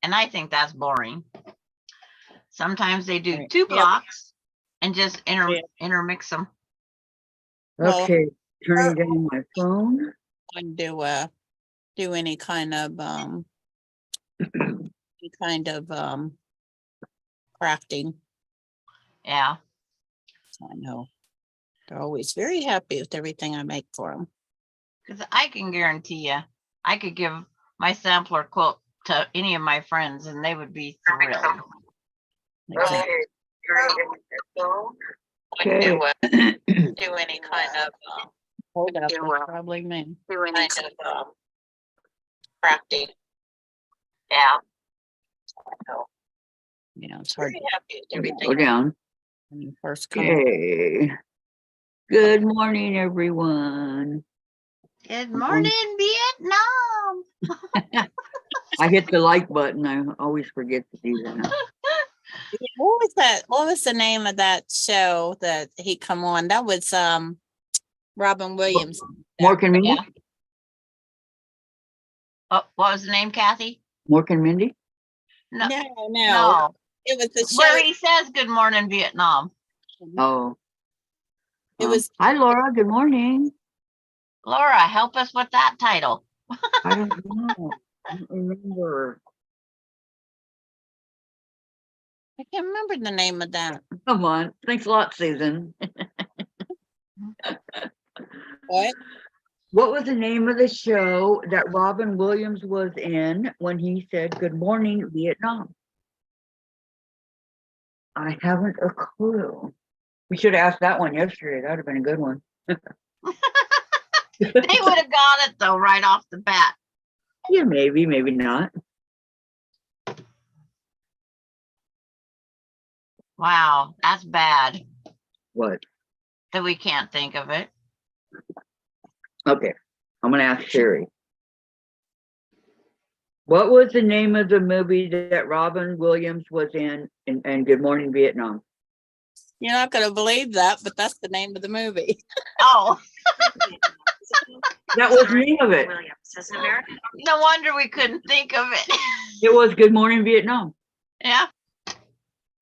and I think that's boring. Sometimes they do Right. 2 Yep. blocks and just Yeah. intermix them. Well, Okay, turning down my phone. and do any kind of crafting. Yeah. So I know they're always very happy with everything I make for them. Because I can guarantee you, I could give my sampler quilt to any of my friends and they would be thrilled. Exactly. Okay. Do any kind of hold up, that's probably me. Do any kind of crafting. Yeah. You know, it's hard Very to happy with everything. Go down. when you first come. Okay. Good morning, everyone. Good morning, Vietnam. I hit the like button. I always forget to do that. What was that? What was the name of that show that he come on? That was Robin Williams. Mork and Mindy? Yeah. Oh, what was the name, Kathy? Mork and Mindy? No. No. It was the Where show. he says good morning, Vietnam. Oh. It was Hi, Laura. Good morning. Laura, help us with that title. I don't know. I don't remember. I can't remember the name of that. Come on. Thanks a lot, Susan. What? What was the name of the show that Robin Williams was in when he said, "Good morning, Vietnam"? I haven't a clue. We should have asked that one yesterday. That would have been a good one. They would have got it though right off the bat. Yeah, maybe, maybe not. Wow, that's bad What? that we can't think of it. Okay, I'm gonna ask Sherry. What was the name of the movie that Robin Williams was in Good Morning Vietnam? You're not going to believe that, but that's the name of the movie. Oh, That was the name of it. no wonder we couldn't think of it. It was Good Morning Vietnam. Yeah,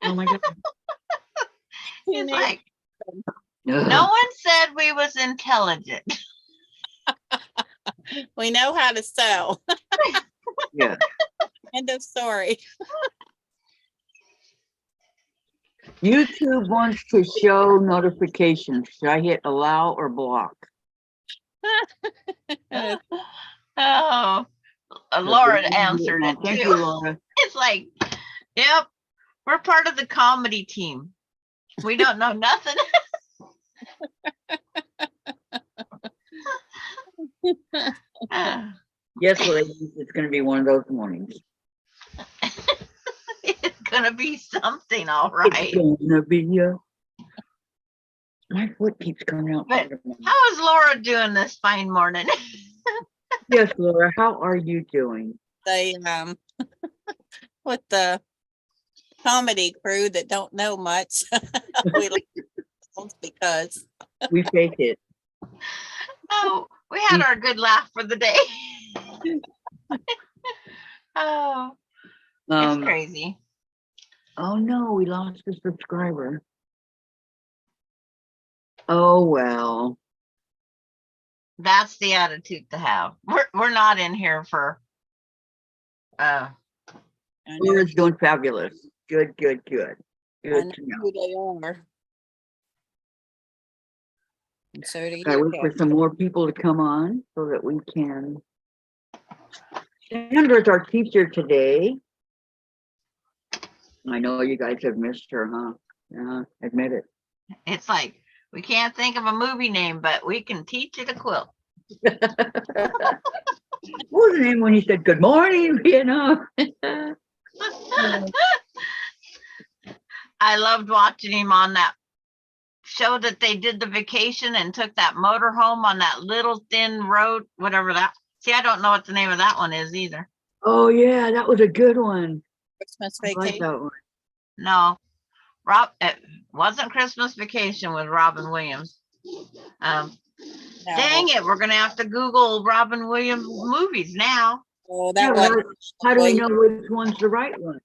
Oh my God. it's like no one said we was intelligent. We know how to sew. Yeah. End of story. YouTube wants to show notifications. Should I hit allow or block? Oh, Laura answered it Thank too. you, Laura. It's like, yep, we're part of the comedy team. We don't know nothing. Yes, ladies, it's going to be one of those mornings. It's gonna be something, all right. It's gonna be my foot keeps coming out. But how is Laura doing this fine morning? Yes, Laura, how are you doing? They with the comedy crew that don't know much. We because We fake it. Oh, we had our good laugh for the day. Oh, it's crazy. Oh no, we lost a subscriber. Oh well. That's the attitude to have. We're not in here for Laura's doing fabulous. Good, good, good. I Good know to know. who they are. And so do I you. wait for some more people to come on so that we can. Sandra's our teacher today. I know you guys have missed her, huh? Yeah, admit it. it's like we can't think of a movie name, but we can teach it a quilt. What was the name when he said, "Good morning, Vietnam"? I loved watching him on that show that they did the vacation and took that motor home on that little thin road, whatever that. See, I don't know what the name of that one is either. Oh yeah, that was a good one. Christmas I like vacation. that one. No, it wasn't Christmas Vacation with Robin Williams. No. Dang it, we're gonna have to Google Robin Williams movies now. Oh, Yeah, that but was. how do we know which one's the right one?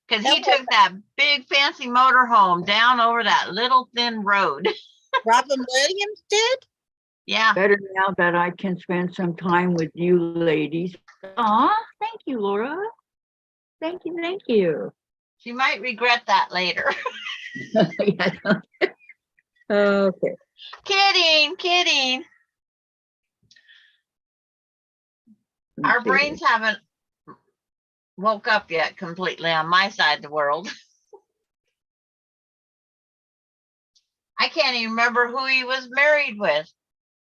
Cause That he took that big fancy motorhome down over that little thin road. Robin Williams did? Yeah, Better now that I can spend some time with you ladies. Aw, thank you, Laura. Thank you, thank you. she might regret that later. Yeah. Okay. Kidding, kidding. let's Our see. brains haven't woke up yet completely on my side of the world. I can't even remember who he was married with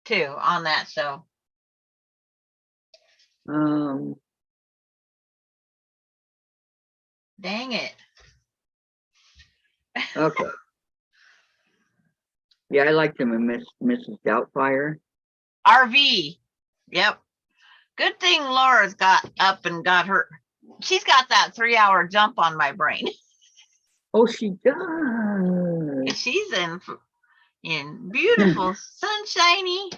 to on that show. Um, Dang it. okay. Yeah, I liked him in Mrs. Doubtfire. RV. Yep. Good thing Laura's got up and got her. She's got that 3-hour jump on my brain. Oh, she does. She's in beautiful, sunshiny.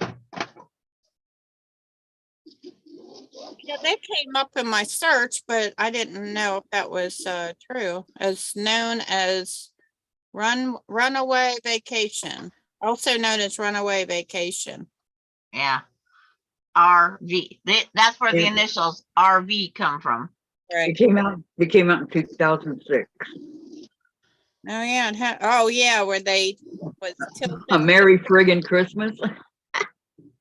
Yeah, that came up in my search, but I didn't know if that was true. As known as Runaway Vacation, also known as Runaway Vacation. Yeah. RV. That's where the Yeah. initials RV come from. Right. It came out in 2006. Oh yeah. Oh yeah, where they was A Merry Friggin' Christmas.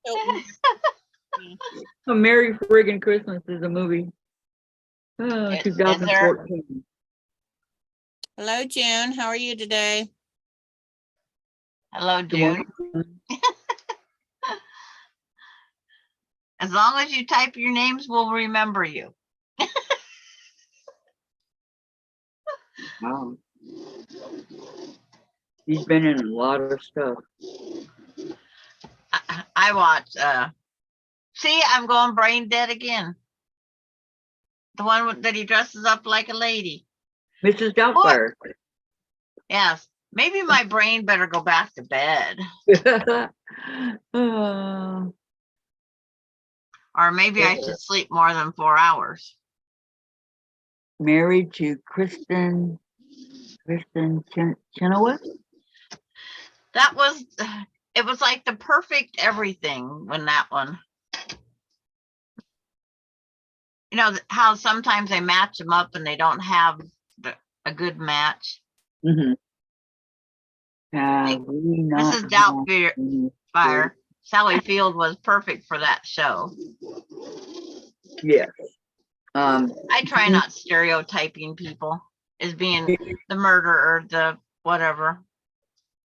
Tilton. A Merry Friggin' Christmas is a movie. Is there? 2014. Hello, June. How are you today? Hello, Good June. morning. As long as you type your names, we'll remember you. Wow. He's been in a lot of stuff. I watch. See, I'm going brain dead again. The one that he dresses up like a lady. Mrs. Doubtfire. Yes. Maybe my brain better go back to bed. Uh, Or maybe I should sleep more than 4 hours. married to Kristen Chenoweth. That was, it was like the perfect everything when that one. You know how sometimes they match them up and they don't have a good match. Mm-hmm. Have we not Mrs. Doubtfire, had- Sally Field was perfect for that show. Yes. I try not stereotyping people as being the murderer, the whatever.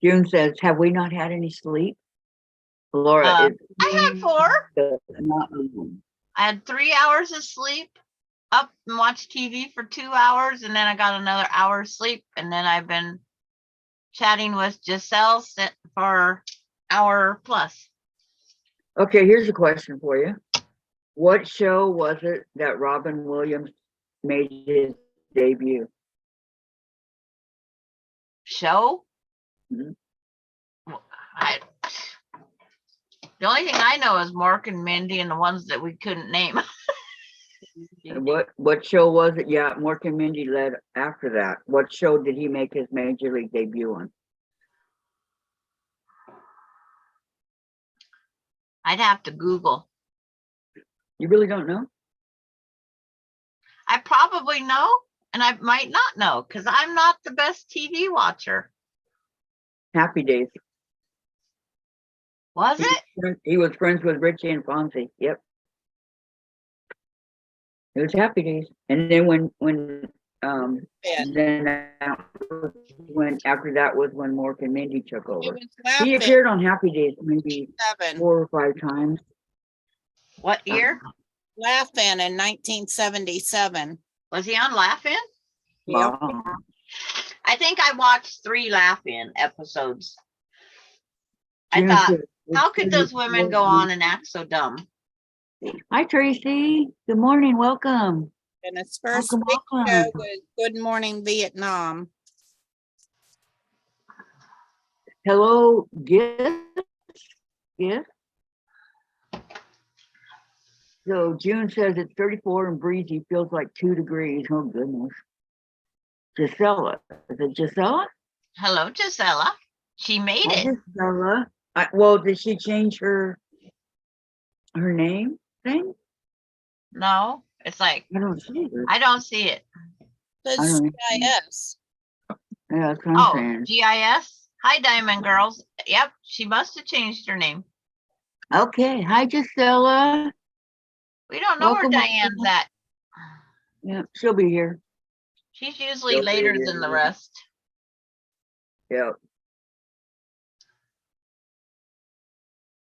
June says, have we not had any sleep? Laura, I had 4. not I had 3 hours of sleep, up and watched TV for 2 hours, and then I got another hour of sleep, and then I've been chatting with Giselle for hour plus. Okay, here's a question for you. What show was it that Robin Williams made his debut? Show? Mhm. The only thing I know is Mork and Mindy and the ones that we couldn't name. And what show was it? Yeah, Mork and Mindy led after that. What show did he make his major league debut on? I'd have to Google. You really don't know? I probably know, and I might not know because I'm not the best TV watcher. Happy Days. Was it? He was friends with Richie and Fonzie. Yep. It was Happy Days. And then after that was when Mork and Mindy took It over. was He Laughing appeared on Happy Days maybe 7. 4 or 5 times. What year? Laughing in 1977. Was he on Laugh-In? Yep. Wow. I think I watched 3 Laugh-In episodes. I June thought, said, how could those women go on and act so dumb? Hi, Tracy. Good morning. Welcome. And his first Welcome, big welcome. show was Good Morning Vietnam. Hello, Gift. Gift. So June says it's 34 and breezy, feels like 2 degrees. Oh goodness. Gisela, is it Gisela? Hello, Gisela. She made Hi, it. Gisela. Well, did she change her name thing? No, it's like, I don't see her. I don't see it. I Says don't GIS. Yeah, that's what I'm Oh, saying. GIS. Hi, Diamond Girls. Yep, she must have changed her name. Okay, hi Gisela. We don't know Welcome, where Diane's welcome. at. Yeah, she'll be here. She's usually She'll be later than the here. rest. Yeah.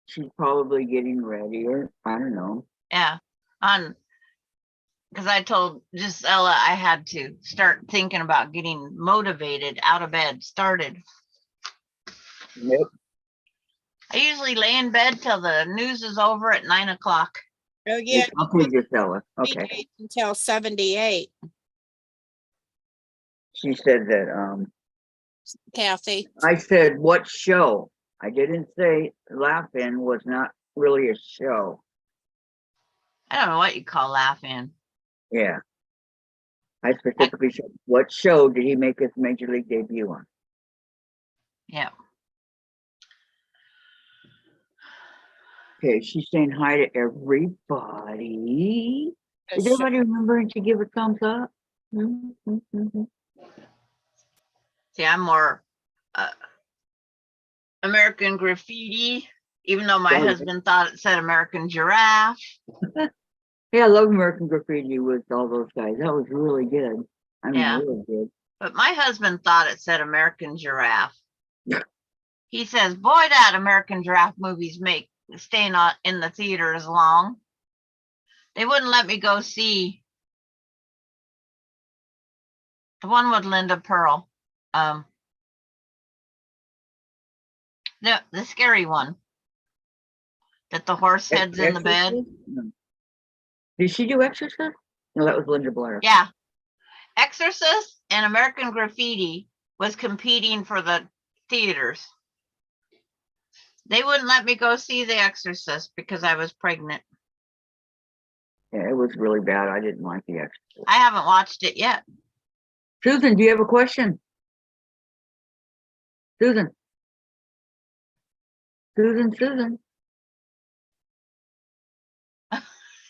She's probably getting ready, or I don't know. Yeah, because I told Gisela I had to start thinking about getting motivated out of bed, started. Yep. I usually lay in bed till the news is over at 9 o'clock. Oh, yeah. Okay, Gisela. Okay. DJs until 78, She said that Kathy. I said what show? I didn't say Laugh-In was not really a show. I don't know what you call laughing. Yeah. I specifically said what show did he make his major league debut on? Yeah. Okay, she's saying hi to everybody. The Is show. everybody remembering to give a thumbs up? Mm-hmm. See, I'm more American Graffiti, even though my Oh, yeah. husband thought it said American Giraffe. Yeah, I love American Graffiti with all those guys. That was really good. I mean, Yeah. really good. But my husband thought it said American Giraffe. He says, boy, that American Giraffe movies make staying on in the theaters long. They wouldn't let me go see the one with Linda Pearl. No, the scary one. That the horse heads in the bed. Exorcist? No. Did she do Exorcist? No, that was Linda Blair. Yeah. Exorcist and American Graffiti was competing for the theaters. They wouldn't let me go see The Exorcist because I was pregnant. Yeah, it was really bad. I didn't like the Exorcist. I haven't watched it yet. Susan, do you have a question? Susan. Susan.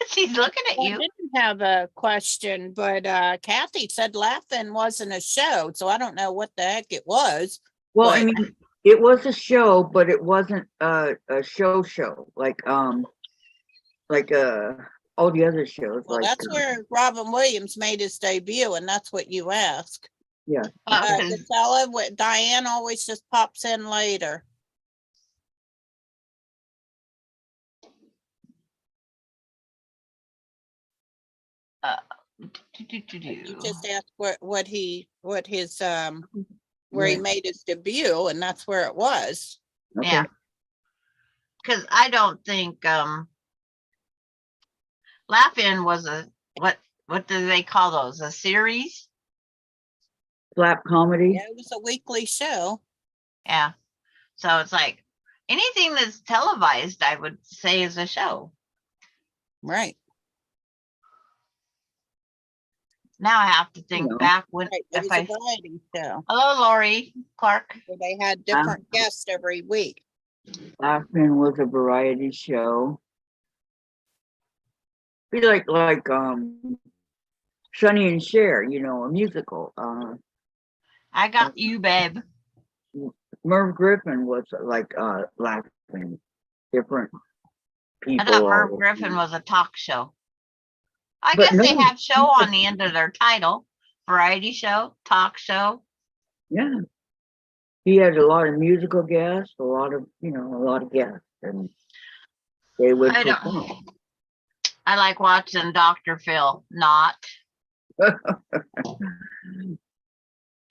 She's looking at I you. didn't have a question, but Kathy said Laugh-In wasn't a show, so I don't know what the heck it was. Well, But- I mean, it was a show, but it wasn't a show like all the other shows. Well, like that's where Robin Williams made his debut, and that's what you asked. yeah. Gisela, Diane always just pops in later. You just asked what his where he Yeah. made his debut, and that's where it was. Okay. Yeah. Because I don't think Laugh-In was a what do they call those? A series? Slap comedy. Yeah, it was a weekly show. Yeah. So it's like anything that's televised, I would say is a show. Right. Now I have to think know. back when Right. It if was I a variety show hello Lori Clark. where they had different guests every week. Laugh-In was a variety show. Be like Sonny and Cher, a musical. I got you, babe. Merv Griffin was like Laugh-In, different people. I thought all Merv over. Griffin was a talk show. I But guess they no. have show on the end of their title. Variety show, talk show. Yeah. He had a lot of musical guests, a lot of guests, and they would I don't- perform. I like watching Dr. Phil, not. I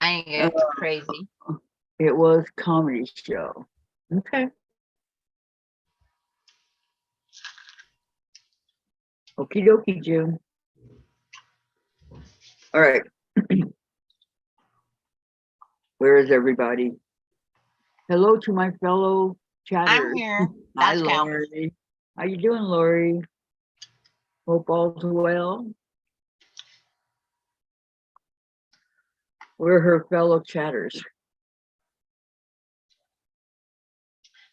think it's crazy. It was comedy show. Okay. Okie dokie, June. All right. Where is everybody? Hello to my fellow chatters. I'm here. Hi, That's counts. Lori. How you doing, Lori? Hope all's well. We're her fellow chatters.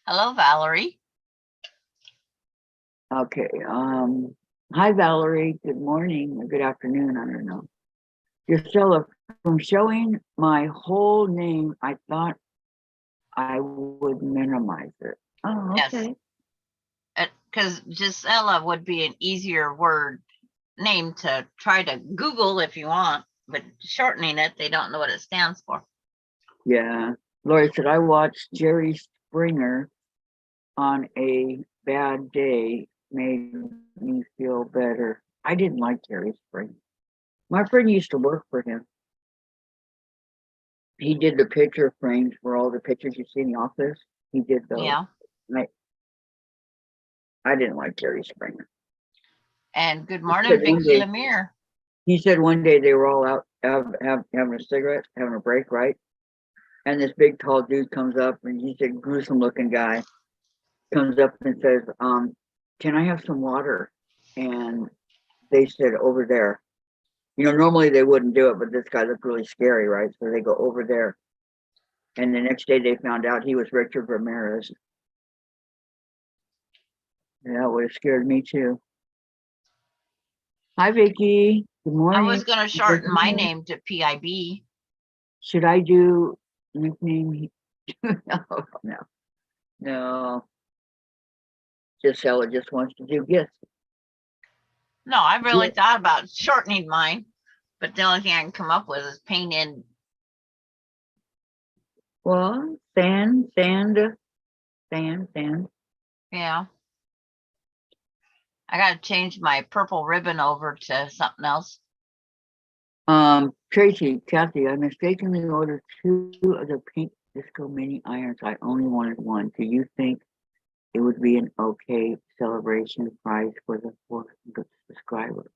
Hello, Valerie. Okay, hi Valerie, good morning or good afternoon, I don't know. Gisela, from showing my whole name, I thought I would minimize it. Oh, Yes. okay. Because Gisela would be an easier word name to try to Google if you want, but shortening it, they don't know what it stands for. Yeah, Lori said, I watched Jerry Springer on a bad day, made me feel better. I didn't like Jerry Springer. My friend used to work for him. He did the picture frames for all the pictures you see in the office. He did those. Yeah. I didn't like Jerry Springer. And good morning, said one Vicky day- Lemire. He said one day they were all out having a cigarette, having a break, right? And this big tall dude comes up, and he's a gruesome looking guy, comes up and says, can I have some water? And they said, over there. You know, normally they wouldn't do it, but this guy looked really scary, right? So they go over there. And the next day they found out he was Richard Ramirez. That would have scared me too. Hi, Vicky. Good I morning. was going to shorten my name to PIB. Should I do nickname? No. Gisela just wants to do gifts. No, I really Yeah. thought about shortening mine, but the only thing I can come up with is paint in. Well, sand. Yeah. I got to change my purple ribbon over to something else. Kathy, I mistakenly ordered 2 of the pink disco mini irons. I only wanted 1. Do you think it would be an okay celebration price for the 400 subscriber?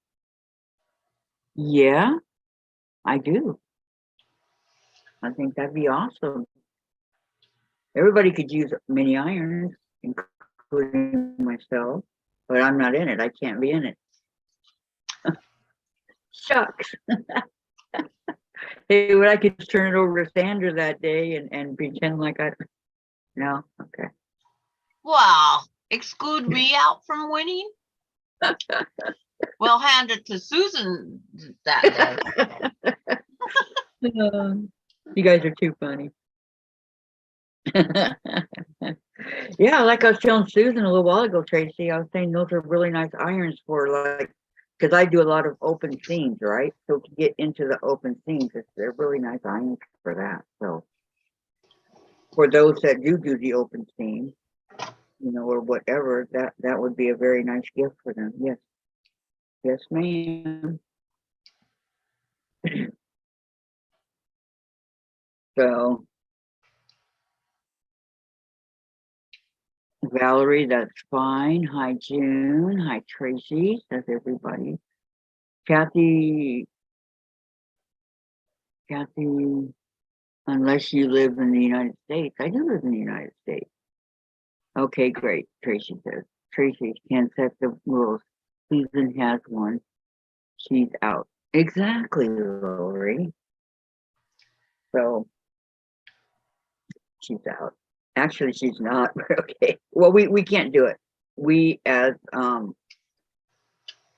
Yeah, I do. I think that'd be awesome. Everybody could use mini irons, including myself, but I'm not in it. I can't be in it. Shucks. Hey, but I could just turn it over to Sandra that day and pretend like I. No, okay. Well, exclude me out from winning. We'll hand it to Susan that day. You guys are too funny. Yeah, like I was telling Susan a little while ago, Tracy, I was saying those are really nice irons for like, because I do a lot of open seams, right? So to get into the open seams, they're really nice irons for that. So for those that do the open seams, you know, or whatever, that would be a very nice gift for them. Yes. Yes, ma'am. So Valerie, that's fine. Hi, June. Hi, Tracy. Says everybody. Kathy, unless you live in the United States. I do live in the United States. Okay, great. Tracy says. Tracy can set the rules. Susan has one. She's out. Exactly, Lori. So she's out. Actually, she's not. Okay. Well, we can't do it. We as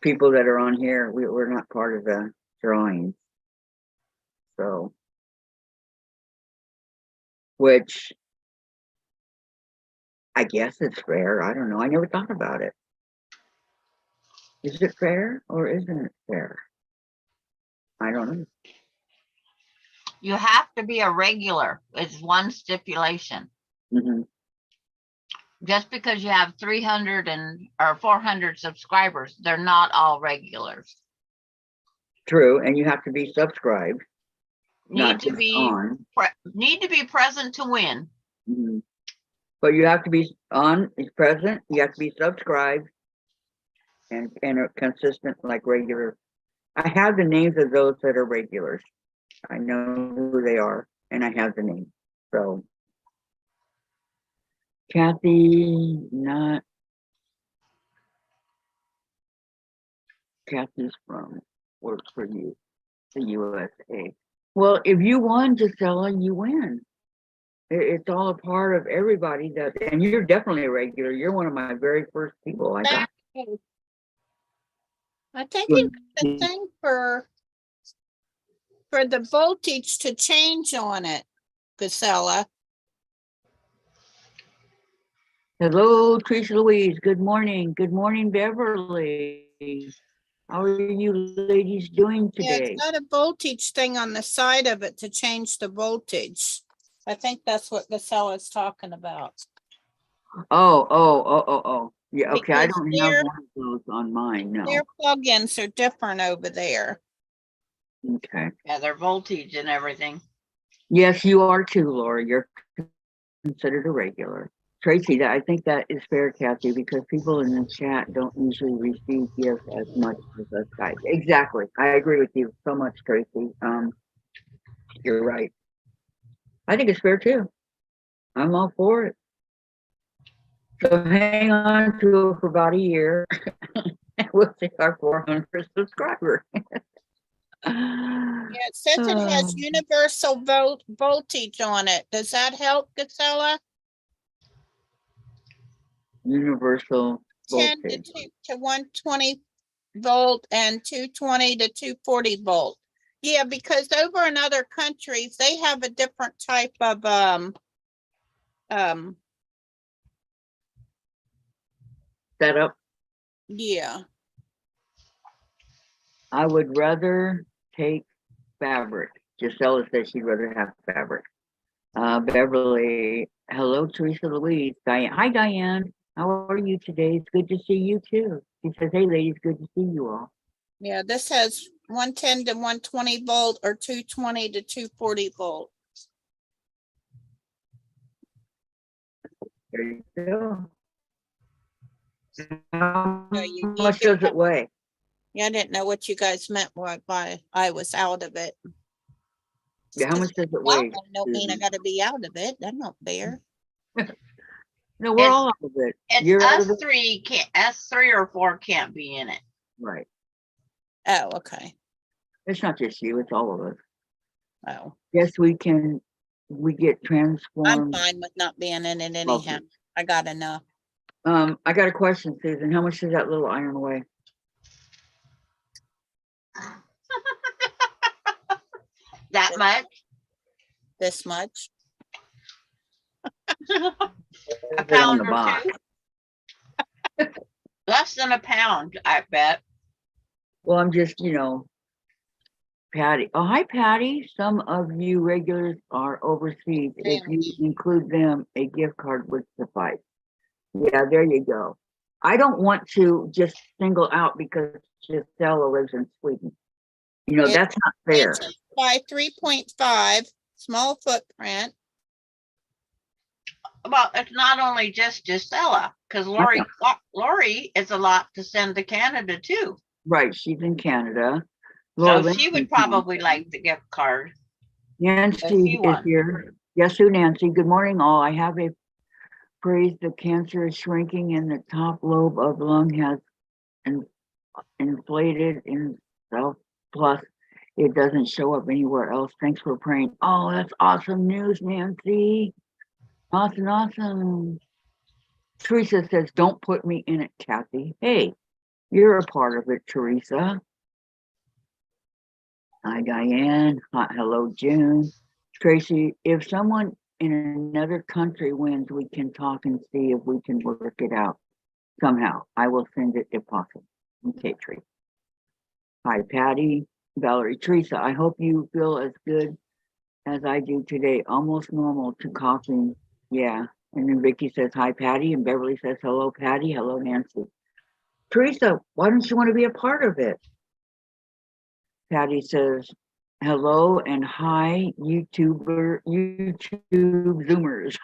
people that are on here, we're not part of the drawing. So, which I guess it's fair. I don't know. I never thought about it. Is it fair or isn't it fair? I don't know. You have to be a regular. It's one stipulation. Mhm. Just because you have 300 or 400 subscribers, they're not all regulars. True, and you have to be subscribed. Need Not to just be on. need to be present to win. Mhm. But you have to be on, is present, you have to be subscribed and are consistent like regular. I have the names of those that are regulars. I know who they are and I have the name. So Kathy, not. Kathy's from works for you, the USA. Well, if you won, Gisela, you win. It's all a part of everybody that, and you're definitely a regular. You're one of my very first people I got. I think you got the thing for the voltage to change on it, Casella. Hello, Teresa Louise. Good morning. Good morning, Beverly. How are you ladies doing Yeah, today? it's got a voltage thing on the side of it to change the voltage. I think that's what Casella's talking about. Oh. Yeah, okay. I Because don't have one of those on mine, no. Their plugins are different over there. Okay. Yeah, their voltage and everything. Yes, you are too, Laura. You're considered a regular. Tracy, I think that is fair, Kathy, because people in the chat don't usually receive gifts as much as us guys. Exactly. I agree with you so much, Tracy. You're right. I think it's fair too. I'm all for it. So hang on to it for about a year. And we'll see our 400th subscriber. Yeah, it says it has universal voltage on it. Does that help, Casella? Universal 10 voltage. to 120 volt and 220 to 240 volt. Yeah, because over in other countries, they have a different type of Setup. yeah. I would rather take fabric. Gisela says she'd rather have fabric. Beverly, hello, Teresa Louise. Diane, hi, Diane. How are you today? It's good to see you too. She says, hey, ladies, good to see you all. Yeah, this has 110 to 120 volt or 220 to 240 volt. There you go. How you much get does it weigh? Yeah, I didn't know what you guys meant by I was out of it. Yeah, how much does it Well, weigh? that don't mean I gotta be out of it. That's not fair. No, we're all out of it. It's You're out of us it? three can't, us 3 or 4 can't be in it. Right. Oh, okay. It's not just you, it's all of us. Oh, Yes, we get I'm transformed. fine with not being in it anyhow. Okay. I got enough. I got a question, Susan. How much does that little iron weigh? That much? This much. A Is it on pound the or box? 2? Less than a pound, I bet. Well, I'm just, Patty. Oh, hi, Patty. Some of you regulars are overseas. If you include them, a gift card would suffice. Yeah, there you go. I don't want to just single out because Gisela lives in Sweden. It's that's not fair. By 3.5, small footprint. Well, it's not only just Gisela, because Lori is a lot to send to Canada too. Right, she's in Canada. So Laura she would Lincoln, probably like the gift card. Nancy is here. Yes, who, Nancy? Good morning, all. I have a praise. The cancer is shrinking and the top lobe of lung has inflated in self. Plus, it doesn't show up anywhere else. Thanks for praying. Oh, that's awesome news, Nancy. Awesome. Teresa says, don't put me in it, Kathy. Hey, you're a part of it, Teresa. Hi, Diane. Hi, hello, June. Tracy, if someone in another country wins, we can talk and see if we can work it out somehow. I will send it if possible. Okay, Tracy. Hi, Patty, Valerie, Teresa. I hope you feel as good as I do today. Almost normal to coughing. Yeah. And then Vicky says, hi, Patty. And Beverly says, hello, Patty. Hello, Nancy. Teresa, why don't you want to be a part of it? Patty says, hello and hi, YouTube Zoomers.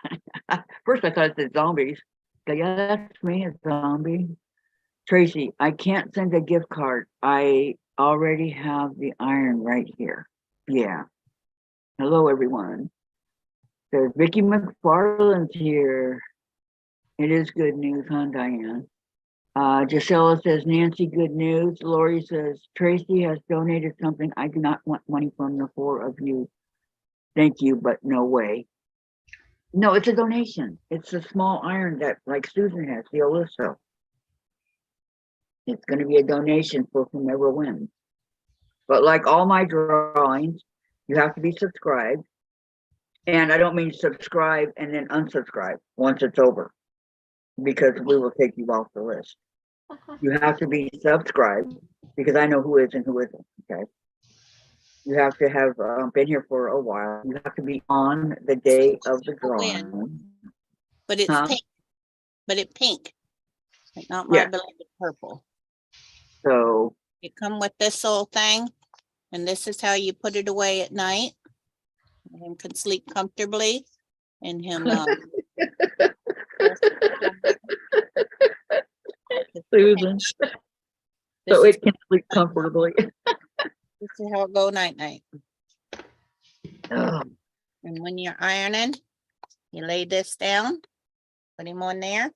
First I thought it said zombies. Yeah, that's me, a zombie. Tracy, I can't send a gift card. I already have the iron right here. Yeah. Hello, everyone. There's Vicky McFarland's here. It is good news, huh, Diane? Gisela says, Nancy, good news. Lori says, Tracy has donated something. I do not want money from the four of you. Thank you, but no way. No, it's a donation. It's a small iron that like Susan has, the Oliso. It's going to be a donation for whomever wins. But like all my drawings, you have to be subscribed. And I don't mean subscribe and then unsubscribe once it's over, because we will take you off the list. You have to be subscribed because I know who is and who isn't. Okay. You have to have been here for a while. You have to be on the day of the drawing. But it's Huh? pink. But it's pink. But not my Yeah. beloved purple. So You come with this little thing, and this is how you put it away at night. And him can sleep comfortably, and him. Susan, This so is, it can sleep comfortably. this is how it go night night. Oh, And when you're ironing, you lay this down, put him on there.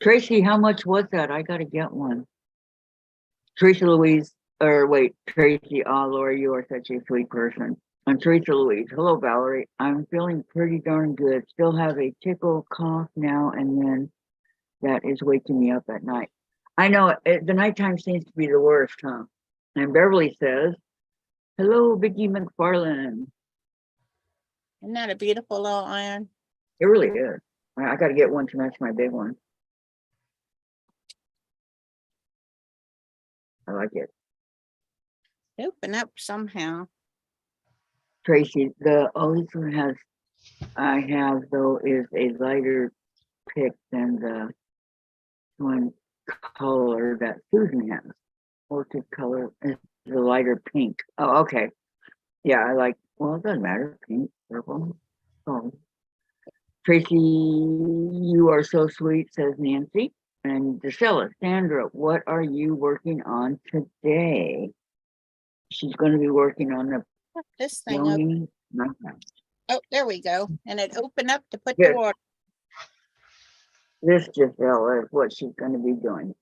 Tracy, how much was that? I gotta get one. Tracy Louise, or wait, Tracy, Laura, you are such a sweet person. I'm Teresa Louise. Hello, Valerie. I'm feeling pretty darn good. Still have a tickle cough now and then that is waking me up at night. I know the nighttime seems to be the worst, huh? And Beverly says, hello, Vicki McFarland. Isn't that a beautiful little iron? It really is. I got to get one to match my big one. I like it. Open up somehow. Tracy, the Oliso has, I have though, is a lighter pick than the one color that Susan has. Orchid color is the lighter pink. Oh, okay. Yeah, I like, well, it doesn't matter. Pink, purple. Oh. Tracy, you are so sweet, says Nancy. And Gisela, Sandra, what are you working on today? She's going to be working on the Put this thing up. yoni. Oh, there we go. And it opened up to put Yes. the water. This Gisela is what she's going to be doing.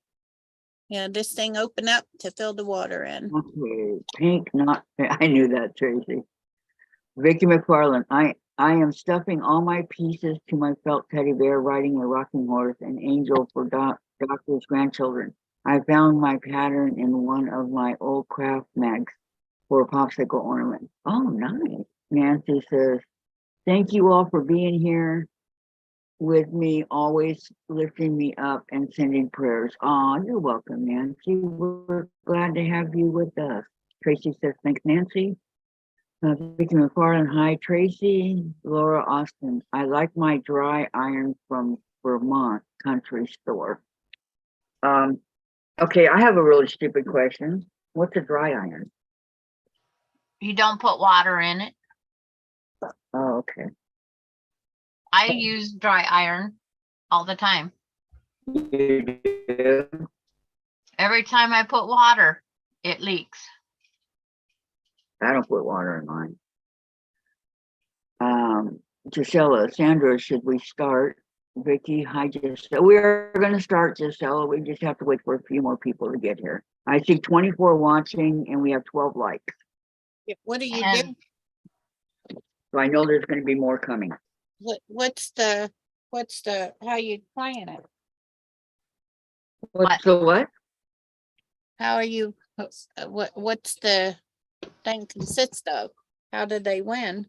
Yeah, this thing opened up to fill the water in. Okay, pink, not, I knew that, Tracy. Vicki McFarland, I am stuffing all my pieces to my felt teddy bear, riding a rocking horse, an angel for doctor's grandchildren. I found my pattern in one of my old craft mags for a popsicle ornament. Oh, nice. Nancy says, thank you all for being here with me, always lifting me up and sending prayers. Oh, you're welcome, Nancy. We're glad to have you with us. Tracy says, thanks, Nancy. Vicki McFarland, hi, Tracy. Laura Austin, I like my dry iron from Vermont Country Store. Okay, I have a really stupid question. What's a dry iron? You don't put water in it. Oh, okay. I use dry iron all the time. You do? Every time I put water, it leaks. I don't put water in mine. Gisela, Sandra, should we start? Vicki, hi, Gisela. We're going to start, Gisela. We just have to wait for a few more people to get here. I see 24 watching and we have 12 likes. What do you And do? So I know there's going to be more coming. What's the, how you playing it? What's the what? How are you, what's the thing consist of? How did they win?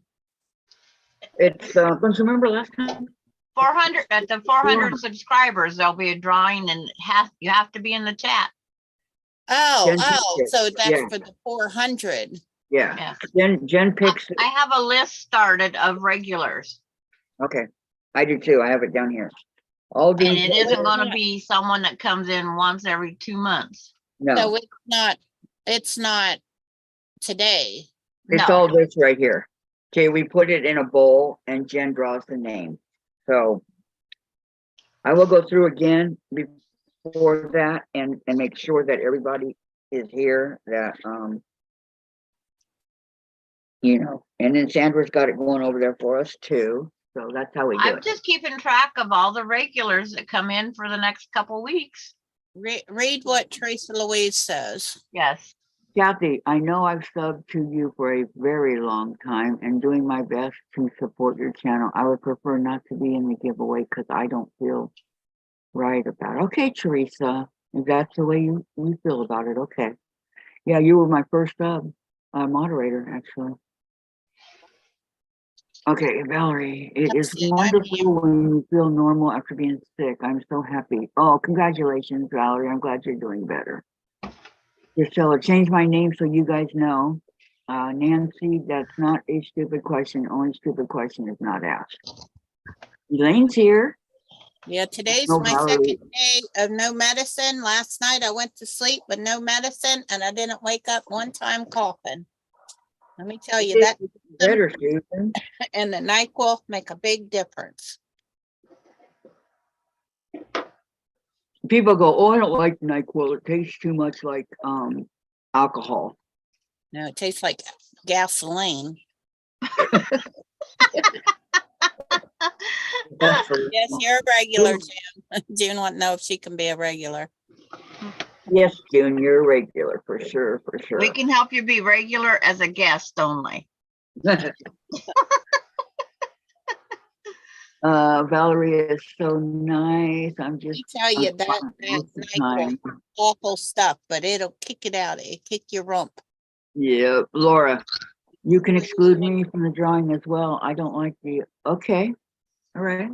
It's, don't you remember last time? 400 at the 400 subscribers, there'll be a drawing and you have to be in the chat. Oh, Jen picked it. so that's Yeah. for the 400. Yeah. Yeah. Jen picks it. I have a list started of regulars, Okay. I do too. I have it down here. All and these. it isn't going to be someone that comes in once every 2 months. No, So it's not today. it's No. all this right here. Okay, we put it in a bowl and Jen draws the name. So I will go through again before that and make sure that everybody is here, that you know, and then Sandra's got it going over there for us too. So that's how we do I'm it. just keeping track of all the regulars that come in for the next couple weeks. Read what Teresa Louise says. Yes. Kathy, I know I've subbed to you for a very long time and doing my best to support your channel. I would prefer not to be in the giveaway because I don't feel right about it. Okay, Teresa, if that's the way you feel about it, okay. Yeah, you were my first moderator, actually. Okay, Valerie, it Let's is see, I'm wonderful when you feel normal after being sick. I'm so happy. Oh, congratulations, Valerie. I'm glad you're doing better. Gisela, change my name so you guys know. Nancy, that's not a stupid question. Only stupid question is not asked. Elaine's here. Yeah, today's No, my Valerie. second day of no medicine. Last night I went to sleep with no medicine and I didn't wake up one time coughing. Let me tell you that Better, Susan. and the NyQuil make a big difference. People go, oh, I don't like NyQuil. It tastes too much like alcohol. No, it tastes like gasoline. Yes, you're a regular, June. June wants to know if she can be a regular. Yes, June, you're regular for sure, for sure. We can help you be regular as a guest only. Valerie is so nice. I'm Let just me tell you that most of the NyQuil, time. awful stuff, but it'll kick it out. It'll kick your rump. Yeah, Laura, you can exclude me from the drawing as well. I don't like the, okay, all right.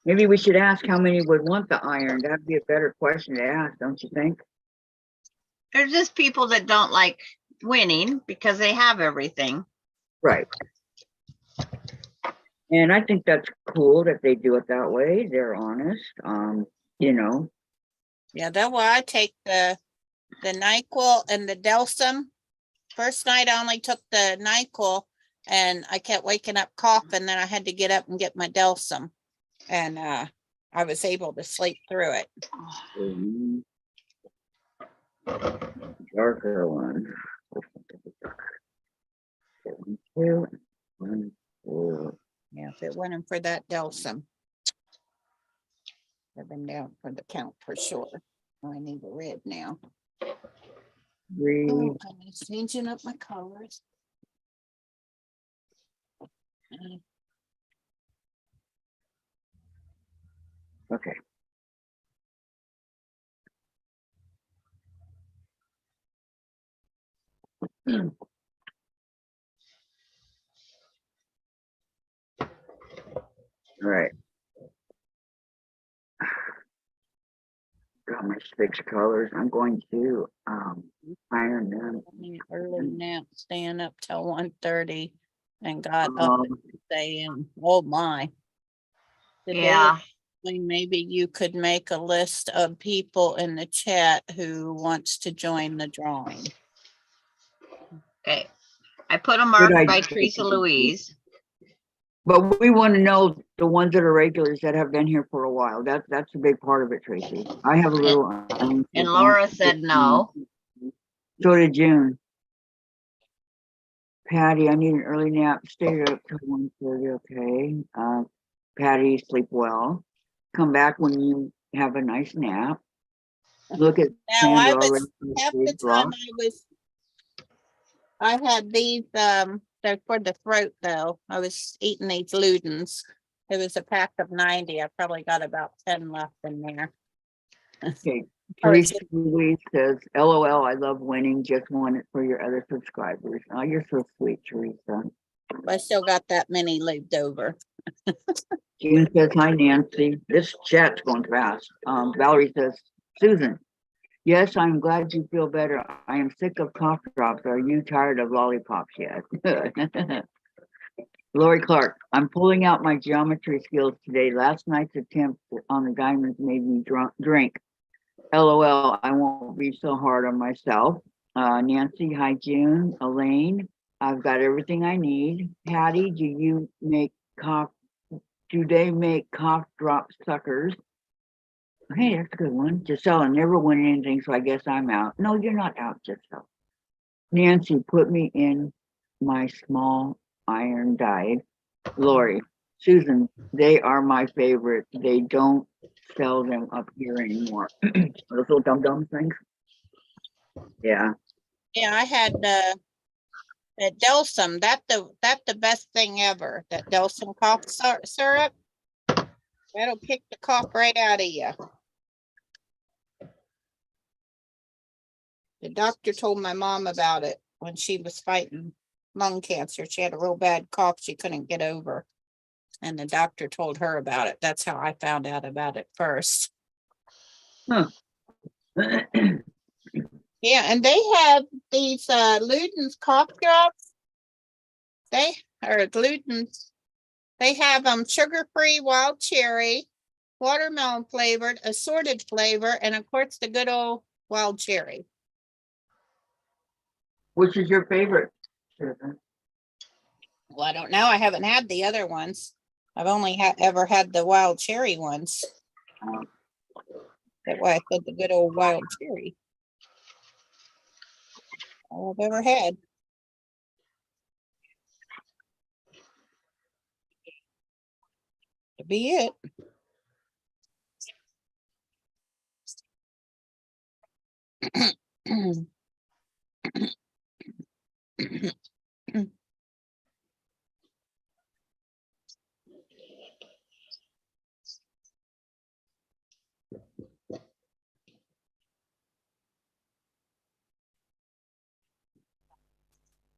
Maybe we should ask how many would want the iron. That'd be a better question to ask, don't you think? There's just people that don't like winning because they have everything. Right. And I think that's cool that they do it that way. They're honest. You know, Yeah, that's why I take the NyQuil and the Delsum. First night I only took the NyQuil and I kept waking up coughing. Then I had to get up and get my Delsum. And I was able to sleep through it. darker one. 2, 1, 4. Yeah, if it wasn't for that Delsum, I've been down for the count for sure. I need a red now. 3. Oh, I'm changing up my colors. Okay. All right. Got my 6 colors. I'm going to iron them. Early nap, staying up till 1:30 and got up Um, at 6 a.m. Oh my. Today, Yeah. maybe you could make a list of people in the chat who wants to join the drawing. Okay. I put a mark by idea. Teresa Louise. But we want to know the ones that are regulars that have been here for a while. That's a big part of it, Tracy. I have a little. And Laura said no. So did June. Patty, I need an early nap. Stay up till 1:30. Okay. Patty, sleep well. Come back when you have a nice nap. Look at Now I Sandra was already. half the time I had these they're for the throat though. I was eating these Ludens. It was a pack of 90. I probably got about 10 left in there. Okay. Or is Teresa Louise says, LOL, I love winning. Just want it for your other subscribers. Oh, you're so sweet, Teresa. I still got that many left over. June says, hi, Nancy. This chat's going fast. Valerie says, Susan, yes, I'm glad you feel better. I am sick of cough drops. Are you tired of lollipops yet? Lori Clark, I'm pulling out my geometry skills today. Last night's attempt on the diamonds made me drink. LOL, I won't be so hard on myself. Nancy, hi, June. Elaine, I've got everything I need. Patty, do they make cough drop suckers? Hey, that's a good one. Giselle, I never win anything, so I guess I'm out. No, you're not out, Giselle. Nancy, put me in my small iron dyed. Lori, Susan, they are my favorite. They don't sell them up here anymore. Those little dum-dum things. Yeah. Yeah, I had that Delsum. That's the best thing ever. That Delsum cough syrup. That'll kick the cough right out of you. The doctor told my mom about it when she was fighting lung cancer. She had a real bad cough she couldn't get over. And the doctor told her about it. That's how I found out about it first. Huh. Yeah, and they have these Luden's cough drops. Luden's. They have sugar-free wild cherry, watermelon flavored, assorted flavor, and of course the good old wild cherry. Which is your favorite, Susan? Well, I don't know. I haven't had the other ones. I've only ever had the wild cherry ones. Um, That's why I said the good old wild cherry. All I've ever had. To be it.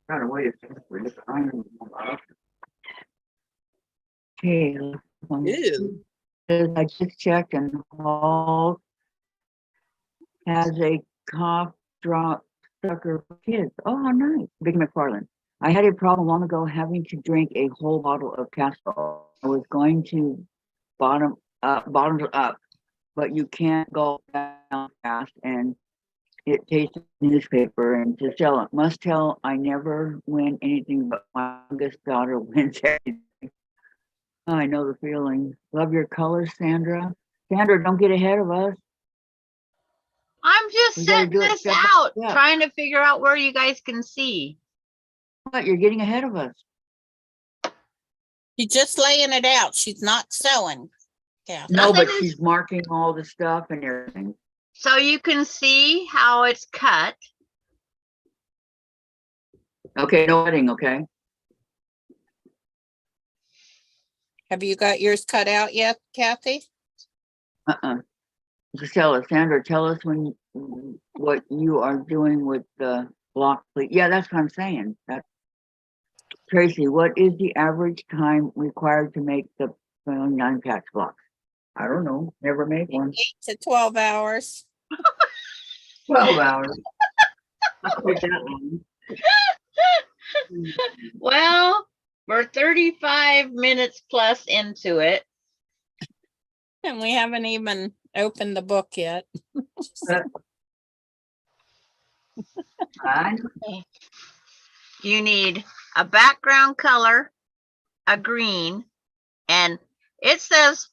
Gotta wait a second for this iron. Okay. Ew. I just checked and Hall has a cough drop sucker for kids. Oh, how nice. Vicky McFarland. I had a problem long ago having to drink a whole bottle of Castor. I was going to bottom up, but you can't go down fast and it tastes like newspaper. And Giselle must tell I never win anything, but my youngest daughter wins everything. I know the feeling. Love your colors, Sandra. Sandra, don't get ahead of us. I'm just We gotta setting do it this step by out, step. trying to figure out where you guys can see. What? You're getting ahead of us. She's just laying it out. She's not sewing. Yeah. No, but Nothing is- she's marking all the stuff and everything. So you can see how it's cut. Okay, no wedding, okay? Have you got yours cut out yet, Kathy? Gisela, Sandra, tell us what you are doing with the block, please. Yeah, that's what I'm saying. Tracy, what is the average time required to make the 9-patch blocks? I don't know. Never made one. 8 to 12 hours. 12 hours. Not quite that long. Well, we're 35 minutes plus into it. And we haven't even opened the book yet. I You need a background color, a green, and it says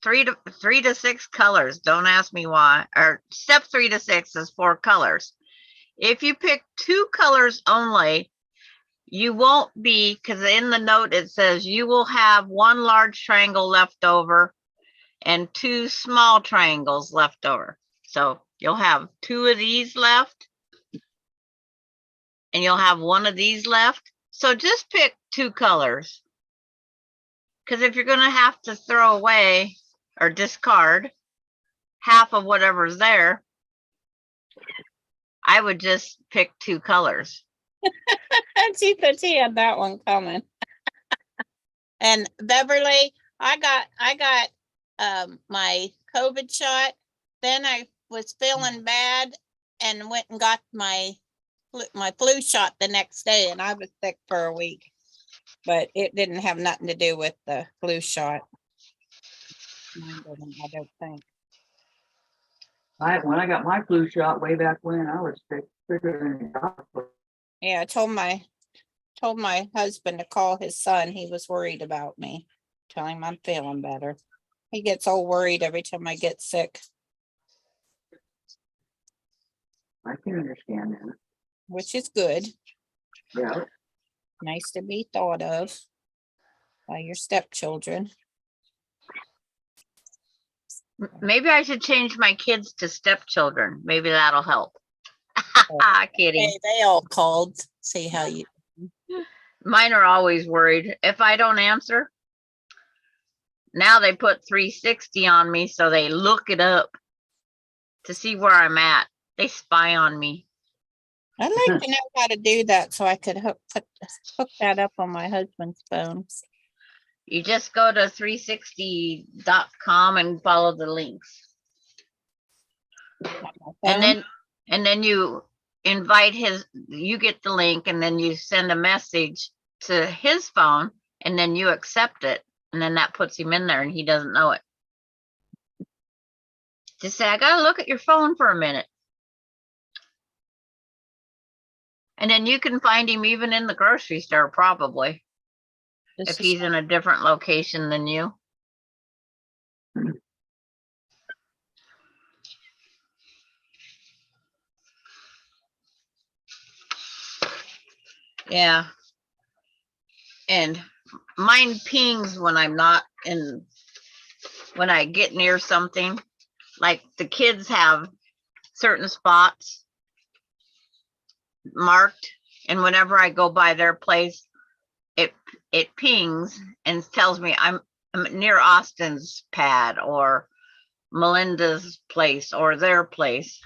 3 to 6 colors. Don't ask me why. Or step 3 to 6 is 4 colors. If you pick 2 colors only, you won't be, because in the note it says you will have 1 large triangle left over and 2 small triangles left over. So you'll have 2 of these left and you'll have 1 of these left. So just pick 2 colors. Because if you're going to have to throw away or discard half of whatever's there, I would just pick 2 colors. She said she had that one coming. And Beverly, I got my COVID shot. Then I was feeling bad and went and got my flu shot the next day, and I was sick for a week. But it didn't have nothing to do with the flu shot. Mine doesn't, I don't think. when I got my flu shot way back when, I was sick, sicker than a dog. Yeah, I told my husband to call his son. He was worried about me. Tell him I'm feeling better. He gets all worried every time I get sick, I can understand that. which is good. Yeah. Nice to be thought of. by your stepchildren. Maybe I should change my kids to stepchildren. Maybe that'll help. Kidding. Hey, they all called, see how you, Mine are always worried if I don't answer. Now they put 360 on me, so they look it up to see where I'm at. They spy on me. I'd like to know how to do that so I could hook that up on my husband's phone. You just go to 360.com and follow the links. On my And phone. then you invite you get the link, and then you send a message to his phone, and then you accept it. And then that puts him in there and he doesn't know it. Just say, I gotta look at your phone for a minute. And then you can find him even in the grocery store, probably, This if is- he's in a different location than you. Yeah. And mine pings when I'm not in, when I get near something. Like the kids have certain spots marked, and whenever I go by their place, it pings and tells me I'm near Austin's pad or Melinda's place or their place.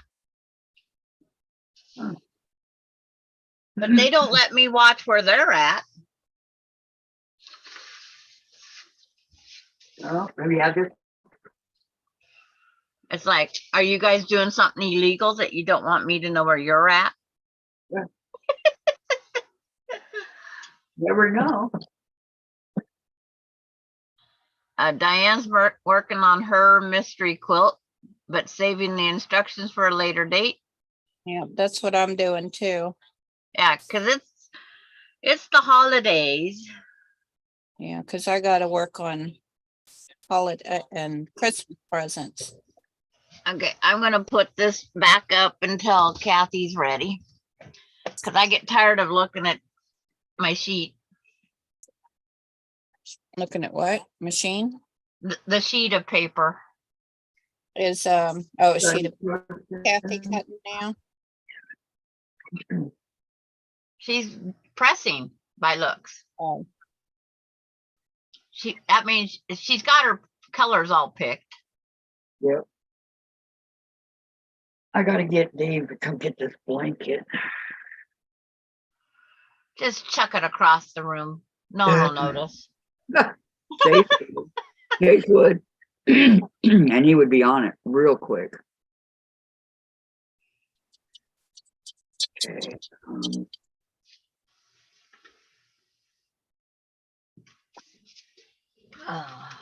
But they don't let me watch where they're at. Oh, maybe I just, It's like, are you guys doing something illegal that you don't want me to know where you're at? never know. Diane's working on her mystery quilt, but saving the instructions for a later date. Yeah, that's what I'm doing too. Yeah, because it's the holidays. Yeah, because I got to work on holiday and Christmas presents. Okay, I'm gonna put this back up until Kathy's ready. Because I get tired of looking at my sheet, Looking at what? Machine the sheet of paper. is, oh, a sheet of Kathy cutting now. She's pressing by looks. Oh, That means she's got her colors all picked. Yep. I gotta get Dave to come get this blanket. Just chuck it across the room. No one will notice. Chase, Chase would, and he would be on it real quick. Okay. Ah.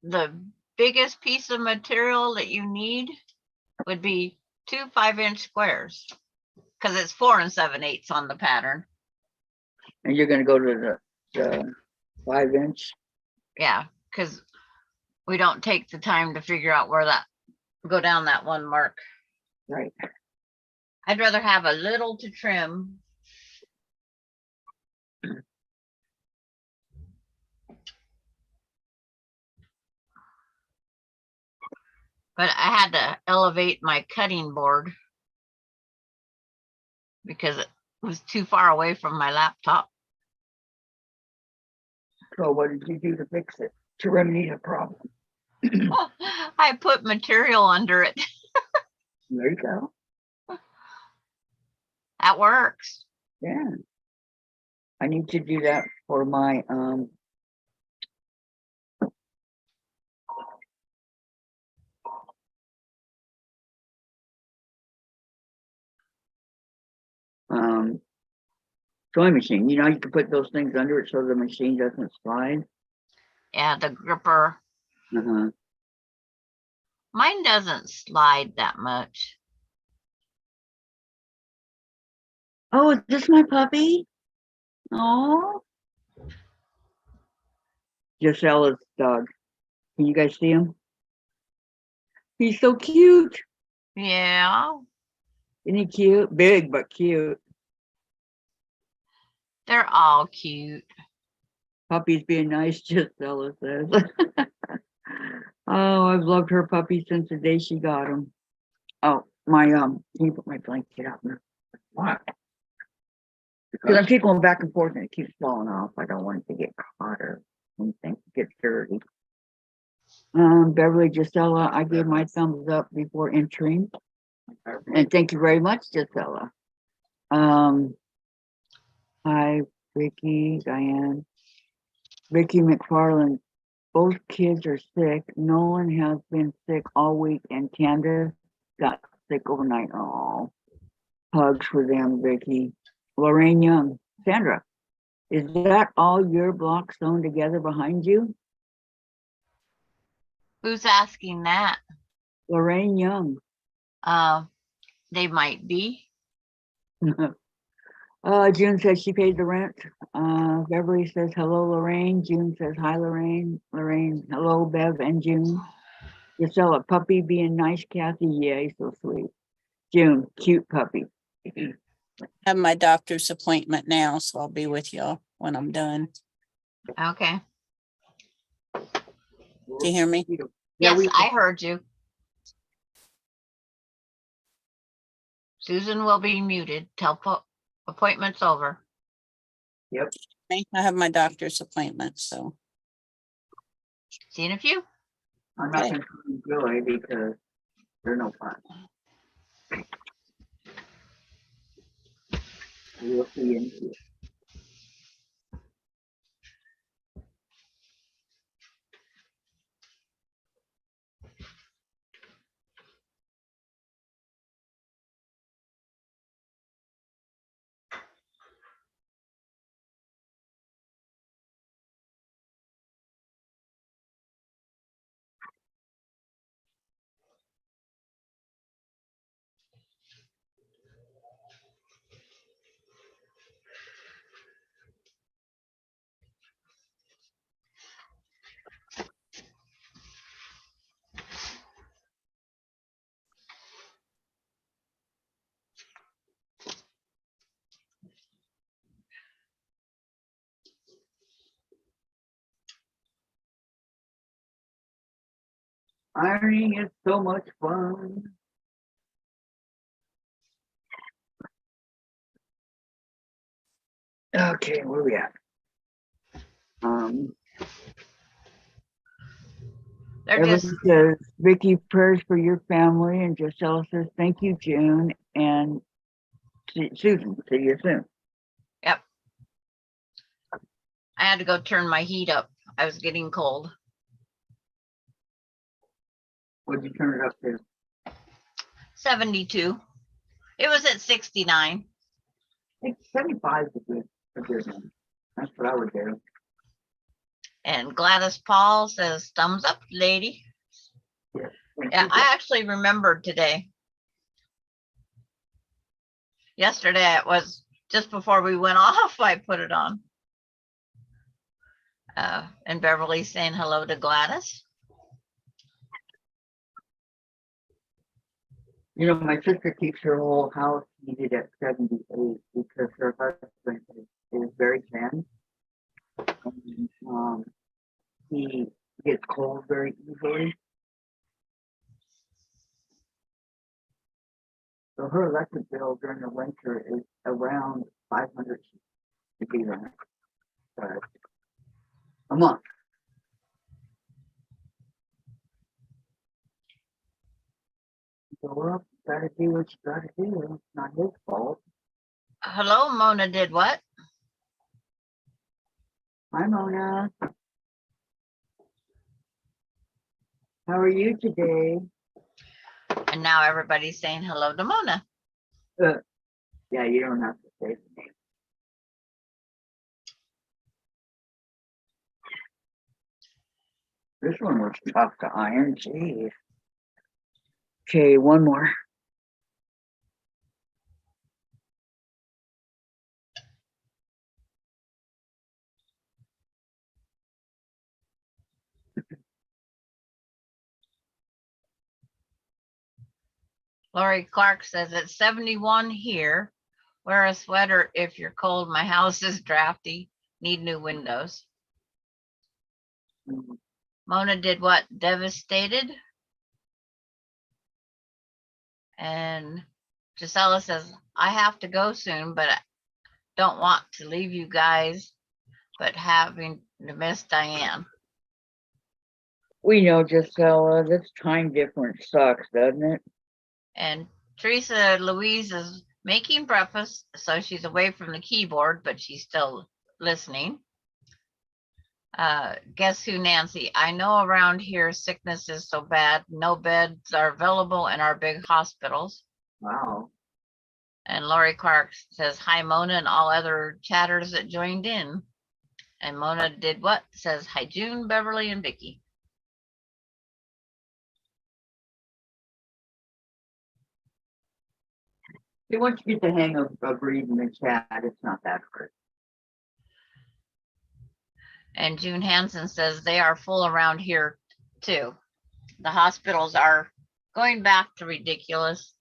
The biggest piece of material that you need would be 2 5-inch squares, because it's 4 7/8 on the pattern. And you're gonna go to the 5-inch. Yeah, because we don't take the time to figure out where go down that one mark. Right. I'd rather have a little to trim. But I had to elevate my cutting board because it was too far away from my laptop. So what did you do to fix it? To remedy the problem? I put material under it. There you go. That works. Yeah. I need to do that for my sewing machine. You know, you can put those things under it so the machine doesn't slide. Yeah, the gripper. Uh-huh. Mine doesn't slide that much. Oh, is this my puppy? Oh, Gisella's dog. Can you guys see him? He's so cute. Yeah, Isn't he cute? Big, but cute. they're all cute. Puppy's being nice, Gisela says. Oh, I've loved her puppy since the day she got him. Oh, can you put my blanket out there? Why? Because I'm keeping going back and forth and it keeps falling off. I don't want it to get caught or anything, get dirty. Beverly, Gisela, I gave my thumbs up before entering. And thank you very much, Gisela. Hi, Vicky, Diane. Vicky McFarland. Both kids are sick. Nolan has been sick all week and Candace got sick overnight. Oh, hugs for them, Vicky. Lorraine Young. Sandra, is that all your blocks sewn together behind you? Who's asking that? Lorraine Young. They might be. June says she paid the rent. Beverly says hello, Lorraine. June says hi, Lorraine. Lorraine, hello, Bev and June. Gisela, puppy being nice, Kathy. Yeah, he's so sweet. June, cute puppy. I have my doctor's appointment now, so I'll be with y'all when I'm done. Okay. Do you hear me? Yeah, Yes, I heard you. Susan will be muted till appointment's over. I have my doctor's appointment, so. See you in a few. I'm not gonna enjoy because they're no fun. We'll see in here. Ironing is so much fun. Okay, where we at? They're Evan just, says, Vicky, prayers for your family, and Giselle says, thank you, June, and Susan, see you soon. yep. I had to go turn my heat up. I was getting cold. What'd you turn it up to? 72. It was at 69. I think 75 is a good one. That's what I would do. And Gladys Paul says, thumbs up, lady. Yeah, I actually remembered today. Yesterday, it was just before we went off, I put it on. And Beverly saying hello to Gladys. You know, my sister keeps her whole house heated at 78 because her husband is very thin. And, he gets cold very easily. So her electric bill during the winter is around 500 degrees a month. So well, gotta do what you gotta do. It's not his fault. Hello, Mona did what? Hi, Mona. How are you today? And now everybody's saying hello to Mona. Yeah, you don't have to say the name. This one was tough to iron. Geez. Okay, one more. Lori Clark says it's 71 here. Wear a sweater if you're cold. My house is drafty. Need new windows. Mm, Mona did what? Devastated. And Gisela says, I have to go soon, but I don't want to leave you guys, but having to miss Diane. We know, Gisela, this time difference sucks, doesn't it? And Teresa Louise is making breakfast, so she's away from the keyboard, but she's still listening. Guess who, Nancy? I know around here sickness is so bad. No beds are available in our big hospitals. Wow. And Lori Clark says, hi, Mona, and all other chatters that joined in. And Mona did what? Says, hi, June, Beverly, and Vicky. See, once you get the hang of reading the chat, it's not that hard. And June Hansen says, they are full around here too. The hospitals are going back to ridiculous.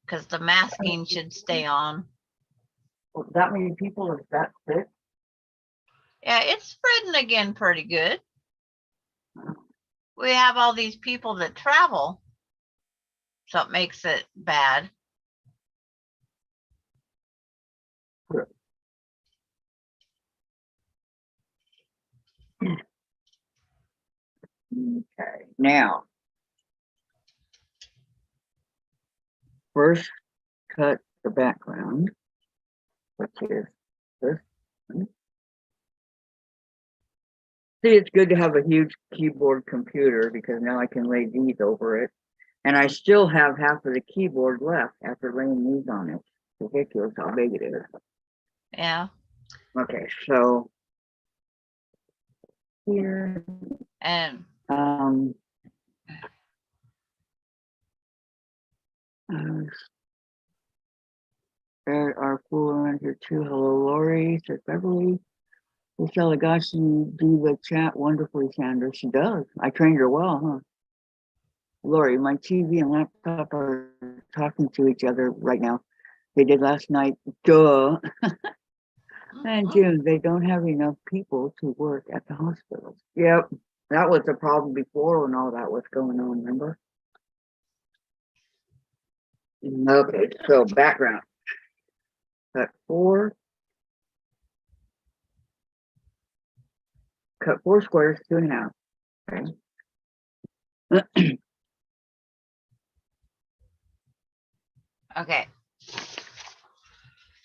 Because the masking should stay on. Well, that many people are that sick? Yeah, it's spreading again pretty good. We have all these people that travel, so it makes it bad. Okay, now. First, cut the background, which is this one. See, it's good to have a huge keyboard computer because now I can lay these over it. And I still have half of the keyboard left after laying these on it. Ridiculous how big it is. Yeah. Okay, so here, And there are fool around here too. Hello, Lori, says Beverly. Michelle, gosh, you do the chat wonderfully, Sandra. She does. I trained her well, huh? Lori, my TV and laptop are talking to each other right now. They did last night. Duh. And June, they don't have enough people to work at the hospitals. Yep. That was the problem before when all that was going on, remember? Okay, so background. Cut 4. Cut 4 squares, 2.5. Okay. okay.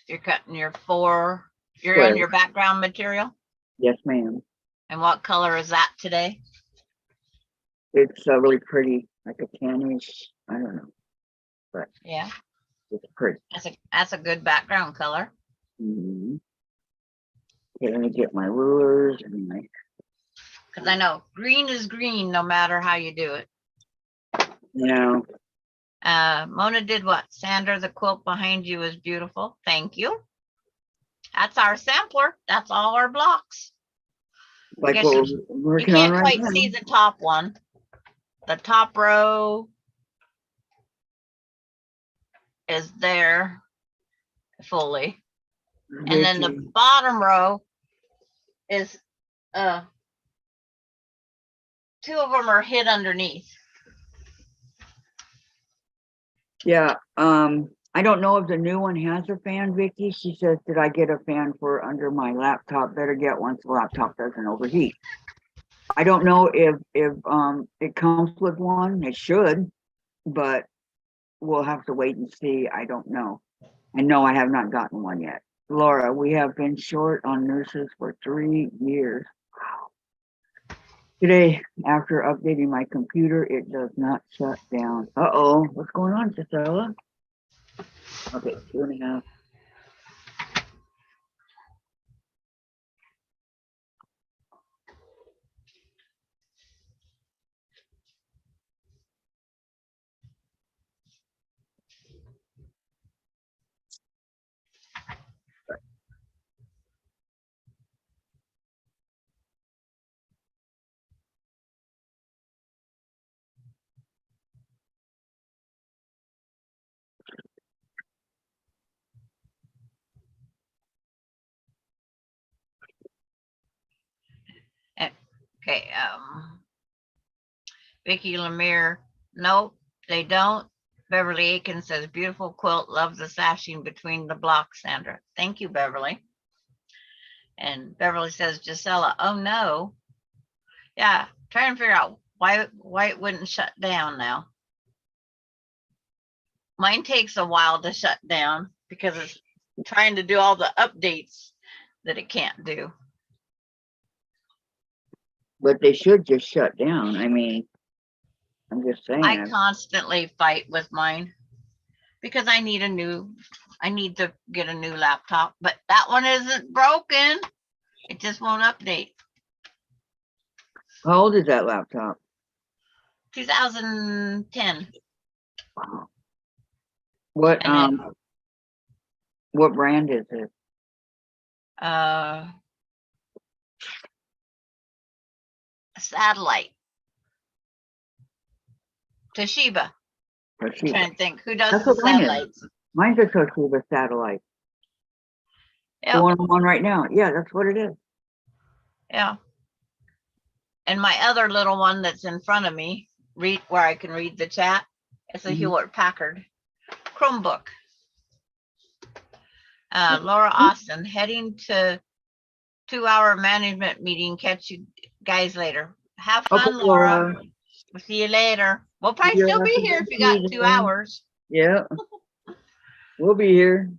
You're cutting your 4. You're Square. in your background material. Yes, ma'am. And what color is that today? It's really pretty, like a tannish. I don't know, but Yeah, it's pretty. that's a good background color. Mm-hmm. Okay, let me get my rulers and my. Because I know green is green no matter how you do it. You know, Mona did what? Sandra, the quilt behind you is beautiful. Thank you. That's our sampler. That's all our blocks. like guess what you we're You working on can't right quite now. see the top one. The top row is there fully. And then the Vicky. bottom row is 2 of them are hid underneath. Yeah, I don't know if the new one has a fan, Vicky. She says, did I get a fan for under my laptop? Better get one so the laptop doesn't overheat. I don't know if it comes with one. It should, but we'll have to wait and see. I don't know. And no, I have not gotten one yet. Laura, we have been short on nurses for 3 years. Today, after updating my computer, it does not shut down. Uh-oh, what's going on, Gisela? Okay, 2.5. Okay, Vicky Lemire, nope, they don't. Beverly Aiken says, beautiful quilt, love the sashing between the blocks, Sandra. Thank you, Beverly. And Beverly says, Gisela, oh no. Yeah, trying to figure out why it wouldn't shut down now. Mine takes a while to shut down because it's trying to do all the updates that it can't do. But they should just shut down. I mean, I'm just saying. I constantly fight with mine because I need to get a new laptop, but that one isn't broken. It just won't update. How old is that laptop? 2010. Wow. What And what brand is it? Satellite. Toshiba. Toshiba. Trying to think who does That's the what mine is. satellites. Mine's a Toshiba satellite. Yeah. The one I'm on right now. Yeah, that's what it is. Yeah. And my other little one that's in front of me, where I can read the chat, it's a Hewlett Packard Chromebook. Laura Austin, heading to 2-hour management meeting. Catch you guys later. Have fun, Okay, Laura. We'll see you later. We'll probably still be here if you got 2 hours. Yeah. We'll be here.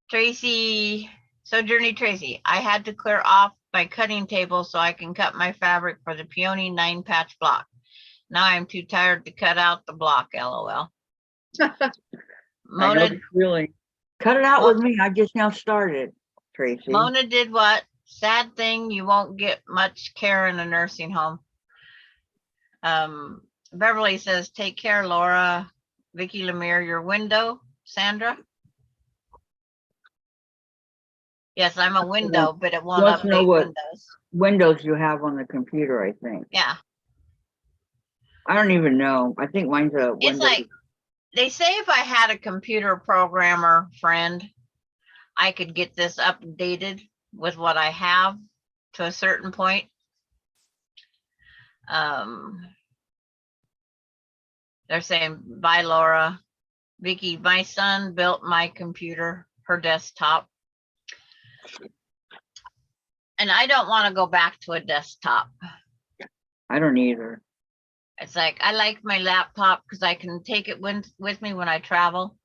Tracy, Sojourner Tracy, I had to clear off my cutting table so I can cut my fabric for the peony 9-patch block. Now I'm too tired to cut out the block, LOL. I know Mona, the feeling. Cut it out with me. I just now started, Tracy. Mona did what? Sad thing, you won't get much care in a nursing home. Beverly says, take care, Laura. Vicky Lemire, your window, Sandra. Yes, I'm a window, but it won't Let's know update what Windows. Windows you have on the computer, I think. Yeah. I don't even know. I think mine's a It's Windows. like, they say if I had a computer programmer friend, I could get this updated with what I have to a certain point. They're saying, bye, Laura. Vicky, my son built my computer, her desktop. And I don't want to go back to a desktop. I don't either. It's like, I like my laptop because I can take it with me when I travel.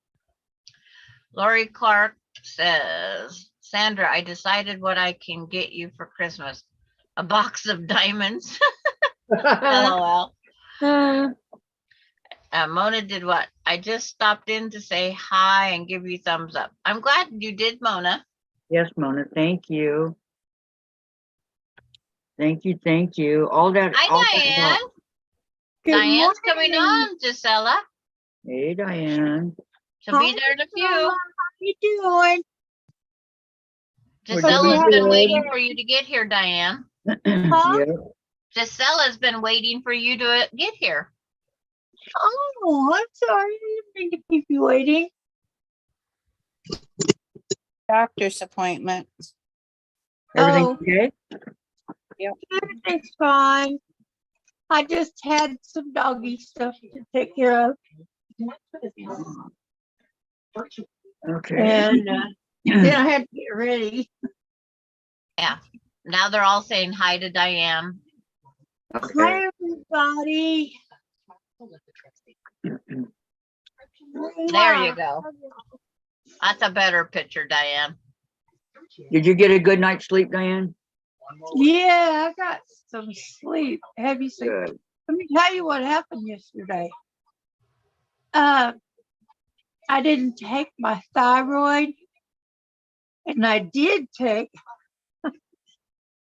Lori Clark says, Sandra, I decided what I can get you for Christmas. A box of diamonds. LOL. Mona did what? I just stopped in to say hi and give you thumbs up. I'm glad you did, Mona. Yes, Mona. Thank you. Thank you. Thank you. All that. Hi, Diane. Diane's coming on, Gisela. Hey, Diane. She'll be there in a few. How you doing? Gisela's been good. waiting for you to get here, Diane. Yeah. Gisela's been waiting for you to get here. Oh, I'm sorry. I didn't mean to keep you waiting. Doctor's appointment. Everything Oh. okay? Everything's fine. I just had some doggy stuff to take care of. Okay. And then I had to get ready. Yeah. Now they're all saying hi to Diane. Okay. Hi, everybody. There you go. That's a better picture, Diane. Did you get a good night's sleep, Diane? Yeah, I got some sleep. Heavy sleep. Good. Let me tell you what happened yesterday. I didn't take my thyroid, and I did take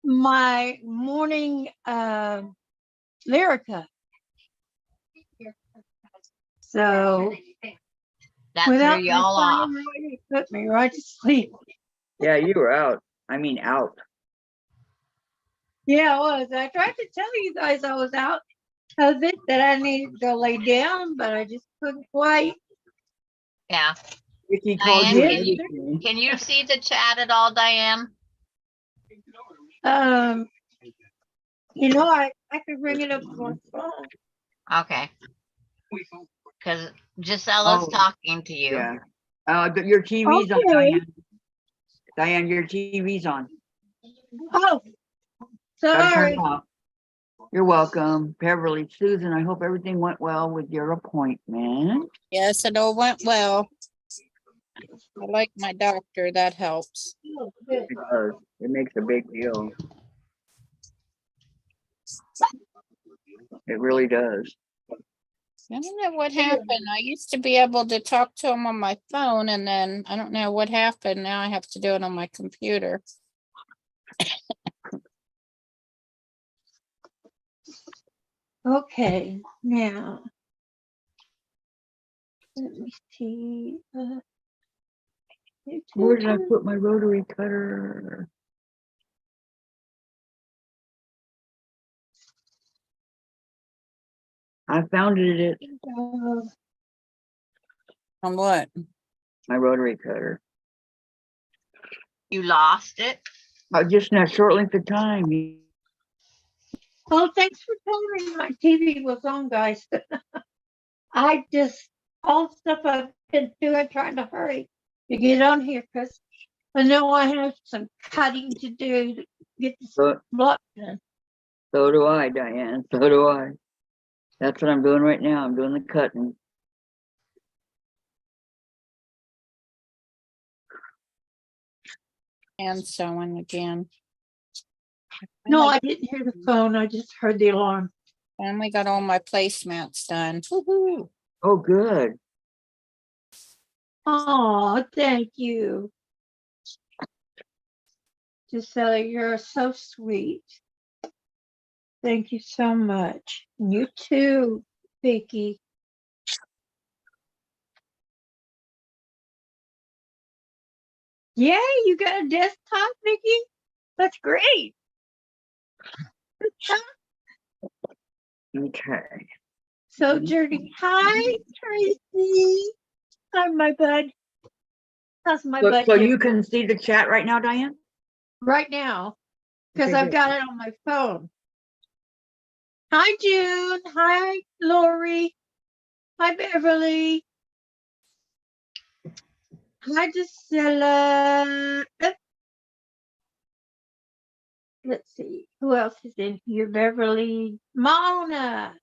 my morning Lyrica. So That without threw you my all off. thyroid, it put me right to sleep. Yeah, you were out. I mean, out. Yeah, I was. I tried to tell you guys I was out of it, that I needed to lay down, but I just couldn't quite. Yeah. Vicky called you. Diane, everything. Can you see the chat at all, Diane? You know, I I can bring it up on my phone. Okay. Cause Gisella's Oh, talking to you. Yeah. Your TV's on, Okay. Diane. Diane, your TV's on. Oh, Gotta turn sorry. it off. You're welcome. Beverly, Susan, I hope everything went well with your appointment. Yes, it all went well. I like my doctor. That helps. It does. It makes a big deal. It really does. I don't know what happened. I used to be able to talk to him on my phone, and then I don't know what happened. Now I have to do it on my computer. Okay, now. Let me see. Where did I put my rotary cutter? I found it at On what? my rotary cutter. You lost it? Just in a short length of time. Oh, thanks for telling me my TV was on, guys. I just, all the stuff I've been doing, trying to hurry to get on here, because I know I have some cutting to do to get this So, block done. so do I, Diane. So do I. That's what I'm doing right now. I'm doing the cutting. And sewing again. No, I didn't hear the phone. I just heard the alarm. Finally got all my placemats done. Woohoo. Oh, good. Oh, thank you. Gisela, you're so sweet. Thank you so much. And you too, Vicky. Yeah, you got a desktop, Vicky? That's great. Okay. So, Journey, hi, Tracy. Hi, my bud. How's my So, bud so doing you can see the chat right now, Diane? right now? Because Okay, I've good. got it on my phone. Hi, June. Hi, Lori. Hi, Beverly. Hi, Gisela. Let's see. Who else is in here? Beverly. Mona.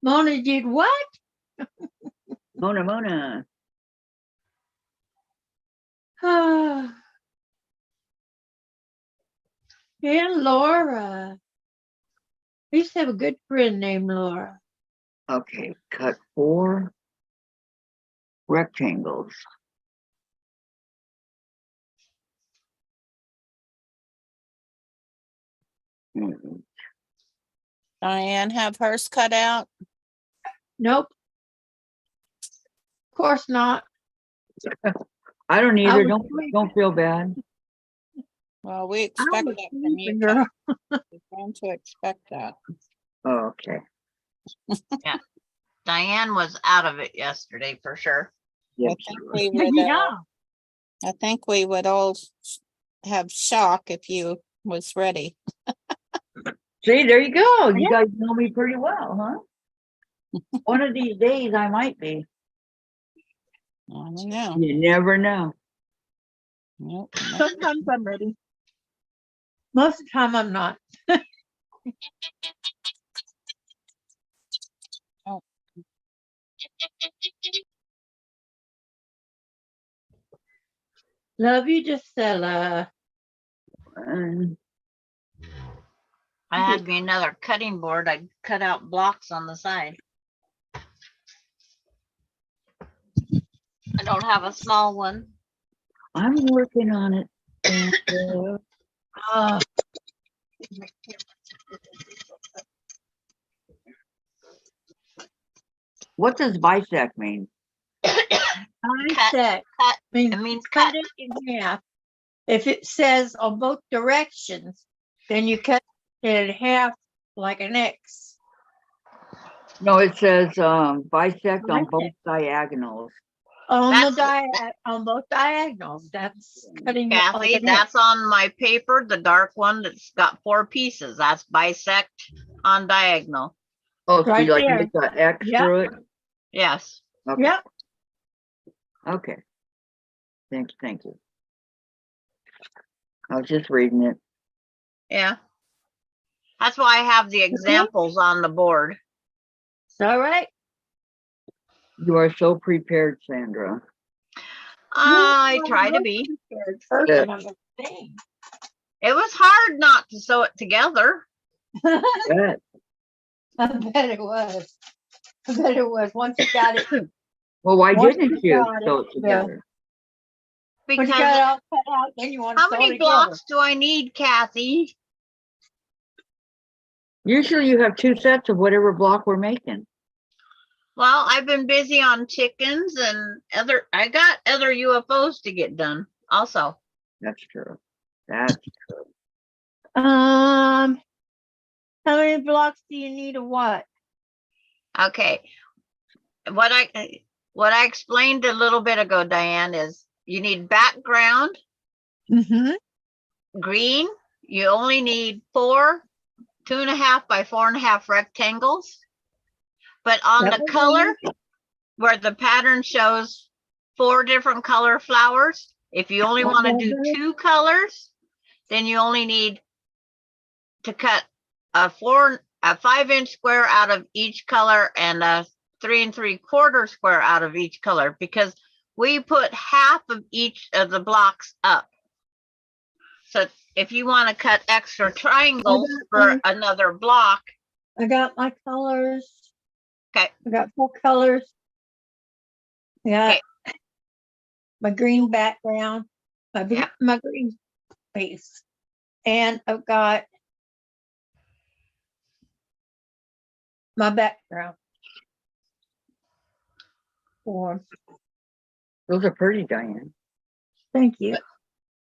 Mona did what? Mona. And Laura. I used to have a good friend named Laura. Okay, cut 4 rectangles. Mm, Diane have hers cut out. Nope. Of course not. I don't I either. was Don't feel bad. Well, we I expect was that from you. sleeping, girl. We're going to expect that. Oh, okay. Diane was out of it yesterday for sure. Yep. Yeah. I think we would all have shock if you was ready. See, there you go. You Yeah. guys know me pretty well, huh? One of these days I might be. I don't know. You never know. Nope. Sometimes I'm ready. Most of the time I'm not. Oh. Love you, Gisela. Um, I had me another cutting board. I cut out blocks on the side. I don't have a small one. I'm working on it. Oh, What does bisect mean? bisect cut. means It means cut cut. it in half. If it says on both directions, then you cut it in half like an X. No, it says bisect on both Bisect. diagonals. On the That's- on both diagonals, that's cutting. it like Kathy, an inch. that's on my paper, the dark one that's got 4 pieces. That's bisect on diagonal. Oh, so Right you like there. make the X Yep. through it? Yes. Okay, Yep, okay. Thank you. I was just reading it. Yeah. That's why I have the examples on the board. it's all right. You are so prepared, Sandra. I try to be. Yeah. It was hard not to sew it together. Good. I bet it was. I bet it was. Once you got it, Well, why Once didn't you you got it, sew it yeah. together? once you Because got it all cut out, then you want to how sew it many together. blocks do I need, Kathy? Usually you have 2 sets of whatever block we're making. Well, I've been busy on chickens and I got other UFOs to get done also. That's true. That's How many blocks do you need of what? Okay. What I explained a little bit ago, Diane, is you need background, Mm-hmm. green. You only need 4 2.5 by 4.5 rectangles. But on That the was color, where the pattern shows 4 different color flowers, if you only want to do Okay. 2 colors, then you only need to cut a 5-inch square out of each color and a 3 3/4 square out of each color, because we put half of each of the blocks up. So if you want to cut extra triangles for another block, I got my colors. okay, I got 4 colors. Yeah. Okay. My green background, Yeah. my green base. And I've got my background. Form. those are pretty, Diane. Thank you.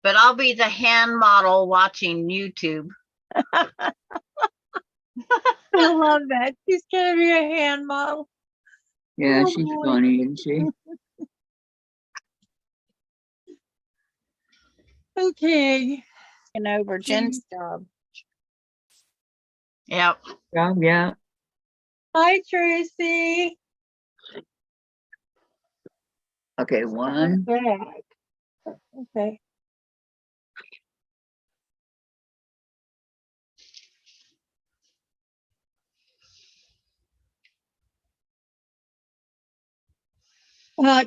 but I'll be the hand model watching YouTube. I love that. She's gonna be a hand model. Yeah, Oh, she's boy. funny, isn't she? Okay. And over Jen's job. Yep. Yeah, yeah. Hi, Tracy. Okay, 1, Back. Okay.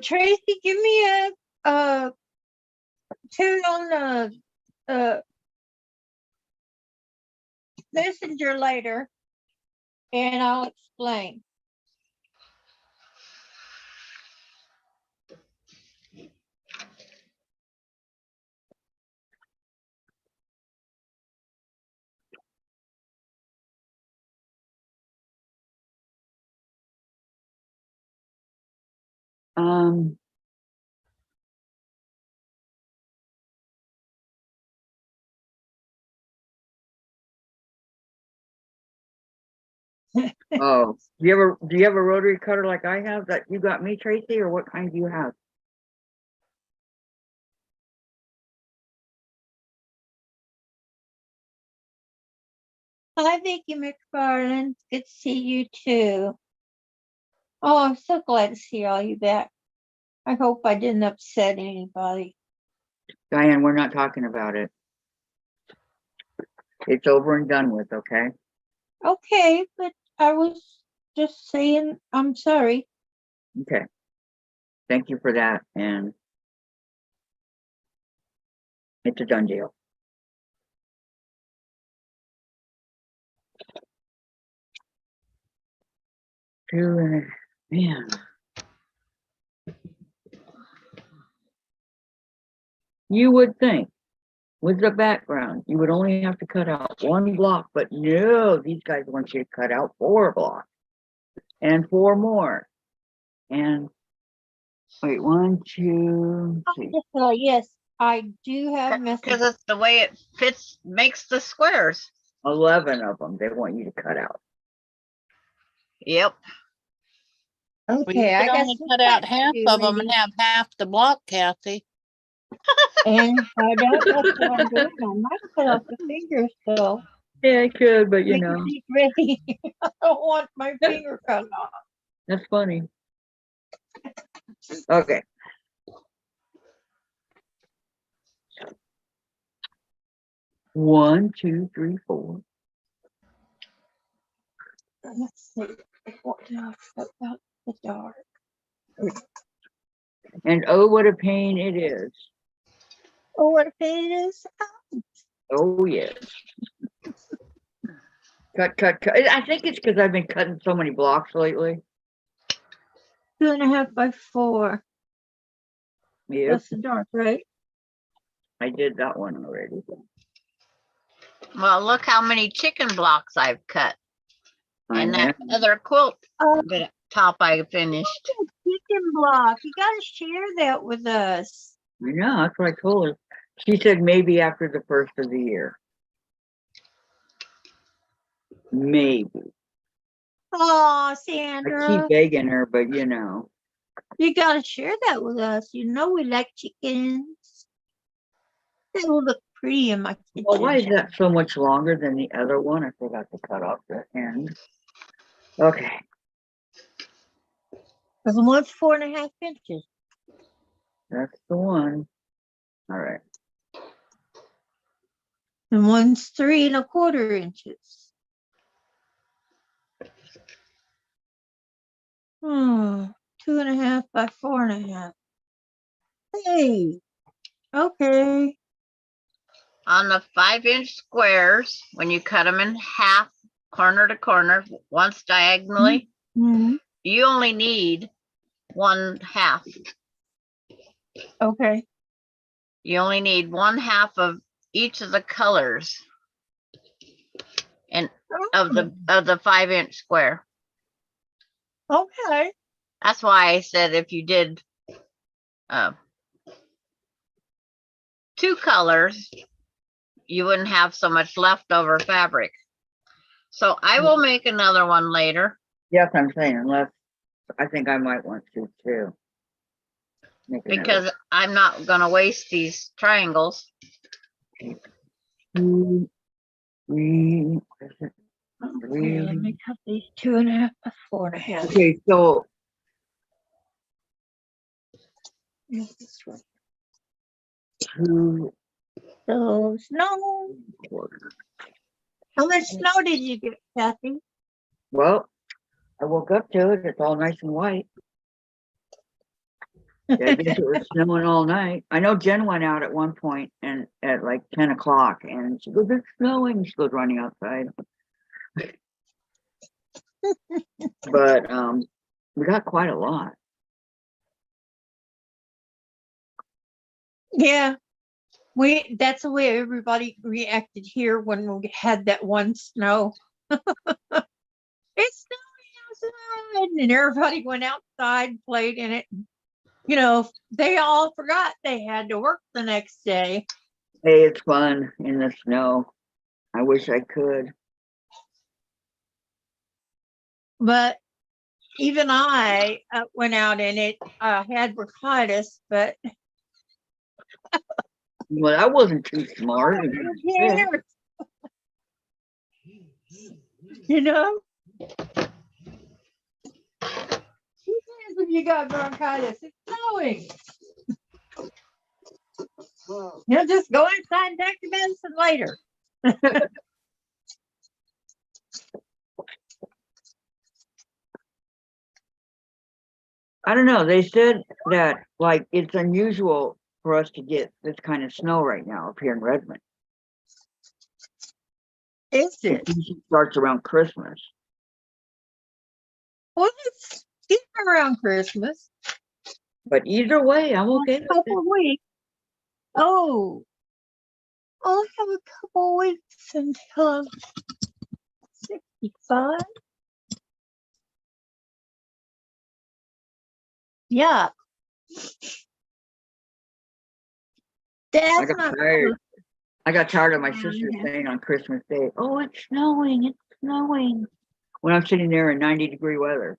Tracy, give me a tune on the messenger later, and I'll explain. um, oh, do you have a rotary cutter like I have that you got me, Tracy, or what kind do you have? Hi, Vicky McFarland. Good to see you too. Oh, I'm so glad to see all you back. I hope I didn't upset anybody. Diane, we're not talking about it. It's over and done with, okay? Okay, but I was just saying I'm sorry. Okay. Thank you for that, and it's a done deal. Man. You would think with the background, you would only have to cut out 1 block, but no, these guys want you to cut out 4 blocks and 4 more. And wait, 1, 2, 3. Yes, I do have Because messages. it's the way it fits, makes the squares. 11 of them they want you to cut out. Yep. Well, you Okay, I could got only some cut out facts half for you, of them and ladies. have half the block, Kathy. And I don't, that's what I'm doing. I might cut off the fingers, so Yeah, I could, but you make your know, feet ready. I don't want my finger cut off. that's funny. Okay. One, two, three, four. Let's see. What did I put about the dark? And oh, what a pain it is. Oh, what a pain it is. Oh, yes. Cut, cut, cut. I think it's because I've been cutting so many blocks lately. 2.5 by 4. Yep, That's the dark, right? I did that one already. Well, look how many chicken blocks I've cut. I And know. that other quilt Oh, bit top I finished. chicken block. You gotta share that with us. I know, that's what I told her. She said maybe after the first of the year. Maybe. Oh, I Sandra, keep begging her, but you know. you gotta share that with us. You know we like chickens. They will look pretty in my kitchen. Well, why is that so much longer than the other one? I forgot to cut off the end. Okay. Because one's 4.5 inches. That's the one. All right. And one's 3.25 inches. Hmm, 2.5 by 4.5. Hey, okay. On the 5-inch squares, when you cut them in half, corner to corner, once diagonally, Mhm. you only need 1/2. Okay. You only need 1/2 of each of the colors and of the 5-inch square. Okay. That's why I said if you did 2 colors, you wouldn't have so much leftover fabric. So I will make another one later. Yes, I'm saying, unless I think I might want to too. Make another Because I'm not gonna waste these triangles. 2, 3. Okay, let me cut these 2.5 by 4.5. Okay, so This one. 2 So snow. quarters. How much snow did you get, Kathy? Well, I woke up to it. It's all nice and white. Yeah, I guess it was snowing all night. I know Jen went out at one point and at like 10 o'clock and she goes, it's snowing. She goes running outside. But we got quite a lot. Yeah, that's the way everybody reacted here when we had that one snow. It's snowing outside, and everybody went outside, played in it. You know, they all forgot they had to work the next day. Hey, it's fun in the snow. I wish I could. But even I went out in it, had bronchitis, but Well, I wasn't too smart. who cares? You know? Who cares if you got bronchitis? It's snowing. You'll just go inside and take your medicine later. I don't know. They said that like it's unusual for us to get this kind of snow right now up here in Redmond. Is It it? usually starts around Christmas. Well, it's getting around Christmas. But either way, I'm okay A with couple it. of weeks. Oh, I'll have a couple of weeks until I'm 65. Yeah. That's not tired. I got tired of my sister Yeah. saying on Christmas Day, "Oh, it's snowing, it's snowing," when I'm sitting there in 90-degree weather.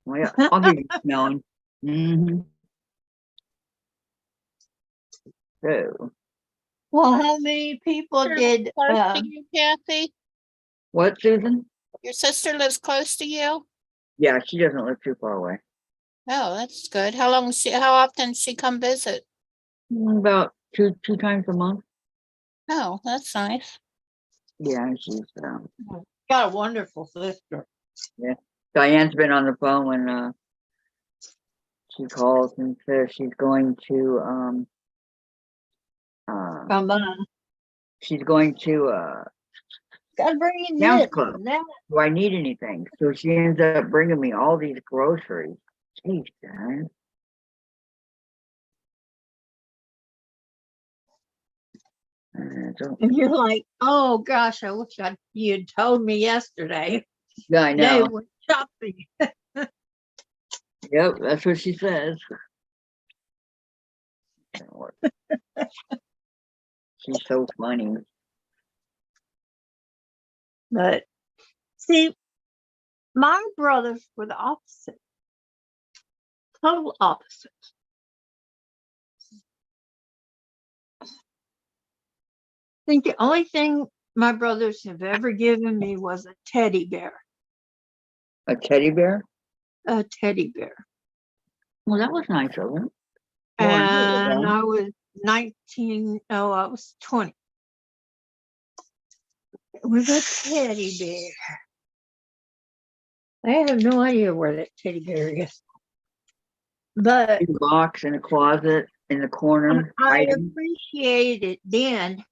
Well, yeah, I'll give you smelling. Mm-hmm. So, Well, how many people Sister did, Close to you, Kathy? what, Susan? Your sister lives close to you? Yeah, she doesn't live too far away. Oh, that's good. How often she come visit? About two times a month. Oh, that's nice. Yeah, she's got a wonderful sister. Diane's been on the phone when she calls and says she's going to Come on. she's going to Gotta bring in Sam's this Club. and that. Do I need anything? So she ends up bringing me all these groceries. Jeez, Diane. And you're like, oh gosh, I wish you'd told me yesterday. Yeah, I They know. were shopping. Yep, that's what she says. She's so funny. But see, my brothers were the opposite. Total opposite. I think the only thing my brothers have ever given me was a teddy bear. A teddy bear? A teddy bear. Well, that was nice of them. And I was 19, no, I was 20. It was a teddy bear. I have no idea where that teddy bear is. But In a box, in a closet, in the corner. I hiding. appreciated it then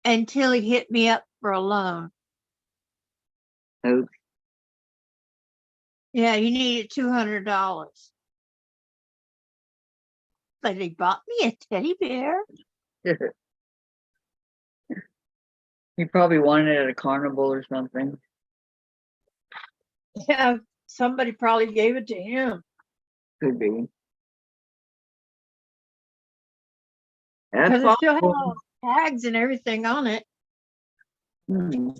until he hit me up for a loan. Oh, Yeah, he needed $200. But he bought me a teddy bear. he probably wanted it at a carnival or something. Yeah, somebody probably gave it to him. Could be. That's Because it still had possible. all the tags and everything on it. Hmm.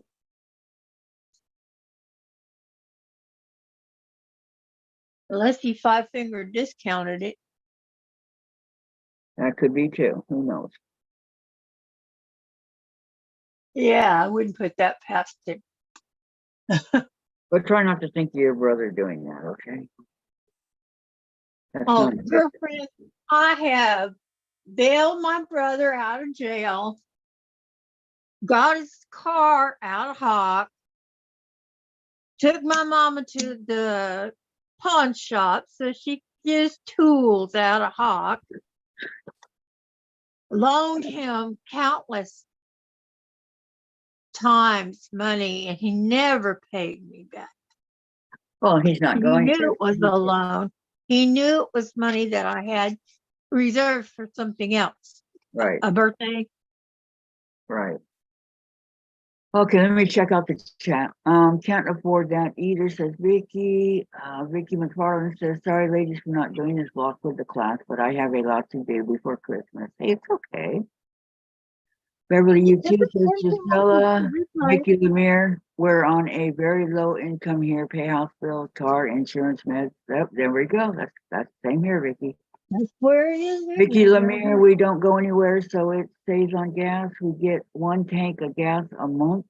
Unless he 5-finger discounted it. That could be too. Who knows? Yeah, I wouldn't put that past him. But try not to think of your brother doing that, okay? That's Oh, not a good thing. girlfriend, I have bailed my brother out of jail, got his car out of hock, took my mama to the pawn shop so she could get his tools out of hock, loaned him countless times money, and he never paid me back. Well, he's not He going knew to. it was a loan. He knew it was money that I had reserved for something else, Right, a birthday. right. Okay, let me check out the chat. Can't afford that either, says Vicky. Vicky McFarland says, sorry ladies for not doing this block with the class, but I have a lot to do before Christmas. Hey, it's okay. Beverly UT says, Gisela, Vicky Lemire, we're on a very low income here, pay house bill, car, insurance, meds. Yep, there we go. That's same here, Vicky. That's where it is. Vicky Lemire, we don't go anywhere, so it stays on gas. We get 1 tank of gas a month.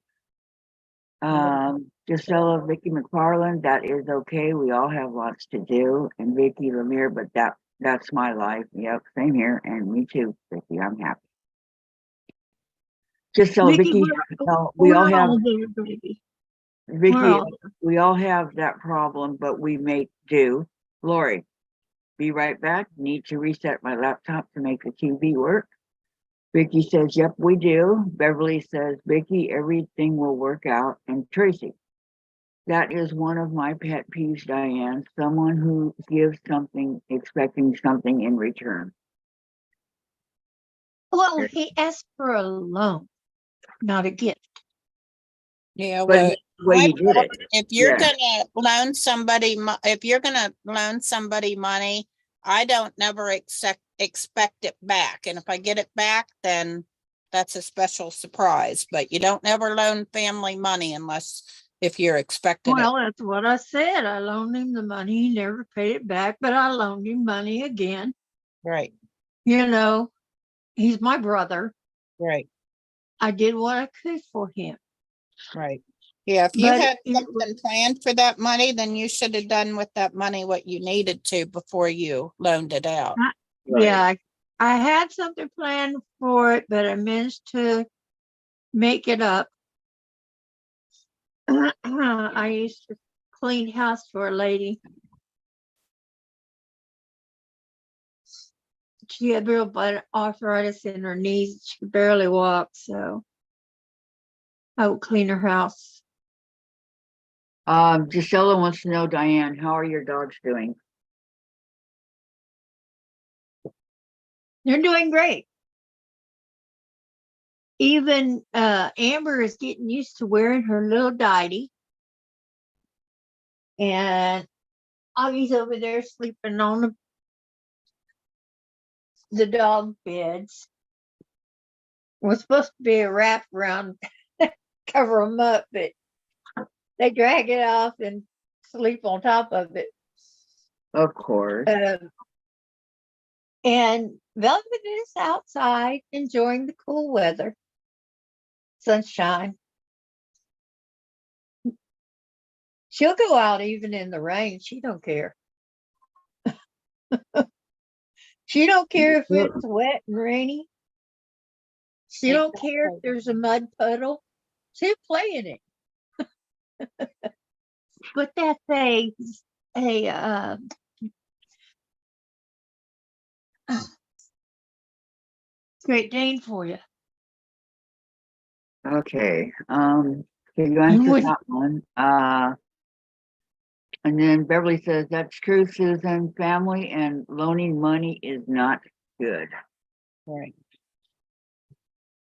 Gisela, Vicky McFarland, that is okay. We all have lots to do. And Vicky Lemire, but that's my life. Yep, same here. And me too, Vicky. I'm happy. Gisela, Vicky, no, we all have there, baby. Vicky, We're all we all have that problem, but we make do. Lori, be right back. Need to reset my laptop to make the TV work. Vicky says, yep, we do. Beverly says, Vicky, everything will work out. And Tracy, that is one of my pet peeves, Diane. Someone who gives something, expecting something in return. Well, he asked for a loan, not a gift. Yeah, But well, the way he did it. if you're Yeah. gonna loan somebody, if you're gonna loan somebody money, I don't never expect it back. And if I get it back, then that's a special surprise. But you don't never loan family money unless if you're expecting it. Well, that's what I said. I loaned him the money. He never paid it back, but I loaned him money again. Right, You know, he's my brother. right, I did what I could for him. right. Yeah, if you But had it something planned for that money, then you should have done with that money what you needed to before you loaned it out. Yeah, I had something planned for it, but I managed to make it up. I used to clean house for a lady. She had real bad arthritis in her knees. She could barely walk, so I would clean her house. Gisela wants to know, Diane, how are your dogs doing? They're doing great. Even Amber is getting used to wearing her little diety. And Augie's over there sleeping on the dog beds. Was supposed to be a wrap around, cover them up, but they drag it off and sleep on top of it. Of course. And Velvet is outside enjoying the cool weather, sunshine. She'll go out even in the rain. She don't care. She don't care if it's wet and rainy. She don't care if there's a mud puddle. She'll play in it. But that's a Great Dane for you. Okay, so you answered would- that one. And then Beverly says, that's true, Susan. Family and loaning money is not good. Right.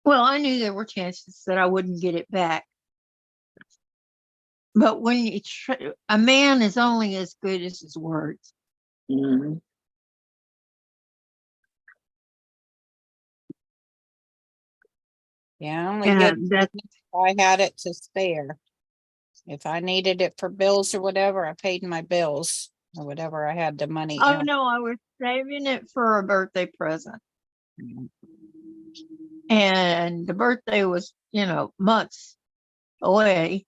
Well, I knew there were chances that I wouldn't get it back. But when you a man is only as good as his words. Mhm. Yeah, I only get And that, if I had it to spare. If I needed it for bills or whatever, I paid my bills or whatever I had the money oh in. no, I was saving it for a birthday present. Mhm. And the birthday was, months away.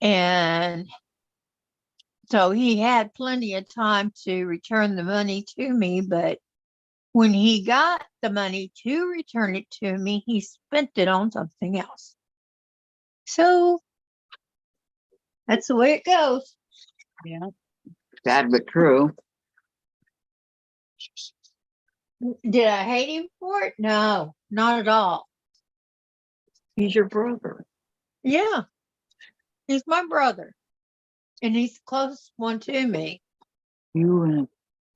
And so he had plenty of time to return the money to me, but when he got the money to return it to me, he spent it on something else. So that's the way it goes. Yeah, Sad but true. Did I hate him for it? No, not at all. He's your brother. Yeah, he's my brother, and he's the closest one to me. You and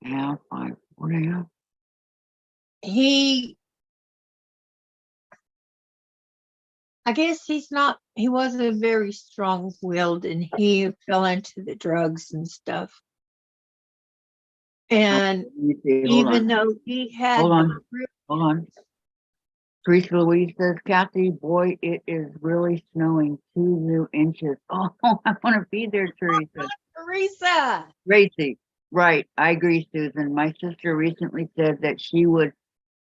a half, 4.5. I guess he wasn't very strong-willed, and he fell into the drugs and stuff. And Let me see, hold even on. though he had Hold on. Teresa Louise says, Kathy, boy, it is really snowing 2 new inches. Oh, I want to be there, Teresa. Teresa. Tracy, right. I agree, Susan. My sister recently said that she would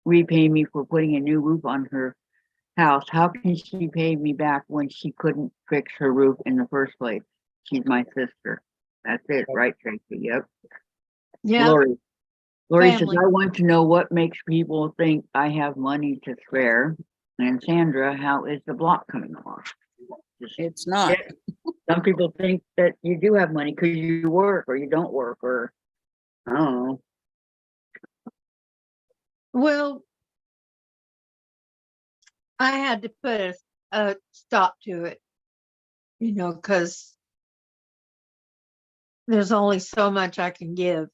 repay me for putting a new roof on her house. How can she pay me back when she couldn't fix her roof in the first place? She's my sister. That's it, right, Tracy? Yep. Yeah, Lori says, family. I want to know what makes people think I have money to spare. And Sandra, how is the block coming along? it's not. Some people think that you do have money because you work or you don't work, or I don't know. Well, I had to put a stop to it, because there's only so much I can give.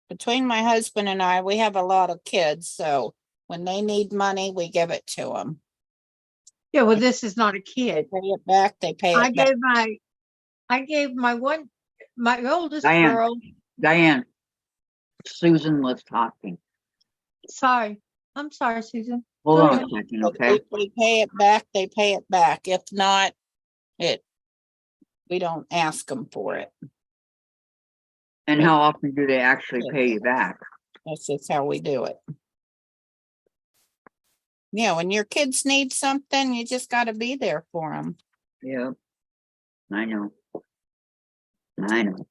Between my husband and I, we have a lot of kids, so when they need money, we give it to them. Yeah, well, this is not a They kid. pay it back, they pay I it back. gave my oldest Diane. girl. Diane, Susan was talking. Sorry. I'm sorry, Susan. Hold Go on ahead. a second, okay? If they pay it back, they pay it back. If not, we don't ask them for it. And how often do they actually pay you back? That's just how we do it. Yeah, when your kids need something, you just gotta be there for them. Yeah. I know. I know.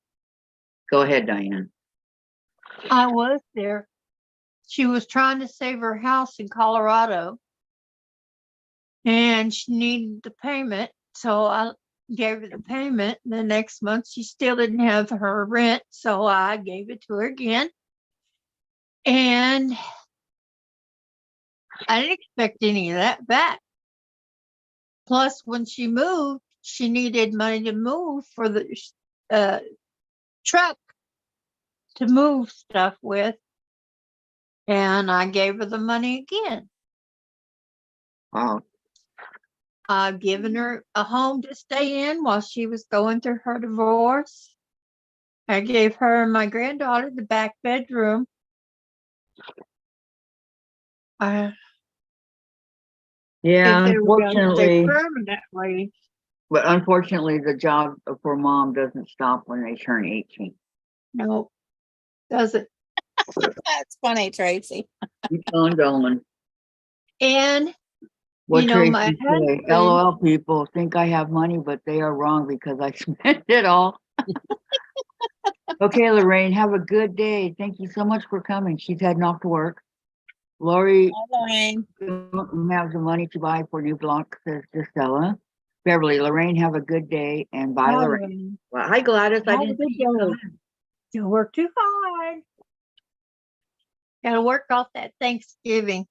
Go ahead, Diane. I was there. She was trying to save her house in Colorado. And she needed the payment, so I gave her the payment. The next month, she still didn't have her rent, so I gave it to her again. And I didn't expect any of that back. Plus, when she moved, she needed money to move for the truck to move stuff with. And I gave her the money again. Wow. I've given her a home to stay in while she was going through her divorce. I gave her and my granddaughter the back bedroom. Yeah, If they were going to stay unfortunately, permanently. but unfortunately, the job for mom doesn't stop when they turn 18. No, doesn't. That's funny, Tracy. You telling Dolman. And What You know, Tracy my say, husband- LOL people think I have money, but they are wrong because I spent it all. Okay, Lorraine, have a good day. Thank you so much for coming. She's heading off to work. Lori Hi, Lorraine. has the money to buy for new block, says Gisela. Beverly, Lorraine, have a good day and bye, Lorraine. Well, hi, Gladys. I Have a didn't good see you day. come in. Don't work too hard. Gotta work off that Thanksgiving.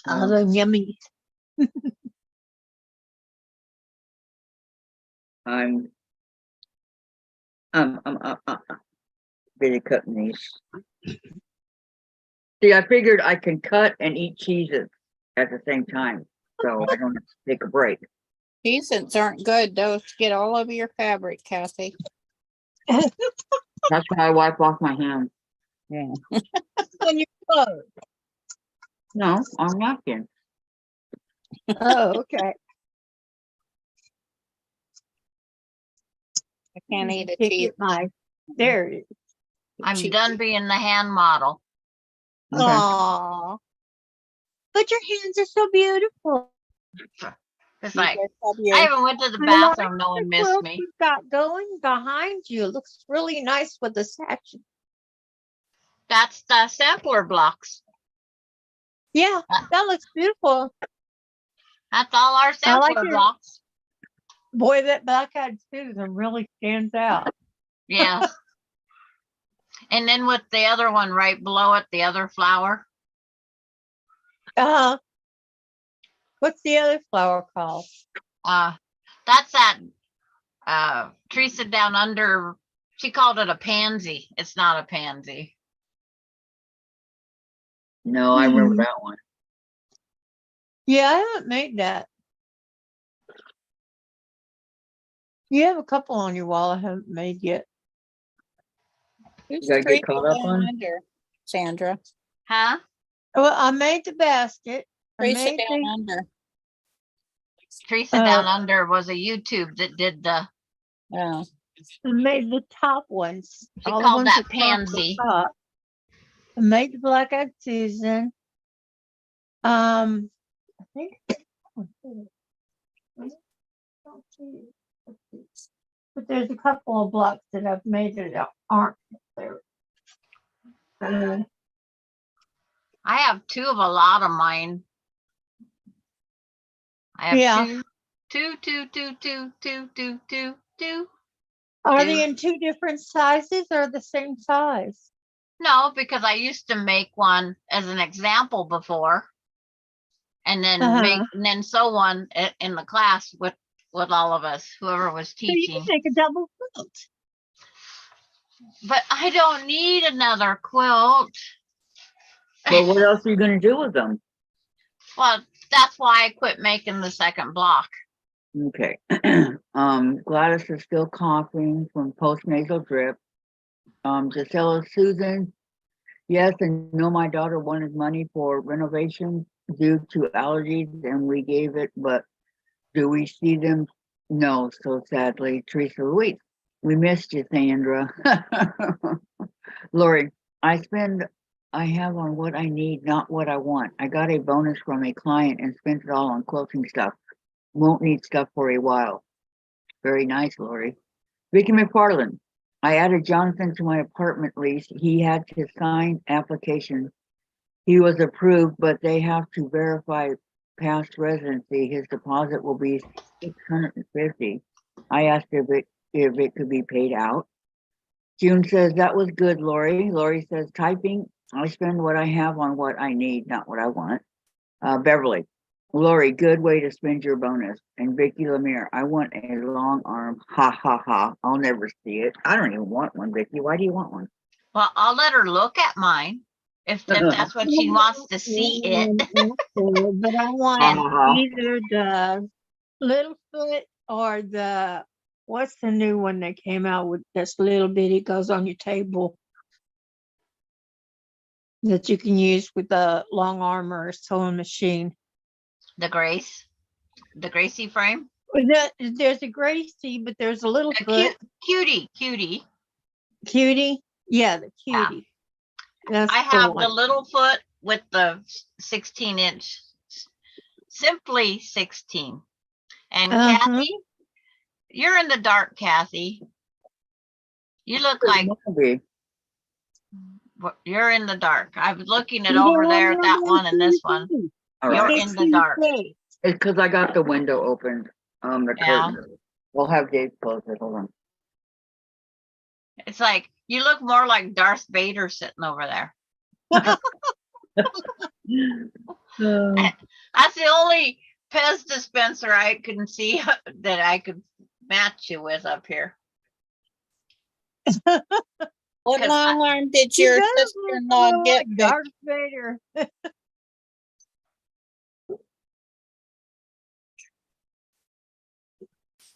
All Oh. them yummies. I'm busy cutting these. See, I figured I can cut and eat cheeses at the same time, so I don't have to take a break. Decents aren't good. Those get all over your fabric, Kathy. That's why I wipe off my hands. Yeah. On your clothes. No, on napkins. Oh, okay. I can't eat a Pick cheese. it my, there it is. I'm cheese. done being the hand model. Okay. Aw. But your hands are so beautiful. It's You like, guys have I your- even went to the I bathroom, no one The missed quilt me. you've got going behind you looks really nice with the satin. That's the sampler blocks. Yeah, that looks beautiful. That's all our I like sampler it. blocks. Boy, that black-eyed Susan really stands out. Yeah. And then with the other one right below it, the other flower, What's the other flower called? that's that, Teresa down under, she called it a pansy. It's not a pansy. No, I remember that one. Yeah, I haven't made that. You have a couple on your wall I haven't made yet. Who's gotta get Teresa caught up down on? under, Sandra? Huh? Well, I made the basket. I Teresa made down the, under. Teresa down under was a YouTube that did the, Oh, I made the top ones. She all the called ones that at top were pansy. top. I made the black-eyed Susan. I think. But there's a couple of blocks that I've made that aren't there. I have two of a lot of mine. I have Yeah. two. Are they in two different sizes or the same size? No, because I used to make one as an example before. And then Uh-huh. sew one in the class with all of us, whoever was So you teaching. can make a double quilt. But I don't need another quilt. But what else are you gonna do with them? Well, that's why I quit making the second block. Okay. Gladys is still coughing from postnasal drip. Gisela, Susan, Yes, and no, my daughter wanted money for renovation due to allergies and we gave it, but do we see them? No, so sadly, Teresa Louise, we missed you, Sandra. Lori, I have on what I need, not what I want. I got a bonus from a client and spent it all on quilting stuff. Won't need stuff for a while. Very nice, Lori. Vicky McFarland, I added Jonathan to my apartment lease. He had to sign application. He was approved, but they have to verify past residency. His deposit will be $650. I asked if it could be paid out. June says that was good, Lori. Lori says typing. I spend what I have on what I need, not what I want. Beverly, Lori, good way to spend your bonus. And Vicky Lemire, I want a long arm. Ha ha ha. I'll never see it. I don't even want one, Vicky. Why do you want one? Well, I'll let her look at mine if that's what she wants to see it. But I want Uh-huh. either the Littlefoot or the, what's the new one that came out with this little bitty goes on your table that you can use with the long arm or sewing machine. The Gracie frame. There's a Gracie, but there's a little A foot cutie. cutie. Yeah, the Yeah. cutie. That's I have the one. little foot with the 16-inch, simply 16. And Uh-huh. Kathy, you're in the dark, Kathy. You look like you're in the dark. I was looking at over there, that one and this one. All You're right. in the dark. It's because I got the window opened. The Yeah. curtain. We'll have Dave close it. Hold on. It's like you look more like Darth Vader sitting over there. That's the only Pez dispenser I can see that I could match you with up here. What 'Cause long arm did your You better sister-in-law look get? like Vic? Darth Vader.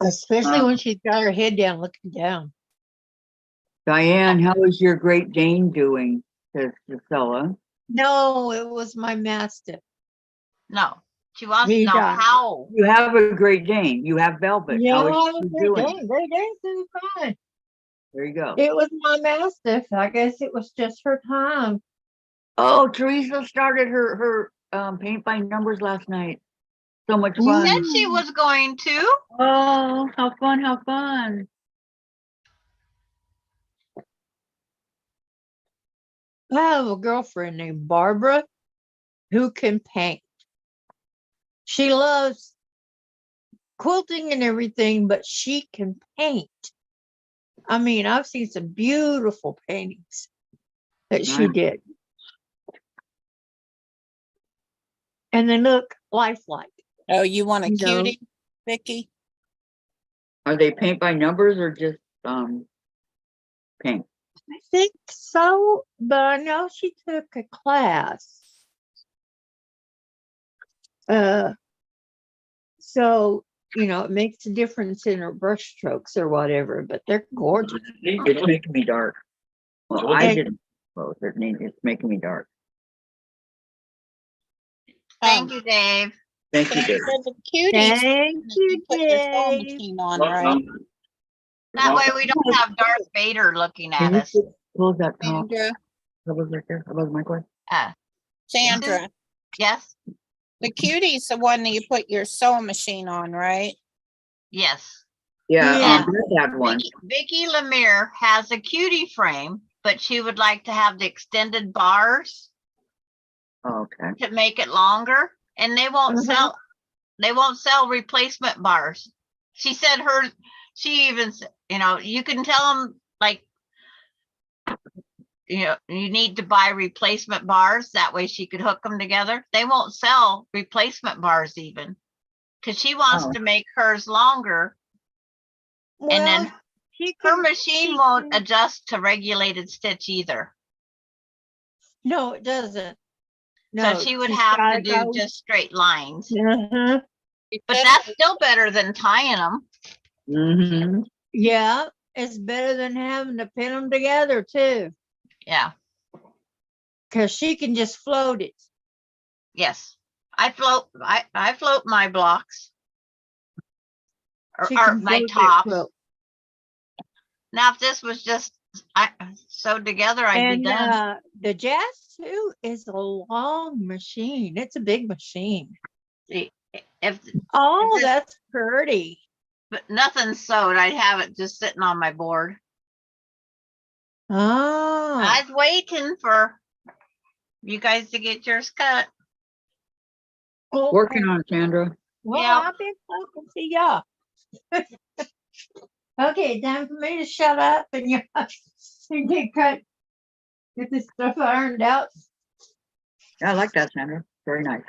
Especially when she's got her head down, looking down. Diane, how is your Great Dane doing? Says Gisela. No, it was my mastiff. No, she wants He to know died. how. You have a Great Dane. You have Velvet. Yeah, How is she doing? Great Dane's doing fine. There you go. It was my mastiff. I guess it was just her time. Oh, Teresa started her paint by numbers last night. So much She fun. said she was going to. Oh, how fun, how fun. I have a girlfriend named Barbara who can paint. She loves quilting and everything, but she can paint. I mean, I've seen some beautiful paintings that she Nice. did. And they look lifelike. Oh, you want a You know. cutie, Vicky? Are they paint by numbers or just paint? I think so, but I know she took a class. So, it makes a difference in her brush strokes or whatever, but they're gorgeous. It's making me dark. Well, I And- didn't close it. It's making me dark. Thank you, Dave. Thank you, Dave. For the cuties, Thank you, put your sewing Dave. machine on, right? That way we don't have Darth Vader looking at Can you us. close that top? Sandra, That was right there. That was my question. Sandra, Yes, the cutie's the one that you put your sewing machine on, right? yes. Yeah, Yeah. Beth had one. Vicky Lemire has a cutie frame, but she would like to have the extended bars Oh, okay. to make it longer, and they won't Mhm. sell. They won't sell replacement bars. She said she even said, you can tell them like, you need to buy replacement bars. That way she could hook them together. They won't sell replacement bars even, because she wants Oh. to make hers longer. And then Well, she her can- machine she won't can- adjust to regulated stitch either. No, it doesn't. So No, she would she's have to gotta do go- just straight lines. Uh-huh. But that's still better than tying them. Mm-hmm. Yeah, it's better than having to pin them together too. Yeah. Cause she can just float it. Yes, I float my blocks. Or, She or can my float it, tops. float. Now, if this was just sewed together, I'd be And done. the Jazz 2 is a long machine. It's a big machine. See, if Oh, this- that's pretty. but nothing's sewed, I'd have it just sitting on my board. Oh, I was waiting for you guys to get yours cut. Working on it, Sandra. Well, Yeah. I've been talking to y'all. Okay, time for me to shut up and you get cut. Get this stuff ironed out. Yeah, I like that, Sandra. Very nice.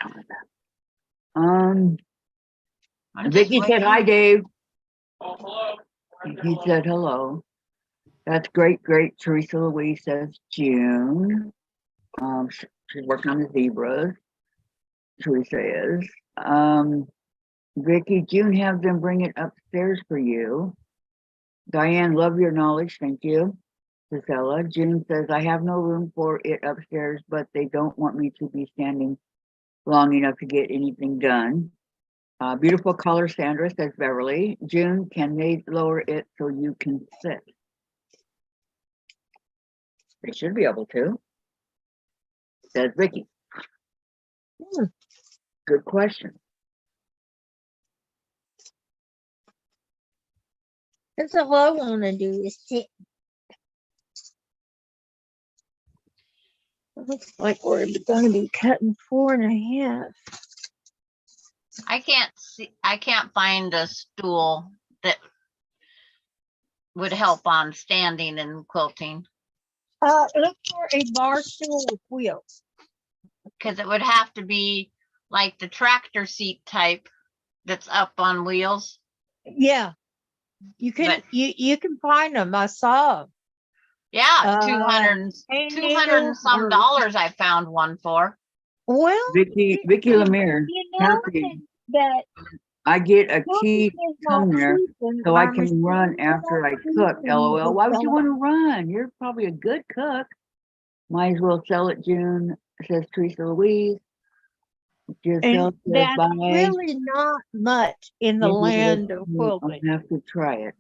I like that. Um, I'm just Vicky said hi, waiting. Dave. He said hello. That's great, great. Teresa Louise says June. She's working on the zebras. Teresa is. Vicky, June, have them bring it upstairs for you. Diane, love your knowledge. Thank you. Gisela, June says, I have no room for it upstairs, but they don't want me to be standing long enough to get anything done. Beautiful color, Sandra, says Beverly. June, can they lower it so you can sit? They should be able to. Says Vicky. Hmm. Good question. That's all I want to do is sit. It looks like we're going to be cutting 4.5. I can't find a stool that would help on standing and quilting, Look for a bar stool with wheels. because it would have to be like the tractor seat type that's up on wheels. Yeah, you can But- you can find them. I saw 'em. Yeah, Uh, 200 Hey, 200 and some or- dollars I found one for. Well, Vicky Lemire, you know happy. that I get a key cooking is not come there cheap and so I our can run machines are after not I cheap cook. and LOL. Why would you it's, want to run? You're probably a good cook. Might as well sell it, June, says Teresa Louise. Giselle and says that's bye. really not much in the Maybe land of I'll quilting. have to try it.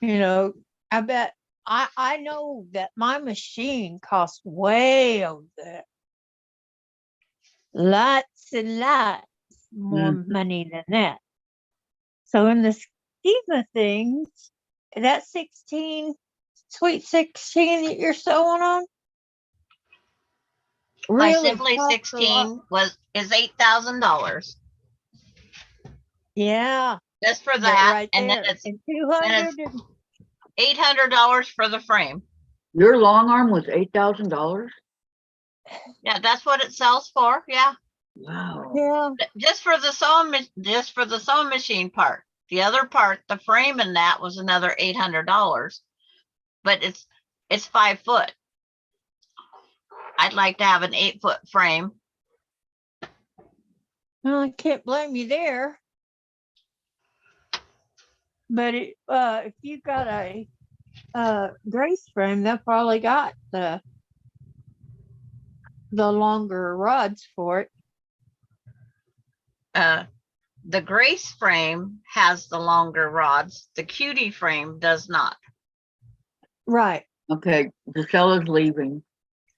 You know, I bet I know that my machine costs way over there. Lots and lots more money than that. So in the scheme of things, that 16, sweet 16 that you're sewing on, My really Simply costs a lot. 16 is $8,000 Yeah, just for that that, right and then there. it's And 200 and $800 for the frame. Your long arm was $8,000. Yeah, that's what it sells for. Yeah, Wow. yeah, just for the sewing machine part. The other part, the frame and that was another $800. But it's 5 foot. I'd like to have an 8-foot frame. well, I can't blame you there. But if you got a Grace frame, they probably got the longer rods for it. The Grace frame has the longer rods. The Cutie frame does not. Right. Okay, Gisela's leaving.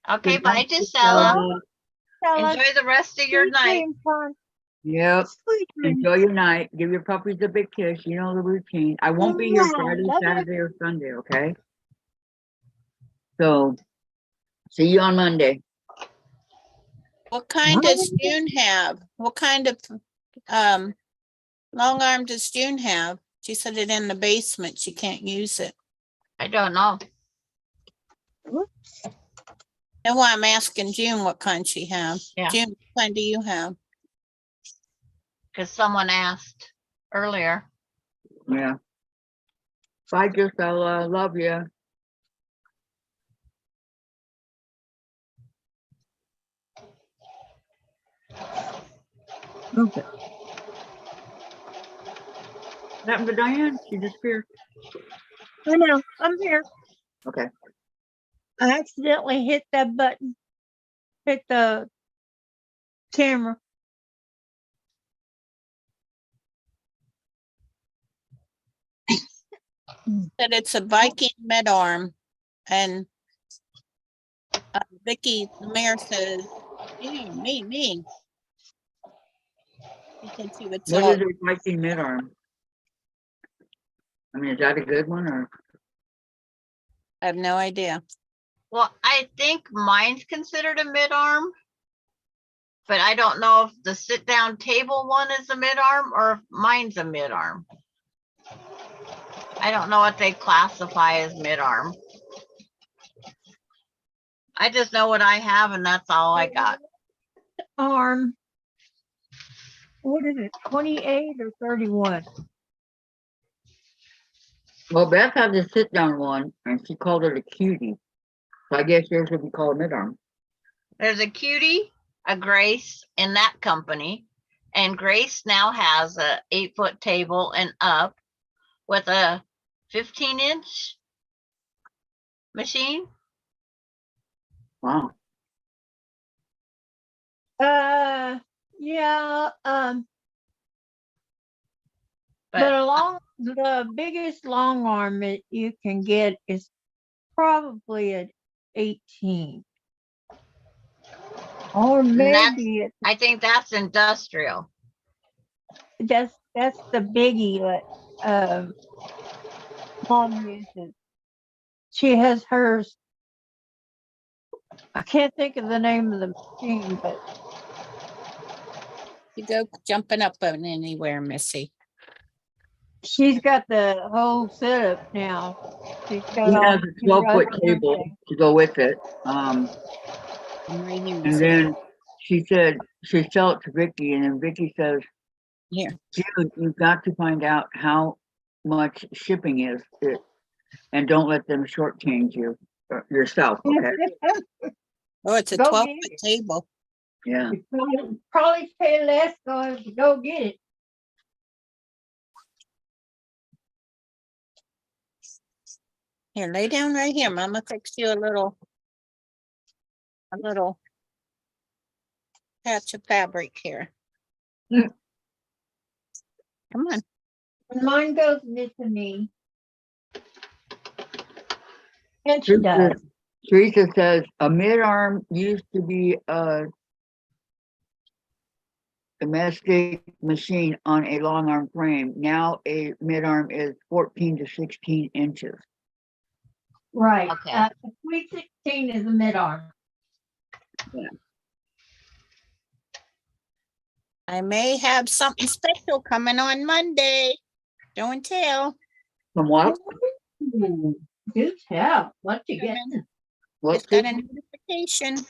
Okay, Good bye, night, Gisela. Tell us, Enjoy the rest of your sweet night. dreams, hon. Yep. Sweet dreams. Enjoy your night. Give your puppies a big kiss. You know the routine. I won't be here Mwah. Friday, Love you. Saturday, or Sunday, okay? So, see you on Monday. What kind does Mom. June have? What kind of long arm does June have? She said it in the basement. She can't use it. I don't know. And why I'm asking June what kind she has. Yeah. June, what kind do you have? Because someone asked earlier. Yeah. Bye, Gisela. Love you. Okay. What happened to Diane? She disappeared. I know. I'm here. Okay. I accidentally hit that button, hit the camera. That it's a Viking mid arm, and Vicky, the mayor says, me. Because he would What tell, is a Viking mid arm? I mean, is that a good one or? I have no idea. Well, I think mine's considered a mid-arm. But I don't know if the sit-down table one is a mid-arm or if mine's a mid-arm. I don't know what they classify as mid-arm. I just know what I have and that's all I got. Arm. What is it, 28 or 31? Well, Beth had the sit down one and she called it a cutie. So I guess yours would be called mid arm. There's a Cutie, a Grace in that company. And Grace now has a 8-foot table and up with a 15-inch machine. Wow. Yeah, but But the biggest long arm that you can get is probably at 18. Or that's- maybe I think that's industrial. that's the biggie that Mom uses. She has hers. I can't think of the name of the machine, but You go jumping up on anywhere, Missy. she's got the whole setup now. She's got She all has the a 12-foot runs and table everything. to go with it. I'm right here, And Missy. then she said she sell it to Vicky, and then Vicky says, Here. June, you've got to find out how much shipping is it, and don't let them shortchange you yourself. Okay. Oh, it's a Go 12-foot get it. table. Yeah. Probably pay less going to go get it. Here, lay down right here. Mama fix you a little patch of fabric here. Mm. Come on. When mine goes into me. And she does. Teresa says a mid arm used to be a domestic machine on a long arm frame. Now a mid arm is 14 to 16 inches. Right. Okay. The 316 is a mid arm. I may have something special coming on Monday. Don't tell. From what? Do tell. What you get? What? Just got a notification.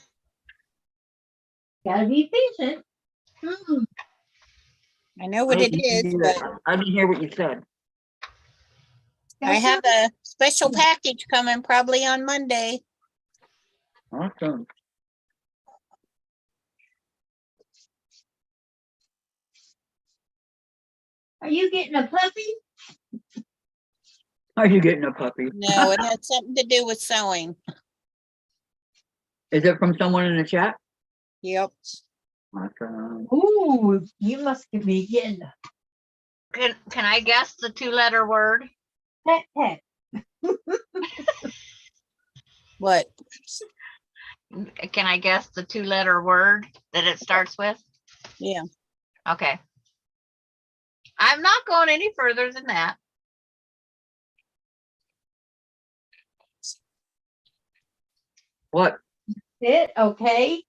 Gotta be decent. I know what it is, but I didn't hear what you said. I have a special package coming probably on Monday. Awesome. Are you getting a puppy? Are you getting a puppy? No, it had something to do with sewing. Is it from someone in the chat? Yep. Awesome. Ooh, you must be getting a Can I guess the 2-letter word? pet pet. What? Can I guess the 2-letter word that it starts with? Yeah. Okay. I'm not going any further than that. What? It okay?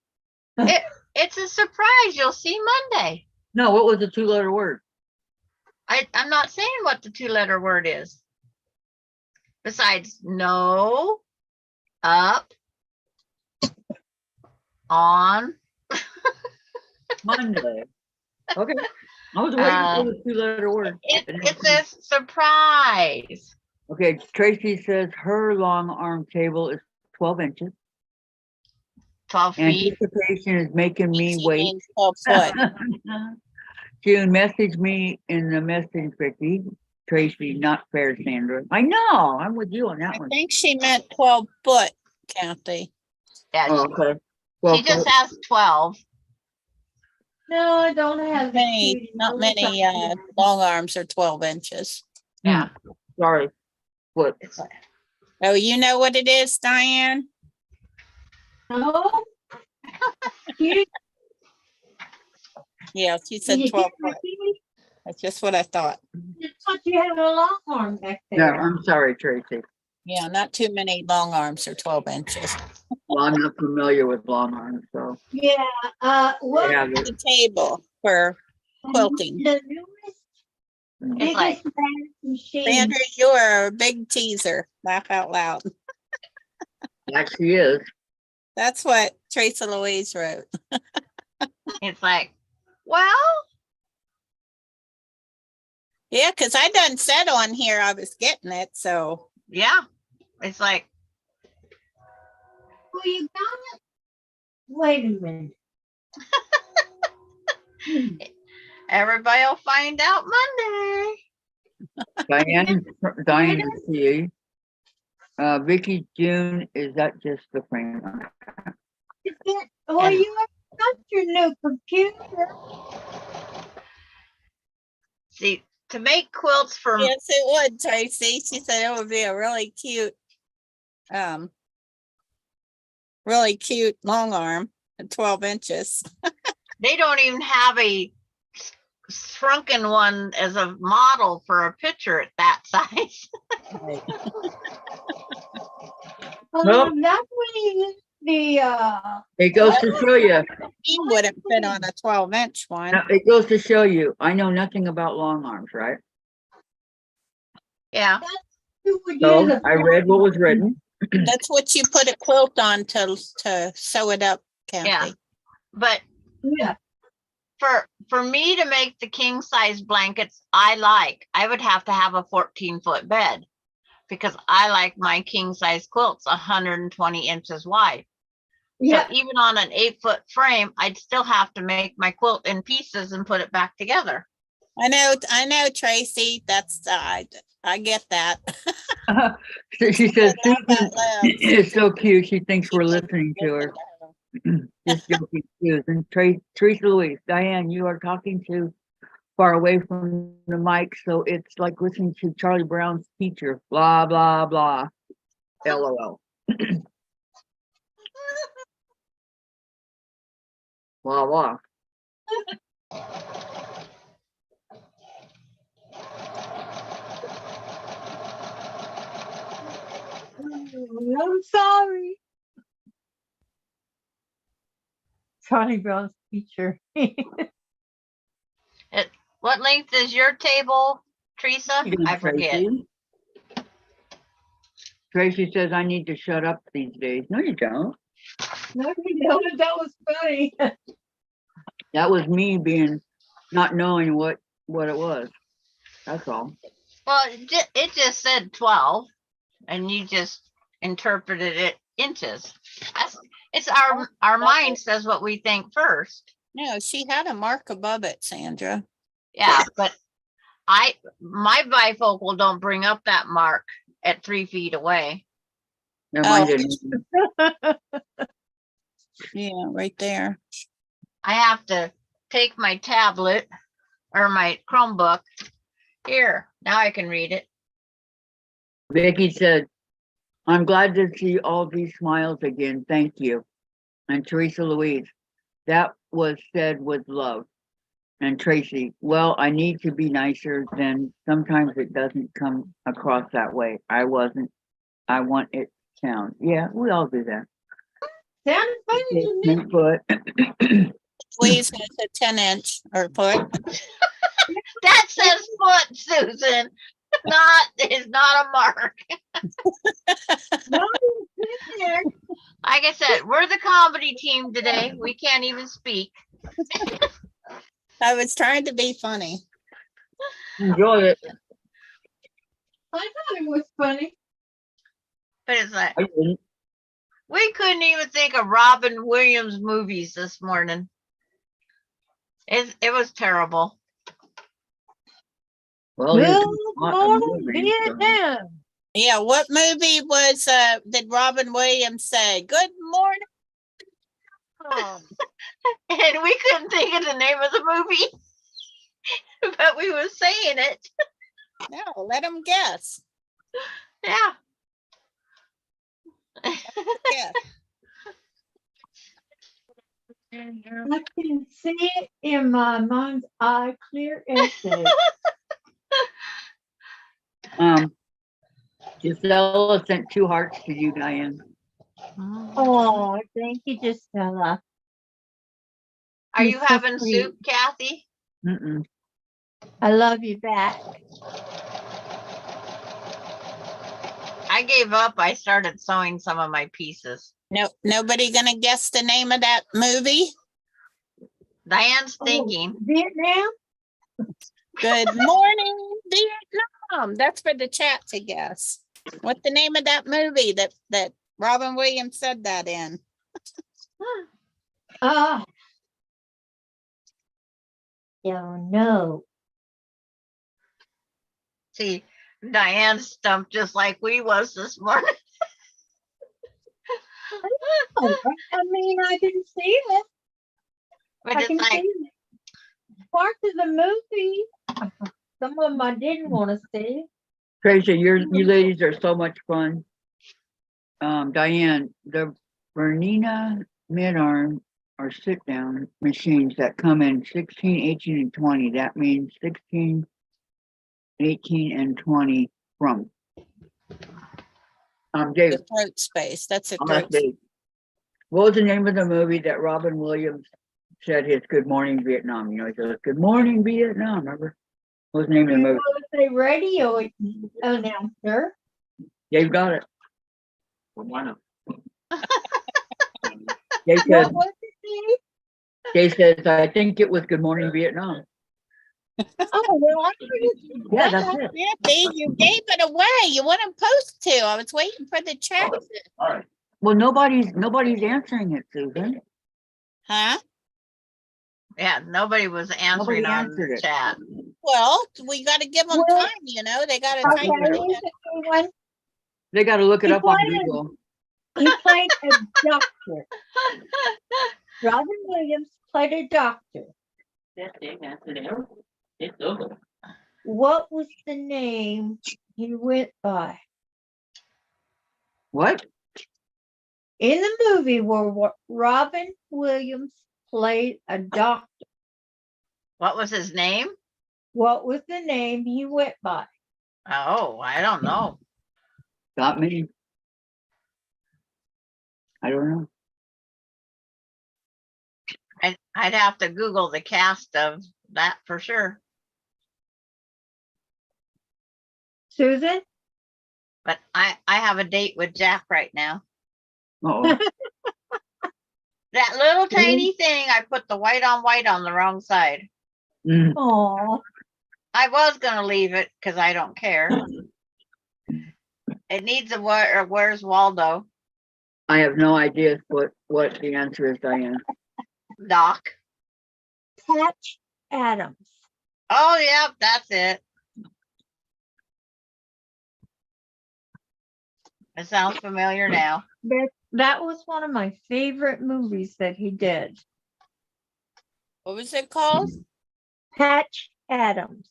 It's a surprise. You'll see Monday. No, what was the 2-letter word? I'm not saying what the 2-letter word is. Besides no, up, on. Monday. Okay. I was waiting for the 2-letter word. It says surprise. Okay, Tracy says her long arm table is 12 inches. 12 feet. Anticipation is making me She wait. means 12 foot. June, message me in the message, Vicky. Tracy, not fair, Sandra. I know, I'm with you on that I one. think she meant 12 foot. County. Yeah, Oh, okay. Well, she just has 12. No, I don't have. the Many, cutie. not Only many, something. long arms are 12 inches. Yeah. sorry. What? It's like, Oh, you know what it is, Diane? No. Cutie, Yeah, she did said you 12 get my foot. cutie? That's just what I thought. I thought you had a long arm back Yeah, there. I'm sorry, Tracy. Yeah, not too many long arms are 12 inches. Well, I'm not familiar with long arms, so. Yeah, what? Yeah, The table for quilting. The newest, It's like- biggest machine. Sandra, you're a big teaser. Laugh out loud. actually is. That's what Tracy Louise wrote. it's like, well, Yeah, because I done said on here I was getting it, so yeah. It's like, Well, you got it. Wait a minute. everybody will find out Monday. Diane is T. Vicky June, is that just the frame? Well, And- you have got your new computer. See, to make quilts for yes, it would, Tracy. She said it would be a really cute long arm at 12 inches. they don't even have a shrunken one as a model for a picture at that size. Well- That's when you use the, It goes to show you. He wouldn't fit on a 12-inch one. No, it goes to show you. I know nothing about long arms, right? Yeah, you would So use a. I read what was written. That's what you put a quilt on to sew it up, yeah. Kathy. But Yeah, for me to make the king size blankets I would have to have a 14-foot bed because I like my king size quilts 120 inches wide. yeah. So even on an 8-foot frame, I'd still have to make my quilt in pieces and put it back together. I know, Tracy. That's I get that. She says, Laugh out Susan loud. is so cute. She thinks we're listening to her. Just joking, Susan. Teresa Louise, Diane, you are talking too far away from the mic, so it's like listening to Charlie Brown's teacher. Blah blah blah. LOL. Blah blah. I'm sorry. Charlie Brown's teacher. What length is your table, Teresa? I forget. Tracy. Tracy says I need to shut up these days. No, you don't. No, you know, that was funny. That was me being not knowing what it was. That's all. Well, it just said 12 and you just interpreted it inches. It's our mind says what we think first. No, she had a mark above it, Sandra. Yeah, but my bifocal don't bring up that mark at 3 feet away. Never mind. Oh. Didn't. Yeah, right there. I have to take my tablet or my Chromebook. Here, now I can read it. Vicky said, I'm glad to see all these smiles again. Thank you. And Teresa Louise, that was said with love. And Tracy, well, I need to be nicer than sometimes it doesn't come across that way. I want it to sound. Yeah, we all do that. Sounded funny to me. 10 foot. Louise has a 10-inch or foot. That says foot, Susan. It's not a mark. No, it's in there. Like I said, we're the comedy team today. We can't even speak. I was trying to be funny. Enjoy it. I thought it was funny. But it's like I didn't. we couldn't even think of Robin Williams movies this morning. It was terrible. Well, there's Good a lot of morning, movies, so- Vietnam. Yeah, what movie was, did Robin Williams say, "Good morning"? And we couldn't think of the name of the movie, but we was saying it. No, let them guess. Yeah. Guess. I can see it in my mind's eye, clear as day. Gisela sent 2 hearts to you, Diane. Oh, thank you, Gisela. Are You're you so having sweet. soup, Kathy? Mm-mm. I love you back. I gave up. I started sewing some of my pieces. No, nobody gonna guess the name of that movie? Diane's Oh, thinking. Vietnam? Good morning, Vietnam. That's for the chat to guess. What's the name of that movie that Robin Williams said that in? Ah. Don't know. See, Diane's stumped just like we was this morning. Oh, I mean, I can see it. But I it's can see like, it. Parts of the movie. Some of them I didn't want to see. Tracy, you ladies are so much fun. Diane, the Bernina mid-arm or sit-down machines that come in 16, 18, and 20, that means 16, 18, and 20 from. Dave, The throat space. That's a I'm throat. not Dave. What was the name of the movie that Robin Williams said his Good Morning Vietnam? You know, he said, Good Morning Vietnam, remember? What was the name of the You movie? want to say radio announcer? Dave got it. Well, why not? Dave What said, was it, Dave says, I think it was Good Morning Vietnam. Dave? Oh, well, I figured. Yeah, that's it. Yeah, Dave, you gave it away. You weren't supposed to. I was waiting for the chat. All right. Well, nobody's answering it, Susan. Huh? yeah, nobody was answering Nobody on answered the it. chat. Well, we got to give them Well, time, you know, they got to Okay, type it in. here's a good one. They got to look it He up on played- Google. He played a doctor. Robin Williams played a doctor. What was the name he went by? What? In the movie where Robin Williams played a doctor, What was his name? what was the name he went by? Oh, I don't know. Got me. I don't know. I'd have to Google the cast of that for sure. Susan? But I have a date with Jack right now. Uh-oh. That little tiny thing, I put the white on the wrong side. Mm. Oh, I was gonna leave it because I don't care. It needs a where's Waldo? I have no idea what the answer is, Diane. Doc. Patch Adams. Oh, yeah, that's it. It sounds familiar now. That was one of my favorite movies that he did. What was it called? Patch Adams.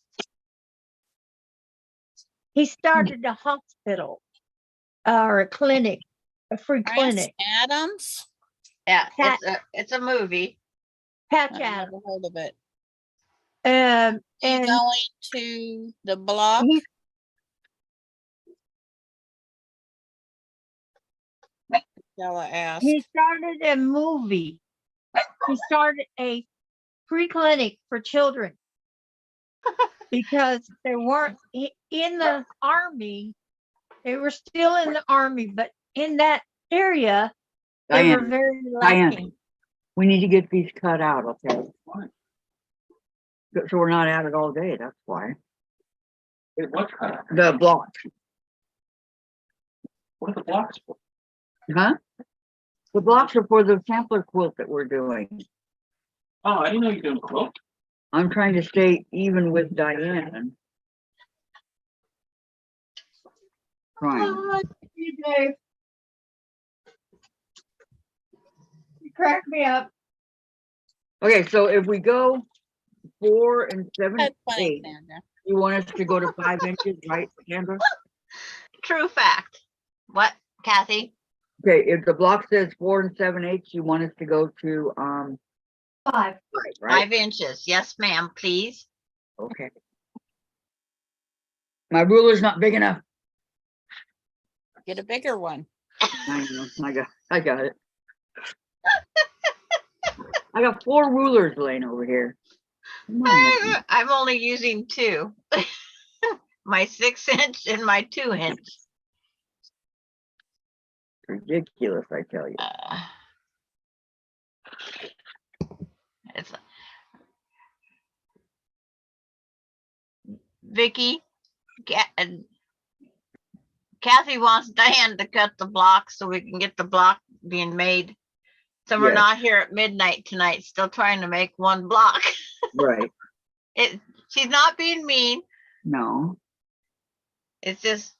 He started a hospital or a clinic, a free Chris clinic. Adams? Yeah, Pat- it's a movie. Patch I Adams. never heard of it. And Going to the block. he Stella asked. He started a movie. He started a free clinic for children because they weren't in the army. They were still in the army, but in that area, they were Diane, very Diane. lacking. we need to get these cut out, okay? So we're not at it all day, that's why. Wait, what? The blocks, What are the blocks for? huh? The blocks are for the sampler quilt that we're doing. Oh, I didn't know you were doing quilt. I'm trying to stay even with Diane. crying. Oh, you Dave. You crack me up. Okay, so if we go 4 and 7, That's funny, 8, Sandra. you want us to go to 5 inches, right, Sandra? True fact. What, Kathy? Okay, if the block says 4 and 7/8, you want us to go to 5. 5, right? 5 inches. Yes, ma'am, please. Okay. My ruler's not big enough. Get a bigger one. I know. I got it. I got 4 rulers laying over here. Come on, man. I'm only using 2. My 6-inch and my 2-inch. Ridiculous, I tell you. It's Vicky, Kathy wants Diane to cut the block so we can get the block being made. So we're Yes. not here at midnight tonight, still trying to make 1 block. Right. She's not being mean. No. It's just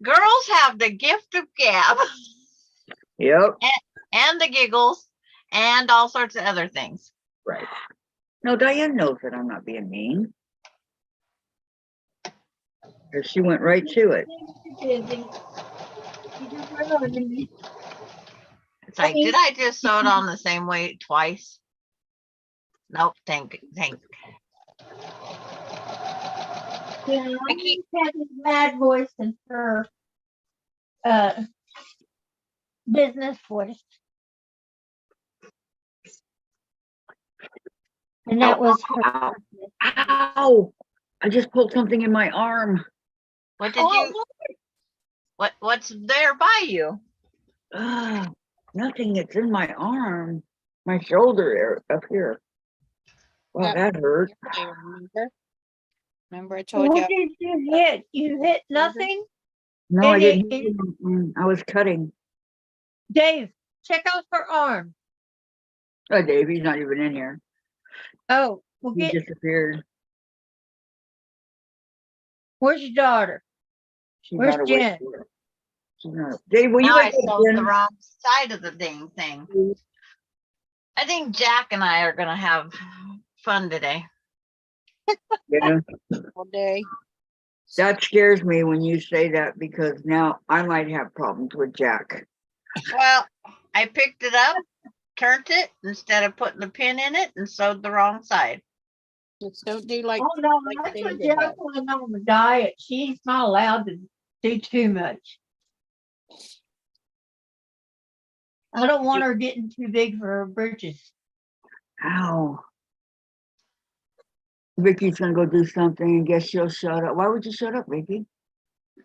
girls have the gift of gab Yep. and the giggles and all sorts of other things. Right. No, Diane knows that I'm not being mean. 'Cause she went right to it. Busy. You just reminded me. It's like, did I just sew it on the same way twice? Nope, thank. Yeah, I keep- keep having mad voice in her business voice. And that was her. Ow. Ow! I just pulled something in my arm. What did Oh, you, what's there by you? Nothing. It's in my arm. My shoulder area up here. Wow, Yep. that hurt. Okay, remember I told you. what did you hit? You hit nothing? No, I And didn't. it- I was cutting. Dave, check out her arm. Oh, Dave, he's not even in here. Oh, well, He disappeared. where's your daughter? She's Where's not awake Jen? yet. She's not. Dave, will you Now I wake up, sewed the Jen? wrong side of the dang thing. I think Jack and I are gonna have fun today. Yeah, All day. that scares me when you say that because now I might have problems with Jack. Well, I picked it up, turned it instead of putting the pin in it and sewed the wrong side. Just don't do like. Oh, no, like that's what David Jack went on the diet. She's not allowed to do too much. I don't want her getting too big for her britches. Ow. Vicky's gonna go do something and guess she'll shut up. Why would you shut up, Vicky?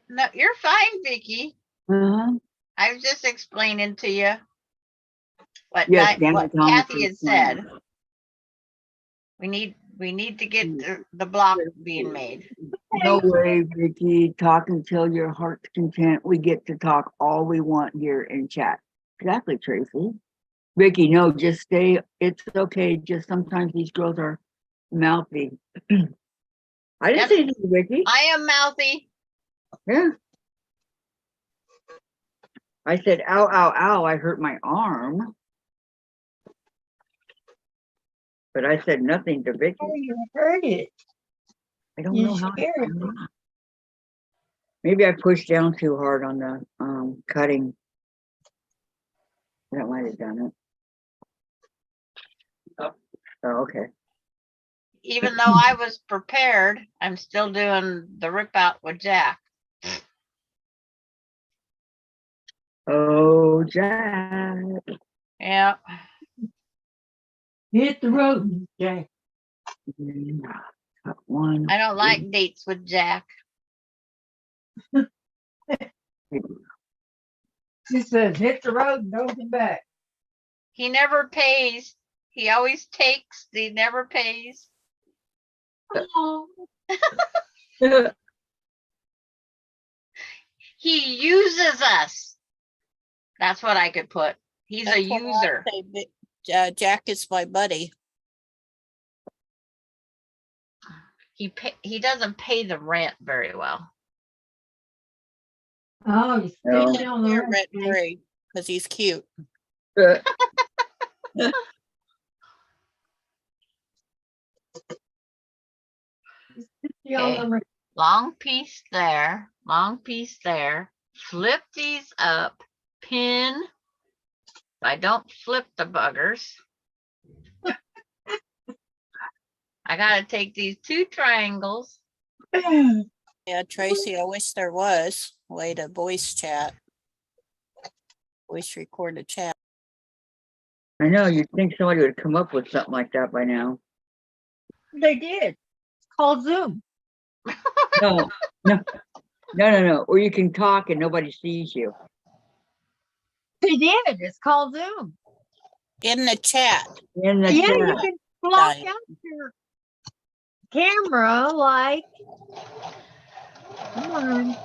No, you're fine, Vicky. Uh-huh. I was just explaining to you what, Yes, what Danny Kathy had Thomas is said. fine. We need to get the block being made. No way, Vicky. Talk until your heart's content. We get to talk all we want here in chat. Exactly, Tracy. Vicky, no, just stay. It's okay. Just sometimes these girls are mouthy. I didn't Yep. say anything, Vicky. I am mouthy. Yeah. I said, ow, ow, ow. I hurt my arm. But I said nothing to Vicky. Oh, you heard it. I don't You know how. scared me. Maybe I pushed down too hard on the cutting. That might have done it. Oh, okay. Even though I was prepared, I'm still doing the rip out with Jack. Oh, Jack. Yeah. Hit the road, Jack. Got one. I don't like dates with Jack. She says, hit the road and don't come back. He never pays. He always takes, he never pays. Oh, He uses us. That's what I could put. He's a That's what I user. say, Jack is my buddy. He doesn't pay the rent very well. Oh, you No. still on the You're right red thing. three, because he's cute. Uh, You're on Okay. the right- Long piece there, long piece there. Flip these up, pin. I don't flip the buggers. I gotta take these two triangles. Yeah, Tracy, I wish there was a way to voice chat. Voice record a chat. I know, you'd think somebody would come up with something like that by now. They did. It's called Zoom. No, no, no. Or you can talk and nobody sees you. They did. It's called Zoom. In the chat. In the Yeah, you chat. can block Right. out your camera like. Come on.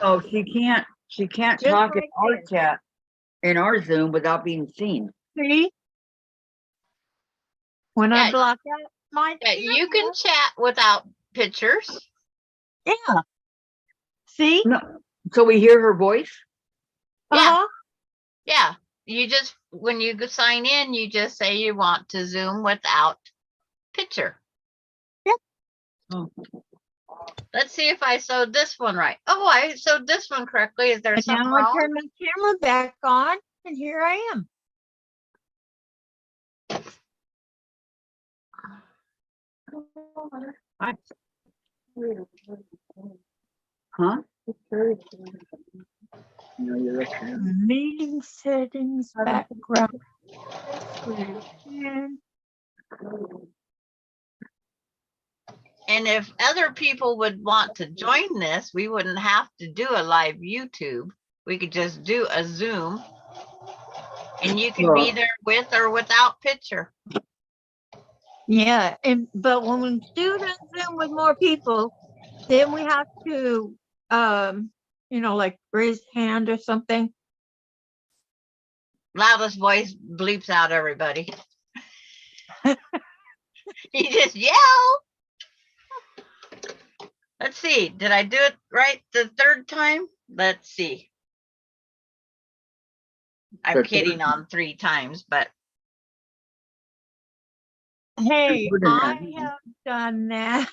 Oh, she can't Just talk in like our this. chat, in our Zoom without being seen. See? When I Yeah. block out my Yeah, you can camera. chat without pictures. Yeah. See? No, so we hear her voice? Yeah. Uh-huh. Yeah, you just, when you sign in, you just say you want to Zoom without picture. Yep. Oh. Let's see if I sewed this one right. Oh, I sewed this one correctly. Is there And something now I wrong? turn my camera back on and here I am. Huh? No, you're okay. Meeting settings, background. And And if other people would want to join this, we wouldn't have to do a live YouTube. We could just do a Zoom. And you can be Well- there with or without picture. yeah, but when we do the Zoom with more people, then we have to like raise hand or something. Loudest voice bleeps out everybody. You just yell. Let's see. Did I do it right the third time? Let's see. I'm The third kidding time. on 3 times, but Hey, Good enough. I have done that.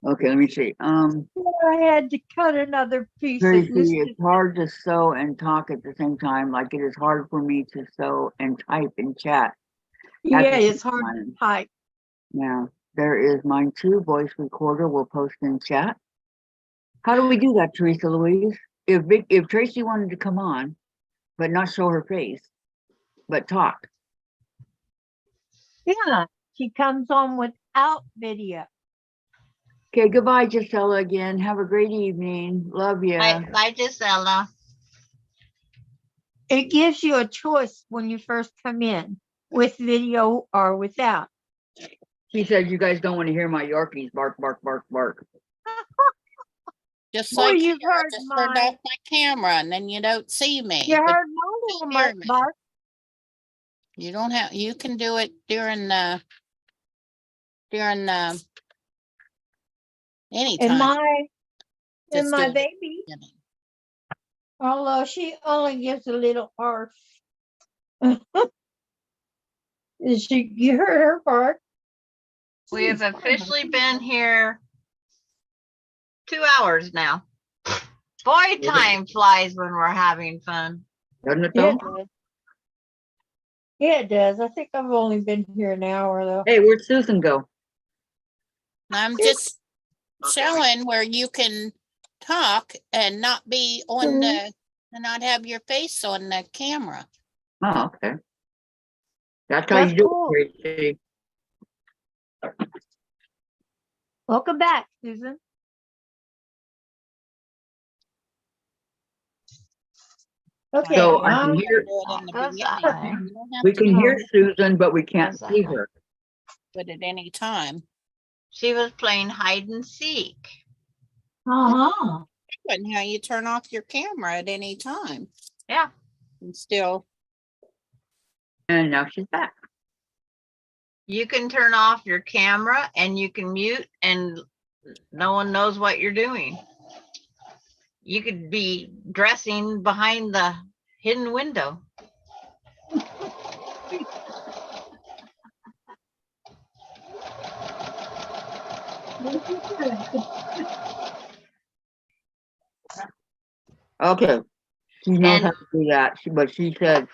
Okay, let me see. I had to cut another piece. It used Tracy, to- it's hard to sew and talk at the same time. Like it is hard for me to sew and type and chat. yeah, the it's same hard time. to type. Now, there is mine too, voice recorder. We'll post in chat. How do we do that, Teresa Louise? If Tracy wanted to come on, but not show her face, but talk. Yeah, she comes on without video. Okay, goodbye, Gisela again. Have a great evening. Love you. bye, Gisela. It gives you a choice when you first come in, with video or without. She said you guys don't want to hear my Yorkies bark, bark, bark, bark. Just Well, like you've here, I heard just turned my- off my camera and then you don't see me. You but heard my little hear Mark me. bark. You don't have, you can do it during And anytime. my Just do it at the baby, beginning. although she only gives a little arf. You heard her bark. We have officially been here 2 hours now. Boy, time flies when we're having fun. Doesn't it Yeah, though? yeah, it does. I think I've only been here an hour though. Hey, where'd Susan go? I'm just showing where you can talk and not be on the, and not have your face on the camera. Oh, okay. That's how That's you do cool. it, Tracy. Welcome back, Susan. Okay. So I now- can hear, Do it in the Goes that beginning. way. You don't have we to can do hear Susan, but we can't Goes that see way. her. it at any time. She was playing hide and seek. Uh-huh. And how you turn off your camera at any time. Yeah. And still, And now she's back. You can turn off your camera and you can mute and no one knows what you're doing. You could be dressing behind the hidden window. Okay, she knows how And- to do that, but she said,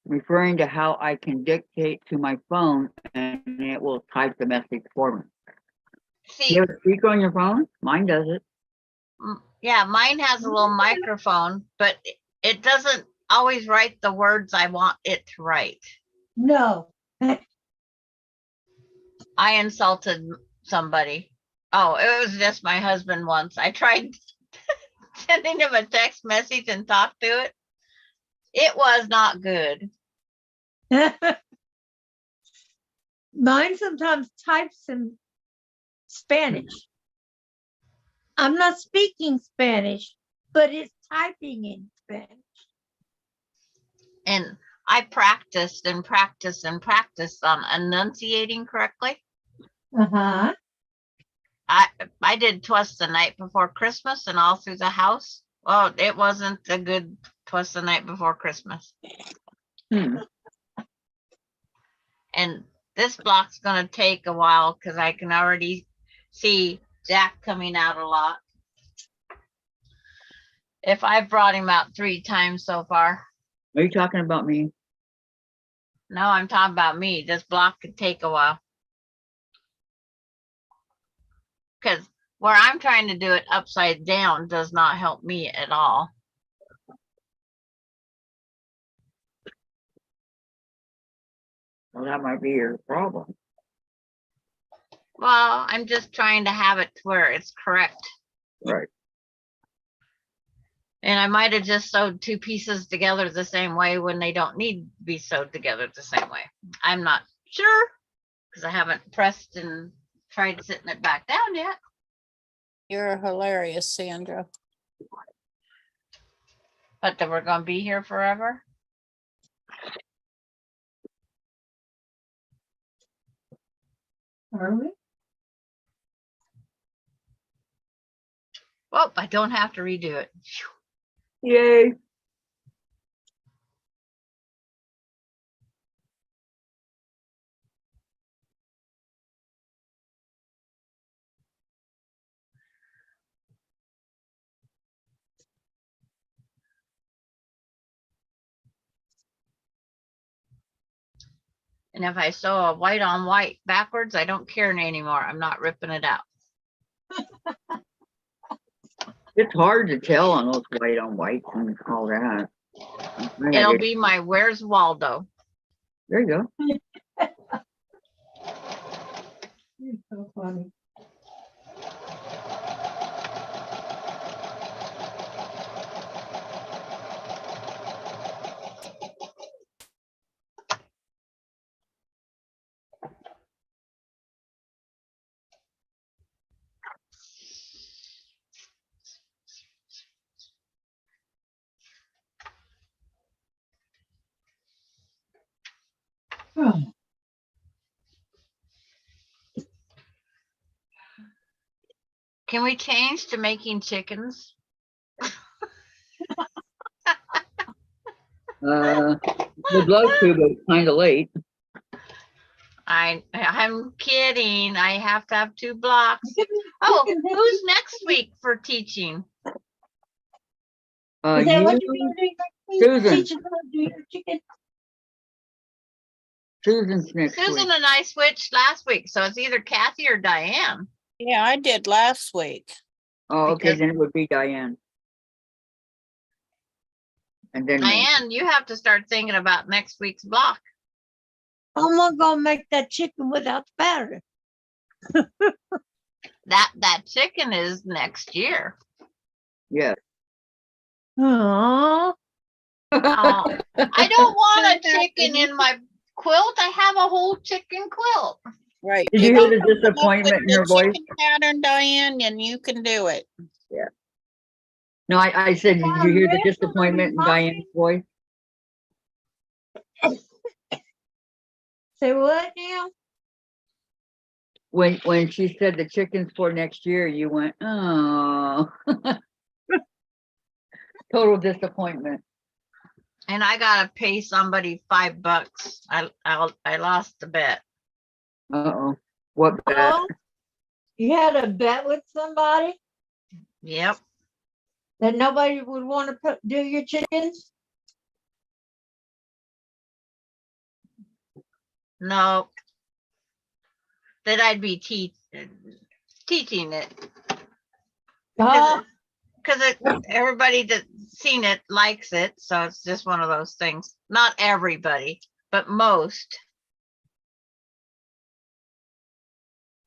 referring to how I can dictate to my phone and it will type the message for me. See, You have a speaker on your phone? Mine does it. yeah, mine has a little microphone, but it doesn't always write the words I want it to write. No. I insulted somebody. Oh, it was just my husband once. I tried sending him a text message and talked to it. It was not good. Mine sometimes types in Spanish. I'm not speaking Spanish, but it's typing in Spanish. And I practiced and practiced and practiced on enunciating correctly. Uh-huh. I did twice the night before Christmas and all through the house. Well, it wasn't a good twice the night before Christmas. Hmm. And this block's gonna take a while because I can already see Jack coming out a lot. If I've brought him out 3 times so far. Are you talking about me? No, I'm talking about me. This block could take a while. Because where I'm trying to do it upside down does not help me at all. Well, that might be your problem. Well, I'm just trying to have it to where it's correct. Right. And I might have just sewed 2 pieces together the same way when they don't need to be sewed together the same way. I'm not sure because I haven't pressed and tried sitting it back down yet. You're hilarious, Sandra. But that we're gonna be here forever. Are we? Well, I don't have to redo it. Yay. And if I sew a white on white backwards, I don't care anymore. I'm not ripping it out. It's hard to tell on those white on white and all that. It'll be my Where's Waldo. There you go. You're so funny. Oh, Can we change to making chickens? Would love to, but kind of late. I'm kidding. I have to have 2 blocks. Oh, who's next week for teaching? Is that what you're You, gonna do next week? Susan. Teacher's gonna do your chicken? Susan's next Susan week. and I switched last week, so it's either Kathy or Diane. Yeah, I did last week. Oh, okay, because- then it would be Diane. And then me. Diane, you have to start thinking about next week's block. I'm not gonna make that chicken without the batter. That chicken is next year. Yes. Aww. Oh, I don't want a chicken in my quilt. I have a whole chicken quilt. Right. Did you People hear the come up with disappointment in the her voice? chicken Pattern, Diane, and you can do it. No, I said, did you hear the Mommy, disappointment in Mommy. Diane's voice? Say what now? when she said the chickens for next year, you went, oh. Total disappointment. And I gotta pay somebody $5. I lost the bet. Uh-oh. What bet? Oh, you had a bet with somebody Yep. that nobody would want to do your chickens? No. That I'd be teaching it. Oh, Because everybody that's seen it likes it, so it's just one of those things. Not everybody, but most.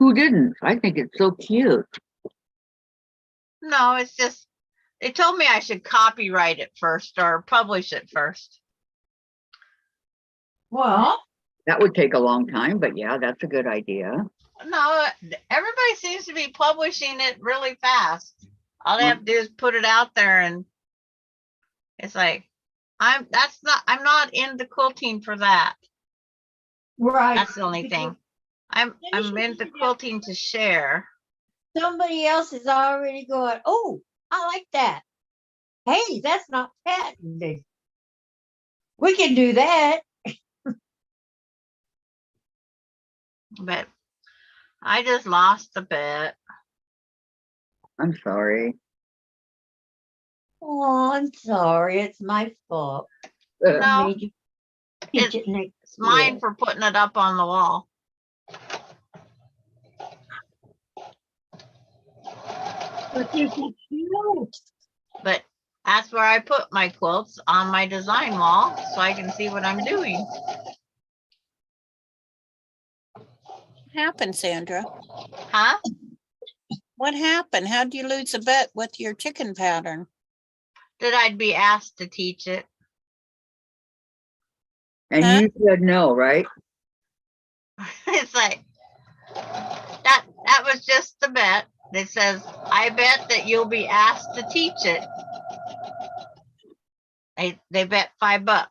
Who didn't? I think it's so cute. No, it's just they told me I should copyright it first or publish it first. well, That would take a long time, but yeah, that's a good idea. No, everybody seems to be publishing it really fast. All they have to do is put it out there, and it's like I'm not into quilting for that. right. That's the only thing. I'm into quilting to share. Somebody else is already going, oh, I like that. Hey, that's not patented. We can do that. But I just lost the bet. I'm sorry. Oh, I'm sorry. It's my fault. Uh, No. I made you teach It- it next It's mine year. for putting it up on the wall. But they're so cute. But that's where I put my quilts, on my design wall, so I can see what I'm doing. What happened, Sandra? Huh? What happened? How'd you lose a bet with your chicken pattern? That I'd be asked to teach it. and Huh? you said no, right? It's like that was just the bet. It says, I bet that you'll be asked to teach it. They bet $5.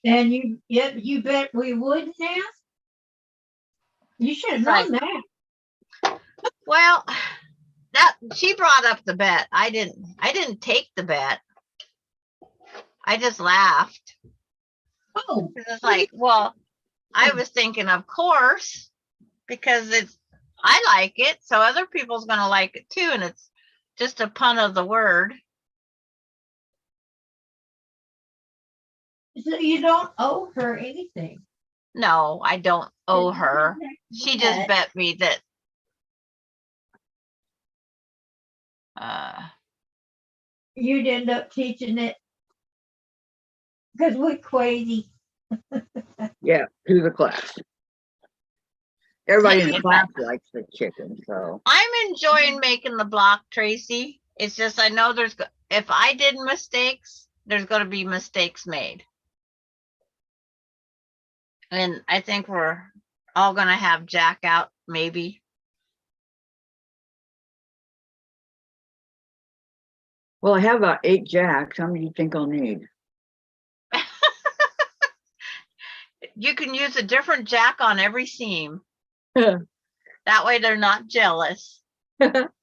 And you bet we wouldn't ask? You should have known that. Well, that she brought up the bet. I didn't take the bet. I just laughed. Oh, It's like, well, I was thinking, of course, because I like it, so other people's gonna like it too, and it's just a pun of the word. so you don't owe her anything. No, I don't owe her. She just Bet. bet me that You'd end up teaching it because we're crazy. Yeah, to the class. Everybody in the Yeah. class likes the chicken, so I'm enjoying making the block, Tracy. It's just I know if I did mistakes, there's going to be mistakes made. And I think we're all going to have Jack out, maybe. well, I have about 8 jacks. How many do you think I'll need? You can use a different Jack on every seam. That way they're not jealous. That's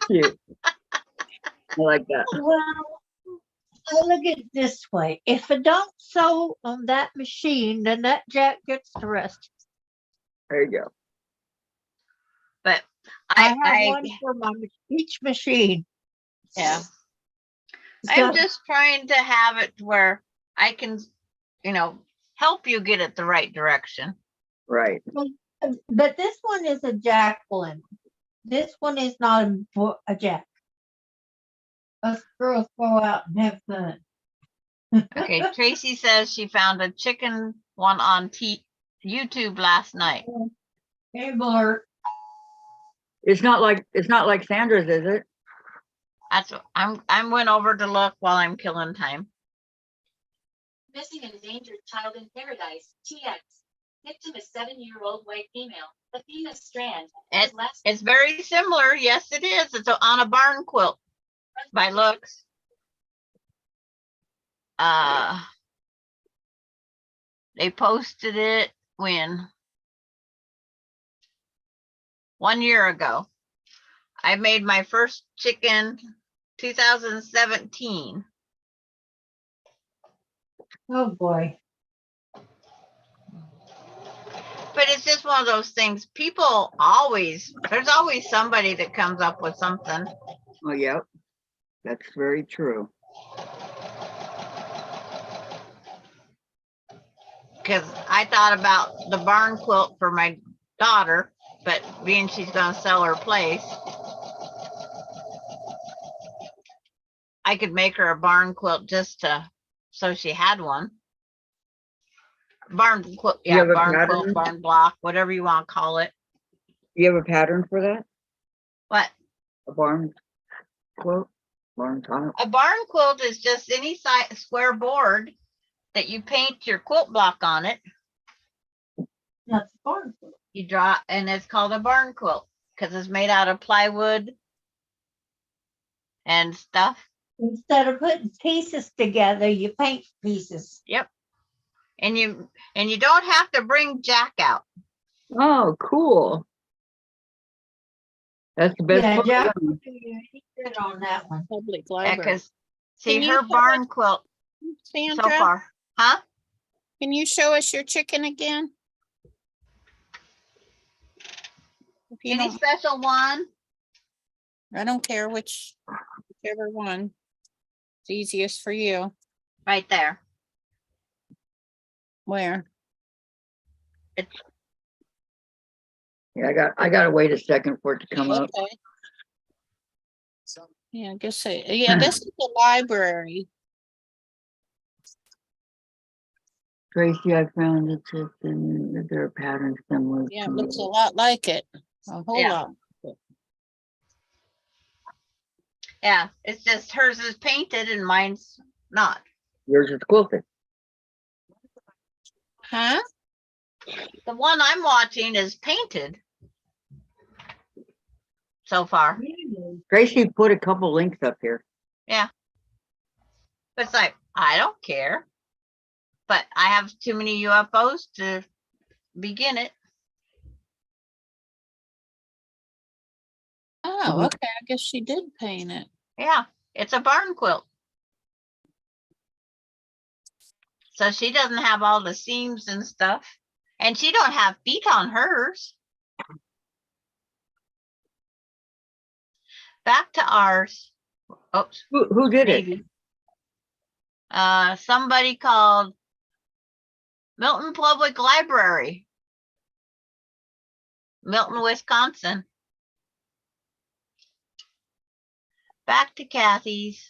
cute. I like that. Well, I look at it this way. If it don't sew on that machine, then that jack gets the rest. There you go. But I have I one for each machine. yeah. So, I'm just trying to have it where I can, help you get it the right direction. Right. but this one is a jack blend. This one is not a jack. Us girls go out and have fun. Okay, Tracy says she found a chicken one on YouTube last night. Hey, Bart. It's not like Sandra's, is it? That's what I'm went over to look while I'm killing time. Missing endangered child in paradise, TX. Victim is 7-year-old white female, Athena Strand. It- Last It's very similar. Yes, it is. It's on a barn quilt by looks. They posted it when 1 year ago. I made my first chicken 2017. Oh, boy. But it's just one of those things. People always, there's always somebody that comes up with something. Oh, yep. That's very true. Because I thought about the barn quilt for my daughter, but being she's gonna sell her place, I could make her a barn quilt just to, so she had one. Barn quilt, You yeah, have a barn pattern? quilt, barn block, whatever you want to call it. You have a pattern for that? But A barn quote? Barn top? a barn quilt is just any size square board that you paint your quilt block on it. That's fun. You draw, and it's called a barn quilt because it's made out of plywood and stuff. Instead of putting pieces together, you paint pieces. And you don't have to bring Jack out. Oh, cool. That's the best Yeah, part. Jack will do you any good on that one. Public Yeah, library. because see Can you her show barn quilt so Sandra, far, huh? can you show us your chicken again? If you Any don't, special one? I don't care whichever one. It's easiest for you. Right there. Where? Yeah, I gotta wait a second for it to come up. Okay. Yeah, I guess, yeah, this is the library. Tracy, I found it just in, there are patterns similar. Yeah, it to looks a it. lot like it. A whole Yeah. lot. Yeah, it's just hers is painted and mine's not. Yours is quilted. Huh? The one I'm watching is painted so far. Tracy put a couple links up here. But it's like, I don't care. But I have too many UFOs to begin it. Oh, Mhm. okay, I guess she did paint it. Yeah, it's a barn quilt. So she doesn't have all the seams and stuff. And she don't have feet on hers. Back to ours. Oops, Who did it? maybe. Somebody called Milton Public Library. Milton, Wisconsin. Back to Kathy's.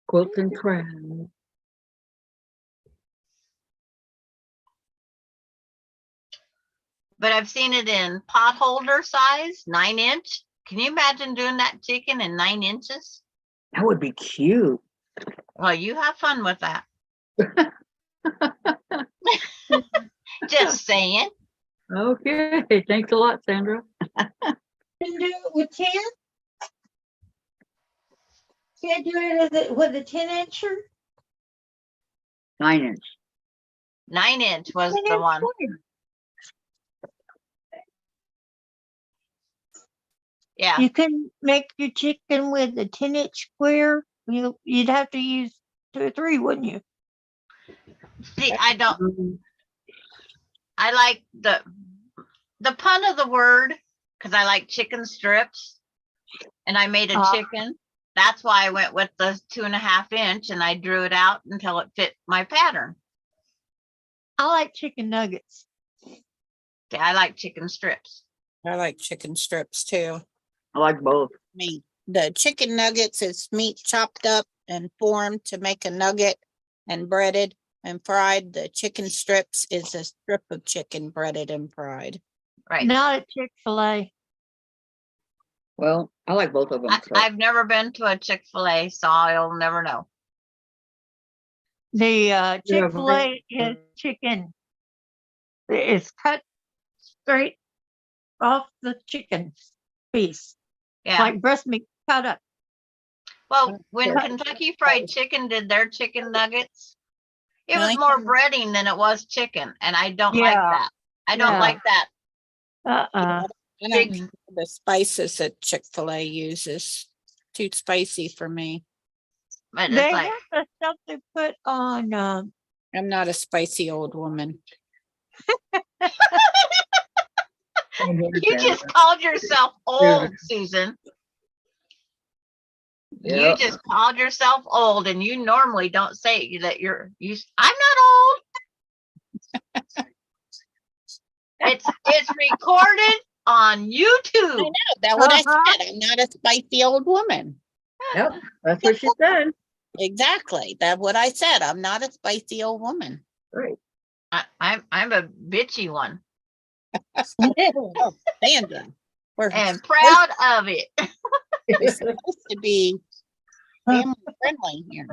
Quilt and Crown. But I've seen it in pot holder size, 9-inch. Can you imagine doing that chicken in 9 inches? That would be cute. Well, you have fun with that. Just saying. Okay, thanks a lot, Sandra. Can do it with 10? Can't do it with a 10-incher? 9-inch. 9-inch was the one. Yeah. You can make your chicken with a 10-inch square. You'd have to use 2 or 3, wouldn't you? See, I like the pun of the word because I like chicken strips and I made a Ah. chicken. That's why I went with the 2.5 inch and I drew it out until it fit my pattern. I like chicken nuggets. See, I like chicken strips. I like chicken strips too. I like both. Meat. The chicken nuggets is meat chopped up and formed to make a nugget and breaded and fried. The chicken strips is a strip of chicken breaded and fried. Right. Not at Chick-fil-A. Well, I like both of them. so. I've never been to a Chick-fil-A, so I'll never know. The Yeah, Chick-fil-A is chicken. It's cut straight off the chicken piece, Yeah. like breast meat cut up. Well, when Yeah. Kentucky Fried Chicken did their chicken nuggets, it was Really? more breading than it was chicken, and I don't like Yeah. that. I don't Yeah. like that Uh-uh. I don't Big- think the spices that Chick-fil-A uses. Too spicy for me. But They it's like, have the stuff they put on, I'm not a spicy old woman. you just called yourself old, Susan. You Yep. just called yourself old, and you normally don't say that I'm not old. It's recorded on YouTube. That's what I Uh-huh. said. I'm not a spicy old woman. Yep, that's what she said. Exactly. That's what I said. I'm not a spicy old woman. Right. I'm a bitchy one Oh, Sandra. We're and proud of it. supposed to be family friendly here.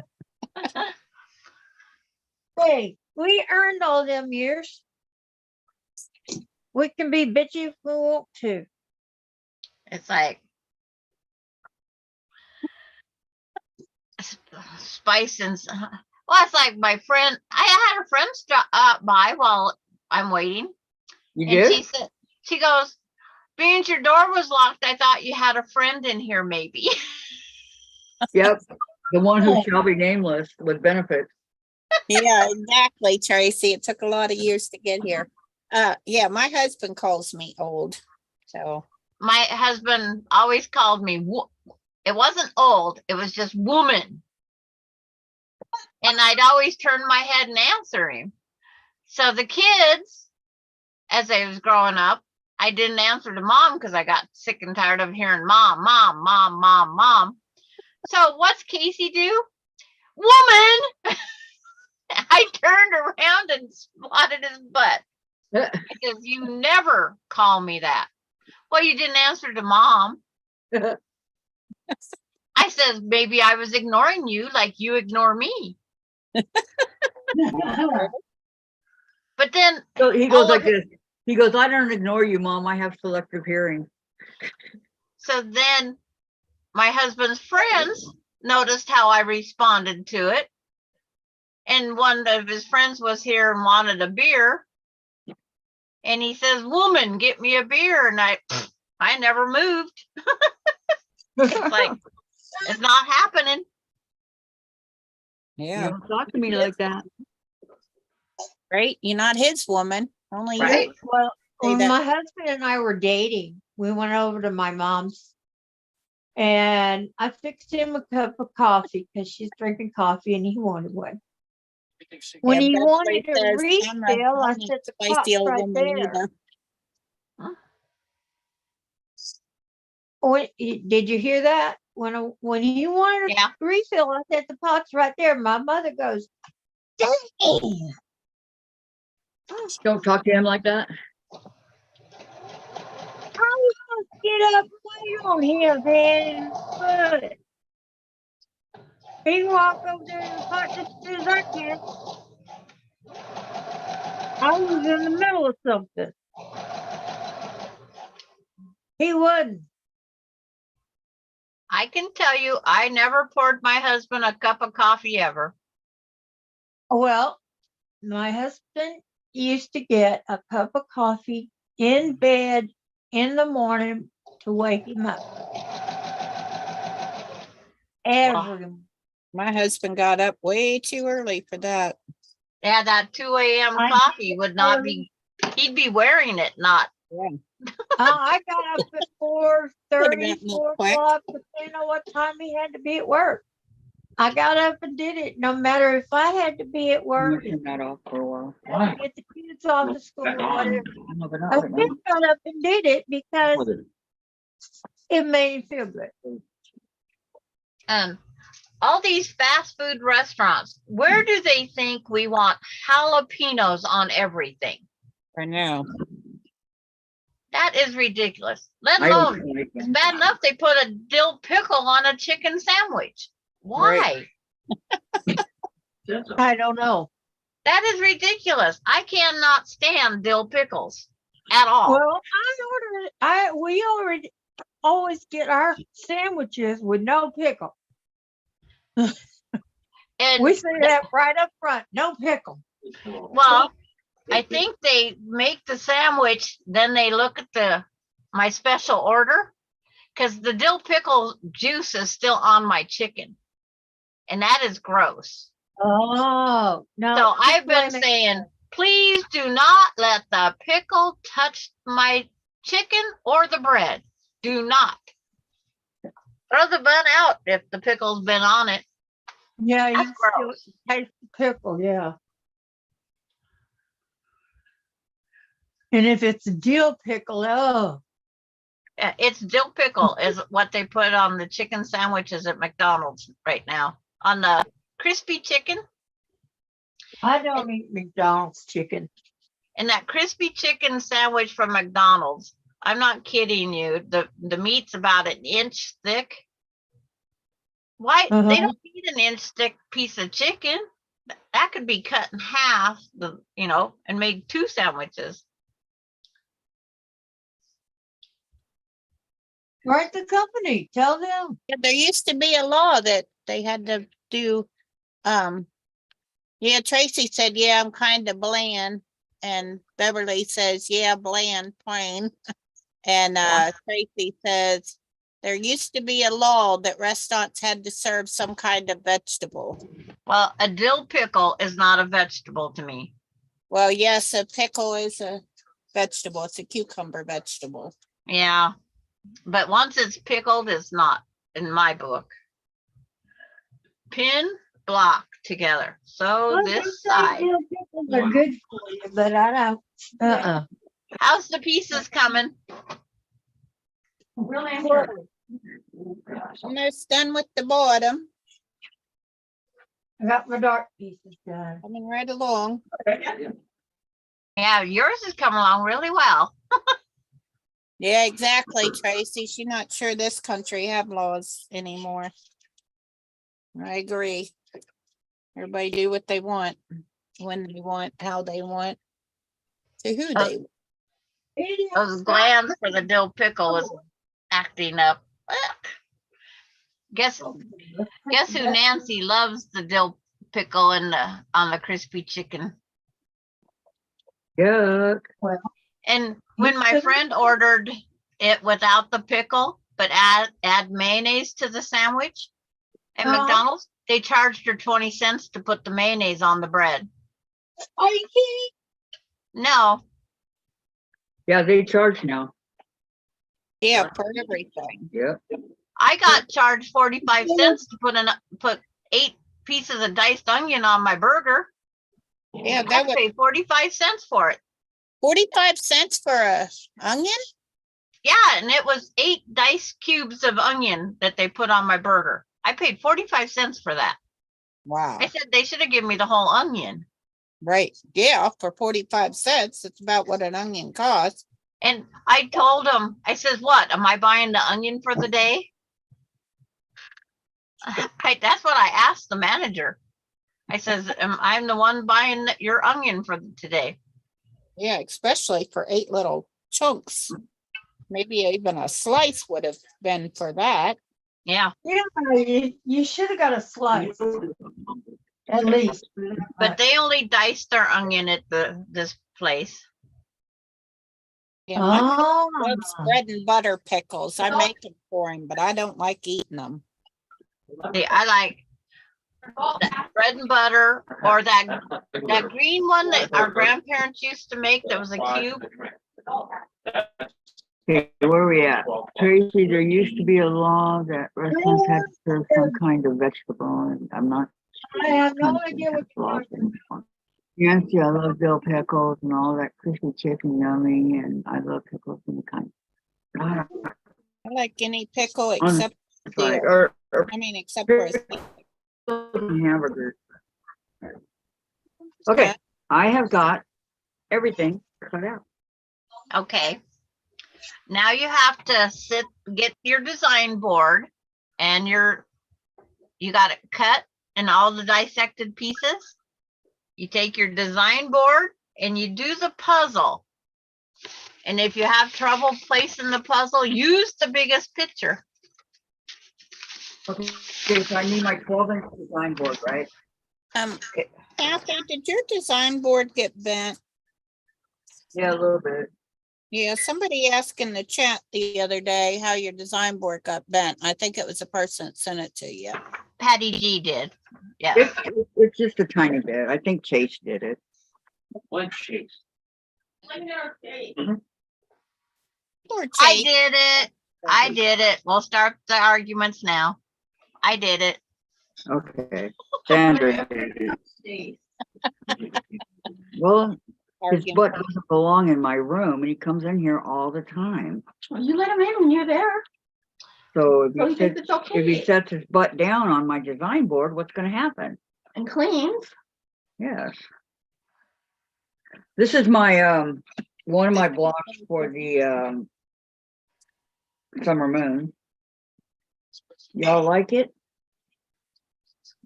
hey, we earned all them years. We can be bitchy if we want to. It's like spice and well, it's like my friend. I had a friend stop by while I'm waiting, You and did? she goes, "Being your door was locked, I thought you had a friend in here, maybe." Yep. The one who shall be nameless with benefits. Yeah, exactly, Tracy. It took a lot of years to get here. Yeah, my husband calls me old. So My husband always called me. It wasn't old; it was just woman. And I'd always turn my head and answer him. So the kids, as I was growing up, I didn't answer to mom because I got sick and tired of hearing mom, mom, mom, mom, mom. So what's Casey do? Woman! I turned around and swatted his butt because you never call me that. Well, you didn't answer to mom. I says, maybe I was ignoring you like you ignore me. But then So he goes all like of it- this. He goes, I don't ignore you, Mom. I have selective hearing. So then my husband's friends noticed how I responded to it. And one of his friends was here and wanted a beer. And he says, woman, get me a beer. And I never moved. It's like, it's not happening. You yeah, don't talk to me like that. right. You're not his woman. Only Right. you. Well, Say when that. my husband and I were dating, we went over to my mom's and I fixed him a cup of coffee because she's drinking coffee and he wanted one. When Yeah, he Beth wanted says, a I'm refill, I not said the spicy pot's old right woman there. either. Did you hear that? When he wanted Yeah. a refill, I said the pot's right there. My mother goes, "Dang." Don't talk to him like that. I was gonna get up and wait on him, then, but he walked over there to the pot just as soon as I can. I was in the middle of something. He wasn't. I can tell you, I never poured my husband a cup of coffee ever. Well, my husband used to get a cup of coffee in bed in the morning to wake him up. Every My husband got up way too early for that. Yeah, that 2 a.m. I coffee would not be, he'd be wearing it, not. Yeah. I got up at 4:30, gotten up 4 quick. o'clock, depending on what time he had to be at work. I got up and did it, no matter if I had to be at I'm work, gonna turn that off for a while. Why? get the kids off to school, Back or on. whatever. I'm not gonna I open still it. got up and did it because it made me feel good. All these fast food restaurants, where do they think we want jalapenos on everything? I know. That is ridiculous. Let I alone, don't like it's them. bad enough they put a dill pickle on a chicken sandwich. Why? That's a- I don't know. That is ridiculous. I cannot stand dill pickles at all. Well, we already always get our sandwiches with no pickle. And We say that right up front, no pickle. well, I think they make the sandwich, then they look at my special order. Cause the dill pickle juice is still on my chicken. And that is gross. Oh, no. So I've been blaming- saying, please do not let the pickle touch my chicken or the bread. Do not. Throw the bun out if the pickle's been on it. Yeah, you That's can still gross. taste the pickle, yeah. And if it's a dill pickle, oh, Yeah, it's dill pickle is what they put on the chicken sandwiches at McDonald's right now. On the crispy chicken. I don't eat McDonald's chicken. And that crispy chicken sandwich from McDonald's, I'm not kidding you. The meat's about an inch thick. Why they Uh-huh. don't need an inch thick piece of chicken? That could be cut in half, and made 2 sandwiches. Write the company, tell them. Yeah, there used to be a law that they had to do, yeah, Tracy said, yeah, I'm kind of bland. And Beverly says, yeah, bland, plain. And Yeah. Tracy says, there used to be a law that restaurants had to serve some kind of vegetable. Well, a dill pickle is not a vegetable to me. Well, yes, a pickle is a vegetable. It's a cucumber vegetable. Yeah. But once it's pickled, it's not in my book. Pin, block together. So Well, they this say side. dill pickles are good for you, but I don't, How's the pieces coming? Almost done with the bottom, I got my dark pieces done. coming right along. Yeah, yours is coming along really well. Yeah, exactly, Tracy. She's not sure this country have laws anymore. I agree. Everybody do what they want, when they want, how they want, to who they. Those glands for the dill pickle is acting up. Ugh. Guess who Nancy loves the dill pickle and on the crispy chicken. Yuck. And when my couldn't- friend ordered it without the pickle, but add mayonnaise to the sandwich at Uh-huh. McDonald's, they charged her 20 cents to put the mayonnaise on the bread. Are you kidding? No, Yeah, they charge now. Yeah, for everything. Yep. I got charged 45 cents to put 8 pieces of diced onion on my burger. Yeah, I that was paid 45 cents for it. 45 cents for a onion? Yeah, and it was 8 diced cubes of onion that they put on my burger. I paid 45 cents for that. Wow, I said they should have given me the whole onion. right. Yeah, for 45 cents, it's about what an onion costs. And I told them, I says, what, am I buying the onion for the day? That's what I asked the manager. I says, I'm the one buying your onion for today. Yeah, especially for 8 little chunks. Maybe even a slice would have been for that. Yeah, Yeah, you should have got a slice, at least. but they only diced their onion at this place. Yeah, my Oh, loves bread and butter pickles. I make them for him, but I don't like eating them. See, I like that bread and butter or that green one that our grandparents used to make that was a cube. Okay, where are we at? Tracy, there used to be a law that restaurants had to serve some kind of vegetable, and I'm not. I have no country idea has what laws you're talking anymore. Nancy, I love dill pickles and all that crispy chicken yummy, and I love pickles and kind. God, I like any pickle except, that's right. dill. Or except for a steak. hamburgers. Okay, I have got everything cut out. Okay. Now you have to get your design board and you got it cut in all the dissected pieces. You take your design board and you do the puzzle. And if you have trouble placing the puzzle, use the biggest picture. Okay, so I need my 12-inch design board, right? Kathy, did your design board get bent? Yeah, a little bit. Yeah, somebody asked in the chat the other day how your design board got bent. I think it was the person that sent it to you. Patty G did. Yeah, It's just a tiny bit. I think Chase did it. Like Chase. Poor I Chase. did it. I did it. We'll start the arguments now. I did it. Okay. Sandra did it. Well, his Argument. butt doesn't belong in my room and he comes in here all the time. Well, you let him in when you're there. So if So he he thinks sits, it's if he okay sets his butt down on my design board, what's gonna happen? and cleans. Yes. This is my, one of my blocks for the, summer moon. Y'all like it?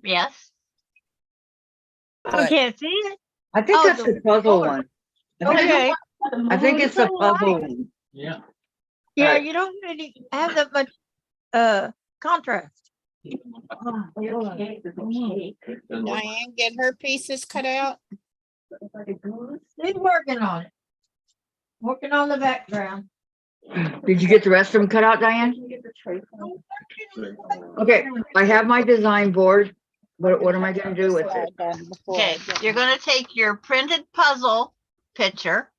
Yes. I What? can't see it. I think Oh, that's the the puzzle board. one. Okay. I think it's the Oh, wow. puzzle one. Yeah. Yeah, Alright. you don't really have that much, contrast. Diane, get her pieces cut out. He's working on it. Working on the background. Did you get the rest of them cut out, Diane? Okay, I have my design board. What am I gonna do with it? Okay, you're gonna take your printed puzzle picture,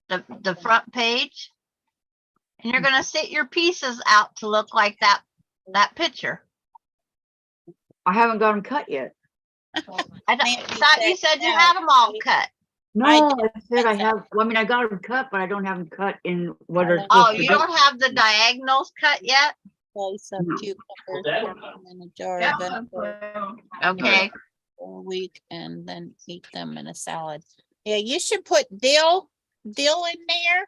the front page, and you're gonna sit your pieces out to look like that picture. I haven't got them cut yet. I Nancy thought you said said you no. had them all cut. No, I said I have, well, I mean, I got them cut, but I don't have them cut in what are. Oh, supposed to you go. don't have the diagonals cut yet? Place of No. cucumbers, that- put them in a jar of vinegar Okay, for a week and then eat them in a salad. Yeah, you should put dill in there.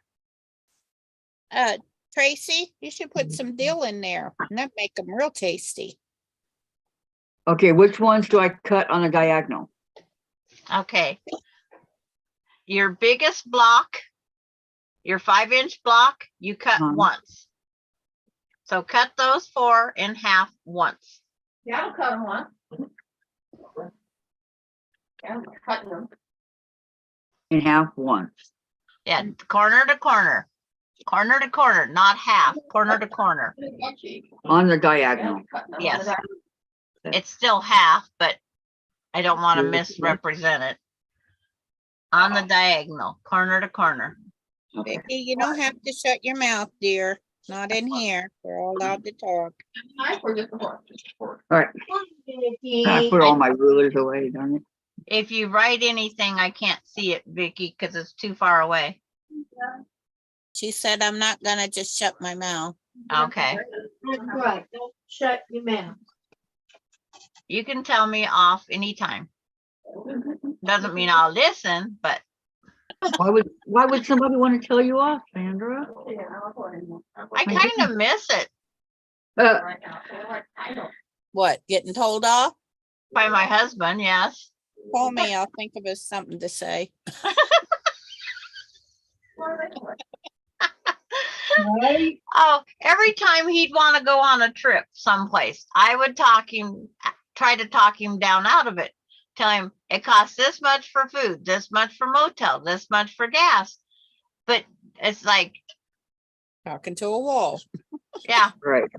Tracy, you should put some dill in there and that make them real tasty. Okay, which ones do I cut on the diagonal? okay. Your biggest block, your 5-inch block, you cut Uh-huh. once. So cut those 4 in half once. Yeah, I'll cut them one. Yeah, I'm cutting them. In half once. Yeah, corner to corner, corner to corner, not half, corner to corner. On the diagonal. Yes. It's still half, but I don't want to Good. misrepresent it. On the diagonal, corner to corner. Okay. Vicky, you don't have to shut your mouth, dear. Not in here. We're all allowed to talk. Knife or just a fork? I put all my rulers away, darn it. If you write anything, I can't see it, Vicky, because it's too far away. She said, I'm not gonna just shut my mouth. Okay, That's right. Don't shut your mouth. you can tell me off anytime. Doesn't mean I'll listen, but Why would somebody want to tell you off, Sandra? I kind of miss it What, getting told off? by my husband, yes. Call me, I'll think of something to say. Oh, every time he'd want to go on a trip someplace, I would try to talk him down out of it. Tell him it costs this much for food, this much for motel, this much for gas. But it's like, Talking to a wall. yeah. Right.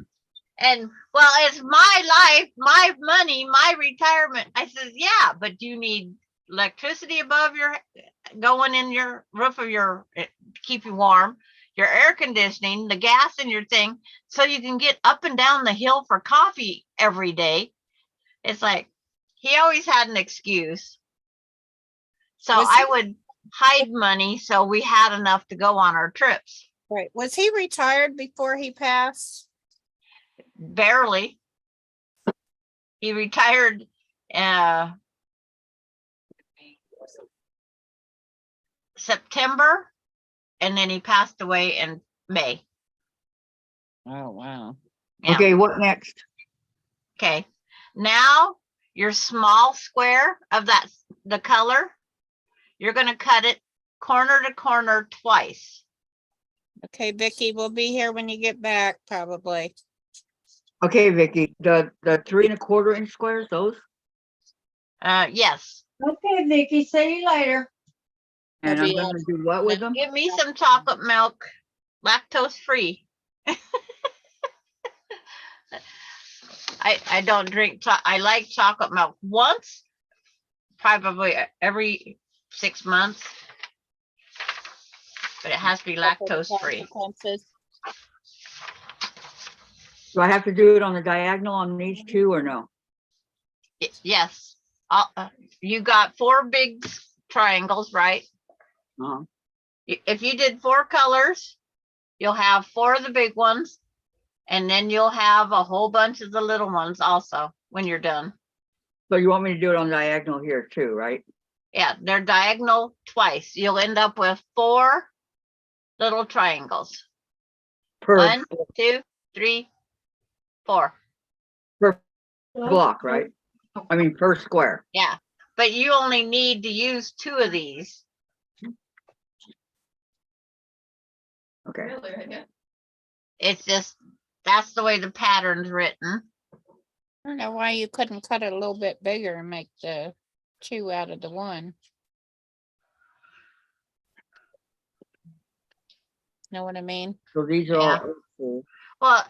And well, it's my life, my money, my retirement. I says, yeah, but you need electricity above your, going in your roof of your, to keep you warm, your air conditioning, the gas in your thing, so you can get up and down the hill for coffee every day. It's like, he always had an excuse. So Was I he- would hide money so we had enough to go on our trips. Right. Was he retired before he passed? Barely. He retired September, and then he passed away in May. Oh, wow. Yeah. Okay, what next? Okay. Now your small square of the color, you're gonna cut it corner to corner twice. Okay, Vicky, we'll be here when you get back, probably. Okay, Vicky, the 3 1/4 inch squares, those? Yes. Okay, Vicky, see you later. And Maybe I'm gonna do what with them? Give me some chocolate milk, lactose free. I don't drink, I like chocolate milk once, probably every 6 months. But it has to be lactose free. Consequences. Do I have to do it on the diagonal on these two or no? Yes, you got 4 big triangles, right? Uh-huh. If you did 4 colors, you'll have 4 of the big ones. And then you'll have a whole bunch of the little ones also when you're done. So you want me to do it on diagonal here too, right? Yeah, they're diagonal twice. You'll end up with 4 little triangles. Per 1, 2, 3, 4. block, right? I mean, per square. Yeah, but you only need to use 2 of these. Okay. Really, I guess. It's just, that's the way the pattern's written. I don't know why you couldn't cut it a little bit bigger and make the 2 out of the 1. Know what I mean? So these are Yeah. all equal. Well,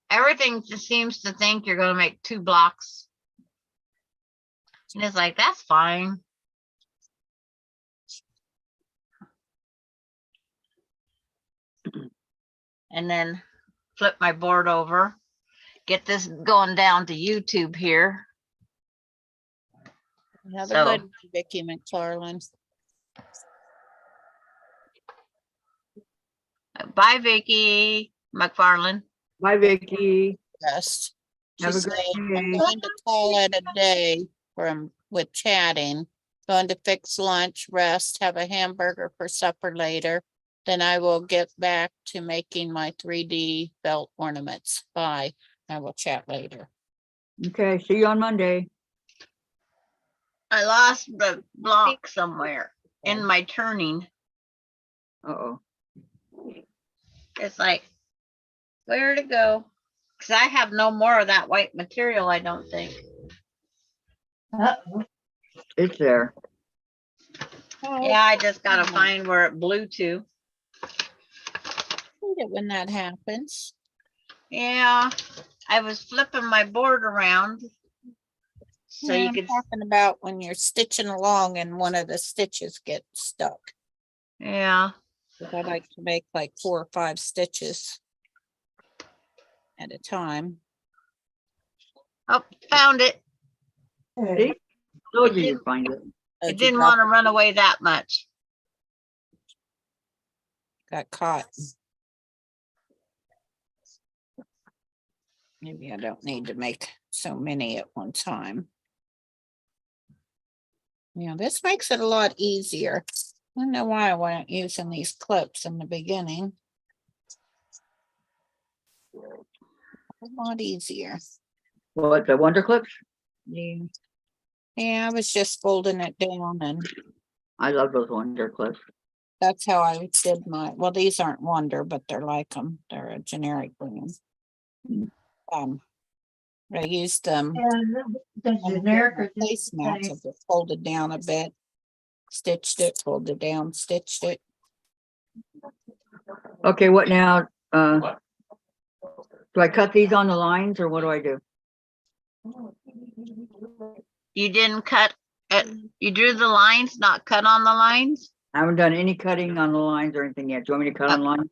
everything just seems to think you're gonna make 2 blocks. And it's like, that's fine. And then flip my board over, get this going down to YouTube here. Have So- a good one, Vicky McFarland. Bye, Vicky McFarland. Bye, Vicky. Rest. She Have a said, great I'm day. going to call it a day with chatting. Going to fix lunch, rest, have a hamburger for supper later. Then I will get back to making my 3D belt ornaments. Bye. I will chat later. Okay, see you on Monday. I lost the block somewhere in my turning. Uh-oh. It's like, where to go? Cause I have no more of that white material, I don't think. Uh-oh. It's there. Yeah, I just gotta find where it blew to. Hate it when that happens. Yeah, I was flipping my board around. So Yeah, you I'm could, talking about when you're stitching along and one of the stitches get stuck. yeah, 'Cause I like to make like 4 or 5 stitches at a time. oh, found it. See? Told you you'd find it. Oh, It you didn't dropped want to run away that much. Got caught. Maybe I don't need to make so many at one time. Yeah, this makes it a lot easier. I don't know why I wasn't using these clips in the beginning. A lot easier. What, the Wonder Clips? Yeah. Yeah, I was just folding it down and I love those Wonder Clips. that's how I did my, well, these aren't Wonder, but they're like them. They're a generic brand. I used them. And the on generic are Placemats, just the I same. just folded down a bit, stitched it, folded down, stitched it. Okay, what now? What? Do I cut these on the lines or what do I do? You didn't cut, you drew the lines, not cut on the lines? I haven't done any cutting on the lines or anything yet. Do you want me to cut on lines?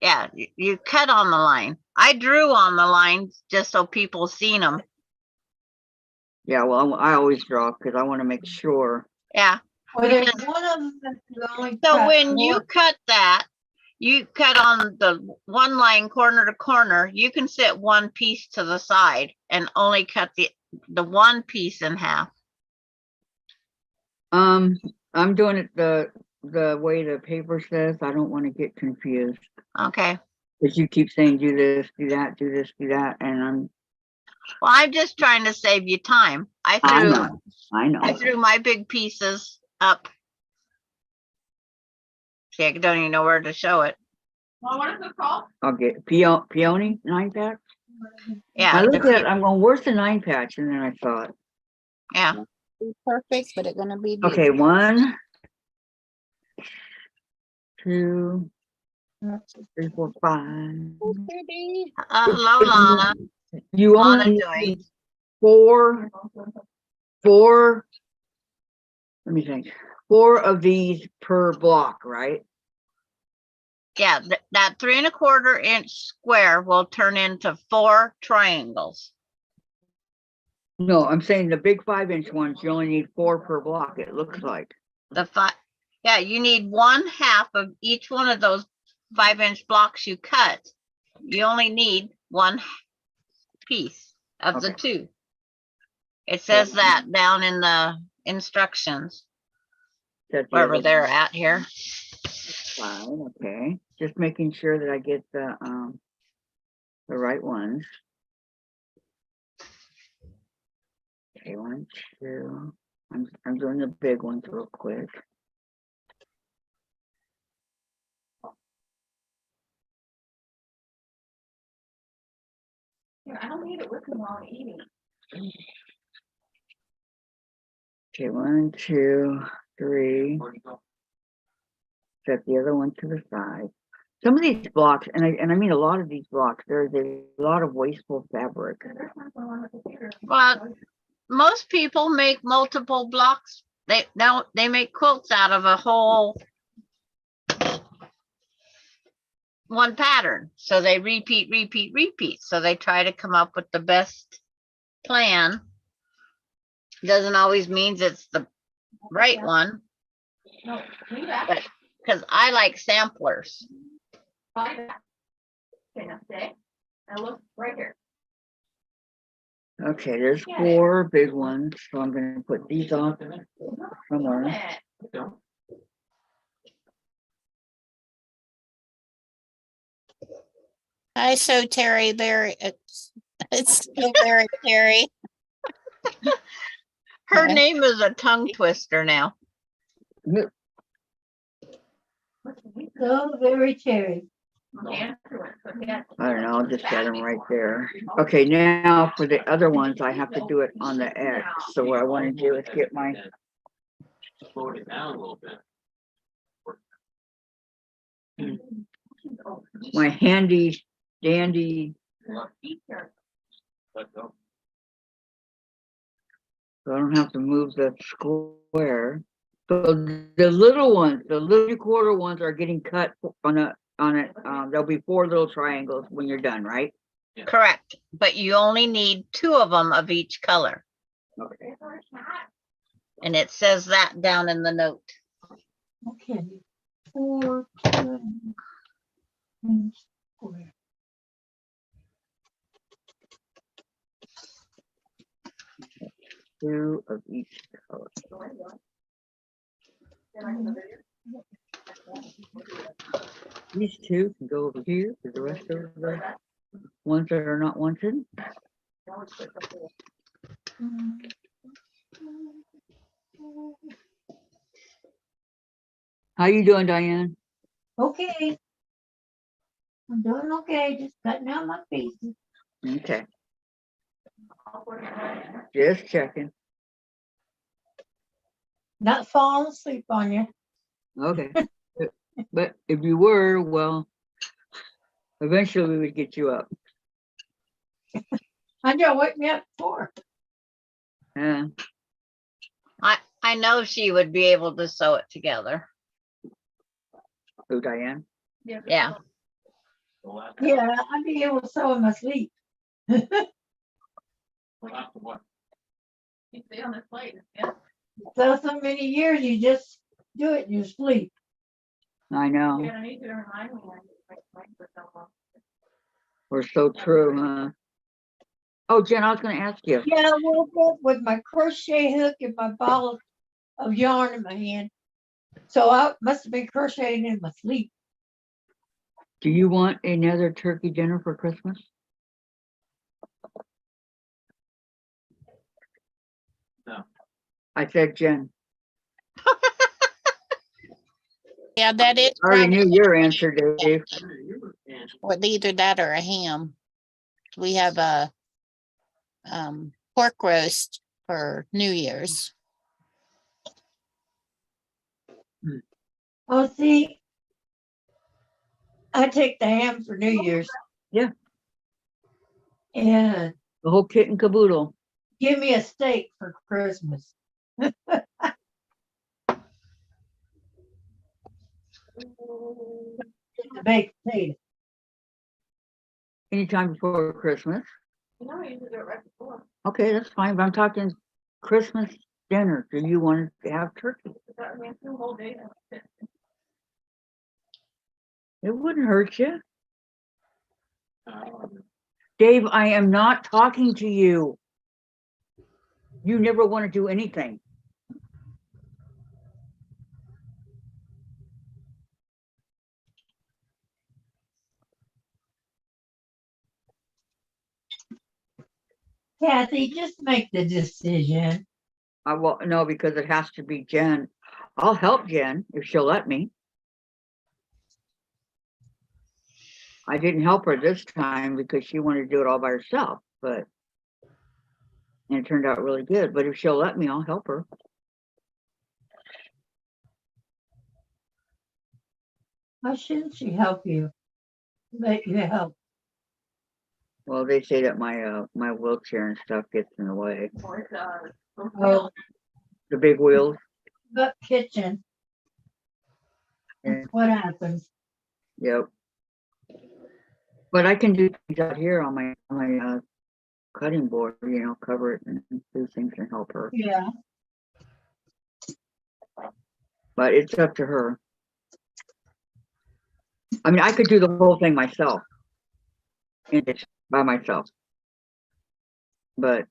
Yeah, you cut on the line. I drew on the lines just so people seen them. Yeah, well, I always draw because I want to make sure. Yeah, Well, there's because- one of them that you only so cut when you one- cut that, you cut on the one line corner to corner, you can sit one piece to the side and only cut the one piece in half. I'm doing it the way the paper says. I don't want to get confused. Okay, Because you keep saying do this, do that, do this, do that, and well, I'm just trying to save you time. I I know. threw my big pieces up. See, I don't even know where to show it. Well, what is it called? I'll get peony 9-pack. Yeah, I the looked at it, pe- I'm going, where's the 9-patch? And then I saw it. yeah, Be perfect, but it's gonna be. Okay, 1, 2, 3, 4, 5. Hello, Lana. You Lana only Joy. need four, let me think, 4 of these per block, right? Yeah, that 3 1/4 inch square will turn into 4 triangles. No, I'm saying the big 5-inch ones, you only need 4 per block, it looks like. The 5, yeah, you need 1/2 of each one of those 5-inch blocks you cut. You only need 1 piece of the Okay. 2. It says that down in the instructions, That's the wherever other they're at here. file, okay. Just making sure that I get the right ones. Okay, 1, 2. I'm doing the big ones real quick. Yeah, I don't need it with me while I'm eating. Okay, 1, 2, 3. Set the other one to the side. Some of these blocks, and I mean a lot of these blocks, there's a lot of wasteful fabric. Well, most people make multiple blocks. They make quilts out of a whole one pattern. So they repeat. So they try to come up with the best plan. Doesn't always means it's the right one, No, leave that. because I like samplers. Buy that. Okay, now stay. Now look right here. Okay, there's 4 big ones, so I'm gonna put these off somewhere. Eh, Hi, so Terry, there, it's still very Terry. Her Yeah. name is a tongue twister now. So very cherry. Andrew went, so he had- I don't know, I'll just set them right there. Okay, now for the other ones, I have to do it on the X. So what I want to do is get my, Slow it down a little bit. my handy dandy, Let go. so I don't have to move the square. So the little ones, the little 1/4 ones are getting cut on it. There'll be 4 little triangles when you're done, right? Yeah. Correct. But you only need 2 of them of each color. Okay. And it says that down in the note. Okay. 4, 2, and square. Two of each color. These 2 can go over here for the rest of the ones that are not wanted. How you doing, Diane? Okay. I'm doing okay, just cutting out my pieces. Okay, just checking. Not falling asleep on you. Okay. But if you were, well, eventually we would get you up. I know, wake me up for. Yeah. I know she would be able to sew it together. Who, Diane? Yeah. Yeah, I'd be able to sew in my sleep. After what? You stay on this plate. Yeah. So many years, you just do it in your sleep. I You're know. gonna need to remind me. For someone. We're so true, huh? Oh, Jen, I was gonna ask you. Yeah, I woke up with my crochet hook and my ball of yarn in my hand. So I must have been crocheting in my sleep. Do you want another turkey dinner for Christmas? No. I said, Jen. Yeah, that is I already probably knew your answer, Dave. with either that or a ham. We have a pork roast for New Year's. Oh, see, I take the ham for New Year's. Yeah. And The whole kit and caboodle. give me a steak for Christmas. The baked potato. Anytime before Christmas. No, you do it right before. Okay, that's fine, but I'm talking Christmas dinner. Do you want to have turkey? That means 2 whole days. It wouldn't hurt you. Um, Dave, I am not talking to you. You never want to do anything. Kathy, just make the decision. I will, no, because it has to be Jen. I'll help Jen if she'll let me. I didn't help her this time because she wanted to do it all by herself, but and it turned out really good. But if she'll let me, I'll help her. Why shouldn't she help you? Let you help. Well, they say that my wheelchair and stuff gets in the way. Or it's, Oh, The big wheels. but kitchen. Yeah. That's what happens. Yep. But I can do things out here on my cutting board, cover it and do things and help her. Yeah. But it's up to her. I mean, I could do the whole thing myself. And it's by myself. But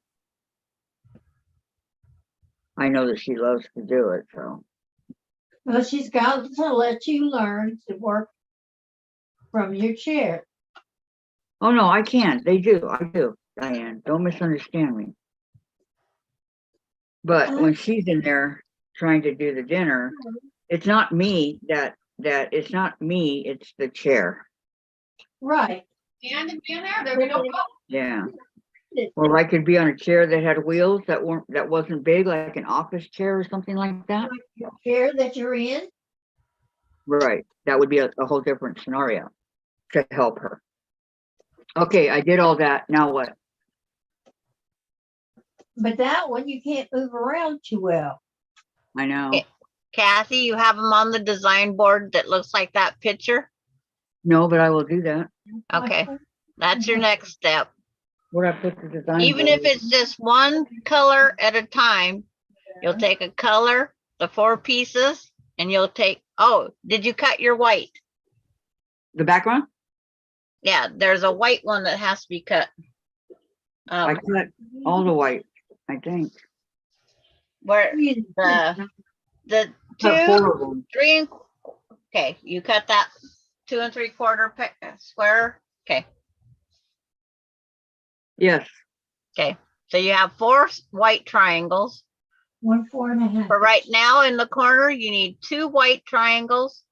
I know that she loves to do it, so. Well, she's got to let you learn to work from your chair. Oh, no, I can. They do. I do, Diane. Don't misunderstand me. But when she's in there trying to do the dinner, it's not me that it's not me, it's the chair. Right. and to be in there we don't go. Yeah. Or I could be on a chair that had wheels that wasn't big, like an office chair or something like that. Your chair that you're in. Right. That would be a whole different scenario to help her. Okay, I did all that. Now what? But that one you can't move around too well. I know. Okay. Kathy, you have them on the design board that looks like that picture? No, but I will do that. Okay, that's your next step. Where I put the design. Even board? if it's just one color at a time, you'll take a color, the 4 pieces, and you'll take, oh, did you cut your white? The background? Yeah, there's a white one that has to be cut. I cut all the white, I think. Where the Cut 4 of them. 3 and, okay, you cut that 2 3/4 square. Okay, Yes. okay. So you have 4 white triangles. 1 4.5. For right now in the corner, you need 2 white triangles,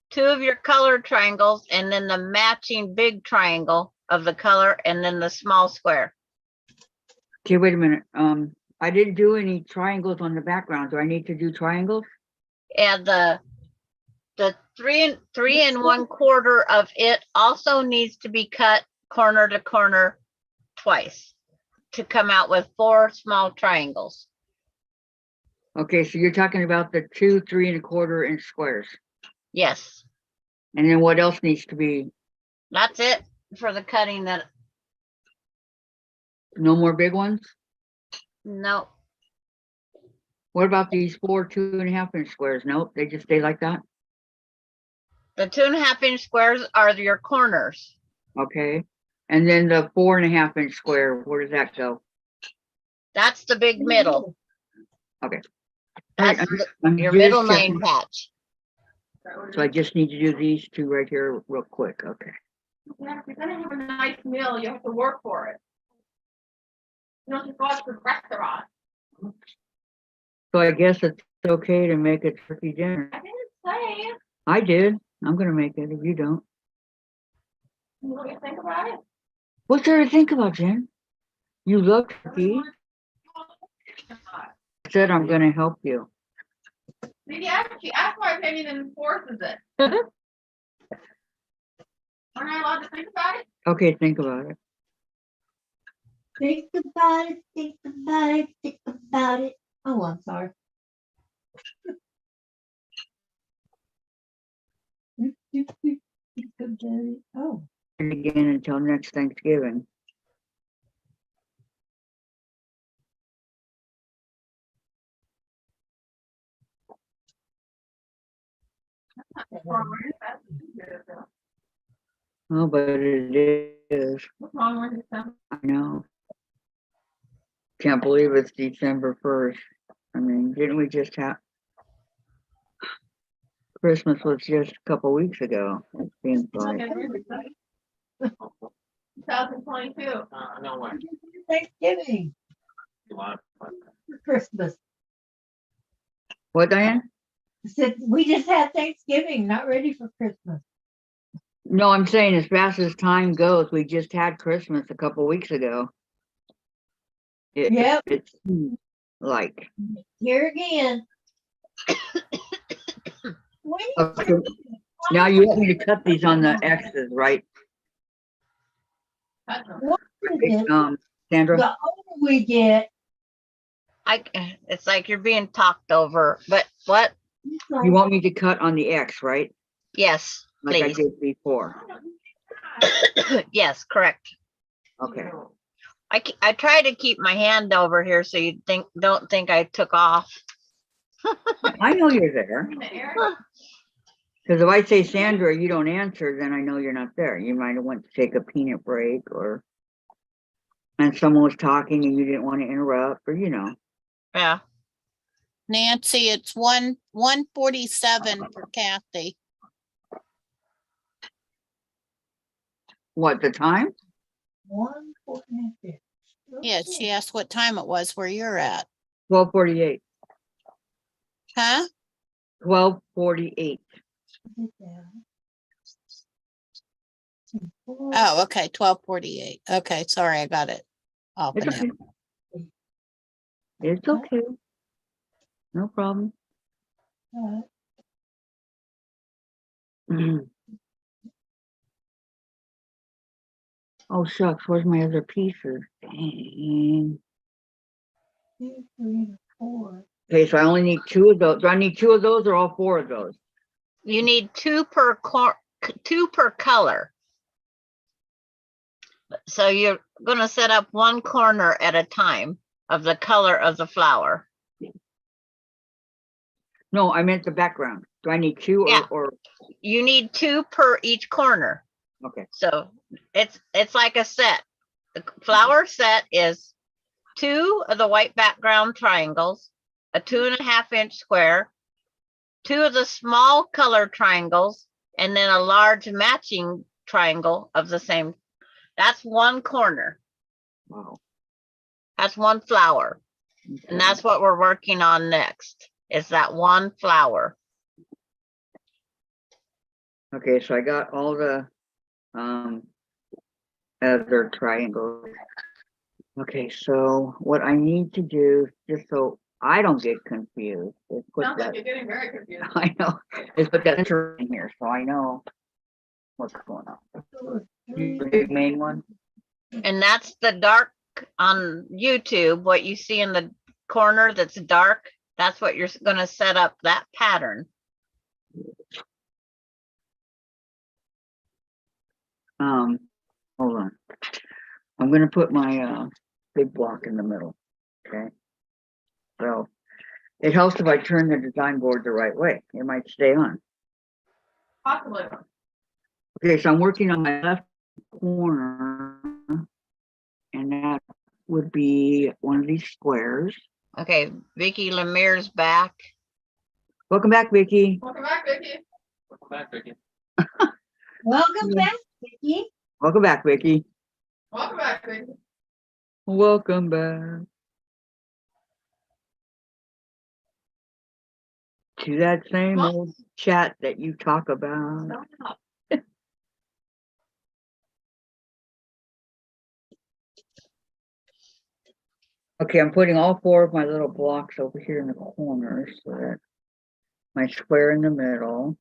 2 of your colored triangles, and then the matching big triangle of the color, and then the small square. Okay, wait a minute. I didn't do any triangles on the background. Do I need to do triangles? And the 3 1/4 of it also needs to be cut corner to corner twice to come out with 4 small triangles. Okay, so you're talking about the 2 3 1/4 inch squares. Yes, And then what else needs to be? that's it for the cutting. That, No more big ones? no, What about these 4 2.5 inch squares? Nope, they just stay like that? the 2.5 inch squares are your corners. Okay. And then the 4.5 inch square, where does that go? That's the big middle. Okay. That's Alright, the- I'm your just middle checking. line patch. So I just need to do these 2 right here real quick. Okay. Yeah, if you're gonna have a nice meal, you have to work for it. You don't just go out to the restaurant. So I guess it's okay to make a turkey dinner. I didn't say, I did. I'm gonna make it if you don't. you know what you think about it? What's there to think about, Jen? You love turkey. I said I'm gonna help you. Maybe she asked my opinion and enforces it. Aren't I allowed to think about it? Okay, think about it. Think about it, think about it, think about it. Oh, I'm sorry. Think about it. Oh, And again until next Thanksgiving. Oh, but it is. What's wrong with December? I know. Can't believe it's December 1st. I mean, didn't we just have Christmas was just a couple weeks ago. It seems like. 2022. No way. Thanksgiving A lot of fun. for Christmas. What, Diane? I said, we just had Thanksgiving, not ready for Christmas. No, I'm saying as fast as time goes, we just had Christmas a couple weeks ago. Yep. It's like, Here again. When you okay, now you want me to cut these on the X's, right? what is it? Sandra? The older we get, It's like you're being talked over, but what? it's You like, want me to cut on the X, right? Yes, Like I please. did before. Yes, correct. Okay. I try to keep my hand over here so you don't think I took off. I know you're there. Because if I say Sandra, you don't answer, then I know you're not there. You might have went to take a peanut break and someone was talking and you didn't want to interrupt or, Yeah. Nancy, it's 1:47 for Kathy. What, the time? 1:46. Yes, she asked what time it was where you're at. 12:48. Huh? 12:48. Oh, okay, 12:48. Okay, sorry, I got it. Off It's and okay. out. It's okay. No problem. Oh, shucks. Where's my other pieces? Dang. 2, 3, 4. Okay, so I only need 2 of those. Do I need 2 of those or all 4 of those? You need two per color. So you're gonna set up one corner at a time of the color of the flower. No, I meant the background. Do I need 2 Yeah. or You need 2 per each corner. okay. So it's like a set. The flower set is 2 of the white background triangles, a 2.5-inch square, 2 of the small color triangles, and then a large matching triangle of the same. That's one corner. Wow. That's one flower. Okay. And that's what we're working on next, is that one flower. Okay, so I got all the other triangles. Okay, so what I need to do, just so I don't get confused, is put Sounds like that, you're getting very confused. I know, is put that center in here, so I know what's going on. The big main one? And that's the dark on YouTube, what you see in the corner that's dark, that's what you're gonna set up that pattern. Hold on. I'm gonna put my big block in the middle, okay? So it helps if I turn the design board the right way. It might stay on. Possibly. Okay, so I'm working on my left corner, and that would be one of these squares. Okay, Vicky Lemire's back. Welcome back, Vicky. Welcome back, Vicky. Welcome back, Vicky. Welcome back, Vicki. Welcome back, Vicky. Welcome back, Vicky. Welcome back to that same old chat that you talk about. Okay, I'm putting all 4 of my little blocks over here in the corners so that my square in the middle.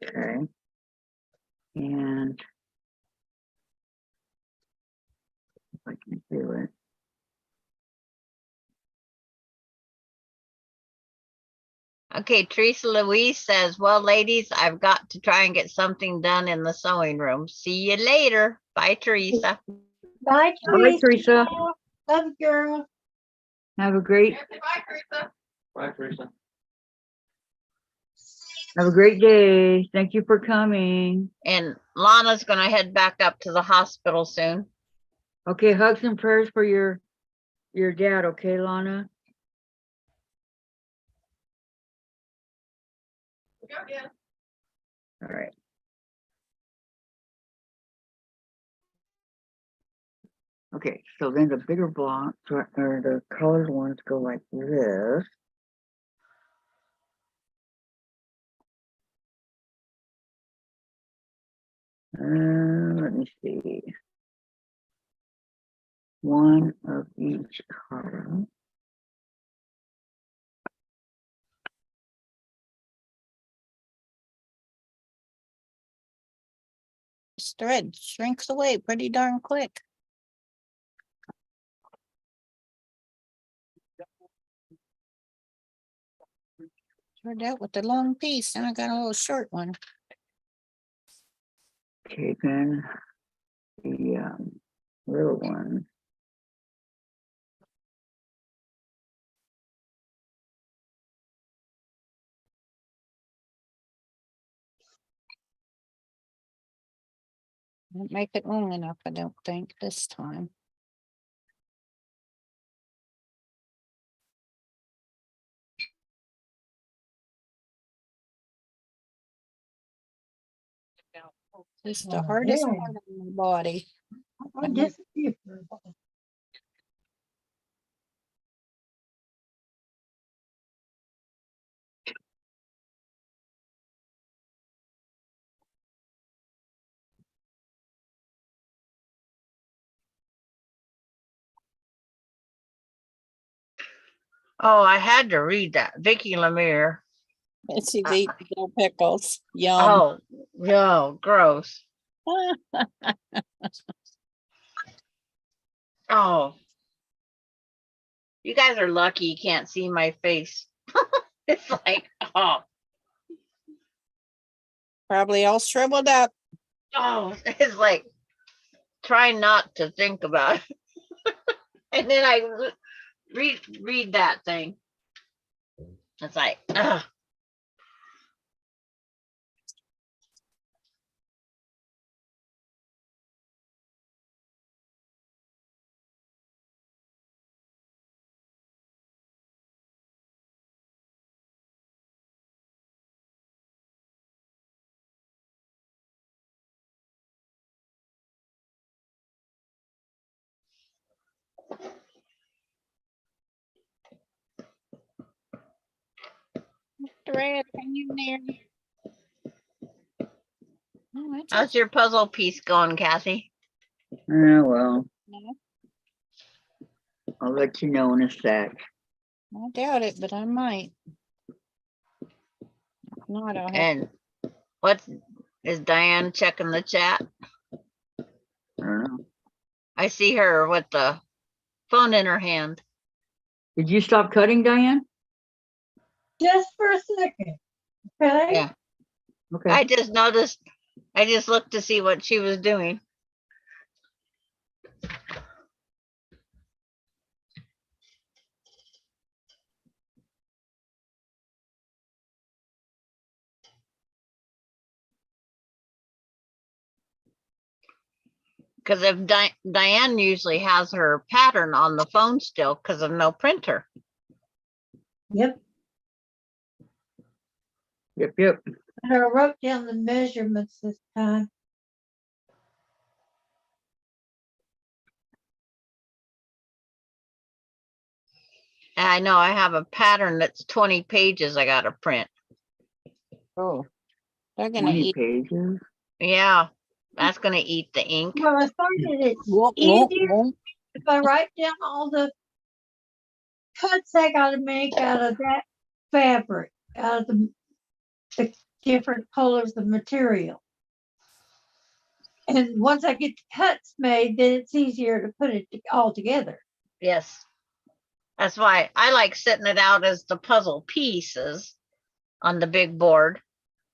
Okay. And if I can do it. Okay, Teresa Louise says, well, ladies, I've got to try and get something done in the sewing room. See you later. Bye, Teresa. Bye, All right, Teresa. Teresa, Love you, girl. have a great, Bye, Teresa. Bye, Teresa. have a great day. Thank you for coming. And Lana's gonna head back up to the hospital soon. Okay, hugs and prayers for your dad, okay, Lana? Yeah. All right. Okay, so then the bigger blocks or the colored ones go like this. Let me see. One of each color. This thread shrinks away pretty darn quick. Started out with the long piece, and I got a little short one. Okay, then the little one. Didn't make it long enough, I don't think, this time. This is the hardest yeah. part of my body. I disappeared for a while. Oh, I had to read that. Vicky Lemire. She's eating dill pickles. Yum. Oh, no, gross. Oh, you guys are lucky you can't see my face. It's like, oh, Probably all shriveled up. it's like trying not to think about it. And then I read that thing. It's like, ugh. Thread, hang in there. Oh, that's How's your puzzle piece going, Kathy? Oh, well, okay. I'll let you know in a sec. I doubt it, but I might. If not, I'll have And what is Diane checking the chat? I don't know. I see her with the phone in her hand. Did you stop cutting, Diane? Just for a second. Okay? Yeah. Okay. I just noticed, I just looked to see what she was doing. Because if Diane usually has her pattern on the phone still because of no printer. Yep. Yep. And I wrote down the measurements this time. And I know I have a pattern that's 20 pages I got to print. Oh, they're gonna 20 eat. pages. Yeah, that's going to eat the ink. Well, I started it's Whoop, whoop, easier whoop. if I write down all the cuts I gotta make out of that fabric, out of the different colors of material. And once I get the cuts made, then it's easier to put it all together. Yes. That's why I like setting it out as the puzzle pieces on the big board.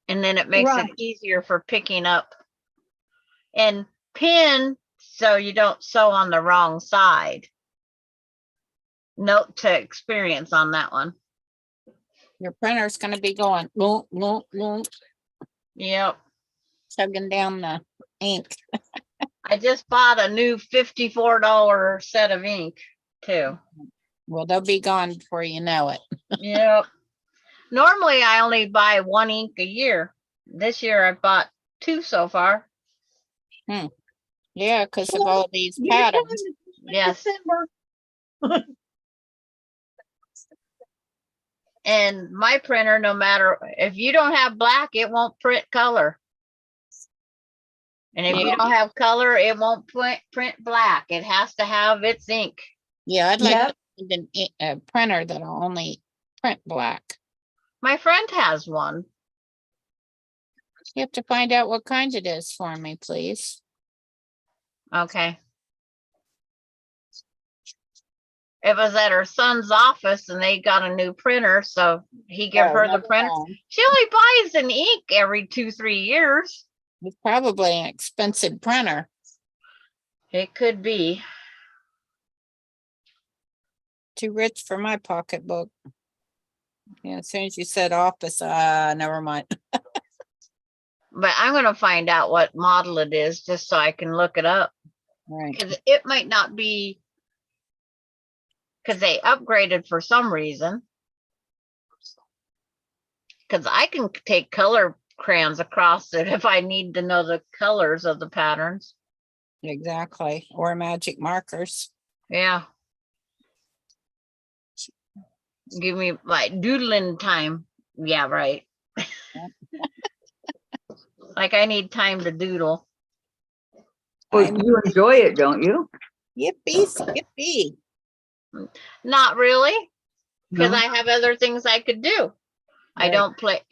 And then it makes Right. it easier for picking up. And pin so you don't sew on the wrong side. Note to experience on that one. Your printer's gonna be going, loom, loom, loom, Yep. chugging down the ink. I just bought a new $54 set of ink too. Well, they'll be gone before you know it. Yep. Normally I only buy one ink a year. This year I've bought 2 so far. Yeah, because of all these Your time patterns. is Yes. December. And my printer, no matter if you don't have black, it won't print color. And if you don't have color, it won't print black. It has to have its ink. Yeah, I'd like Yep. to find a printer that'll only print black. My friend has one. You have to find out what kind it is for me, please. Okay. It was at her son's office and they got a new printer, so he gave Oh, her the never printer. mind. She only buys an ink every 2-3 years. It's probably an expensive printer. It could be. Too rich for my pocketbook. Yeah, as soon as you said office, never mind. But I'm gonna find out what model it is just so I can look it up. Right. Because it might not be, because they upgraded for some reason. Because I can take color crayons across it if I need to know the colors of the patterns. Exactly. Or magic markers. Yeah. Give me like doodling time. Yeah, right. Like I need time to doodle. Well, I'm you enjoy it, don't you? yippee skippy. Not really, because No? I have other things I could do. I Right. don't play.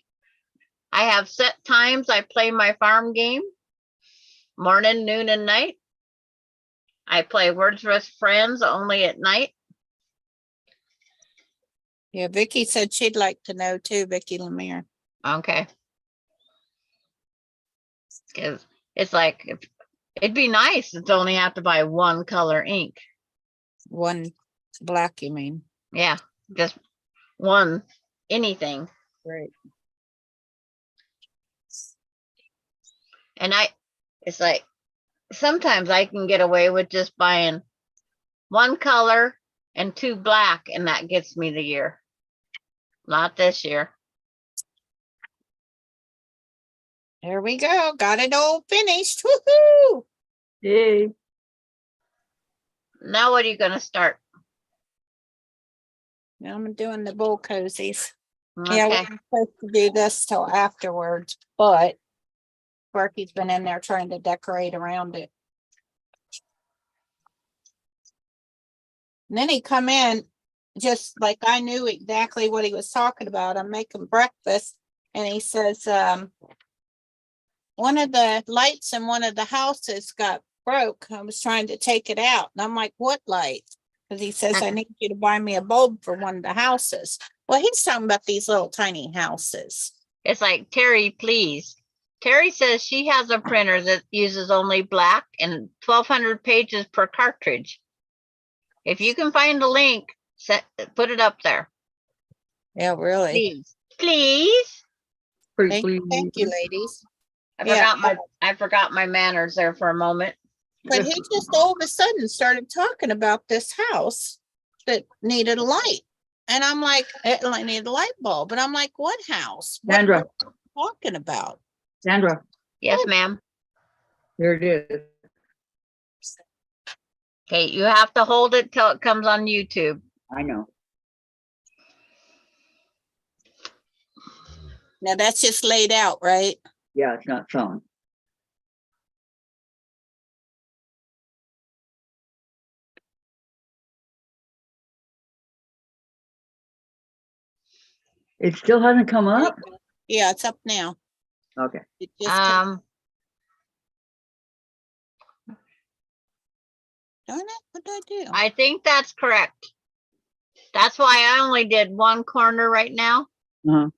I have set times I play my farm game. Morning, noon, and night. I play Words with Friends only at night. Yeah, Vicky said she'd like to know too, Vicky Lemire. Okay. Because it's like, it'd be nice to only have to buy one color ink. One black, you mean? Yeah, just one, anything. Great. And it's like, sometimes I can get away with just buying one color and 2 black, and that gets me the year. Not this year. There we go. Got it all finished. Woohoo! Yay. Now what are you gonna start? Now I'm doing the bull cozies. Yeah, Okay. we're supposed to do this till afterwards, but Sparky's been in there trying to decorate around it. And then he come in, just like I knew exactly what he was talking about. I'm making breakfast and he says, one of the lights in one of the houses got broke. I was trying to take it out. And I'm like, what light? Because he says, I need you to buy me a bulb for one of the houses. Well, he's talking about these little tiny houses. It's like, Terry, please. Terry says she has a printer that uses only black and 1,200 pages per cartridge. If you can find a link, put it up there. Yeah, really. Please. Please. Pretty Thank you, ladies. I Yeah. forgot my manners there for a moment. But he just all of a sudden started talking about this house that needed a light. And I'm like, it needed a light bulb. And I'm like, what house? What Sandra, are you talking about? Sandra, Yes, ma'am. here it is. Okay, you have to hold it till it comes on YouTube. I know. Now that's just laid out, right? Yeah, it's not sewn. It still hasn't come up? Yeah, it's up now. Okay. It just came- Darn it, what did I do? I think that's correct. That's why I only did one corner right now. Uh-huh.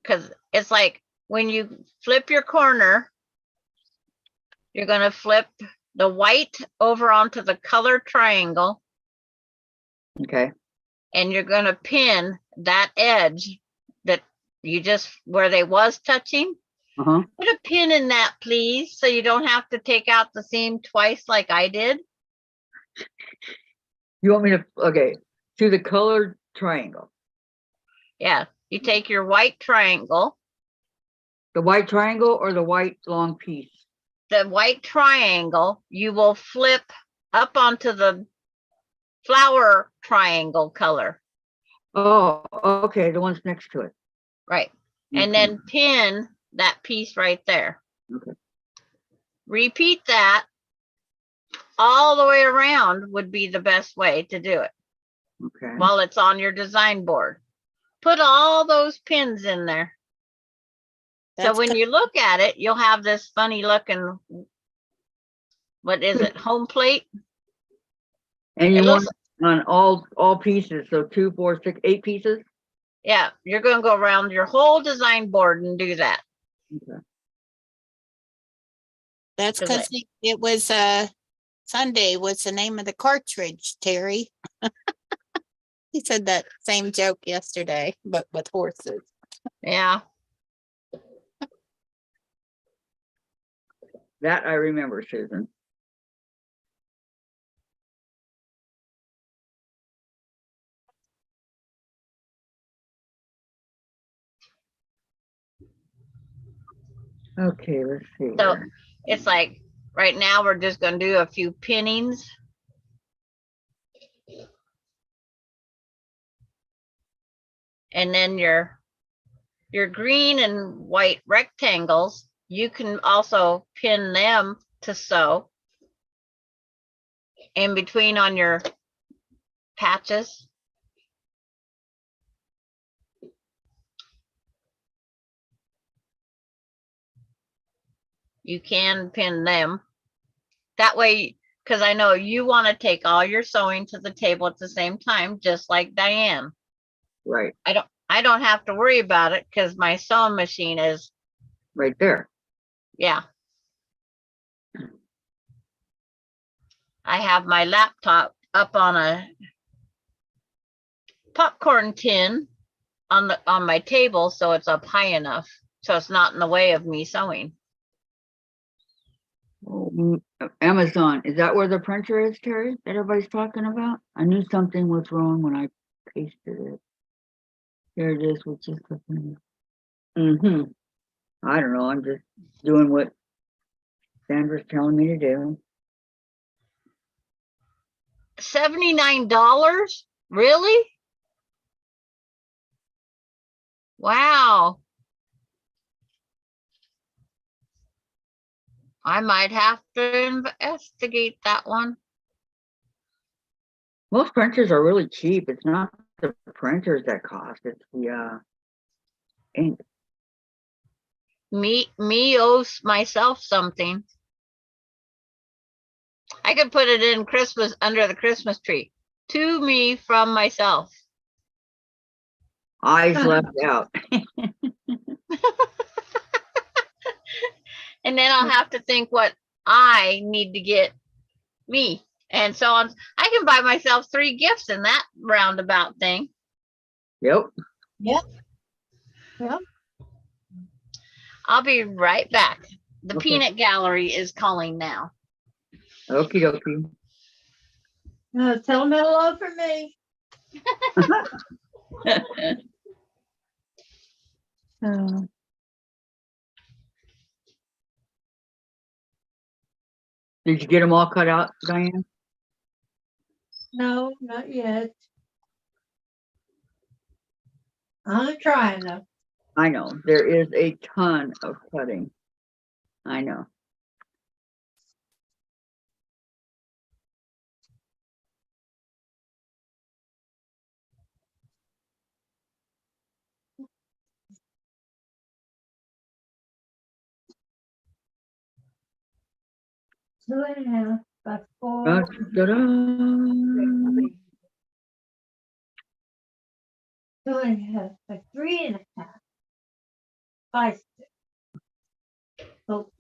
Cause it's like when you flip your corner, you're gonna flip the white over onto the color triangle Okay, and you're gonna pin that edge that you just, where they was touching. uh-huh. Put a pin in that, please, so you don't have to take out the seam twice like I did. You want me to, okay, to the colored triangle, Yeah, you take your white triangle, the white triangle or the white long piece? the white triangle, you will flip up onto the flower triangle color, Oh, okay, the ones next to it. right? And Okay. then pin that piece right there. Okay. Repeat that all the way around would be the best way to do it Okay, while it's on your design board. Put all those pins in there. So That's when co- you look at it, you'll have this funny looking, what is it, home plate? and you It want looks, it on all pieces, so 2, 4, 6, 8 pieces? yeah, you're gonna go around your whole design board and do that. Okay. that's 'Cause I- because it was Sunday was the name of the cartridge, Terry. He said that same joke yesterday, but with horses. Yeah, That I remember, Susan. Okay, let's see so here. it's like, right now, we're just gonna do a few pinnings. And then your green and white rectangles, you can also pin them to sew in between on your patches. You can pin them. That way, because I know you want to take all your sewing to the table at the same time, just like Diane. Right, I don't have to worry about it because my sewing machine is, right there. yeah. I have my laptop up on a popcorn tin on my table, so it's up high enough, so it's not in the way of me sewing. Oh, Amazon, is that where the printer is, Terry, that everybody's talking about? I knew something was wrong when I pasted it. There it is, which is the thing. Mm-hmm. I don't know, I'm just doing what Sandra's telling me to do. $79? Really? Wow. I might have to investigate that one. Most printers are really cheap. It's not the printers that cost, it's the ink. Me owes myself something. I could put it in Christmas, under the Christmas tree. To me from myself. Eyes left out. And then I'll have to think what I need to get me. And so on. I can buy myself 3 gifts in that roundabout thing. Yep. I'll be right back. The Okay. peanut gallery is calling now. Okie dokie. Tell them hello for me. Did you get them all cut out, Diane? No, not yet. I'm trying though. I know, there is a ton of cutting. I know. So anyhow, That's four. Da-da-da. 2.5, by 3.5. 5, 6. So,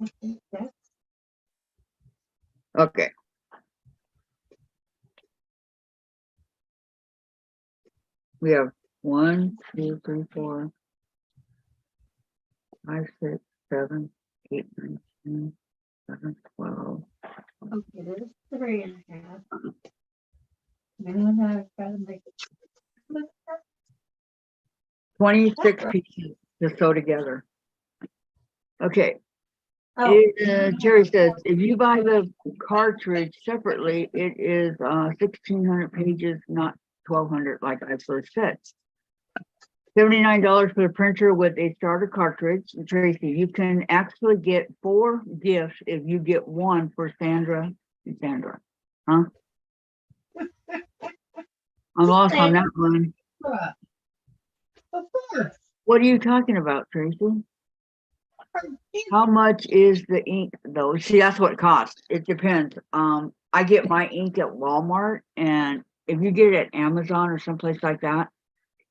I think that's Okay. We have 1, 2, 3, 4, 5, 6, 7, 8, 9, 10, 11, 12. okay. There's 3.5. And I've got to make it. 26 pieces to sew together. Okay. Oh, Jerry says, if you buy the cartridge separately, it is 1,600 pages, not 1,200 like I first said. $79 for the printer with a starter cartridge. Tracy, you can actually get 4 gifts if you get 1 for Sandra and Sandra. Huh? I'm lost on that one. of course. What are you talking about, Tracy? How much is the ink though? See, that's what it costs. It depends. I get my ink at Walmart, and if you get it at Amazon or someplace like that,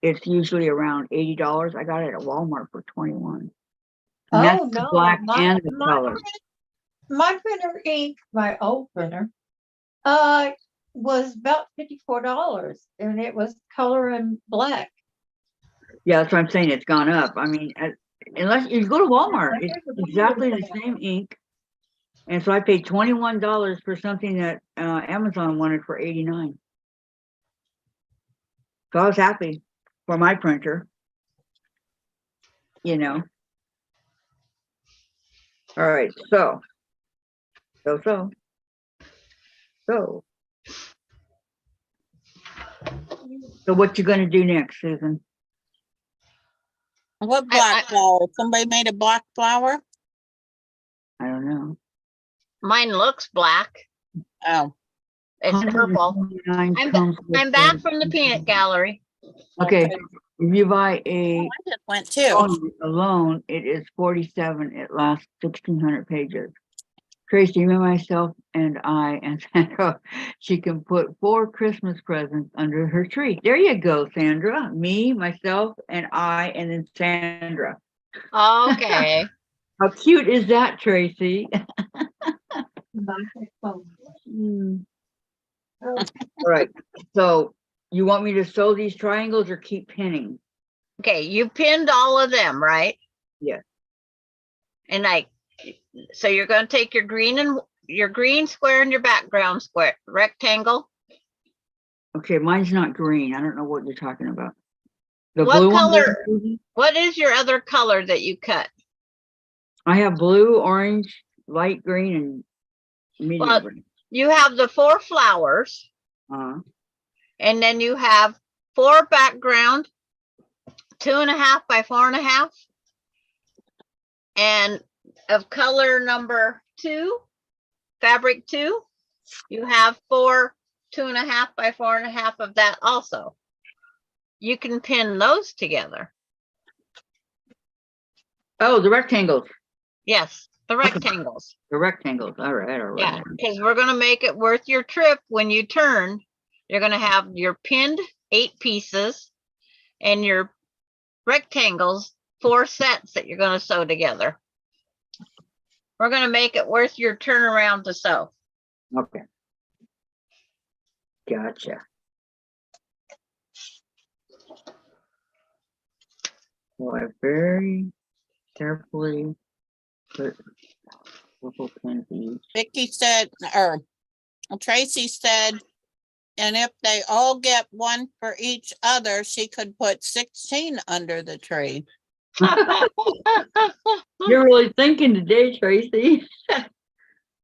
it's usually around $80. I got it at Walmart for 21. And that's Oh, the no. black and the my, color. my printer ink, my old printer, was about $54, and it was color and black. Yeah, that's what I'm saying. It's gone up. I mean, unless you go to Walmart, it's exactly the same ink. And so I paid $21 for something that Amazon wanted for $89. So I was happy for my printer. You know. All right, so what you gonna do next, Susan? What black flower? Somebody made a black flower? I don't know. Mine looks black. Oh, It's purple. 129 comes with I'm back from the peanut gallery. Okay, if you buy Oh, a I just went too. phone alone, it is 47. It lasts 1,600 pages. Tracy, me, myself, and I, and Sandra, she can put 4 Christmas presents under her tree. There you go, Sandra. Me, myself, and I, and then Sandra. Okay. How cute is that, Tracy? Oh, All right. So you want me to sew these triangles or keep pinning? Okay, you pinned all of them, right? Yes. And so you're gonna take your green square and your background square rectangle. Okay, mine's not green. I don't know what you're talking about. The What blue color? one? What is your other color that you cut? I have blue, orange, light green, and medium Well, green. You have the 4 flowers, and then you have 4 background, 2.5 by 4.5, and of color number 2, fabric 2, you have 4 2.5 by 4.5 of that also. You can pin those together. Oh, the rectangles. Yes, the rectangles. The rectangles. All right, all right. Yeah, because we're gonna make it worth your trip when you turn. You're gonna have your pinned 8 pieces and your rectangles 4 sets that you're gonna sew together. We're gonna make it worth your turnaround to sew. Okay. Gotcha. So I very carefully put purple pins each. Vicky said, or Tracy said, and if they all get one for each other, she could put 16 under the tree. You're really thinking today, Tracy.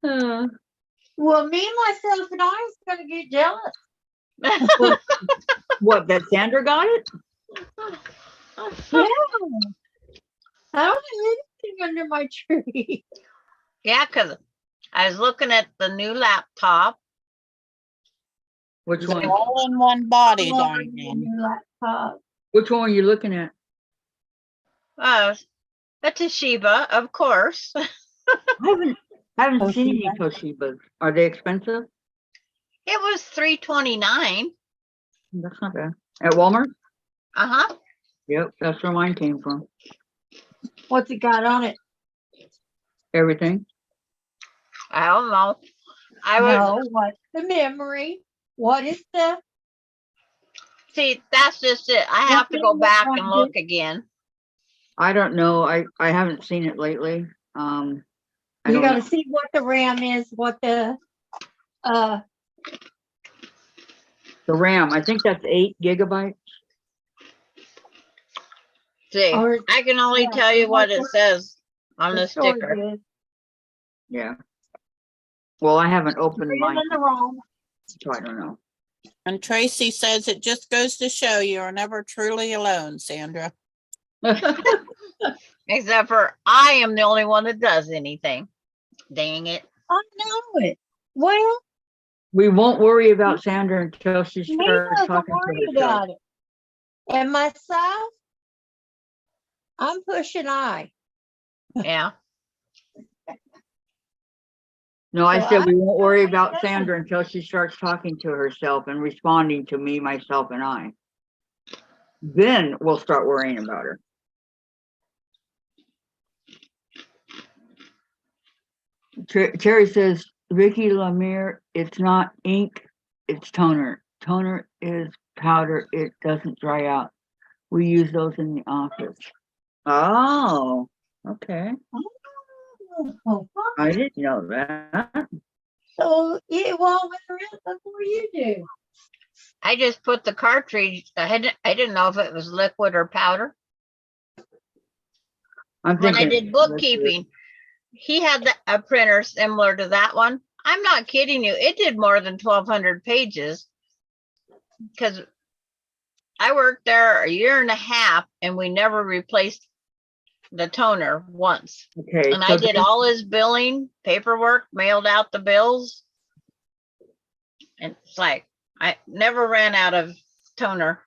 well, me, myself, and I was gonna get jealous. What, that Sandra got it? Yeah. I don't have anything under my tree. Yeah, because I was looking at the new laptop. Which They're one? all in one body, Oh, Diane. new laptop. Which one are you looking at? A Toshiba, of course. I haven't seen any Toshibas. Are they expensive? It was $3.29. That's not bad. At Walmart? Uh-huh. Yep, that's where mine came from. What's it got on it? Everything. I don't know. I was No, what's the memory? What is the, see, that's just it. I have to go Nothing back like and it. look again. I don't know. I haven't seen it lately. I you don't gotta know. see what the RAM is, what the, The RAM, I think that's 8 GB. See, or. I can only yeah, tell you what what it says on the storage sticker. is. Yeah. Well, I haven't opened RAM mine, and the ROM. so I don't know. And Tracy says it just goes to show you are never truly alone, Sandra. Except for I am the only one that does anything. Dang it. I know it. Well, We won't worry about Sandra until she me starts doesn't talking worry to herself. about it. And myself, I'm pushing I. Yeah. No, I So said I we won't worry don't about know. Sandra until she starts talking to herself and responding to me, myself, and I. Then we'll start worrying about her. Terry says, Vicky Lemire, it's not ink, it's toner. Toner is powder, it doesn't dry out. We use those in the office. Oh, okay. Oh, I didn't know that. so you all went around before you do. I just put the cartridge. I didn't know if it was liquid or powder. I'm When I thinking. did bookkeeping, he had a printer similar to that one. I'm not kidding you. It did more than 1,200 pages because I worked there a year and a half and we never replaced the toner once. Okay. And I did all his billing, paperwork, mailed out the bills. And it's like, I never ran out of toner.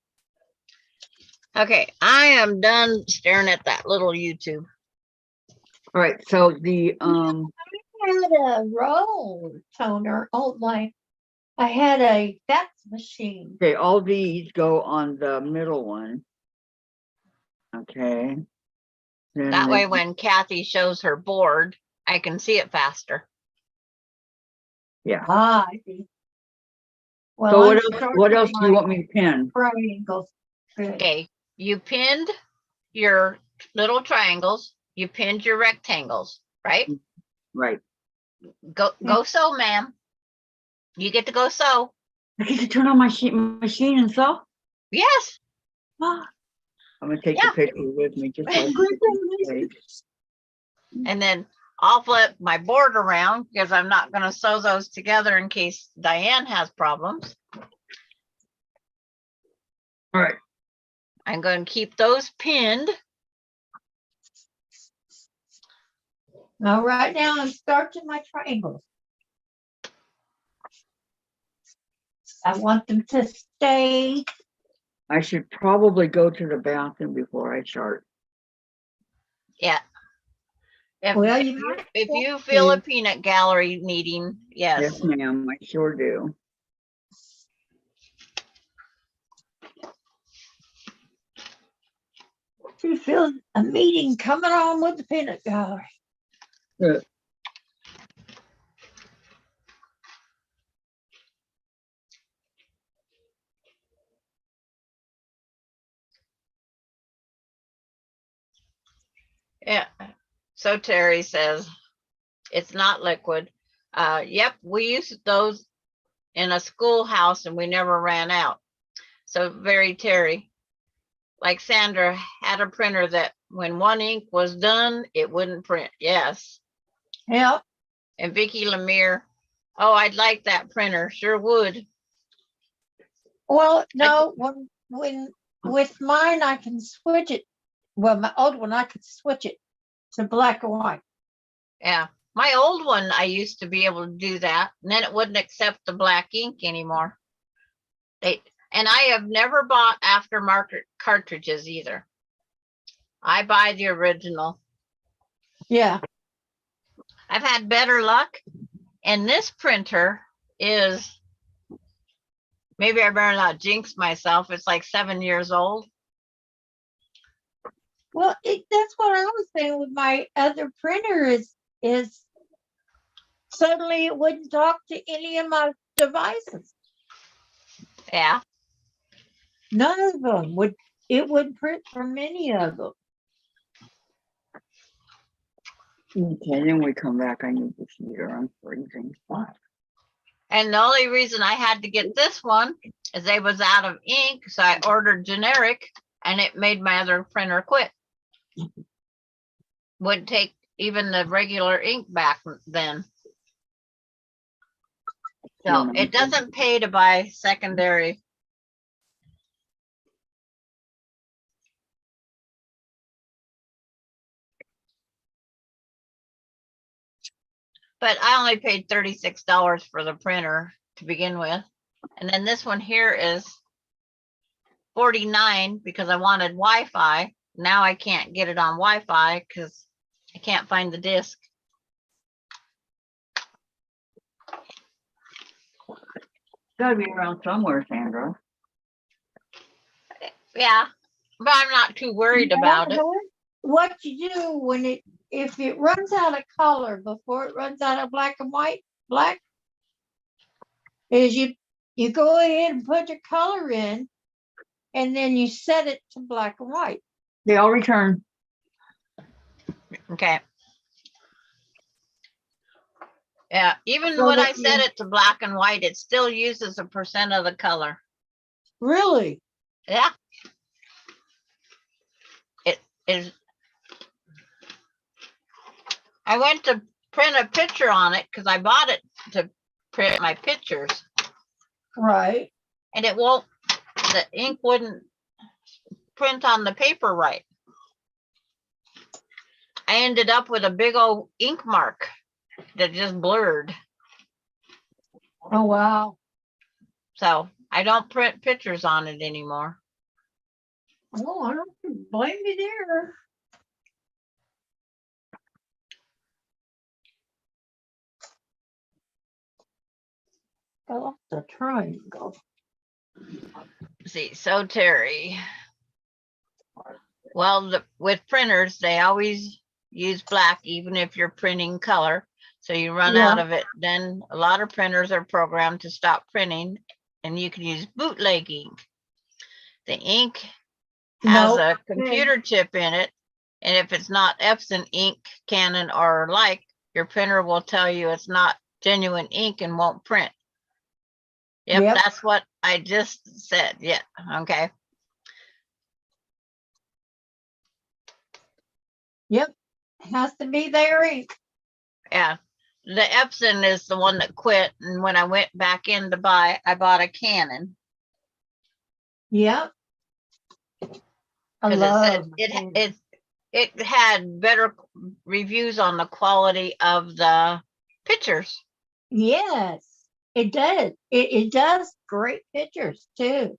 Okay, I am done staring at that little YouTube. All right, so the I had a roll toner. Oh my, I had a fax machine. okay, all these go on the middle one. Okay. Then That the- way, when Kathy shows her board, I can see it faster. Yeah. Ah, I see. Well, So what I'm else? starting What else do you my want me to pin? triangles. Good. Okay, you pinned your little triangles, you pinned your rectangles, right? Right. Go sew, ma'am. You get to go sew. I get to turn on my machine and sew. Yes. Ah, I'm gonna take Yeah. the picture with me just so I can see. And then I'll flip my board around because I'm not going to sew those together in case Diane has problems. All right. I'm going to keep those pinned. Now, right now, I'm starting my triangles. I want them to stay. I should probably go to the bathroom before I start. Yeah. If, Well, if you you, might if you want feel a to. peanut gallery needing, yes. Yes, ma'am, I sure do. She feels a meeting coming on with the peanut gallery. Good. Yeah. So Terry says it's not liquid. Yep, we used those in a schoolhouse and we never ran out. So very Terry. Like Sandra had a printer that when one ink was done, it wouldn't print. Yes. Yep. And Vicky Lemire, oh, I'd like that printer. Sure would. Well, no, when with mine, I can switch it. Well, my old one, I could switch it to black and white. Yeah. My old one, I used to be able to do that. And then it wouldn't accept the black ink anymore. And I have never bought aftermarket cartridges either. I buy the original. Yeah. I've had better luck. And this printer is, maybe I better not jinx myself. It's like 7 years old. Well, that's what I was saying with my other printer is suddenly it wouldn't talk to any of my devices. Yeah. None of them would, it wouldn't print from any of them. Okay, then we come back. I need this heater. I'm freezing. And the only reason I had to get this one is they was out of ink. So I ordered generic and it made my other printer quit. Wouldn't take even the regular ink back then. So it doesn't pay to buy secondary. But I only paid $36 for the printer to begin with. And then this one here is $49 because I wanted Wi-Fi. Now I can't get it on Wi-Fi because I can't find the disc. Gotta be around somewhere, Sandra. Yeah, but I'm not too worried about it. What you do when if it runs out of color before it runs out of black and white, is you go ahead and put your color in and then you set it to black and white. They all return. Okay. Yeah, even So when that I set it to black and white, it still uses a % of the color. Really? Yeah. It is. I went to print a picture on it because I bought it to print my pictures Right. and it won't, the ink wouldn't print on the paper right. I ended up with a big old ink mark that just blurred. Oh, wow. So I don't print pictures on it anymore. Oh, I don't blame you there. I love the triangle. See, so Terry. Well, with printers, they always use black, even if you're printing color. So you run Yeah. out of it. Then a lot of printers are programmed to stop printing and you can use bootleg ink. The ink has Nope. a computer chip in it. And if it's not Epson ink, Canon or like, your printer will tell you it's not genuine ink and won't print. Yep, Yep. that's what I just said. Yeah, okay. Yep. Has to be their ink. Yeah, the Epson is the one that quit. And when I went back in to buy, I bought a Canon. Yep. I Because love it Canon. said it had better reviews on the quality of the pictures. Yes, it does. It does great pictures too.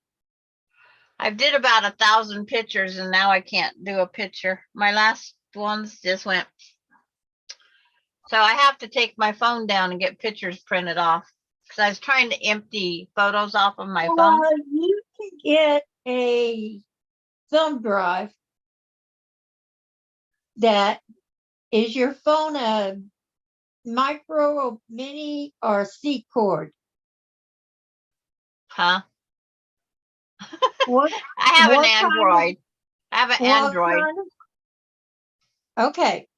I did about 1,000 pictures and now I can't do a picture. My last ones just went. So I have to take my phone down and get pictures printed off because I was trying to empty photos off of my phone. You can get a thumb drive that is your phone a micro, a mini, or C cord? Huh? What? I have an What kind of- Android. I have an what Android. kind of- Okay.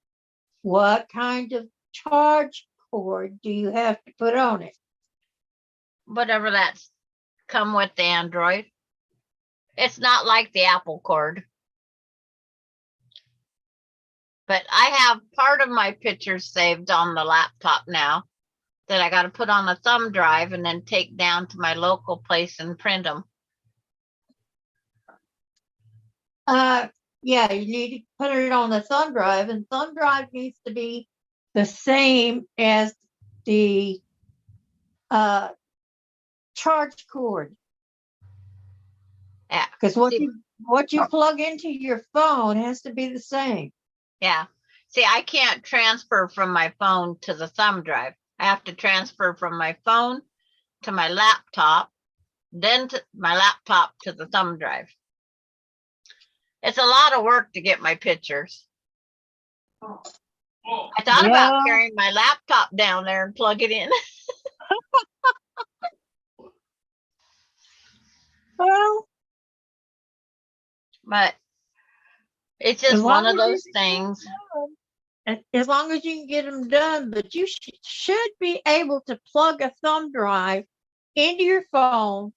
What kind of charge cord do you have to put on it? Whatever that's come with the Android. It's not like the Apple cord. But I have part of my pictures saved on the laptop now that I got to put on a thumb drive and then take down to my local place and print them. Yeah, you need to put it on the thumb drive, and thumb drive needs to be the same as the charge cord. Yeah. Because what See- you plug into your phone has to be the same. Yeah. See, I can't transfer from my phone to the thumb drive. I have to transfer from my phone to my laptop, then to my laptop to the thumb drive. It's a lot of work to get my pictures. I thought about Well- carrying my laptop down there and plug it in. Well, But it's As just one long of as you those can things. as long as you can get them done, but you should be able to plug a thumb drive into your phone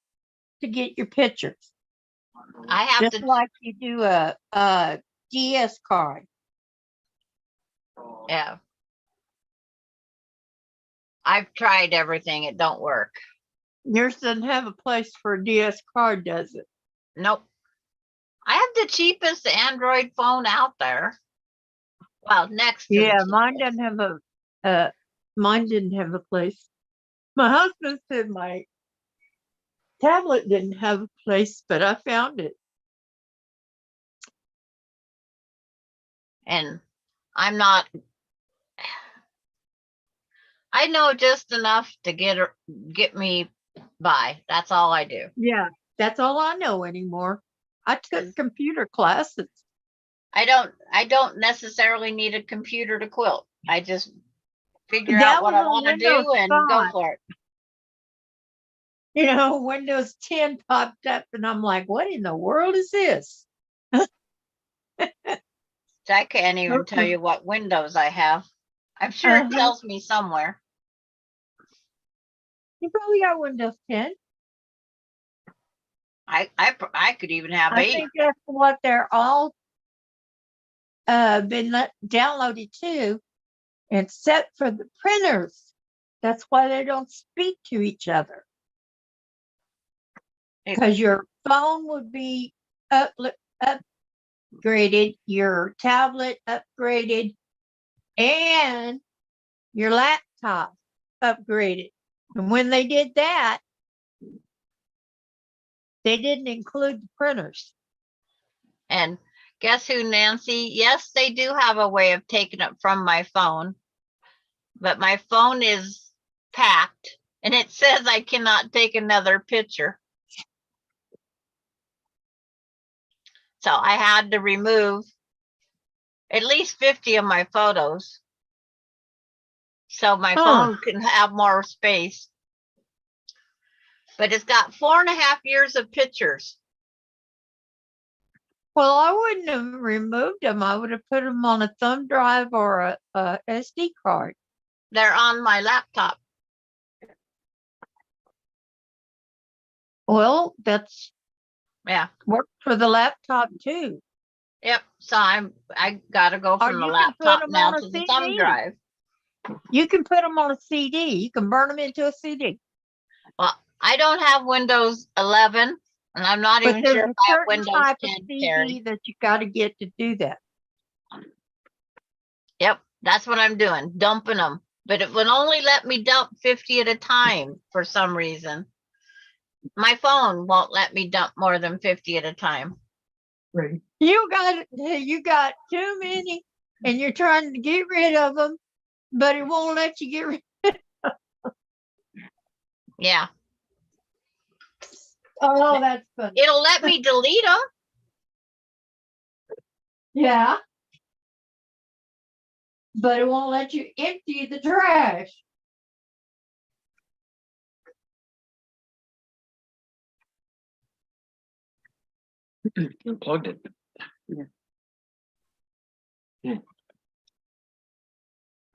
to get your pictures, I have just to, like you do a DS card. yeah. I've tried everything. It don't work. Yours doesn't have a place for a DS card, does it? Nope. I have the cheapest Android phone out there. Well, next to the Yeah, mine cheapest. doesn't have mine didn't have a place. My husband said my tablet didn't have a place, but I found it. And I'm not, I know just enough to get me by. That's all I do. Yeah, that's all I know anymore. I took computer classes. I don't necessarily need a computer to quilt. I just figure That out what was I on want to Windows do and go 5. for it. You know, Windows 10 popped up and I'm like, what in the world is this? I can't even tell Okay. you what windows I have. I'm sure it Uh-huh. tells me somewhere. You probably got Windows 10. I could even have I 8. think that's what they're all been downloaded to, except for the printers. That's why they don't speak to each other. It- Because your phone would be upgraded, your tablet upgraded, and your laptop upgraded. And when they did that, they didn't include the printers. And guess who, Nancy? Yes, they do have a way of taking it from my phone, but my phone is packed and it says I cannot take another picture. So I had to remove at least 50 of my photos so my Huh. phone can have more space. But it's got 4.5 years of pictures. Well, I wouldn't have removed them. I would have put them on a thumb drive or a SD card. They're on my laptop. Well, that's Yeah. worked for the laptop too. Yep. So I gotta go Or from the you can put laptop 'em now on a to the thumb CD. drive. You can put them on a CD. You can burn them into a CD. Well, I don't have Windows 11, and I'm not But even there's sure a if I have certain Windows type of 10 CD carry. that you got to get to do that. Yep, that's what I'm doing, dumping them. But it would only let me dump 50 at a time for some reason. My phone won't let me dump more than 50 at a time. You got too many, and you're trying to get rid of them, but it won't let you get rid. Yeah, Oh, that's funny. it'll let me delete them. Yeah. But it won't let you empty the trash. Unplugged it.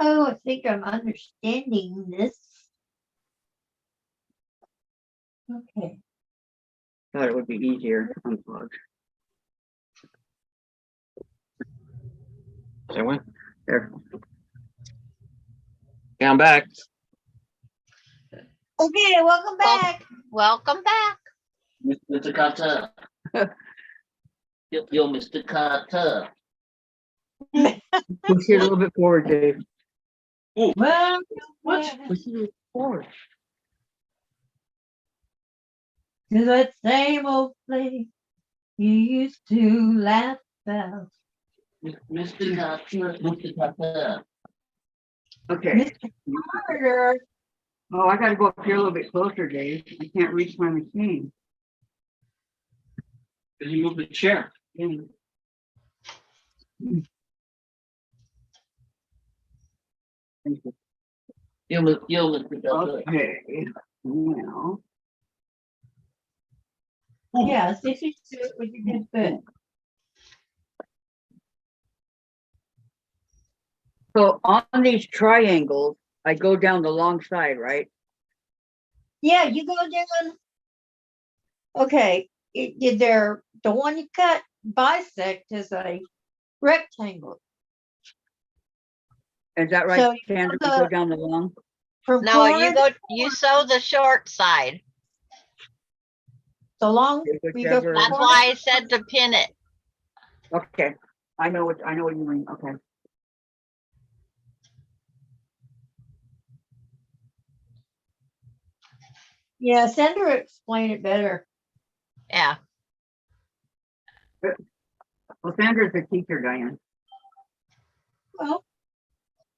Oh, I think I'm understanding this. Okay. Thought it would be easier to unplug. Say what? There. Yeah, I'm back. Okay, welcome back. Welcome back. Mr. Carter. Yo, Mr. Carter. Push it a little bit forward, Dave. Well, Push it forward. to that same old place you used to laugh about. Mr. Carter, Mr. Carter. Okay. Mr. Carter, Oh, I gotta go up here a little bit closer, Dave. I can't reach my machine. Then you move the chair. You'll Mr. Carter. Okay, now. yes, if you do it with your good foot. So on these triangles, I go down the long side, right? Yeah, you go down. Okay, did there, the one you cut bisect is a rectangle. Is that right, So Sandra? the- We go down the long? From No, you corner go, to you sew the short side. the long, we go Whichever- from That's corner. why I said to pin it. Okay, I know what you mean, okay. Yeah, Sandra explained it better. Yeah, Well, Sandra's the teacher, Diane. Well.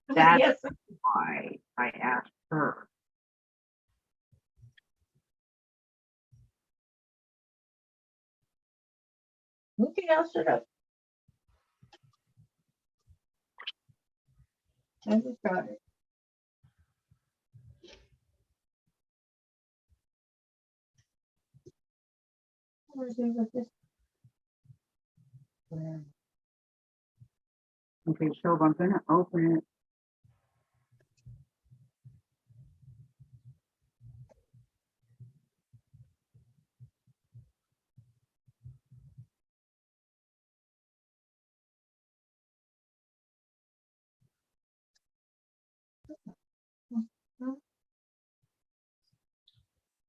That's Yes, why I asked her. who can else it up? I just got it. Where's it with this? Okay, so I'm gonna open it.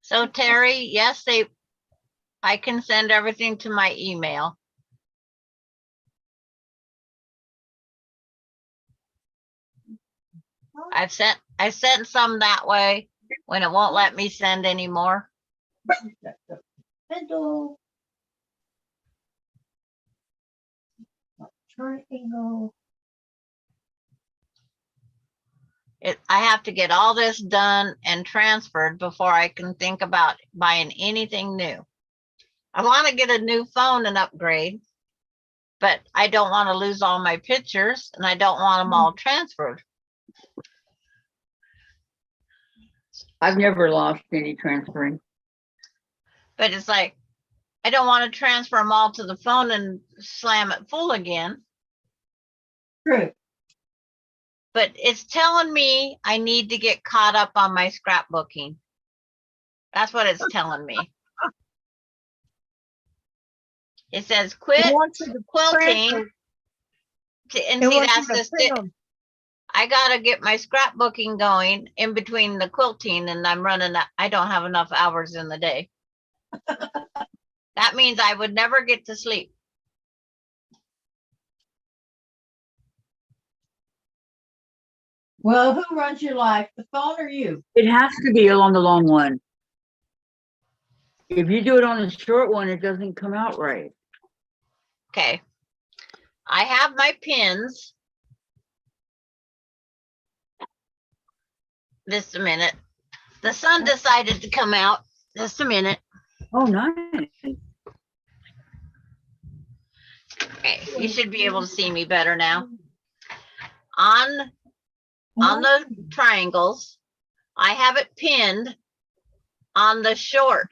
so Terry, yes, I can send everything to my email. I sent some that way when it won't let me send anymore. Spindle. Triangle. I have to get all this done and transferred before I can think about buying anything new. I want to get a new phone and upgrade, but I don't want to lose all my pictures and I don't want them all transferred. I've never lost any transferring. But it's like, I don't want to transfer them all to the phone and slam it full again. True. But it's telling me I need to get caught up on my scrapbooking. That's what it's telling me. It says quit It wants you to quilting. transfer. And It see, wants that's you to just print it. 'em. I gotta get my scrapbooking going in between the quilting and I don't have enough hours in the day. That means I would never get to sleep. Well, who runs your life, the phone or you? It has to be on the long one. If you do it on the short one, it doesn't come out right. Okay. I have my pins. Just a minute. The sun decided to come out. Just a minute. Oh, nice. Okay, you should be able to see me better now. On the triangles, I have it pinned on the short.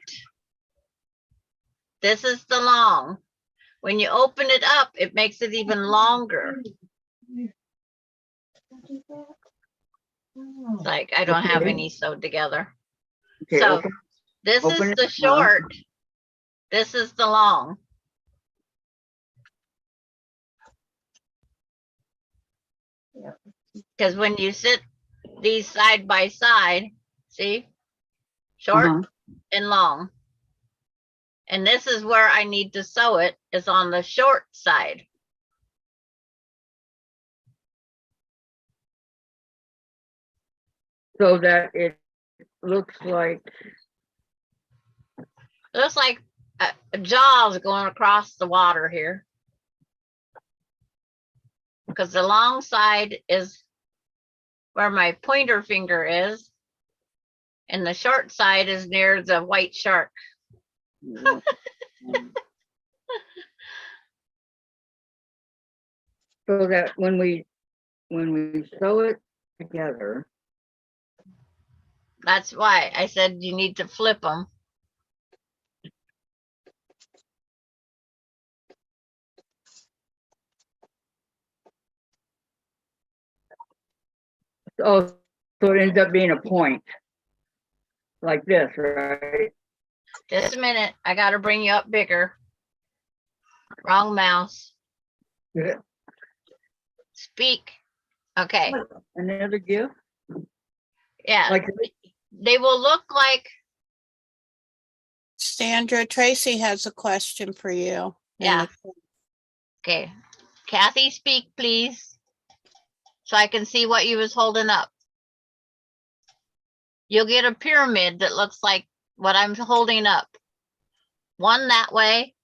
This is the long. When you open it up, it makes it even longer. It's like I don't have Okay. any sewed together. Okay, So open- this open is it the now. short. This is the long. Because when you sit these side by side, see, short Uh-huh. and long. And this is where I need to sew it, is on the short side. So that it looks like, Looks like a jaws going across the water here. because the long side is where my pointer finger is. And the short side is near the white shark. Yeah. So that when we sew it together, That's why I said you need to flip them. oh, so it ends up being a point. Like this, right? Just a minute. I got to bring you up bigger. Wrong mouse. Yeah. Speak. Okay. Another gift? Yeah. Like, They will look like, Sandra, Tracy has a question for you. in Yeah. the- okay. Kathy, speak, please. So I can see what you was holding up. You'll get a pyramid that looks like what I'm holding up. One that way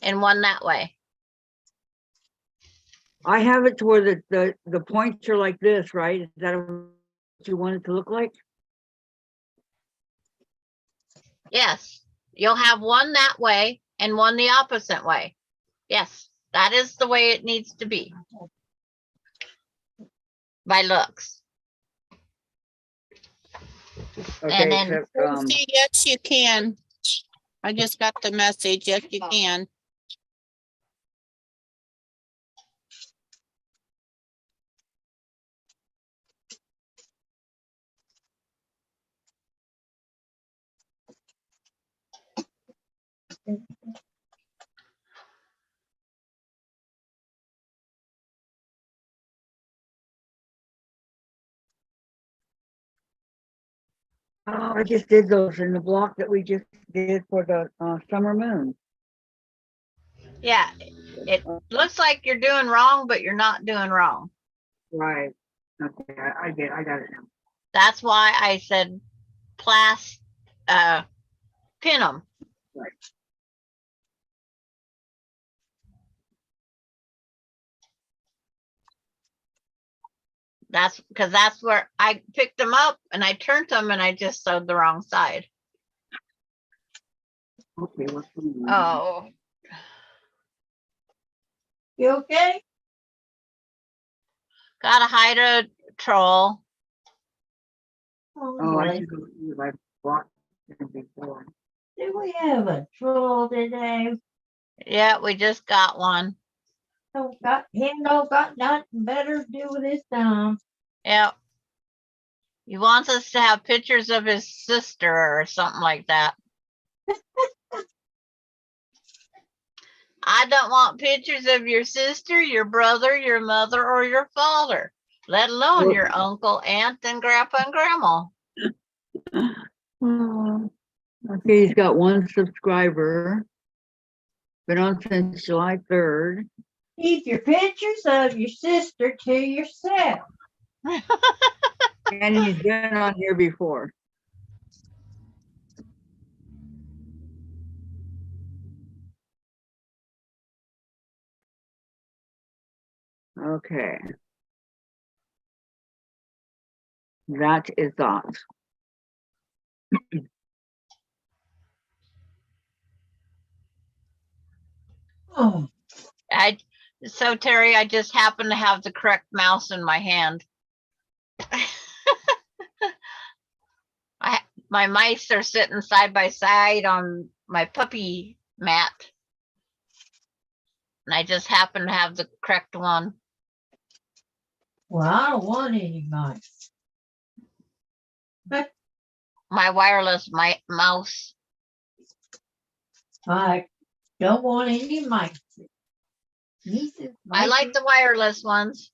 and one that way. I have it to where the points are like this, right? Is that what you want it to look like? Yes. You'll have one that way and one the opposite way. Yes. That is the way it needs to be. By looks. Okay, then- except, Tracy, yes, you can. I just got the message. Yes, you can. oh, I just did those in the block that we just did for the summer moon. Yeah. It looks like you're doing wrong, but you're not doing wrong. Right. Okay, I got it now. That's why I said pin them. Right. That's because that's where I picked them up and I turned them and I just sewed the wrong side. Okay, what's the Oh, You okay? gotta hide a troll. Oh, boy. I should go see if I blocked it before. Do we have a troll today? Yeah, we just got one. Don't got nothing better to do with his time. Yep. He wants us to have pictures of his sister or something like that. I don't want pictures of your sister, your brother, your mother, or your father, let alone Well- your uncle, aunt, and grandpa and grandma. Oh, okay, he's got one subscriber. Been on since July 3rd. Keep your pictures of your sister to yourself. And he's been on here before. Okay. That is that. Oh, So Terry, I just happen to have the correct mouse in my hand. My mice are sitting side by side on my puppy mat. And I just happen to have the correct one. well, I don't want any mice. My wireless mouse. I don't want any mice. I like the wireless ones.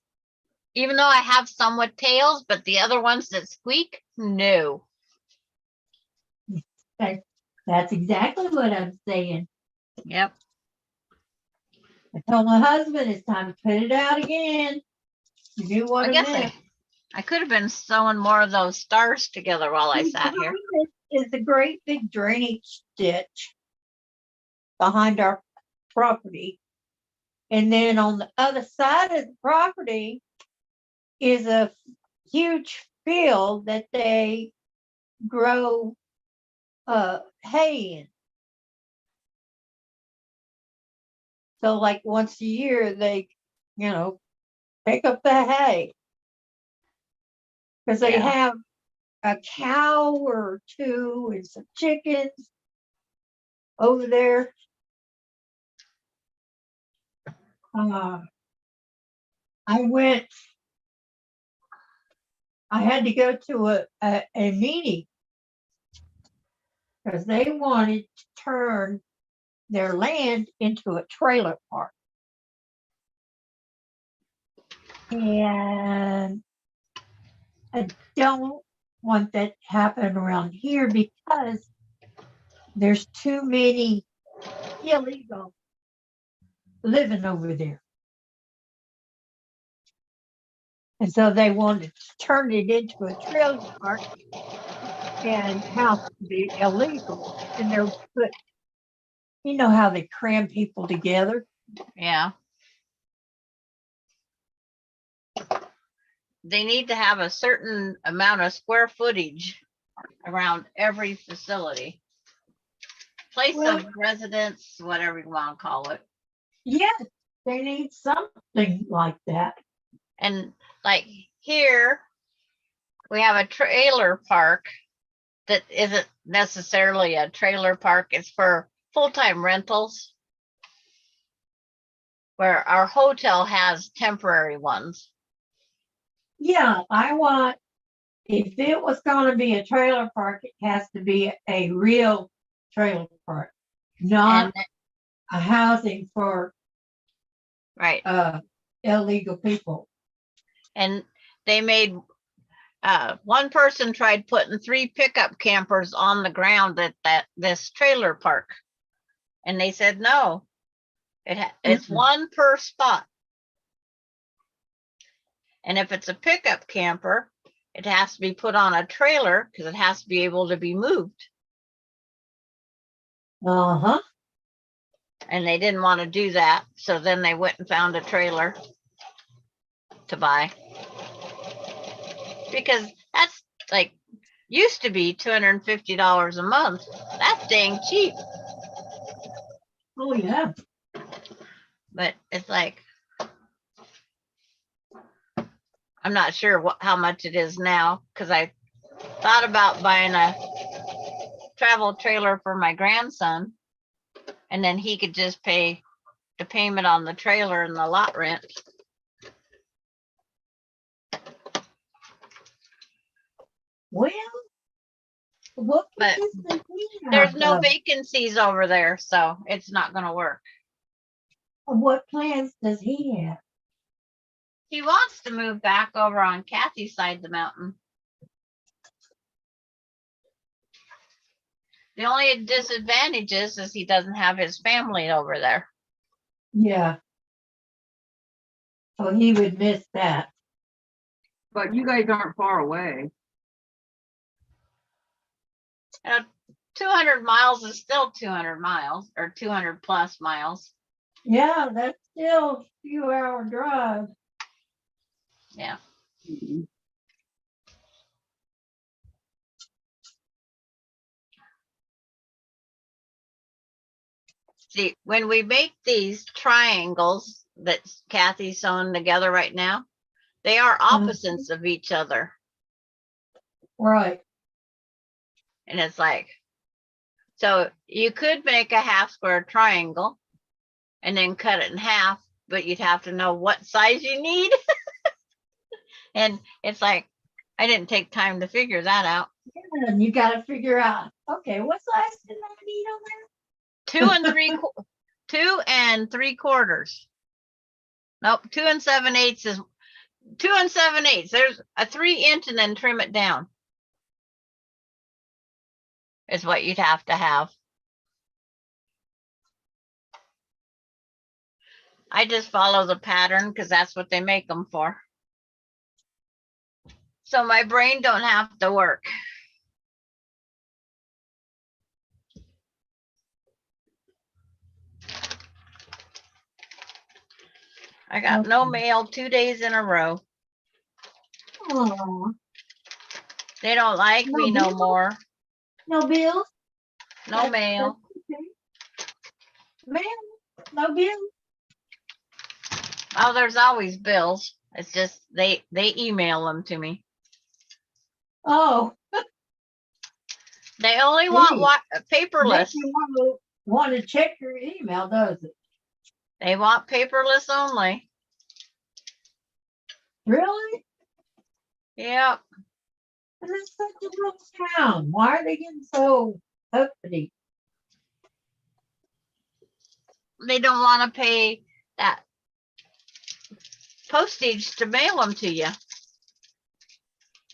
Even though I have some with tails, but the other ones that squeak, no. That's exactly what I'm saying. Yep. I told my husband it's time to put it out again. You knew what I I guess meant. I could have been sewing more of those stars together while I sat here. Is a great big drainage ditch behind our property. And then on the other side of the property is a huge field that they grow hay in. So like once a year, they, pick up the hay. Because they Yeah. have a cow or two and some chickens over there. I had to go to a meeting because they wanted to turn their land into a trailer park. And I don't want that to happen around here because there's too many illegal living over there. And so they wanted to turn it into a trailer park and house to be illegal. And they're put, you know how they cram people together? Yeah. They need to have a certain amount of square footage around every facility. Place Well- of residence, whatever you want to call it. Yes, they need something like that. And like here, we have a trailer park that isn't necessarily a trailer park. It's for full-time rentals. Where our hotel has temporary ones. Yeah, if it was going to be a trailer park, it has to be a real trailer park, not And, a housing for right. illegal people. And they made, one person tried putting 3 pickup campers on the ground at this trailer park. And they said, no, it's one per spot. And if it's a pickup camper, it has to be put on a trailer because it has to be able to be moved. Uh-huh. And they didn't want to do that. So then they went and found a trailer to buy. Because that's like, used to be $250 a month. That's dang cheap. Oh, yeah. But it's like, I'm not sure how much it is now because I thought about buying a travel trailer for my grandson and then he could just pay the payment on the trailer and the lot rent. Well, what But plans does he there's have, no though? vacancies over there, so it's not going to work. What plans does he have? He wants to move back over on Kathy's side of the mountain. The only disadvantage is he doesn't have his family over there. Yeah. So he would miss that. But you guys aren't far away. 200 miles is still 200 miles or 200 plus miles. Yeah, that's still a few hour drive. Yeah. Mhm. See, when we make these triangles that Kathy's sewing together right now, they are opposites of each other. Right. And it's like, so you could make a half square triangle and then cut it in half, but you'd have to know what size you need. And it's like, I didn't take time to figure that out. And you got to figure out, okay, what size did I need on there? 2 and 3/4. Nope, 2 7/8 is 2 7/8. There's a 3-inch and then trim it down. Is what you'd have to have. I just follow the pattern because that's what they make them for. So my brain don't have to work. I got no Okay. mail 2 days in a row. Aw, They don't like No me no bill? more. no bills? No That's- mail. that's okay. Mail, no bill? Oh, there's always bills. It's just they email them to me. Oh, They only want Gee. what makes paperless. you want to check your email, does it? They want paperless only. Really? Yep. And it's such a little town. Why are they getting so uppity? They don't want to pay that postage to mail them to you.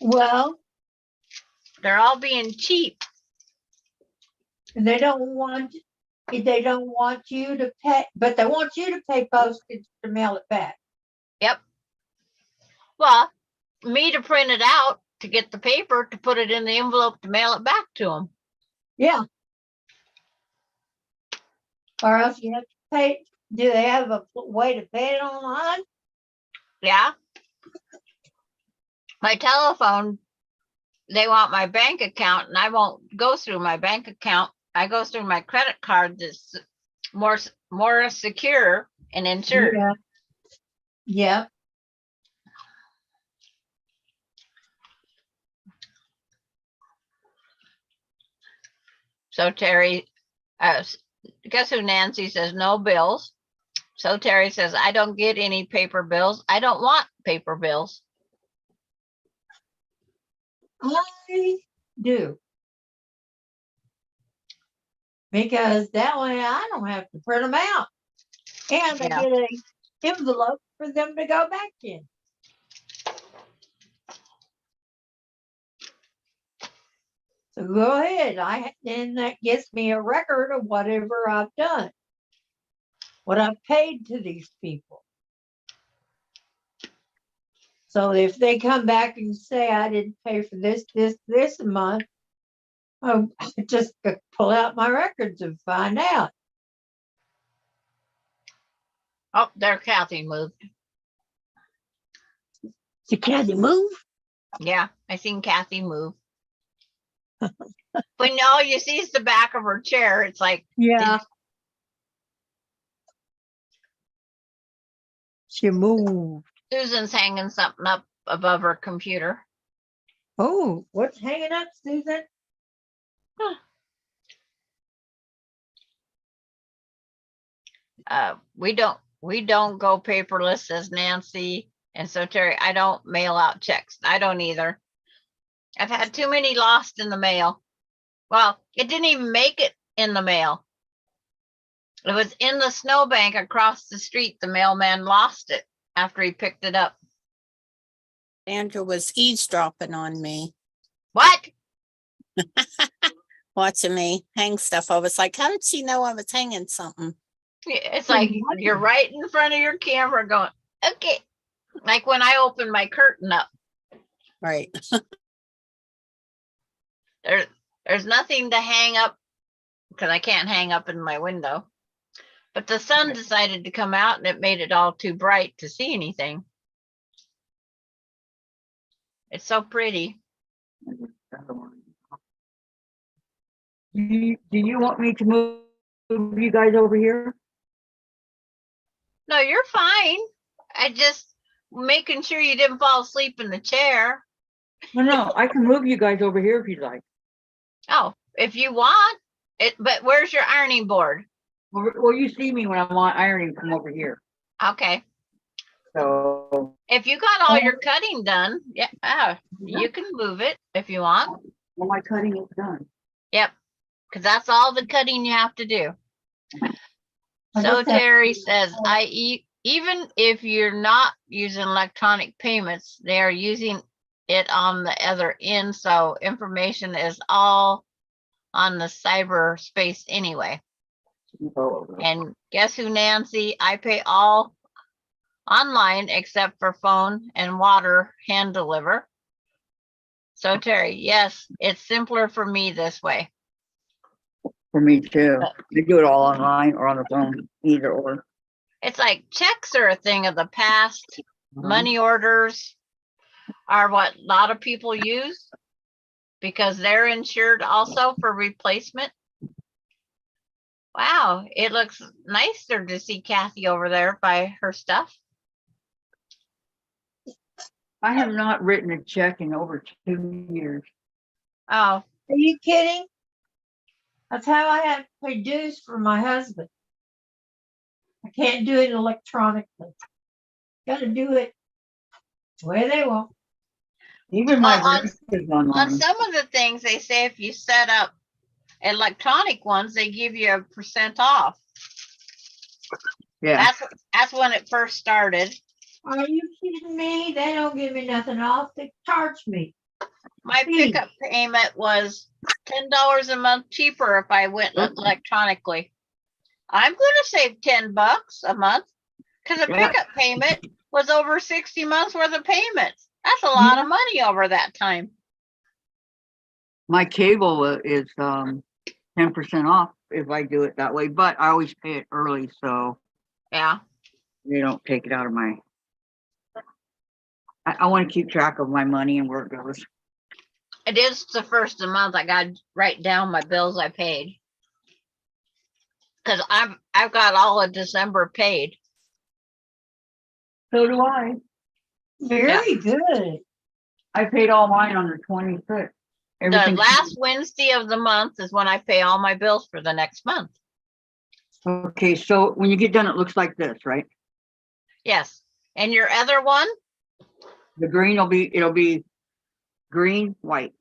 Well, They're all being cheap. they don't want you to pay, but they want you to pay postage to mail it back. Yep. Well, me to print it out, to get the paper, to put it in the envelope, to mail it back to them. Yeah. Or else you have to pay. Do they have a way to pay it online? Yeah. My telephone, they want my bank account and I won't go through my bank account. I go through my credit card that's more secure and insured. Yeah. Yeah. So Terry, guess who Nancy says no bills. So Terry says, I don't get any paper bills. I don't want paper bills. I do. Because that way I don't have to print them out. And I Yeah. get an envelope for them to go back in. So go ahead. Then that gets me a record of whatever I've done. What I've paid to these people. So if they come back and say I didn't pay for this a month, I just pull out my records and find out. Oh, there Kathy moved. So can you move? Yeah, I seen Kathy move. When all you see is the back of her chair, it's like Yeah. She moved. Susan's hanging something up above her computer. Oh, what's hanging up, Susan? We don't go paperless, says Nancy. And so Terry, I don't mail out checks. I don't either. I've had too many lost in the mail. Well, it didn't even make it in the mail. It was in the snowbank across the street. The mailman lost it after he picked it up. Andrew was eavesdropping on me, What? watching me hang stuff. I was like, how did she know I was hanging something? It's like you're right in front of your camera going, okay. Like when I open my curtain up, Right. there's nothing to hang up because I can't hang up in my window. But the sun decided to come out and it made it all too bright to see anything. It's so pretty. Do you want me to move you guys over here? No, you're fine. I just making sure you didn't fall asleep in the chair. No, I can move you guys over here if you'd like. Oh, if you want it, but where's your ironing board? Well, you see me when I'm on ironing from over here. Okay. So, If you got all your cutting done, yeah, you can move it if you want. well, my cutting is done. Yep. Because that's all the cutting you have to do. I So just have- Terry says, even if you're not using electronic payments, they are using it on the other end. So information is all on the cyberspace anyway. And guess who, Nancy? I pay all online except for phone and water hand deliver. So Terry, yes, it's simpler for me this way. For me too. They do it all online or on the phone, either or. It's like checks are a thing of the past. Uh-huh. Money orders are what a lot of people use because they're insured also for replacement. Wow, it looks nicer to see Kathy over there by her stuff. I have not written a check in over 2 years. Oh, Are you kidding? That's how I have to pay dues for my husband. I can't do it electronically. Gotta do it the way they want. Even my Well, rent is on online. some of the things they say if you set up electronic ones, they give you a % off. Yeah, That's when it first started. Are you kidding me? They don't give me nothing off. They charge me. My pickup payment was $10 a month cheaper if I went Okay. electronically. I'm gonna save $10 a month because a Yeah. pickup payment was over 60 months worth of payments. That's a lot of money over that time. my cable is 10% off if I do it that way, but I always pay it early, so Yeah. they don't take it out of my. I want to keep track of my money and where it goes. It is the first of the month. I got to write down my bills I paid. Cause I've got all of December paid. So do I. Very good. I paid all mine on the 26th. The Everything. last Wednesday of the month is when I pay all my bills for the next month. Okay, so when you get done, it looks like this, right? Yes. And your other one? The green it'll be green, white,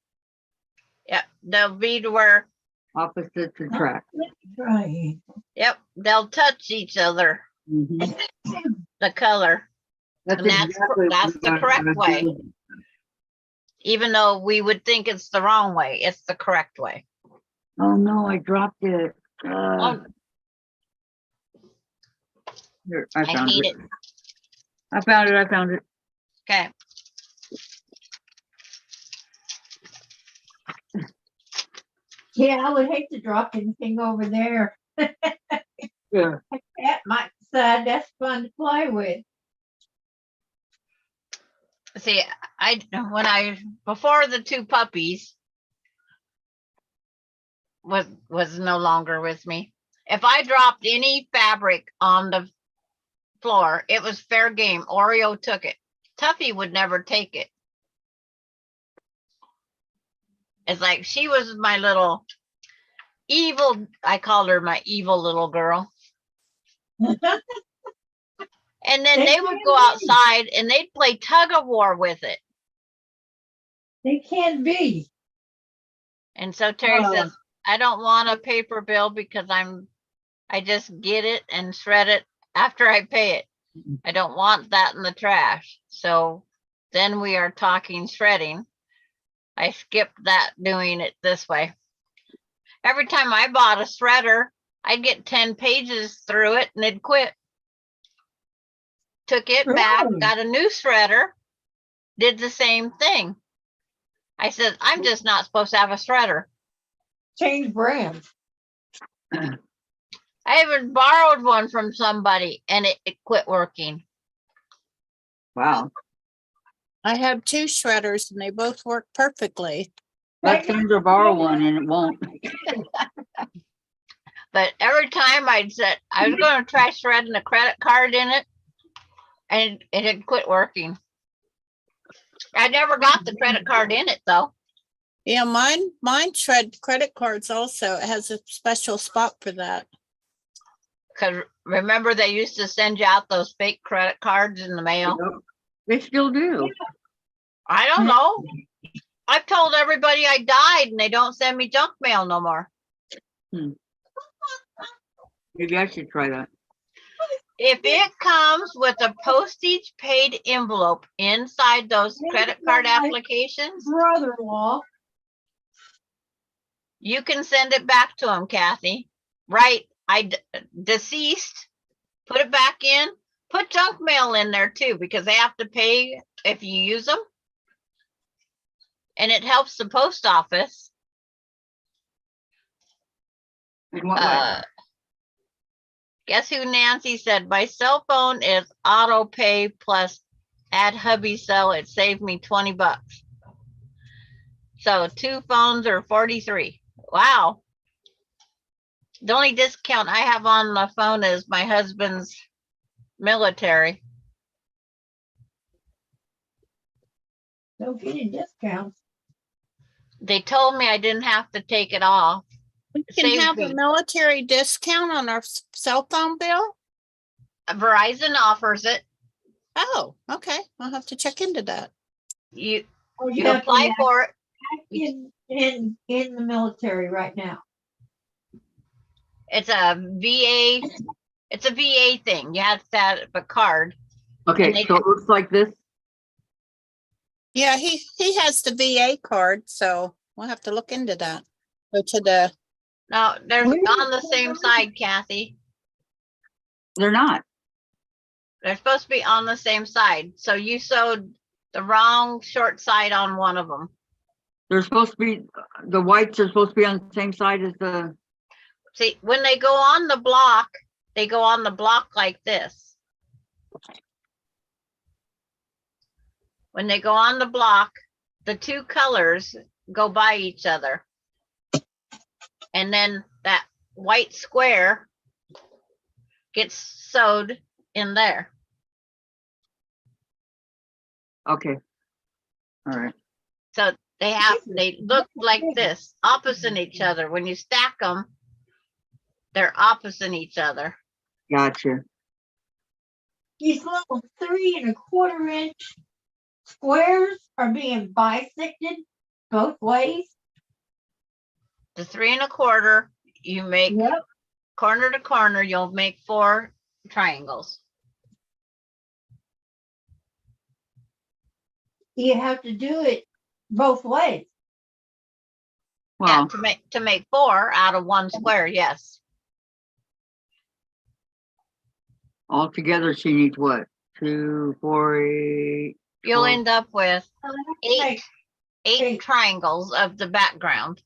Yep. They'll be to where, opposite to track. Right. yep, they'll touch each other, Mhm. the color. That's And that's exactly that's the what I correct was way. doing. Even though we would think it's the wrong way, it's the correct way. Oh no, I dropped it. Oh, Here, I I found hate it. it. I found it. Okay. Yeah, I would hate to drop anything over there. Yeah. That might decide that's fun to play with. See, before the two puppies was no longer with me. If I dropped any fabric on the floor, it was fair game. Oreo took it. Tuffy would never take it. It's like she was my little evil, I called her my evil little girl. And then they would go outside and they'd play tug of war with it. They can be. And so Terry Oh. says, I don't want a paper bill because I just get it and shred it after I pay it. I don't want that in the trash. So then we are talking shredding. I skipped that doing it this way. Every time I bought a shredder, I'd get 10 pages through it and it'd quit. Took it back, Really? got a new shredder, did the same thing. I said, I'm just not supposed to have a shredder. Change brands. I even borrowed one from somebody and it quit working. Wow. I have 2 shredders and they both work perfectly. Let Sandra borrow one and it won't. But every time I'd said I was going to try shredding a credit card in it, and it had quit working. I never got the credit card in it though. Yeah, mine shred credit cards also. It has a special spot for that. Because remember they used to send you out those fake credit cards in the mail. They still do. I don't know. I've told everybody I died and they don't send me junk mail no more. Maybe I should try that. If it comes with a postage paid envelope inside those credit card applications, Brother-in-law. you can send it back to them, Kathy. Right, deceased, put it back in, put junk mail in there too, because they have to pay if you use them. And it helps the post office. In what way? Guess who Nancy said? My cell phone is auto pay plus add hubby cell. It saved me 20 bucks. So 2 phones are 43. Wow. The only discount I have on the phone is my husband's military. Don't get any discounts. They told me I didn't have to take it off. We It can saves have a me. military discount on our cell phone bill? Verizon offers it. Oh, okay. I'll have to check into that. You Or you have to apply be for it. in the military right now. It's a VA. It's a VA thing. You have to have a card. And Okay, they so it looks like this. Yeah, he has the VA card, so we'll have to look into that. Go to the, No, they're Where on the is same it? side, Kathy. They're not. They're supposed to be on the same side. So you sewed the wrong short side on one of them. They're supposed to be, the whites are supposed to be on the same side as the, See, when they go on the block, they go on the block like this. When they go on the block, the 2 colors go by each other. And then that white square gets sewed in there. okay. All right. So they look like this, opposite each other. When you stack them, they're opposite each other. Gotcha. These little 3 1/4 inch squares are being bisected both ways. The 3 1/4, you make Yep. corner to corner, you'll make 4 triangles. You have to do it both ways. Yeah, Well, to make 4 out of 1 square, yes. altogether she needs what? 2, 4, 8. You'll 12. end up with Hey, 8 Hey. triangles of the background.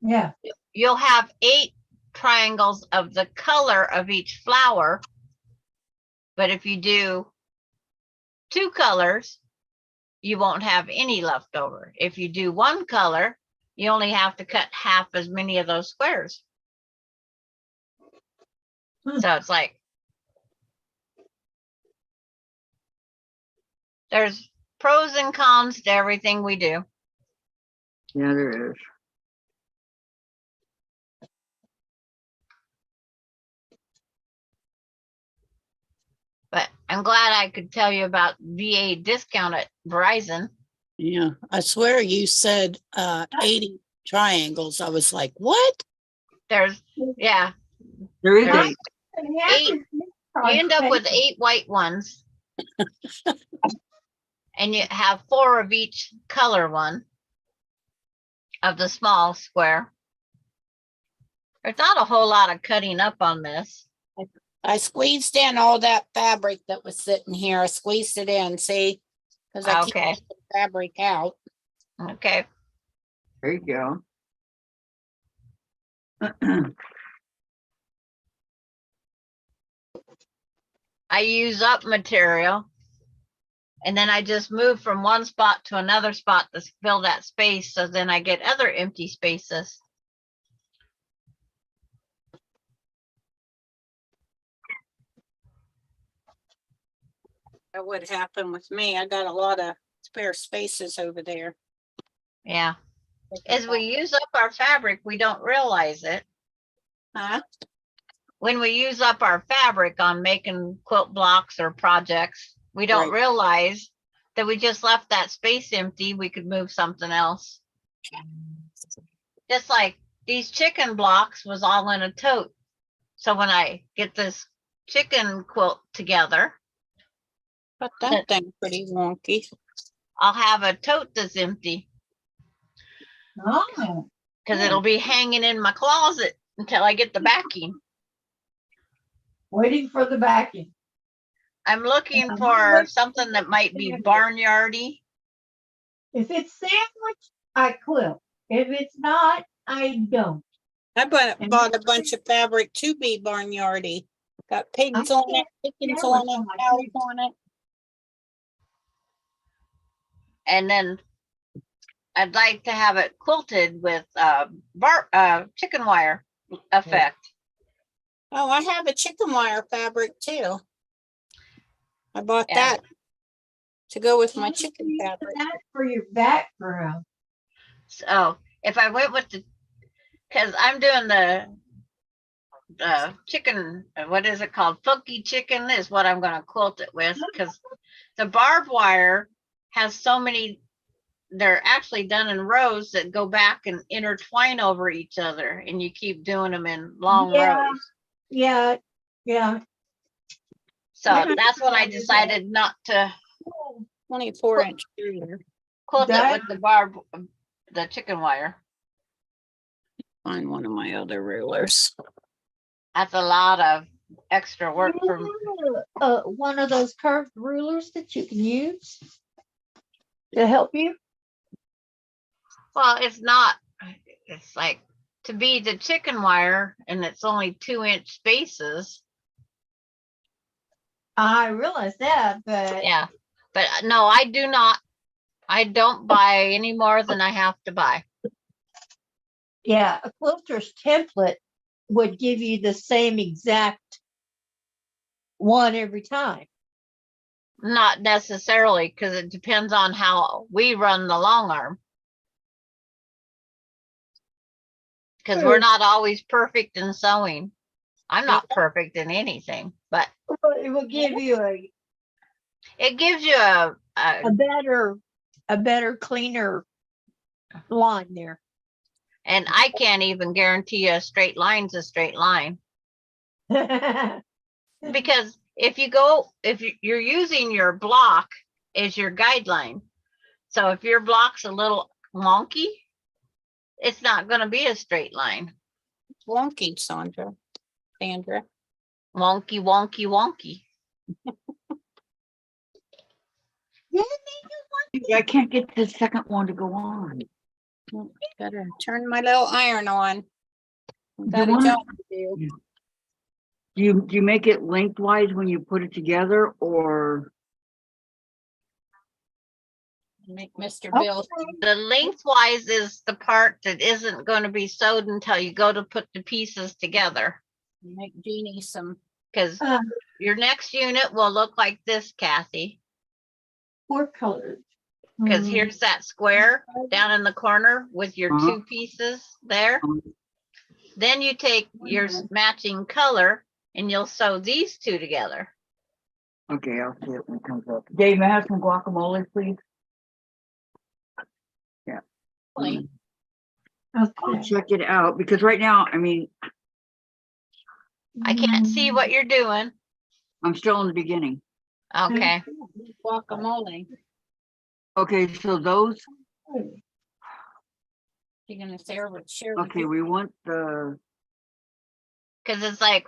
yeah, You'll have 8 triangles of the color of each flower. But if you do 2 colors, you won't have any left over. If you do 1 color, you only have to cut half as many of those squares. So it's like, there's pros and cons to everything we do. Yeah, there is. But I'm glad I could tell you about VA discount at Verizon. yeah, I swear you said 80 triangles. I was like, what? There's, yeah, There is There's- 8. you end up with 8 white ones. And you have 4 of each color one of the small square. There's not a whole lot of cutting up on this. I squeezed in all that fabric that was sitting here. I squeezed it in, see? Because I keep Okay. taking fabric out. Okay, There you go. I use up material. And then I just move from one spot to another spot to fill that space. So then I get other empty spaces. That would happen with me. I got a lot of spare spaces over there. Yeah. As we use up our fabric, we don't realize it. Huh? When we use up our fabric on making quilt blocks or projects, we don't Right. realize that we just left that space empty. We could move something else. Just like these chicken blocks was all in a tote. So when I get this chicken quilt together, But that thing's pretty wonky. I'll have a tote that's empty Oh, because it'll be hanging in my closet until I get the backing. waiting for the backing. I'm looking I'm for waiting something that might be sandwich. barnyardy. If it's sandwich, I quilt. If it's not, I don't. I bought a bunch of fabric to be barnyardy. Got pigs on it, chickens on it, cows on it. And then I'd like to have it quilted with chicken wire effect. Oh, I have a chicken wire fabric too. I bought Yeah. that to go with my Why chicken do you use fabric. that for your background? So if I went with because I'm doing the chicken, what is it called? Funky chicken is what I'm gonna quilt it with, because the barbed wire has so many, they're actually done in rows that go back and intertwine over each other, and you keep doing them in long Yeah. rows. Yeah, yeah. So I that's when I understand that. decided not to 24-inch ruler. quilt it That- with the chicken wire. Find one of my other rulers. That's a lot of extra work for One of those curved rulers that you can use to help you. Well, it's not, it's like to be the chicken wire and it's only 2-inch spaces. I realize that, but Yeah. But no, I don't buy any more than I have to buy. yeah, a quilter's template would give you the same exact one every time. Not necessarily, because it depends on how we run the long arm. Because we're True. not always perfect in sewing. I'm not Yeah. perfect in anything, but It will give you it gives you a a better, cleaner line there. and I can't even guarantee a straight line's a straight line. Because if you're using your block as your guideline, so if your block's a little wonky, it's not going to be a straight line. Wonky, Sandra. Wonky, wonky, wonky. I can't get the second one to go on. Gotta turn my little iron on. Got a wanna- job to do. Do you make it lengthwise when you put it together, or? Make Mr. Okay. Bill. The lengthwise is the part that isn't going to be sewed until you go to put the pieces together. Make Jeannie some. Because Uh, your next unit will look like this, Kathy. Four colors. Because here's that square down in the corner with your Uh-huh. 2 pieces there. Um, Then you take your matching color and you'll sew these 2 together. Okay, I'll see it when it comes up. Dave, may I have some guacamole, please? Yeah. Really? I'll Okay. check it out, because right now, I mean, I can't see what you're doing. I'm still in the beginning. Okay. Guacamole. Okay, so those, You're gonna share with okay, we want the, Because it's like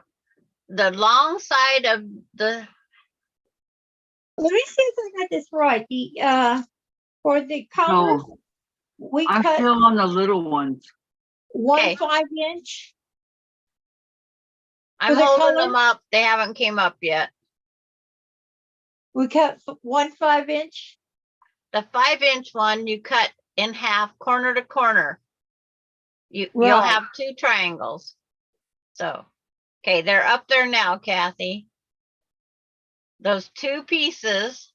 the long side of the, Let me see if I got this right. For the colors, no, we I'm cut still on the little ones. one Okay. 5-inch. I'm the holding color? them up. They haven't came up yet. We cut one 5-inch. The 5-inch one you cut in half, corner to corner. You'll Right. have 2 triangles. So, okay, they're up there now, Kathy. Those 2 pieces,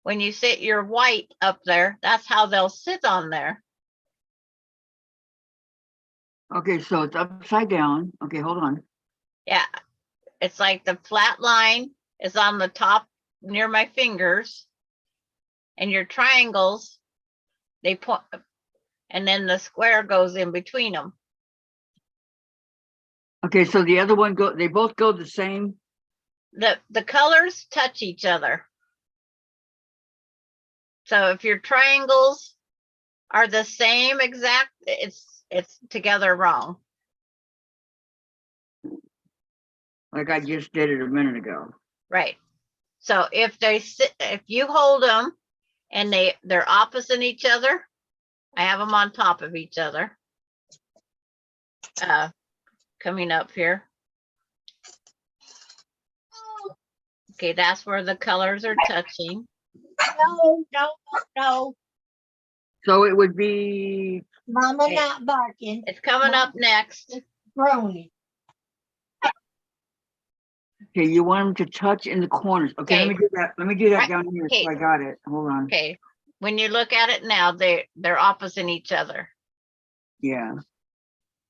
when you sit your white up there, that's how they'll sit on there. Okay, so it's upside down. Okay, hold on. Yeah, it's like the flat line is on the top near my fingers. And your triangles, they point, and then the square goes in between them. Okay, so the other one they both go the same. The colors touch each other. So if your triangles are the same exact, it's together wrong. Like I just did it a minute ago. Right. So if you hold them and they're opposite each other, I have them on top of each other. coming up here. Okay, that's where the colors are touching. No, no, no, So it would be, mama Okay. not barking, It's coming up next. groaning. okay, you want them to touch in the corners. Okay, let me Okay. do that. Let me do that Right, down here. okay. So I got it. Hold on. Okay, when you look at it now, they're opposite each other. Yeah,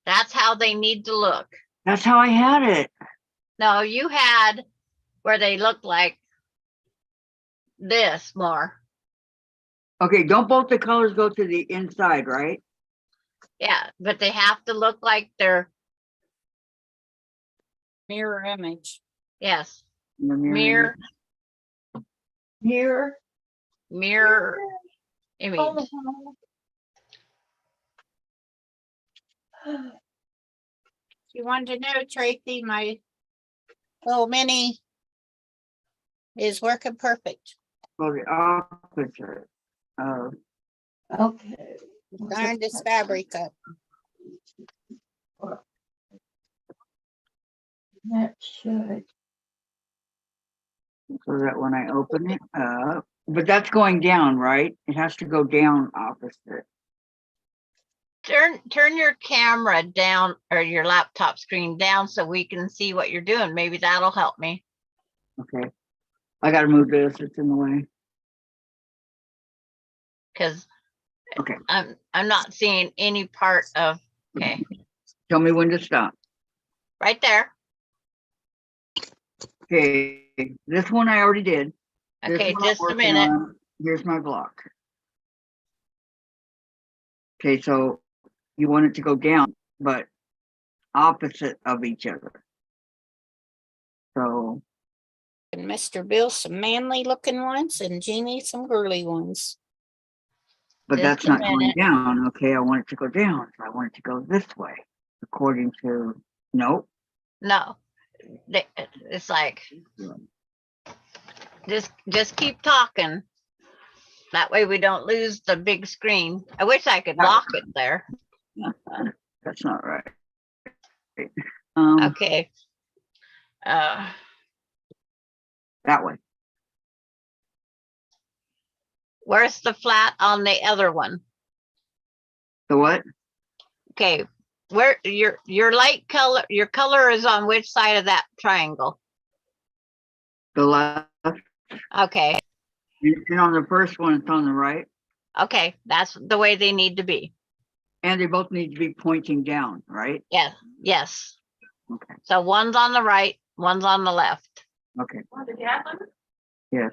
That's how they need to look. that's how I had it. No, you had where they look like this more. Okay, don't both the colors go to the inside, right? Yeah, but they have to look like they're, Mirror image. yes, In the mirror, Here. mirror image. You wanted to know, Tracy, my little mini is working perfect. Well, the opposite of, Okay. Ironed this fabric up. That should. so that when I open it up, but that's going down, right? It has to go down opposite. Turn your camera down or your laptop screen down so we can see what you're doing. Maybe that'll help me. Okay. I gotta move this, it's in the way. Cause Okay, I'm not seeing any part of, okay, tell me when to stop. right there. Okay, this one I already did. This Okay, one I'm just a working minute. on. Here's my block. Okay, so you want it to go down, but opposite of each other. So, And Mr. Bill some manly looking ones and Jeannie some girly ones. but Just that's a not going minute. down. Okay, I want it to go down. So I want it to go this way, according to, nope. No, it's like, just keep talking. That way we don't lose the big screen. I wish I could lock it there. That's not right. Okay. That way. Where's the flat on the other one? The what? Okay, where your light color, your color is on which side of that triangle? The left. Okay, And on the first one, it's on the right. okay, that's the way they need to be. And they both need to be pointing down, right? Yes, yes. Okay, So one's on the right, one's on the left. okay, Oh, did you have them? yes.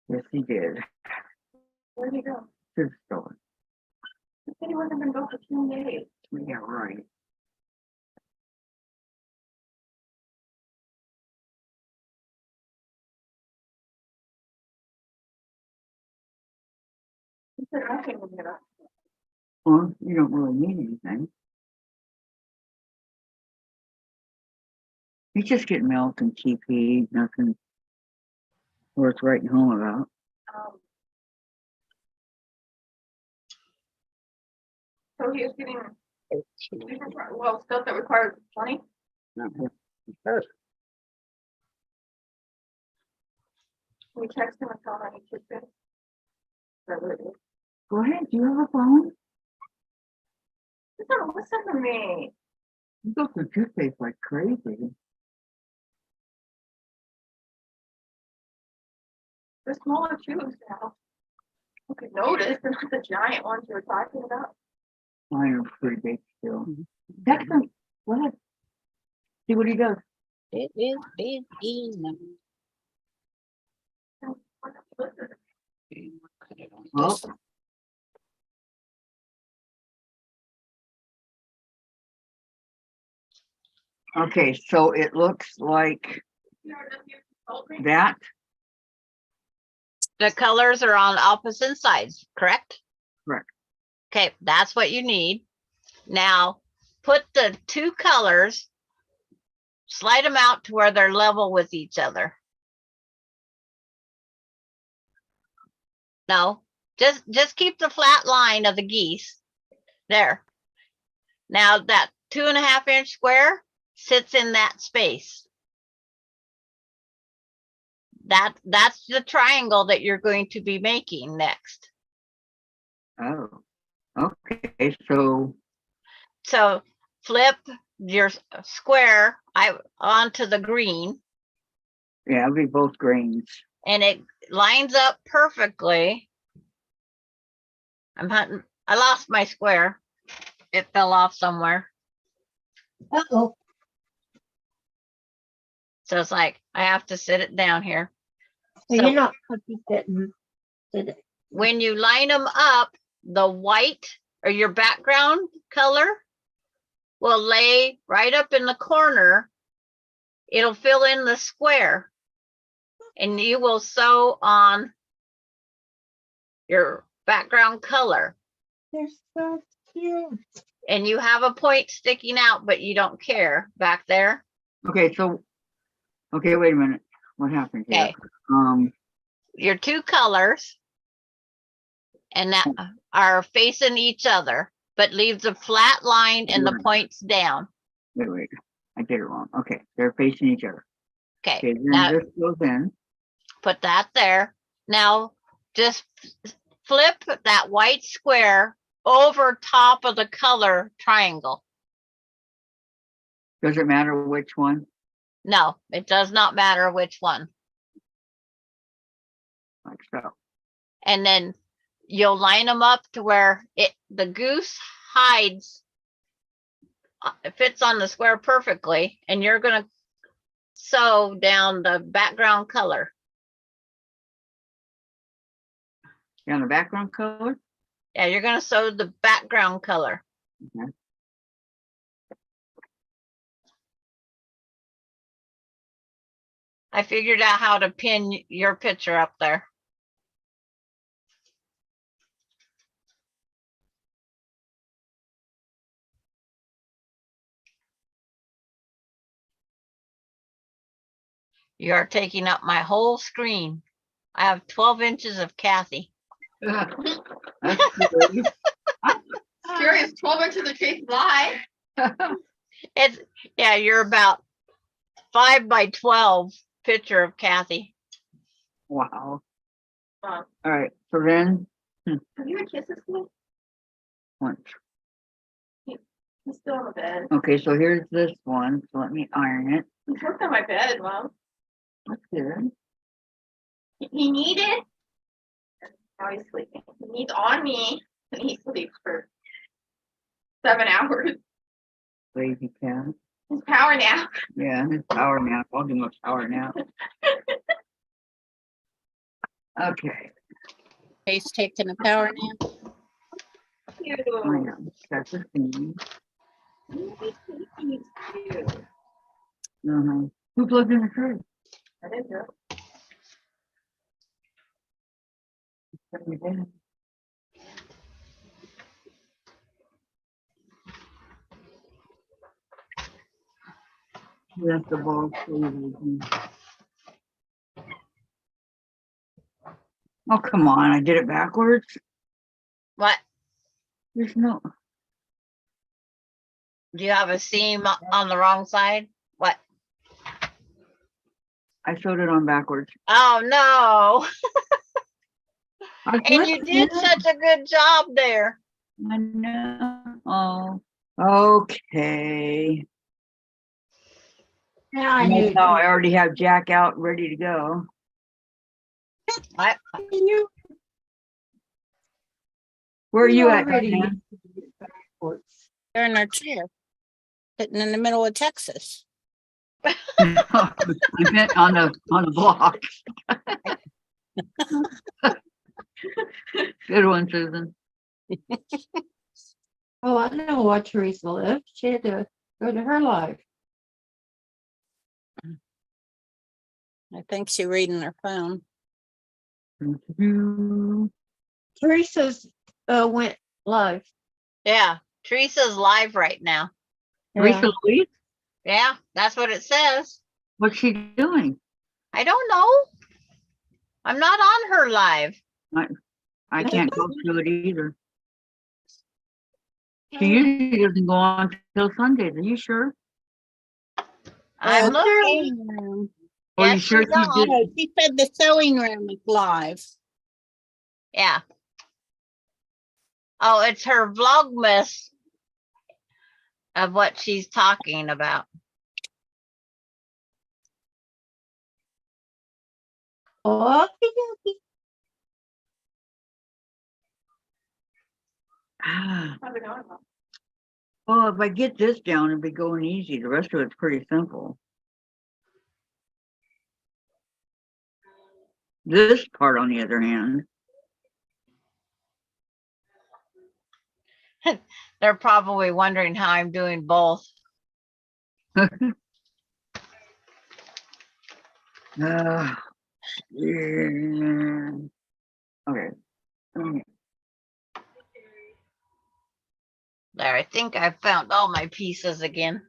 Yes, he did. Where'd you go? Good story. He said he wasn't gonna go for 2 days. Yeah, right. He said, I can't get up. Well, you don't really need anything. You just get milk and TP, nothing worth writing home about. So he was getting, well, stuff that requires money. We text him and tell him I need to. Go ahead, do you have a phone? Listen to me. You go through toothpaste like crazy. The smaller tubes now. You could notice, they're not the giant ones you were talking about. Mine are pretty big still. Text him. Go ahead. See what he does. It is big enough. Well, okay, so it looks like that. The colors are on opposite sides, correct? Correct. Okay, that's what you need. Now, put the two colors, slide them out to where they're level with each other. No, just keep the flat line of the geese. There. Now that 2.5 inch square sits in that space. That's the triangle that you're going to be making next. Oh, okay, so, So flip your square onto the green, yeah, it'll be both greens. and it lines up perfectly. I lost my square. It fell off somewhere. Uh-oh. So it's like, I have to sit it down here. So So- you're not sitting today. When you line them up, the white or your background color will lay right up in the corner. It'll fill in the square. And you will sew on your background color. They're so cute. And you have a point sticking out, but you don't care back there. Okay, so, okay, wait a minute. What happened here? Okay. Your two colors and that are facing each other, but leaves a flat line and the Right. points down. Wait, I did it wrong. Okay, they're facing each other. Okay, Okay, then now this goes in. put that there. Now just flip that white square over top of the color triangle. Does it matter which one? No, it does not matter which one. Like so. And then you'll line them up to where the goose hides, it fits on the square perfectly, and you're gonna sew down the background color. Down the background color? Yeah, you're gonna sew the background color. Okay. I figured out how to pin your picture up there. You are taking up my whole screen. I have 12 inches of Kathy. That's good. Curious, 12 inches of Chase live. It's, yeah, you're about 5 by 12 picture of Kathy. Wow. Wow. All right, so then, Have you had kisses me? once. He's still on the bed. Okay, so here's this one. So let me iron it. He's worked on my bed, Mom. That's good. He needed. Now he's sleeping. He needs on me, and he sleeps for 7 hours. Lazy cat. His power nap. Yeah, it's power nap. I'll give him a power nap. Okay. He's taking a power nap. Cute. I know. That's the thing. He's cute. Uh-huh. Who plugged in the tree? I didn't know. That's the ball. Oh, come on. I did it backwards. What? There's no. Do you have a seam on the wrong side? What? I sewed it on backwards. Oh, no. I And you flipped did it. such a good job there. I know. Oh, okay. Now I knew. No, I already have Jack out ready to go. You Where are you at? already Diane? backwards. They're in their chair, sitting in the middle of Texas. I meant on the block. Good one, Susan. Oh, I know why Teresa left. She had to go to her life. I think she's reading her phone. Teresa's went live. Yeah, Teresa's live right now. Teresa Louise? Yeah, that's what it says. What's she doing? I don't know. I'm not on her live. I can't go through it either. She usually doesn't go on till Sundays. Are you sure? I'm the looking. sewing room. Are you Yes, sure she's she on. did? No, she said the sewing room is live. Yeah. Oh, it's her Vlogmas of what she's talking about. Okie dokie. Ah, How's it going? well, if I get this down, it'll be going easy. The rest of it's pretty simple. This part, on the other hand, They're probably wondering how I'm doing both. yeah. Okay. There, I think I found all my pieces again.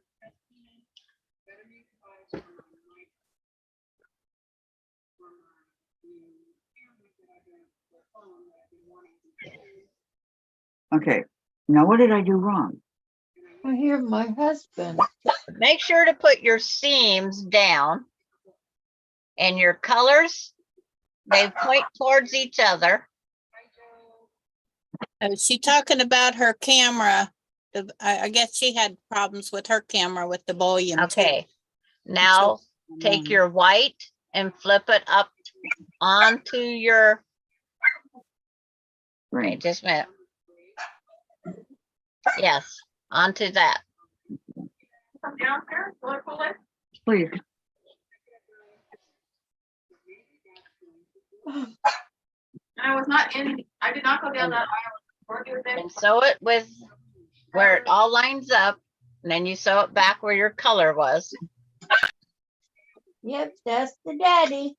Okay. Now, what did I do wrong? I hear my husband. Make sure to put your seams down and your colors, they point towards each other. Is she talking about her camera? I guess she had problems with her camera with the volume. too. Okay. Now take your white and flip it up onto your, wait Right. just a minute. Yes, onto that. Come downstairs, look for it. Please. I was not in, I did not go down that aisle. Or do it. And sew it with where it all lines up. And then you sew it back where your color was. Yep, that's the daddy.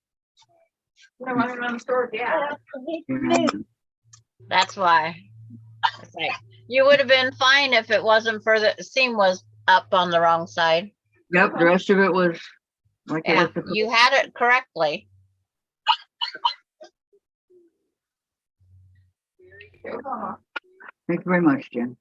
You know, running around the store, yeah. That's what he do. That's why. It's like, you would have been fine if it wasn't for the seam was up on the wrong side. Yep, the rest of it was like it Yeah, was supposed. you had it correctly. Thank you very much, Jen.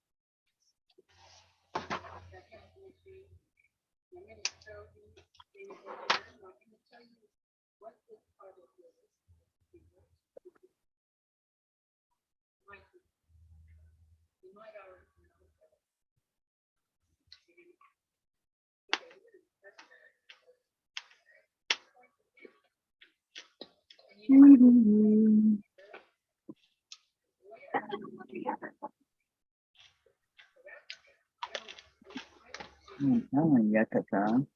Yakata.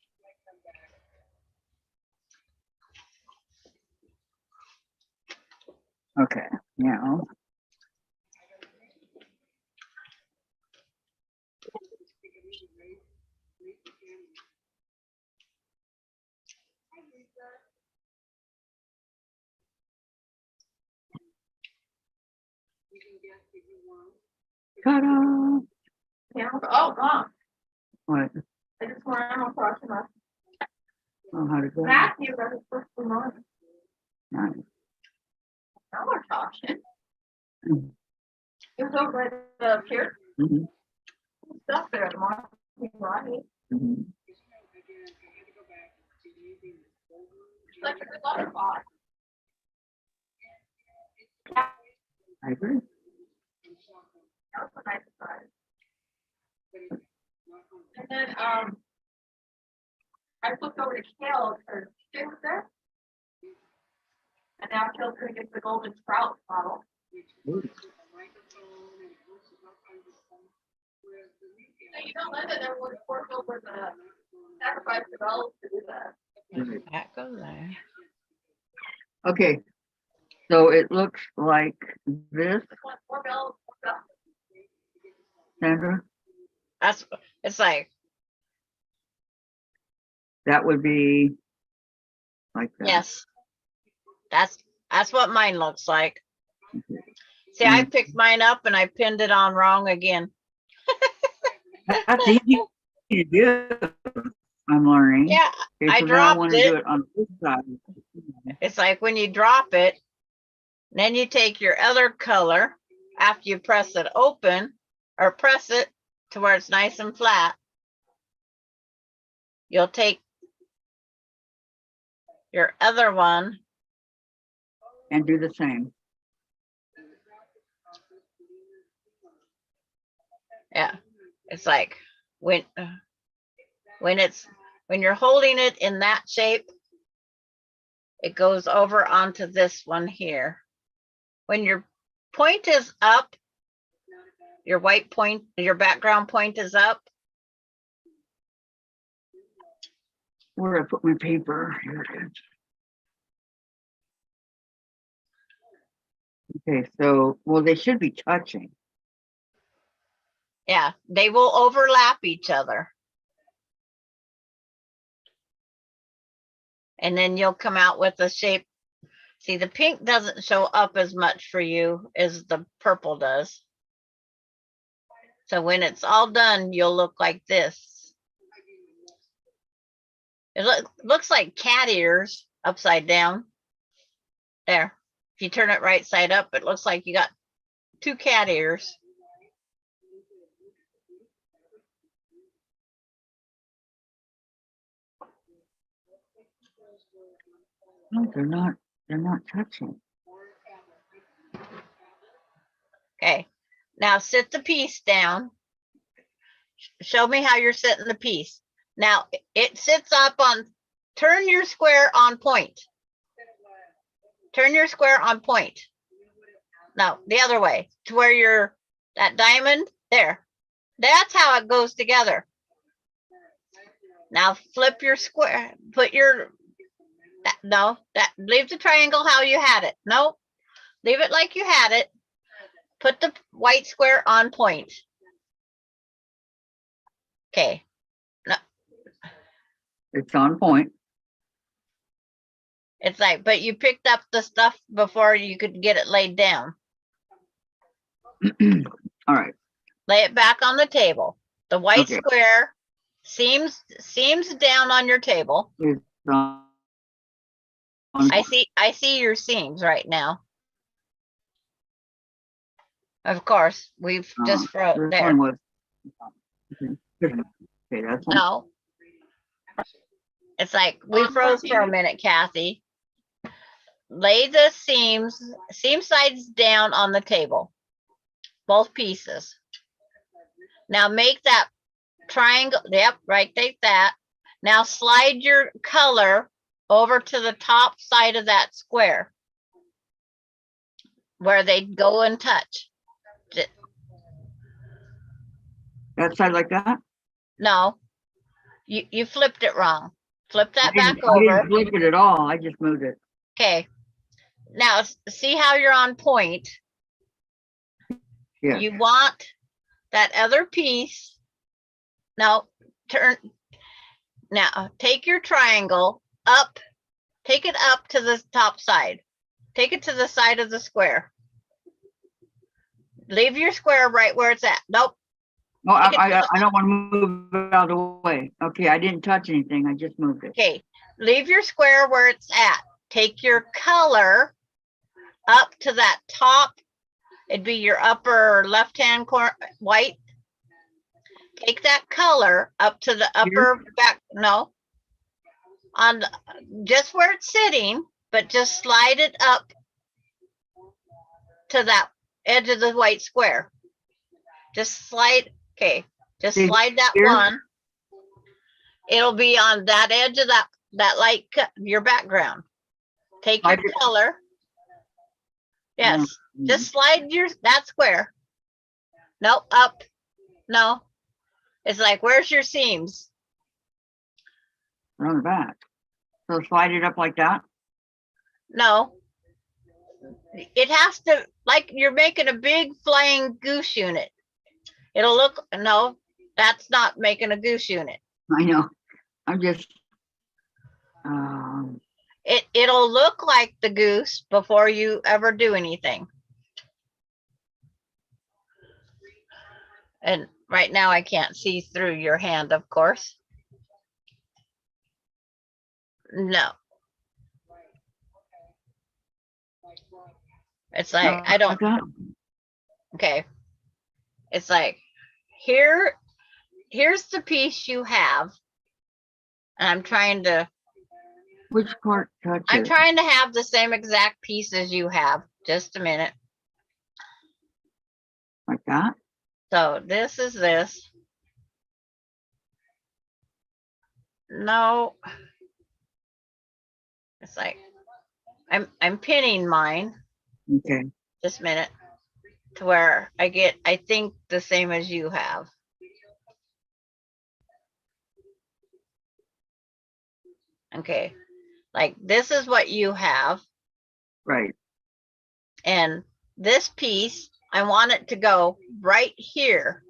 Okay, now. Ta-da! Yeah, oh, Mom, What? I just want to cross him up. Oh, how to go? Matthew, that is first one on. Nice. Now we're talking. Mhm. It was over at the pier, Mhm, stuff there tomorrow. Right. mhm. Like a good water spot. I agree. That was a nice surprise. And then, I flipped over to Kale, because she was there. And now Kale's gonna get the golden sprout bottle. Ooh. So you know, Linda, there was forked over the sacrifice of elves to do that. That goes there. Okay, so it looks like this, More bells, more bells. Sandra. That's, it's like, That would be like that. yes. That's what mine looks like. See, I picked mine up and I pinned it on wrong again. That's easy to do. I'm learning. Yeah, Okay, I so now dropped wanna it. do it on this side. it's like when you drop it, then you take your other color after you press it open or press it, to where it's nice and flat, you'll take your other one, And do the same. yeah, it's like when you're holding it in that shape, it goes over onto this one here. When your point is up, your white point, your background point is up, Where did I put my paper? Here it is. Okay, so, well, they should be touching. yeah, they will overlap each other. And then you'll come out with a shape. See, the pink doesn't show up as much for you as the purple does. So when it's all done, you'll look like this. It looks like cat ears upside down. There. If you turn it right side up, it looks like you got 2 cat ears. No, they're not touching. Okay. Now sit the piece down. Show me how you're sitting the piece. Now it sits up on, turn your square on point. Turn your square on point. No, the other way to where you're, that diamond there. That's how it goes together. Now flip your square, put your, leave the triangle how you had it. Nope. Leave it like you had it. Put the white square on point. Okay. It's on point. It's like, but you picked up the stuff before you could get it laid down. All right. Lay it back on the table. The white Okay. square seams down on your table. It's on I see your seams right now. Of course, we've just froze this there. one was. Okay, that's one. No. It's like we froze for a minute, Kathy. Lay the seam sides down on the table. Both pieces. Now make that triangle. Yep, right, take that. Now slide your color over to the top side of that square where they go and touch. That side like that? No, you flipped it wrong. Flip that I back didn't- I didn't over. flip it at all. I just moved it. Okay. Now see how you're on point. Yeah. You want that other piece. Now turn. Now take your triangle up. Take it up to the top side. Take it to the side of the square. Leave your square right where it's at. Nope. No, Take it to I don't want to move it out of the way. Okay, I didn't touch anything. I just moved it. Okay. Leave your square where it's at. Take your color up to that top. It'd be your upper left-hand corner, white. Take that color up to the upper back, no. On just where it's sitting, but just slide it up to that edge of the white square. Just slide, okay, just See slide that here? one. It'll be on that edge of that light, your background. Take your Slide it- color. Yes, just slide that square. No, up, no. It's like, where's your seams? On the back. So slide it up like that. No. It has to, like you're making a big flying goose unit. It'll look, no, that's not making a goose unit. I know. I'm just. It'll look like the goose before you ever do anything. And right now I can't see through your hand, of course. No. It's like, I don't, Like that? okay. It's like, here's the piece you have. And I'm trying to Which part touches? have the same exact piece as you have. Just a minute. Like that? So this is this. No. It's like I'm pinning mine. Okay. Just a minute. To where I think the same as you have. Okay. Like this is what you have. Right. And this piece, I want it to go right here.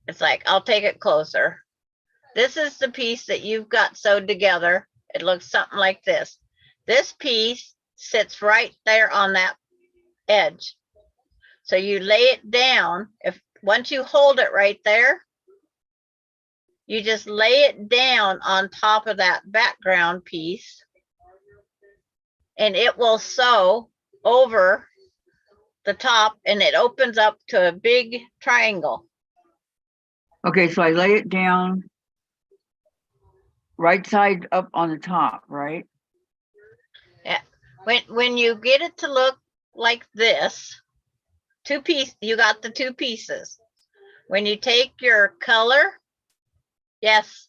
It's like, I'll take it closer. This is the piece that you've got sewed together. It looks something like this. This piece sits right there on that edge. So you lay it down. Once you hold it right there, you just lay it down on top of that background piece and it will sew over the top and it opens up to a big triangle. Okay, so I lay it down right side up on the top, right? When you get it to look like this, you got the two pieces. When you take your color, yes,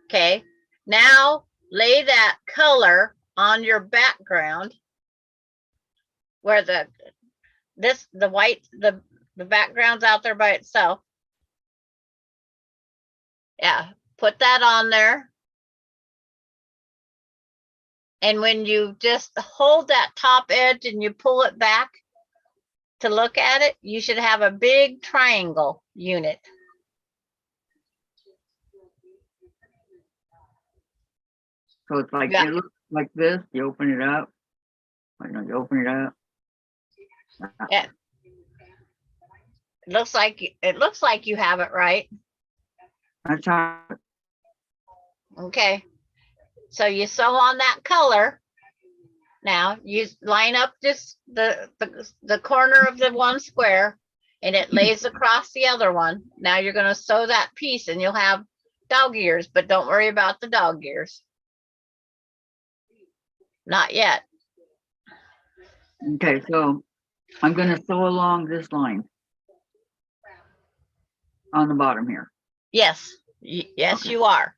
okay. Now lay that color on your background where the background's out there by itself. Yeah, put that on there. And when you just hold that top edge and you pull it back to look at it, you should have a big triangle unit. So it's like, Yeah. it looks like this, you open it up. Wait, no, you open it up. Yeah. It looks like you have it right. That's how, Okay. So you sew on that color. Now you line up just the corner of the one square and it lays across the other one. Now you're going to sew that piece and you'll have dog ears, but don't worry about the dog ears. Not yet. okay, so I'm gonna sew along this line on the bottom here. Yes. Yes, Okay. you are.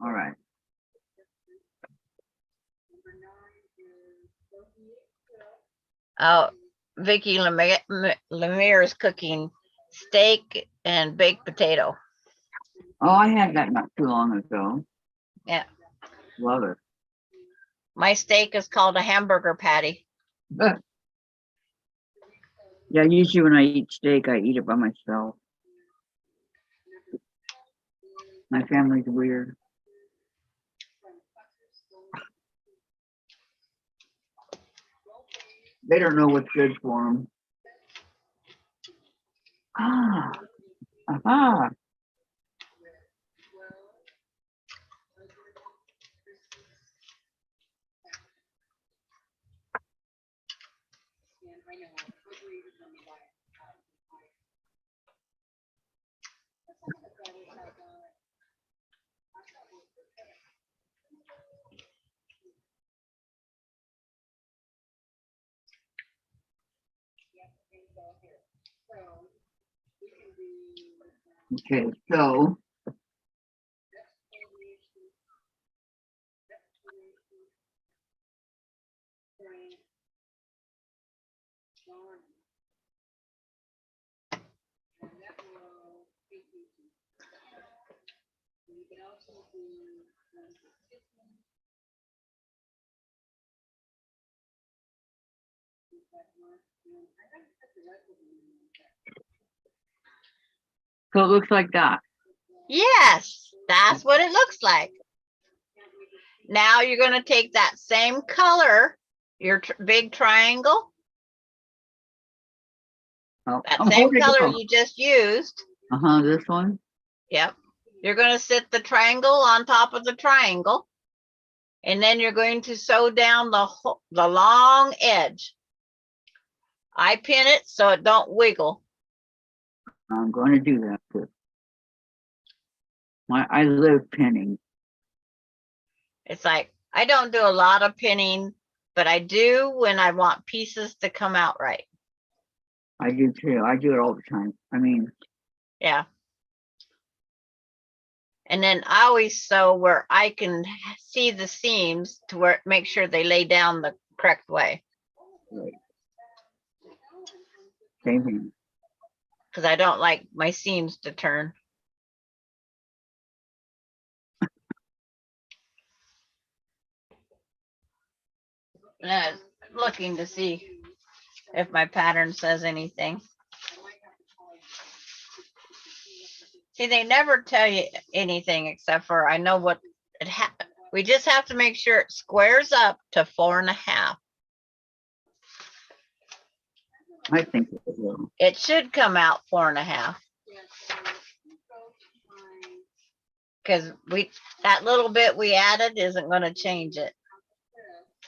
All right. Oh, Vicky Lemire is cooking steak and baked potato. Oh, I had that not too long ago. Yeah. Love it. My steak is called a hamburger patty. Yeah, usually when I eat steak, I eat it by myself. My family's weird. They don't know what's good for them. Ah, aha. Okay, so it looks like that. Yes, that's what it looks like. Now you're going to take that same color, your big triangle, Oh, that I'm same holding it color up. you just used. Uh-huh, this one. Yep. You're going to sit the triangle on top of the triangle. And then you're going to sew down the long edge. I pin it so it don't wiggle. I'm going to do that too. I live pinning. It's like, I don't do a lot of pinning, but I do when I want pieces to come out right. I do too. I do it all the time. I mean, Yeah. And then I always sew where I can see the seams to where make sure they lay down the correct way. same thing. Because I don't like my seams to turn. And I was looking to see if my pattern says anything. See, they never tell you anything except for I know what it we just have to make sure it squares up to 4.5. I think it will. It should come out 4.5. Because that little bit we added isn't going to change it.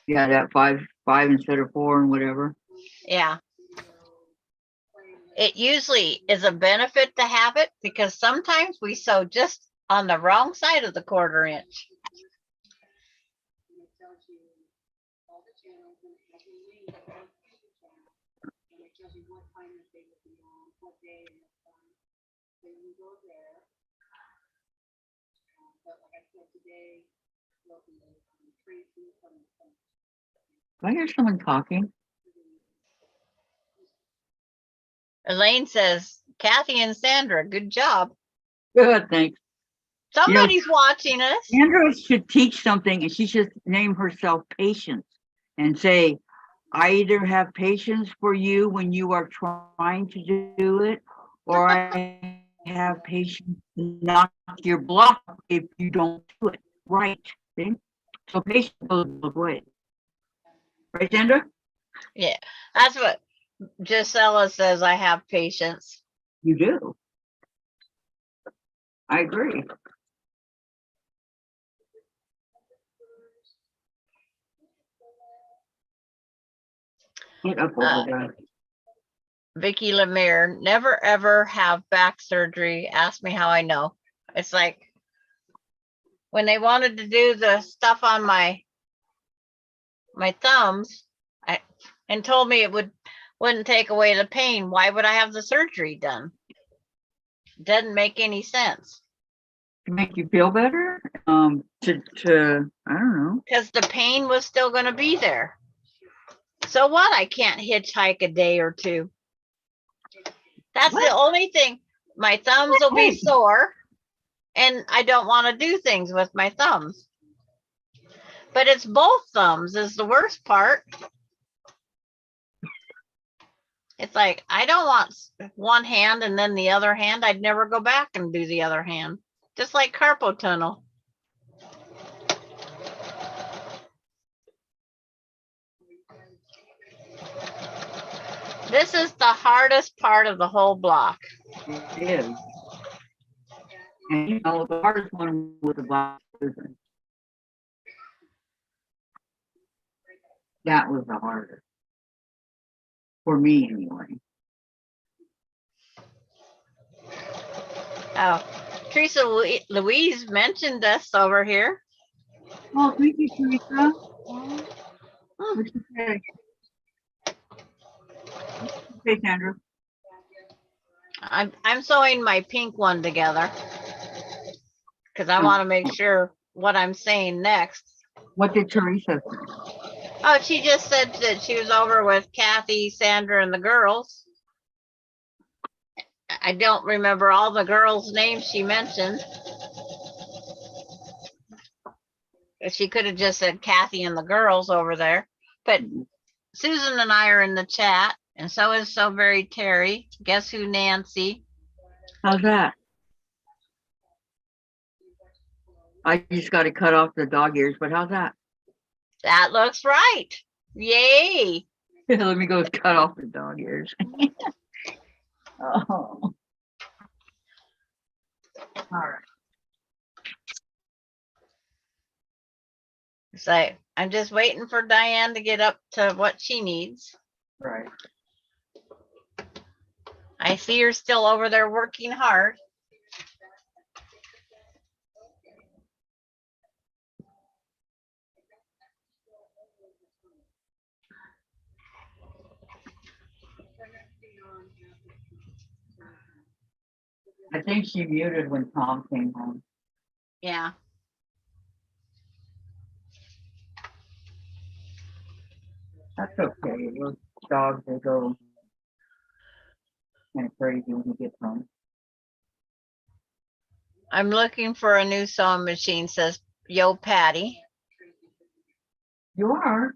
Yeah, that five instead of 4 and whatever. Yeah. It usually is a benefit to have it because sometimes we sew just on the wrong side of the 1/4 inch. Do I hear someone talking? Elaine says, Kathy and Sandra, good job. Good, thanks. Somebody's watching us. Sandra should teach something and she should name herself Patience and say, I either have patience for you when you are trying to do it, or I have patience to knock your block if you don't do it right. See? So patience goes both ways. Right, Sandra? Yeah, that's what Gisela says. I have patience. You do. I agree. Get up over there. Vicky Lemire, never ever have back surgery. Ask me how I know. It's like when they wanted to do the stuff on my thumbs, and told me it wouldn't take away the pain. Why would I have the surgery done? Doesn't make any sense. To make you feel better? To I don't know. Because the pain was still going to be there. So what? I can't hitchhike a day or two. That's the only thing. My thumbs will be sore, and I don't want to do things with my thumbs. But it's both thumbs is the worst part. It's like, I don't want one hand and then the other hand. I'd never go back and do the other hand. Just like carpal tunnel. This is the hardest part of the whole block. It is. And you know, the hardest one with the black person. That was the hardest. For me, anyway. Oh, Teresa Louise mentioned us over here. Oh, thank you, Teresa. What'd you say? Hey, Sandra. I'm sewing my pink one together because I want to make sure what I'm saying next. What did Teresa say? Oh, she just said that she was over with Kathy, Sandra, and the girls. I don't remember all the girls' names she mentioned. She could have just said Kathy and the girls over there. But Susan and I are in the chat, and so is So Very Terry. Guess who, Nancy? How's that? I just got to cut off the dog ears, but how's that? That looks right. Yay. Let me go cut off the dog ears. Oh. All right. So I'm just waiting for Diane to get up to what she needs. Right. I see you're still over there working hard. I think she muted when Tom came home. Yeah. That's okay. Those dogs, they go kind of crazy when he gets home. I'm looking for a new sewing machine, says Yo Patty. You are.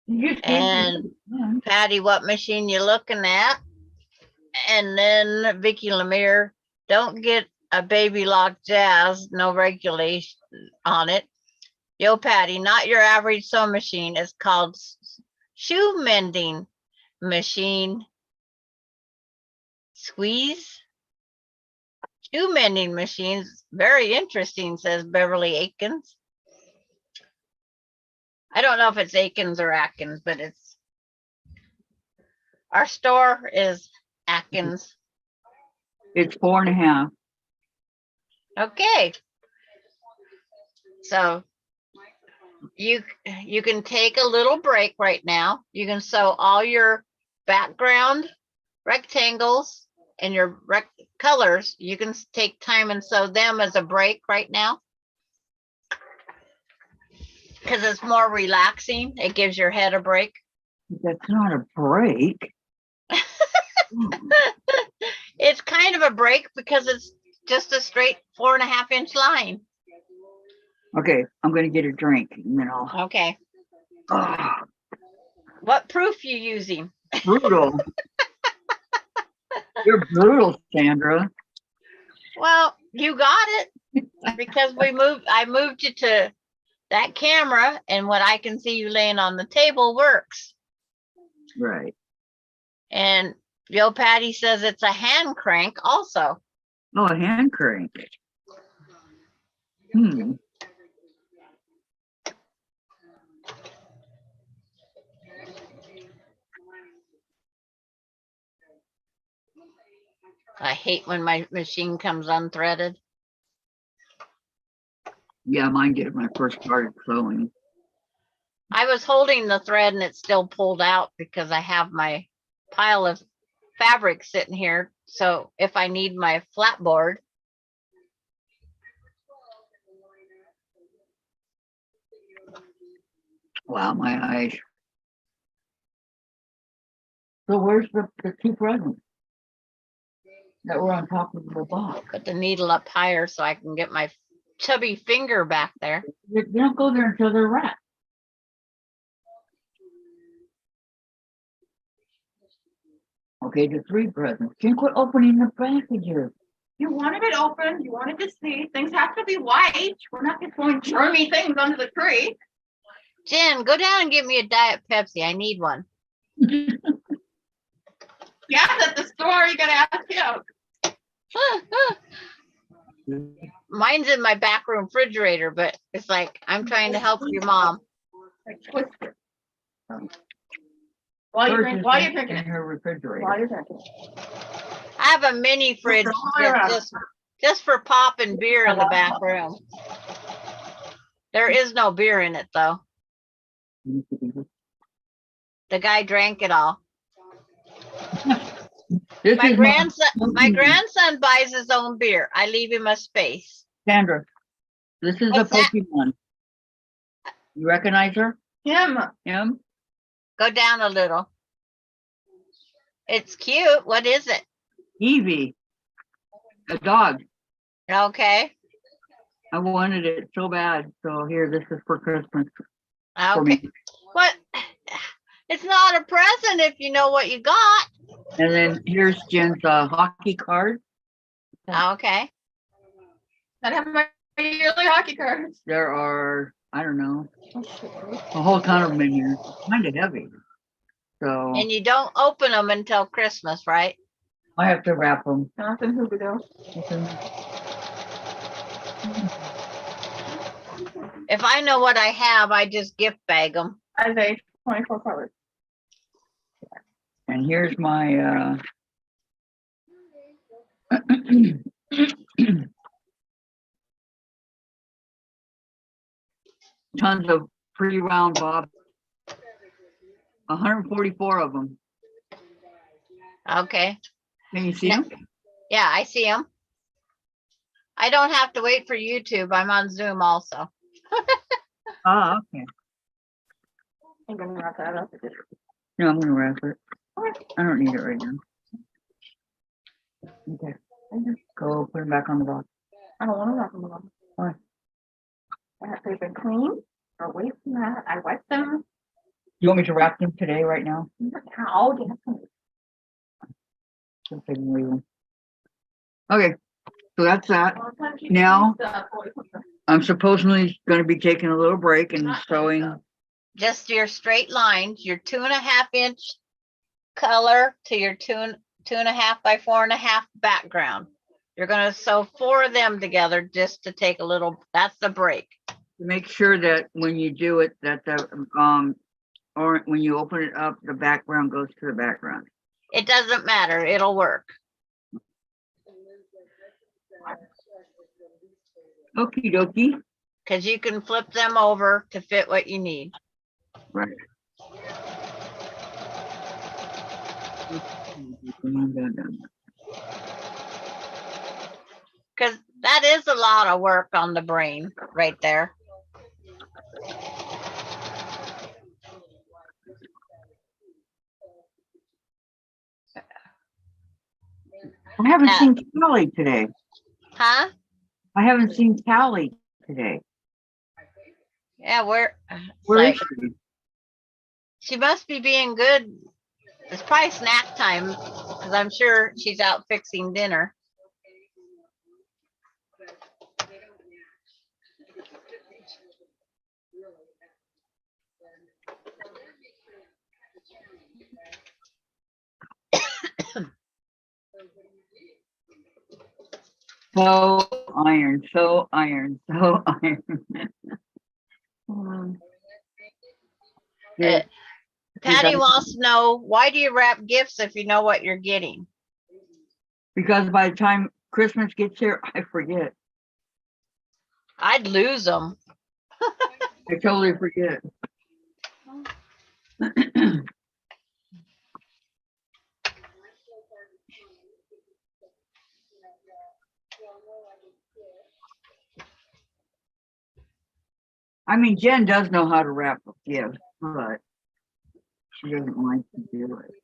You just gave me And one. Patty, what machine you looking at? And then Vicky Lemire, don't get a baby lock jazz, no regulation on it. Yo Patty, not your average sewing machine. It's called shoe mending machine. Squeeze. Shoe mending machines, very interesting, says Beverly Aikens. I don't know if it's Aikens or Atkins, but it's our store is Atkins. It's 4.5. Okay. So you can take a little break right now. You can sew all your background rectangles and your colors. You can take time and sew them as a break right now. Because it's more relaxing. It gives your head a break. That's not a break. It's kind of a break because it's just a straight 4.5-inch line. Okay, I'm gonna get a drink and then I'll. Okay. Oh, What proof you using? brutal. You're brutal, Sandra. Well, you got it because I moved you to that camera, and what I can see you laying on the table works. Right. And Joe Patty says it's a hand crank also. Oh, a hand crank. Hmm. I hate when my machine comes unthreaded. Yeah, mine did when I first started sewing. I was holding the thread and it still pulled out because I have my pile of fabric sitting here. So if I need my flat board, Wow, my eyes. So where's the two presents that were on top of the box? put the needle up higher so I can get my chubby finger back there. They don't go there until they're wrapped. Okay, the 3 presents. Can you quit opening the packages? You wanted it open, you wanted to see, things have to be white. We're not just throwing germy things under the tree. Jen, go down and get me a Diet Pepsi. I need one. Yes, at the store, you gotta ask him. Mine's in my back room refrigerator, but it's like, I'm trying to help your mom. Like Twister. While you're drinking in it. her refrigerator. While you're drinking. I have a mini fridge that's just for popping beer in the back room. There is no beer in it though. The guy drank it all. This My is grandson buys his own beer. I leave him a space. Sandra. This is a What's that? Pokemon. You recognize her? Him. Him? Go down a little. It's cute. What is it? Eevee. A dog. Okay. I wanted it so bad. So here, this is for Christmas. For Okay. me. What? It's not a present if you know what you got. And then here's Jen's hockey card. Okay. I have my yearly hockey cards. There are, I don't know, a whole ton of them in here. Kind of heavy. So And you don't open them until Christmas, right? I have to wrap them. Jonathan Huberdeau. If I know what I have, I just gift bag them. As a 24 colors. And here's my Tons of pre-round bob. 144 of them. Okay. Can you see Yeah. them? Yeah, I see them. I don't have to wait for YouTube. I'm on Zoom also. Ah, okay. I'm gonna wrap that up. No, I'm gonna wrap it. I don't need it right now. Okay. Go put them back on the box. I don't wanna wrap them up. Why? They've been clean, or away from that, I wiped them. You want me to wrap them today, right now? How, yes. So they can leave them. Okay, so that's that. Now- I'm supposedly gonna be taking a little break and sewing. Just your straight lines, your 2.5-inch color to your 2.5 by 4.5 background. You're gonna sew 4 of them together just to take a little, that's the break. Make sure that when you do it, that the, or when you open it up, the background goes to the background. It doesn't matter, it'll work. Okie dokie. Cause you can flip them over to fit what you need. Right. Cause that is a lot of work on the brain right there. I haven't Yeah. seen Callie today. Huh? I haven't seen Callie today. Yeah, Where like, is she? she must be being good. It's probably snack time, because I'm sure she's out fixing dinner. So iron, so iron, so iron. Eh, Patty Because- wants to know, why do you wrap gifts if you know what you're getting? Because by the time Christmas gets here, I forget. I'd lose them. I totally forget. I mean, Jen does know how to wrap a gift, but she doesn't like to do it.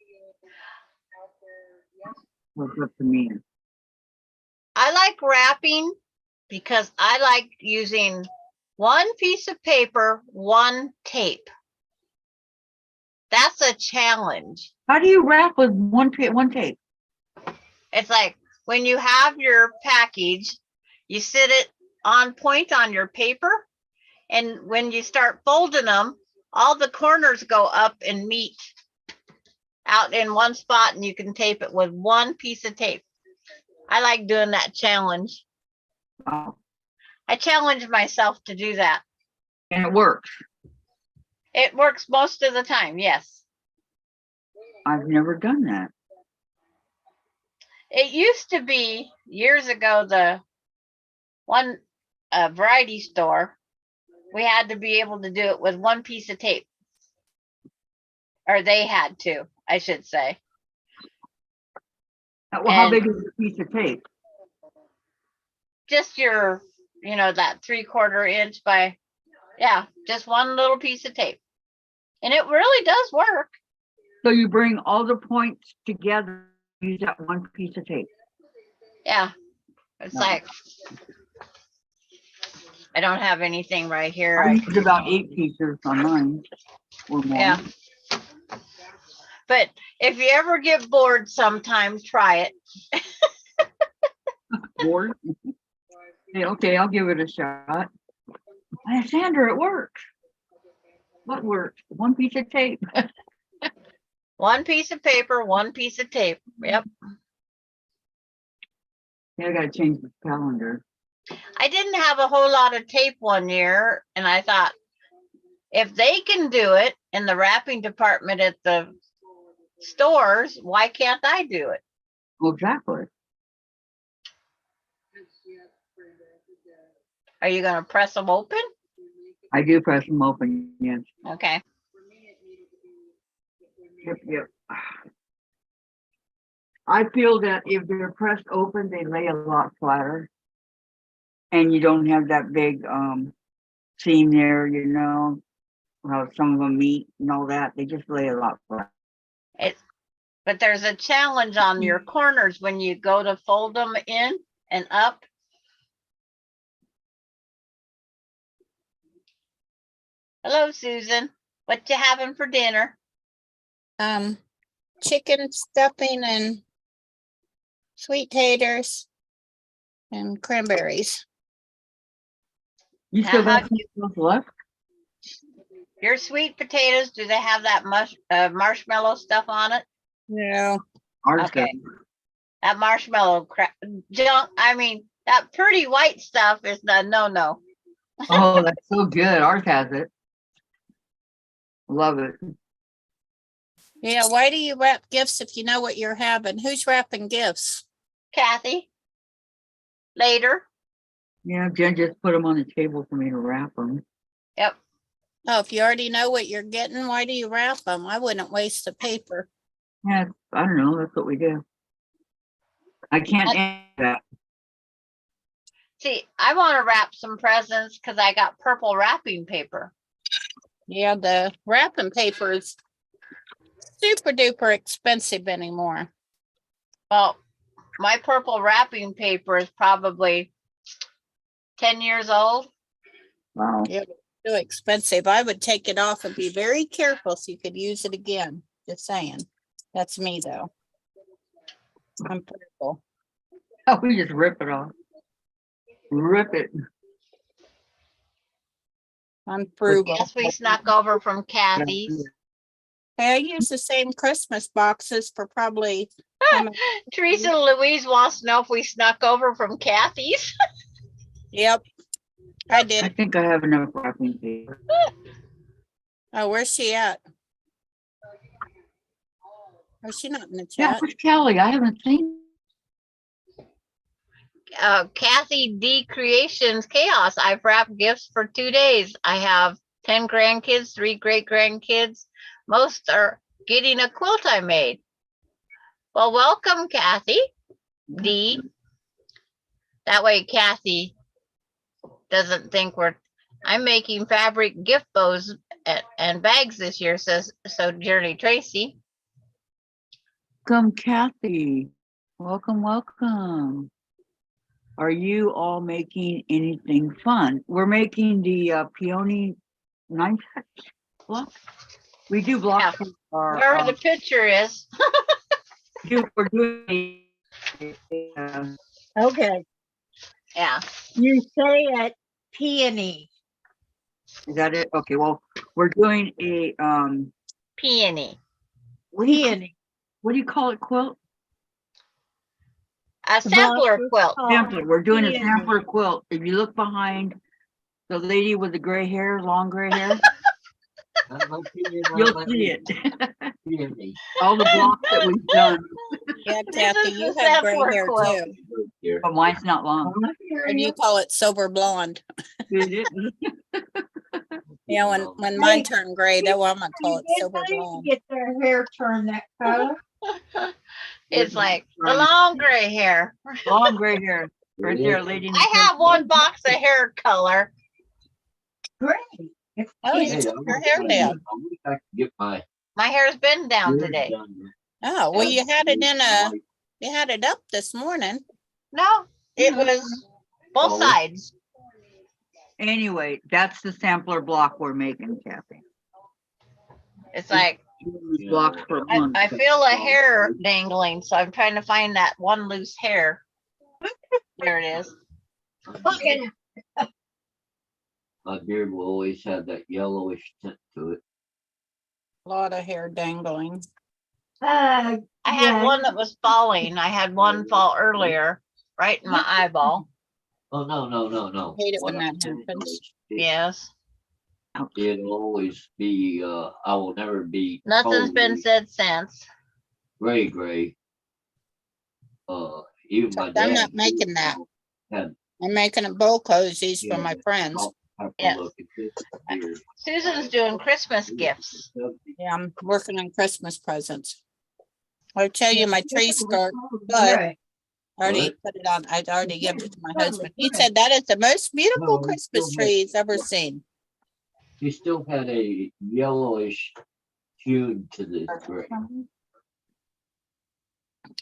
So it's up to me. I like wrapping because I like using one piece of paper, one tape. That's a challenge. How do you wrap with one tape? It's like when you have your package, you sit it on point on your paper. And when you start folding them, all the corners go up and meet out in one spot, and you can tape it with one piece of tape. I like doing that challenge. Oh, I challenge myself to do that. and it works. It works most of the time, yes. I've never done that. It used to be years ago, the one variety store, we had to be able to do it with one piece of tape. Or they had to, I should say. Well, how And- big is a piece of tape? Just your, that 3/4 inch by, yeah, just one little piece of tape. And it really does work. So you bring all the points together, use that one piece of tape. Yeah. It's No. like, I don't have anything right here. I used about 8 pieces on mine or more. Yeah. But if you ever get bored sometime, try it. Board. Yeah, okay, I'll give it a shot. Sandra, it works. What works? One piece of tape. One piece of paper, one piece of tape. Yep. Yeah, I gotta change the calendar. I didn't have a whole lot of tape one year, and I thought, if they can do it in the wrapping department at the stores, why can't I do it? Well, exactly. Are you gonna press them open? I do press them open, yes. Okay. Yep. I feel that if they're pressed open, they lay a lot flatter. And you don't have that big seam there, you know, how some of them meet and all that. They just lay a lot flatter. But there's a challenge on your corners when you go to fold them in and up. Hello, Susan. What you having for dinner? Chicken stuffing and sweet taters and cranberries. You How still got about some of those left? Your sweet potatoes, do they have that marshmallow stuff on it? No, Ours Okay. doesn't. That marshmallow crap, junk, I mean, that pretty white stuff is the no-no. Oh, that's so good. Ours has it. Love it. yeah, why do you wrap gifts if you know what you're having? Who's wrapping gifts? Kathy? Later? Yeah, Jen just put them on the table for me to wrap them. Yep. Oh, if you already know what you're getting, why do you wrap them? I wouldn't waste the paper. Yeah, I don't know. That's what we do. I can't answer that. See, I want to wrap some presents because I got purple wrapping paper. Yeah, the wrapping paper is super duper expensive anymore. Well, my purple wrapping paper is probably 10 years old. Wow. Yeah, too expensive. I would take it off and be very careful so you could use it again. Just saying. That's me though. I'm careful. Oh, we just rip it off. Rip it. I'm frugal. Yes, we snuck over from Kathy's. Hey, I use the same Christmas boxes for probably Teresa and Louise wants to know if we snuck over from Kathy's. Yep, I I did. think I have enough wrapping paper. Oh, where's she at? Oh, she not in the Yeah, chat. where's Kelly? I haven't seen. Kathy D Creations Chaos. I've wrapped gifts for 2 days. I have 10 grandkids, 3 great grandkids. Most are getting a quilt I made. Well, welcome, Kathy D. That way Kathy doesn't think I'm making fabric gift bows and bags this year, says Journey Tracy. Welcome, Kathy. Welcome. Are you all making anything fun? We're making the peony knife block. We do blocks for Wherever our, the picture is. we're doing Okay, Yeah. you say it peony. is that it? Okay, well, we're doing a Peony. Peony. what do you call it, quilt? A The sampler box is quilt. called Sampler. We're doing a peony. sampler quilt. If you look behind the lady with the gray hair, long gray hair, you'll see it. All the blocks that we've done, Yeah, This Kathy, is you the have gray sampler hair quilt. too. but mine's not long. I hear Or do you. you call it sober blonde? Is it? Yeah, when mine turned gray, that one I'm gonna call it sober Did they blonde. get their hair turned that color? It's like the long gray hair. Long gray hair. Right there, lady. in the I have purple. one box of hair color. Great. It's Oh, you peony. took your hair down. Get my. My hair's been down today. Oh, well, you had it up this morning. No, it was both sides. Anyway, that's the sampler block we're making, Kathy. It's like These blocks for a month. I feel a hair dangling, so I'm trying to find that one loose hair. There it is. Look at it. My beard will always have that yellowish tint to it. A lot of hair dangling. Uh, I had Yeah. one that was falling. I had one fall earlier, right in my eyeball. Oh, no. Hate it when What I'm that saying happens. is, Yes. It'll always be, I will never be. Nothing's been totally said since. Gray. Even my I'm dad. not making that. Had I'm making bowl cozies for Yeah. my friends. I'll have to Yes. look at this here. Susan's doing Christmas gifts. Yeah, I'm working on Christmas presents. I'll tell you, my tree skirt, but Right. I already What? put it on. I'd already given it to my Totally husband. He correct. said that is the most beautiful No, we Christmas still tree he's ever seen. She still had a yellowish hue to this gray.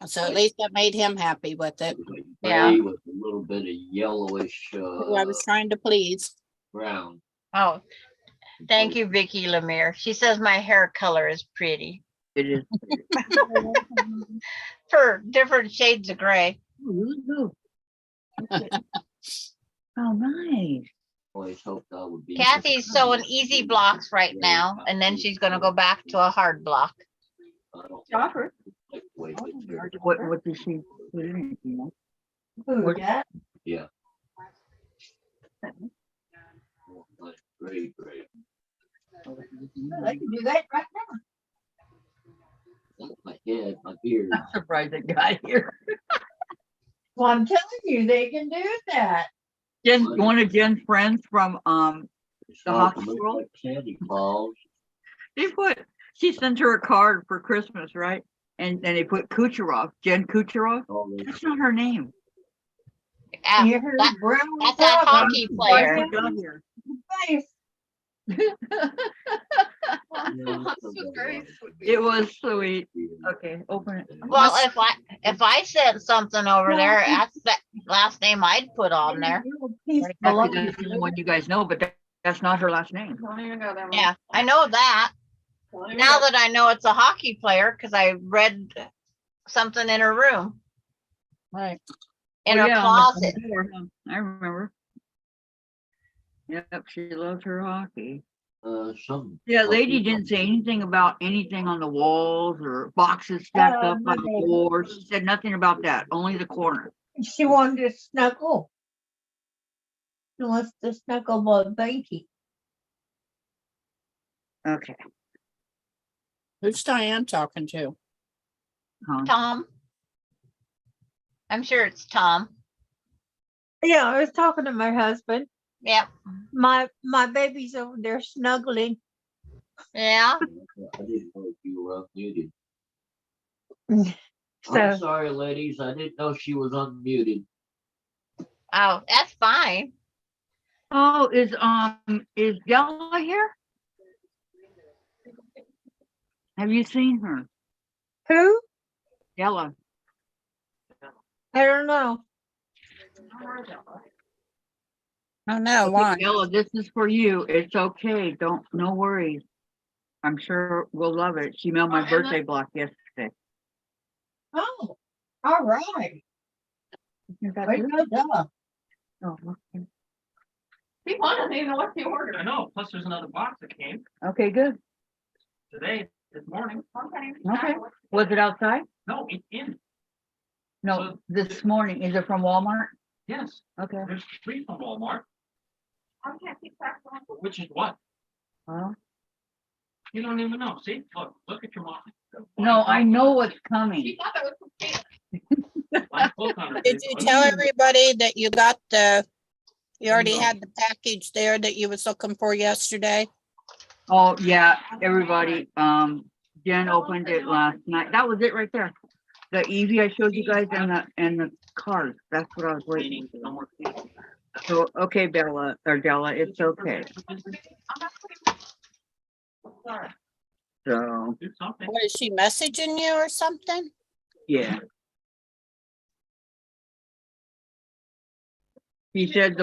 So at least that made him happy with it. It was like Yeah. gray with a little bit of yellowish, Who I was trying to please. brown. Oh, thank you, Vicky Lemire. She says my hair color is pretty It is. for different shades of gray. Woo-hoo. Oh, nice. Always hoped I would be. Kathy's sewing easy blocks right now, and then she's gonna go back to a hard block. I don't Joffer. like the way it's here. What did she put in it, you know? Who, that? Yeah. Like gray. They can do that right now. My head, my beard. I'm surprised it got here. Well, I'm telling you, they can do that. One of Jen's friends from, It's The hard to hockey look world? like Santa Claus. she sent her a card for Christmas, right? And they put Kucherov, Jen Kucherov. All those- That's not her name. Ah, You heard that- brown. that's that frog hockey on player. Why she got here? his face. Yeah, That's so very sweet. It was sweet. Yeah. Okay, open it. Well, if I sent something over there, that's the last name I'd put on there. Little piece That's below the only one you guys know, but that's not her last name. Don't even go there. Mom. Yeah, I know that. Don't even Now go. that I know it's a hockey player, because I read something in her room, Right. in Oh, her yeah, on closet. the door, huh? I remember. Yep, she loves her hockey. Some. Yeah, lady didn't say anything about anything on the walls or boxes stacked up my on the baby. floor. She said nothing about that, only the corner. She wanted to snuggle. She wants to snuggle with Beatty. Okay. Who's Diane talking to? Tom. I'm sure it's Tom. Yeah, I was talking to my husband. Yep. My baby's over there snuggling. Yeah. I didn't know if you were unmuted. So I'm sorry, ladies. I didn't know she was unmuted. Oh, that's fine. Oh, is Della here? Have you seen her? who? Della. I don't know. Oh, no, Okay, why? Della, this is for you. It's okay. No worries. I'm sure we'll love it. She mailed my Emma? birthday block yesterday. Oh, all right. Is that Way good? to go, Della. Oh, okay. People don't even know what they ordered. I know, plus there's another box that came Okay, good. today, this morning. Okay. Was it outside? No, it's in, No, this morning. Is it from Walmart? yes, Okay. there's 3 from Walmart, I can't keep track of them. which is what? Well, You don't even know, see, look at your mom. no, I know what's She coming. thought that was complete. Did you tell everybody that you got you already had the package there that you was looking for yesterday? Oh, yeah, everybody, Jen opened it last night. That was it right there. The Eevee I showed you guys and the cards. That's what I was waiting for. So, okay, Della, it's okay. So, Do something. What, is she messaging you or something? yeah. She said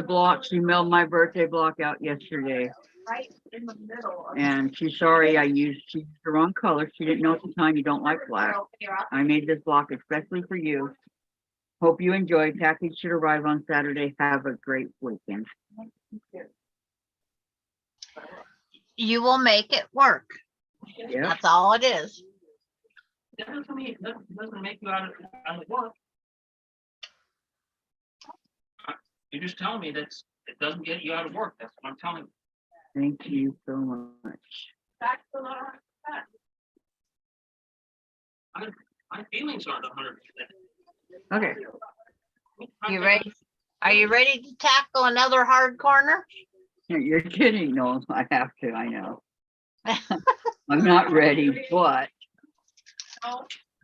she mailed my birthday block out yesterday. Right in the middle. of- And she's sorry she used the wrong color. She didn't know at the time you don't like black. I made this block especially for you. Hope you enjoy. Package should arrive on Saturday. Have a great weekend. You will make it work. Yeah. That's all it is. That doesn't mean, that doesn't make you out of work. You're just telling me that it doesn't get you out of work, that's what I'm telling you. Thank you so much. That's the lot. My feelings aren't 100%. Okay. You ready? Are you ready to tackle another hard corner? You're kidding. No, I have to, I know. I'm not ready, but I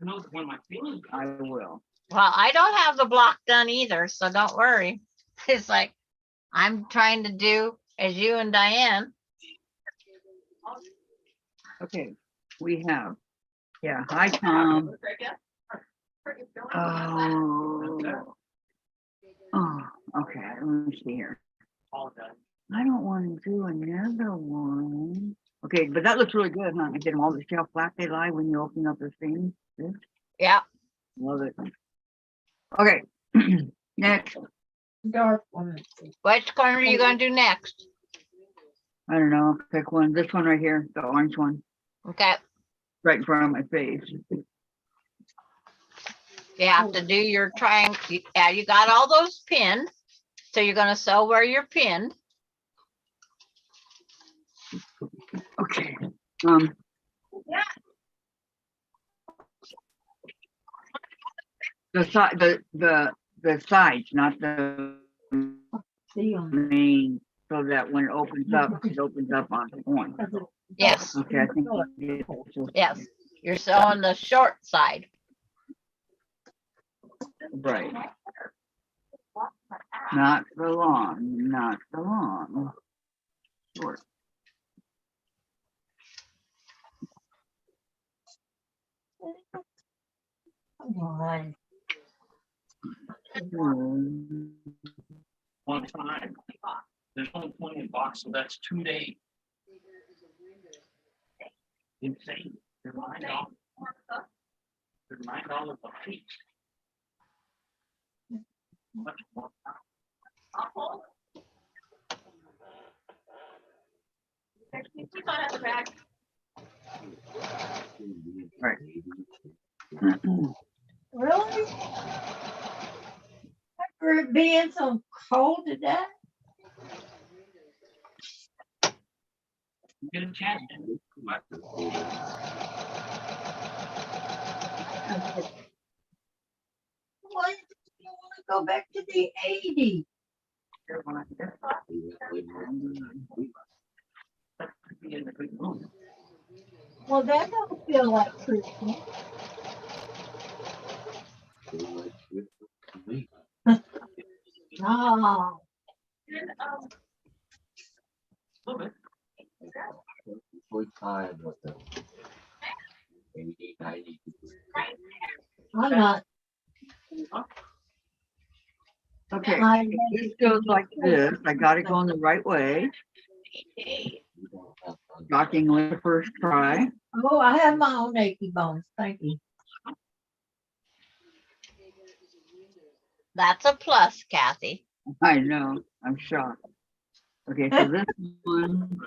know when my feelings. I will. Well, I don't have the block done either, so don't worry. It's like, I'm trying to do as you and Diane. Okay, we have, yeah, hi, Tom. Oh, okay, let me see here. All done. I don't want to do another one. Okay, but that looks really good, huh? I did them all. See how flat they lie when you open up the thing? This? Yeah, Love it. Okay, next. Dark one. which corner are you gonna do next? I don't know, pick one. This one right here, the orange one, Okay, right in front of my face. you have to do your triangle. Yeah, you got all those pinned. So you're gonna sew where you're pinned. Okay, the side, the sides, not the See on. main, so that when it opens up on one. Yes, Okay, I think. yes. You're sewing the short side. Right. Not the long, not the long. Short. Come on. One time. There's only 20 in box, so that's 2 days. Insane. They're $9. They're $9 a piece. Much more. Right. Really? After it being so cold today? Get a chance. Why do you want to go back to the 80? Be in a good mood. Well, that don't feel like Christmas. Oh, Little bit. Time with them. 80, 90. I'm not. Okay, I- this goes like this. I got it going the right way. Shockingly, the first try. Oh, I have my own achy bones. Thank you. That's a plus, Kathy. I know, I'm shocked. Okay, so this one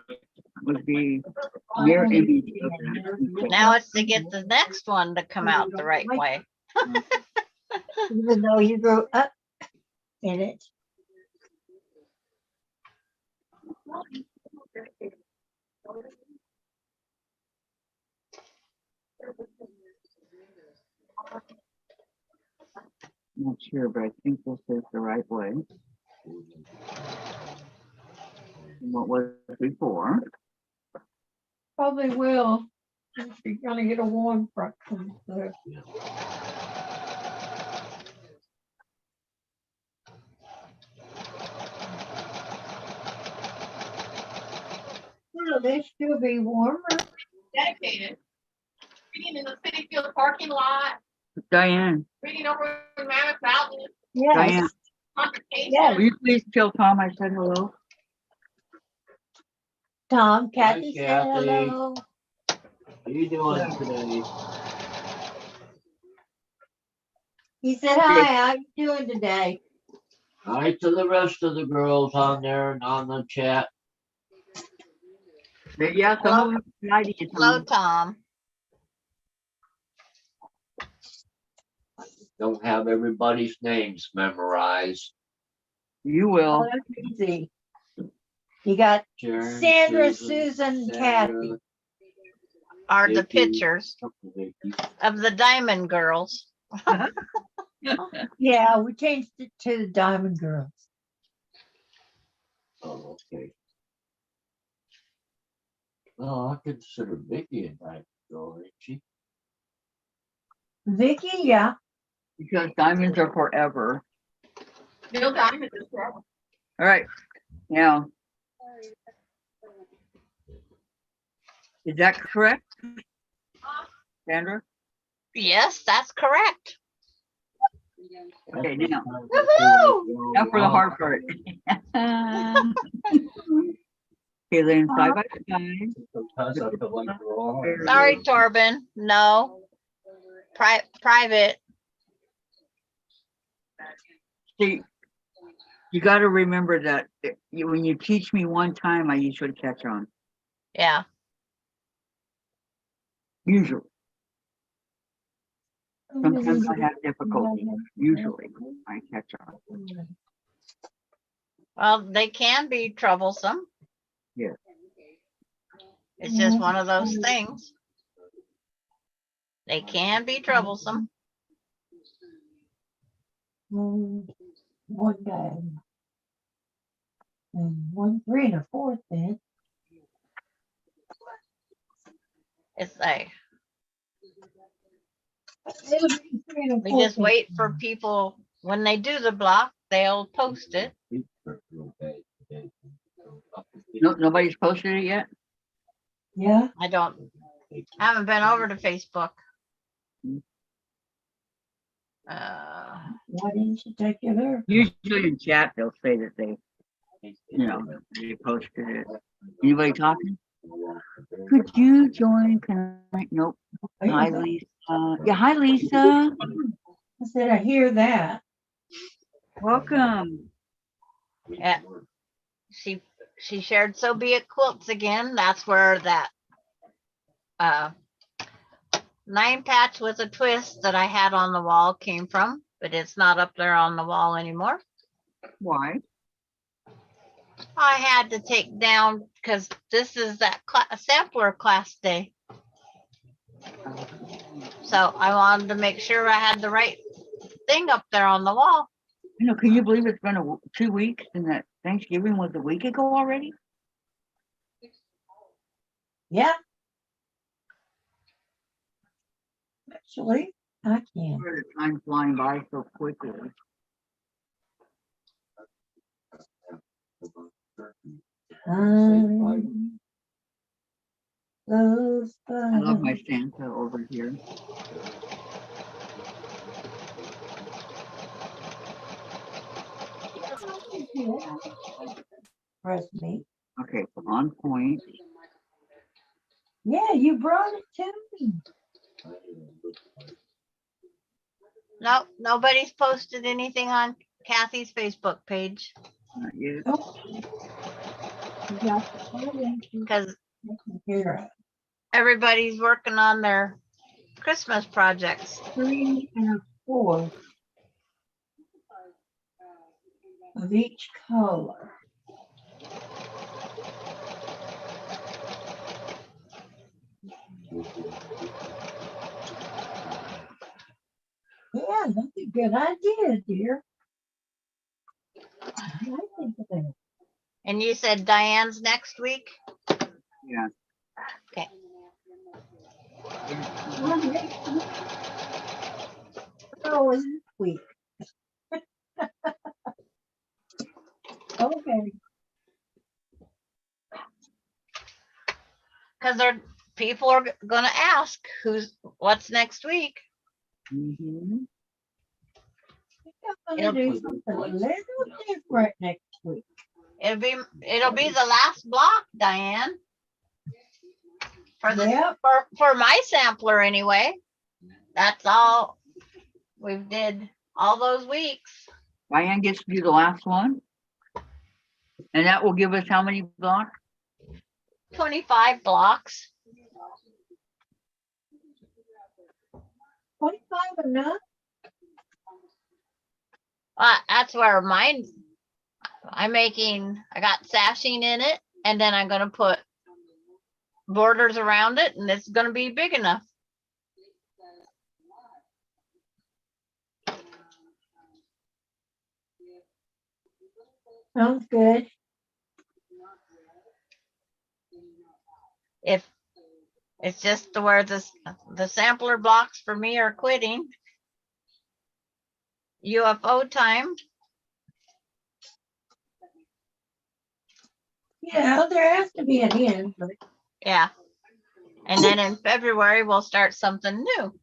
would be mirror image. of that. Now it's to get the next one to come out the right way. Even though you grew up in it. Not sure, but I think this is the right way. What was before? Probably will. If you're gonna get a warm front coming through. Well, they still be warmer. Dedicated. Reading in the city field parking lot, Diane, reading over the Mammoth Mountain, Diane, Yes, conversation. yes. will you please tell Tom I said hello? Tom, Kathy said Kathy. hello. How you doing today? He said, hi, how you doing today? Hi to the rest of the girls on there and on the chat. Yeah, some of them. Hi to you, Hello, Tom. Tom. Don't have everybody's names memorized. You Oh, will. that's easy. You got Sharon, Sandra, Susan, and Kathy. Sandra, Are the Vicky. pictures Vicky. of the Diamond Girls. Yeah, we changed it to the Diamond Girls. Oh, okay. Well, I consider Vicky a nice girl, ain't she? Vicky, yeah. Because diamonds are forever. Neil Diamond is forever. All right, now. Is that correct? Sandra? Yes, that's correct. Okay, now, Woohoo! now for the hard part. Okay, then 5 by 5. Sometimes I feel like we're all. Sorry, Torben. No. Private. See, you got to remember that when you teach me one time, I usually catch on. Yeah. Usually. Sometimes I have difficulty. Usually, I catch on. Well, they can be troublesome. Yeah. It's just one of those things. They can be troublesome. One guy. And 1, 3, and a 4th then. It's like It'll be 3 and a we 4th just then. wait for people when they do the block, they'll post it. No, nobody's posted it yet? Yeah. I haven't been over to Facebook. Why didn't you take it there? Usually in chat, they'll say that they posted it. Anybody talking? Could you join? Can I? Nope. Hi, Lisa. Yeah, hi, Lisa. I said, I hear that. Welcome. Yeah. She shared So Be It quilts again. That's where that 9 patch with a twist that I had on the wall came from, but it's not up there on the wall anymore. Why? I had to take down because this is that sampler class day. So I wanted to make sure I had the right thing up there on the wall. You know, can you believe it's been 2 weeks and that Thanksgiving was a week ago already? Yeah. Actually, I can. The time flying by so quickly. Those I love my Santa over here. Press me. Okay, so on point. Yeah, you brought it to me. No, nobody's posted anything on Kathy's Facebook page Not yet. because Here, everybody's working on their Christmas projects. 3 and a 4 of each color. Yeah, that's a good idea, dear. I think of that. And you said Diane's next week? Yeah. Okay. Oh, this week. Okay. Because people are gonna ask what's next week. Mhm. I'm gonna do something a little different next week. It'll be the last block, Diane. For the Yep. for my sampler anyway. That's all we did all those weeks. Diane gets to do the last one. And that will give us how many blocks? 25 blocks. 25 enough? That's where mine, I got sashing in it, and then I'm gonna put borders around it, and it's gonna be big enough. Sounds good. If it's just to where the sampler blocks for me are quitting. UFO time. Yeah, there has to be an end, but Yeah. And then in February, we'll start something new.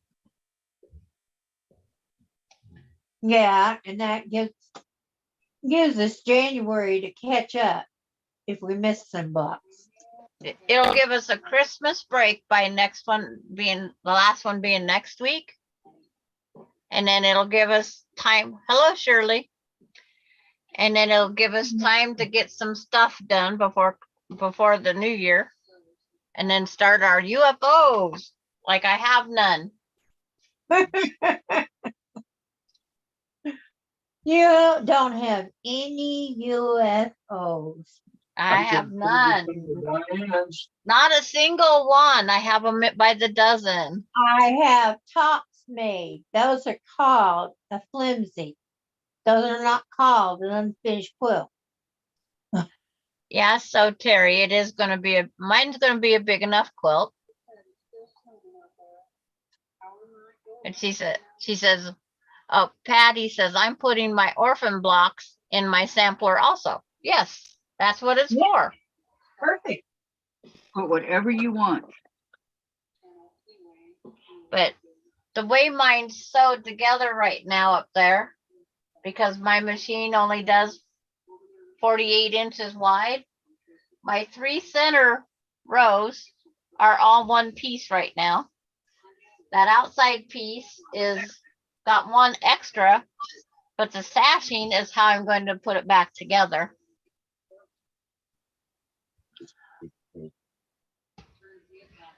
yeah, and that gives us January to catch up if we miss some blocks. It'll give us a Christmas break by next one being, the last one being next week. And then it'll give us time. Hello, Shirley. And then it'll give us time to get some stuff done before the new year. And then start our UFOs like I have none. You don't have any UFOs. I have none. Diane's. Not a single one. I have them by the dozen. I have tops made. Those are called a flimsy. Those are not called an unfinished quilt. Yeah, so Terry, it is gonna be mine's gonna be a big enough quilt. And she says, oh, Patty says, I'm putting my orphan blocks in my sampler also. Yes, that's what it's Yeah. for. Perfect. Put whatever you want. But the way mine's sewed together right now up there, because my machine only does 48 inches wide, my 3 center rows are all one piece right now. That outside piece is got one extra, but the sashing is how I'm going to put it back together.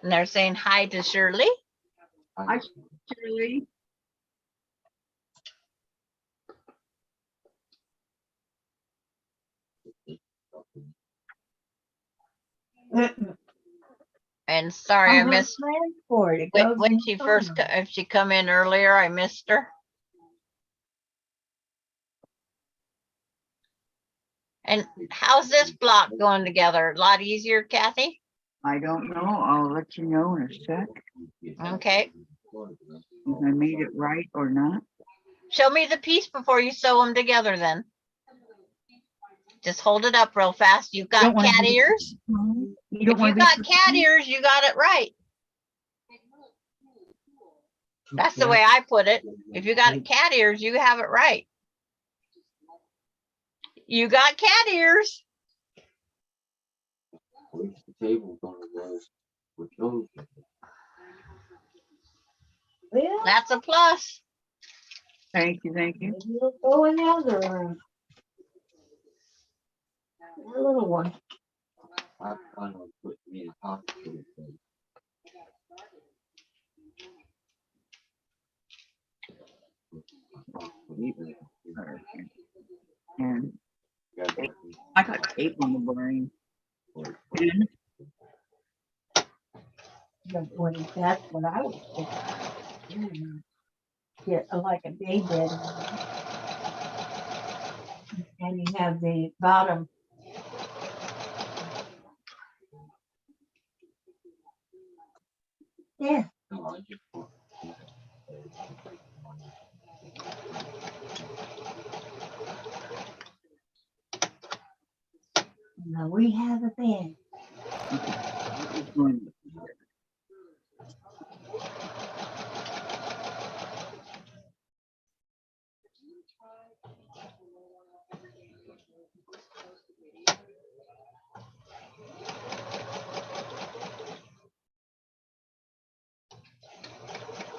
And they're saying hi to Shirley. Hi, Shirley. And sorry, I have missed plans for it. It when, goes when in she summer. if she come in earlier, I missed her. And how's this block going together? A lot easier, Kathy? I don't know. I'll let you know in a sec Okay. if I made it right or not. Show me the piece before you sew them together then. Just hold it up real fast. You've got Don't wanna cat be- ears? You If don't you want to got cat ears, you got it right. That's the way I put it. If you got cat ears, you have it right. You got cat ears. Where's the table gonna go with those? Well, That's a plus. Thank you, thank you. maybe it'll go in the other room. The little one. I plan on putting me a hospital thing. And Got that. I got tape on the brain. And That's what I was thinking. Get like a day bed. And you have the bottom. Yeah, No, I just want- now we have a bed.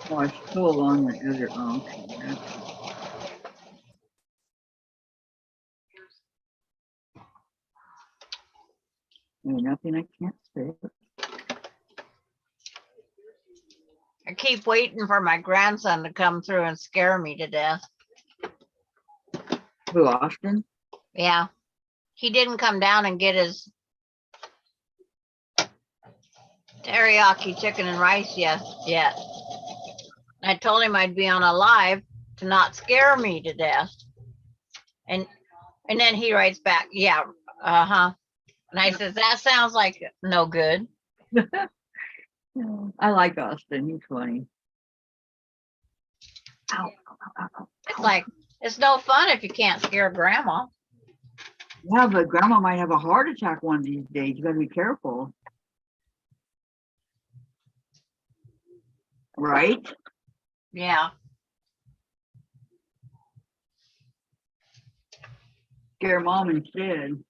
Oh, I still on the other. Oh, okay. That's- Ain't nothing I can't say. I keep waiting for my grandson to come through and scare me to death. Who, Austin? Yeah. He didn't come down and get his teriyaki chicken and rice yet. I told him I'd be on a live to not scare me to death. And then he writes back, yeah, uh-huh. And I says, that sounds like no good. I like Austin. He's funny. Ow, ow, ow, ow, It's ow. like, it's no fun if you can't scare grandma. Yeah, but grandma might have a heart attack one of these days. You gotta be careful. Right? Yeah. Scare mom instead.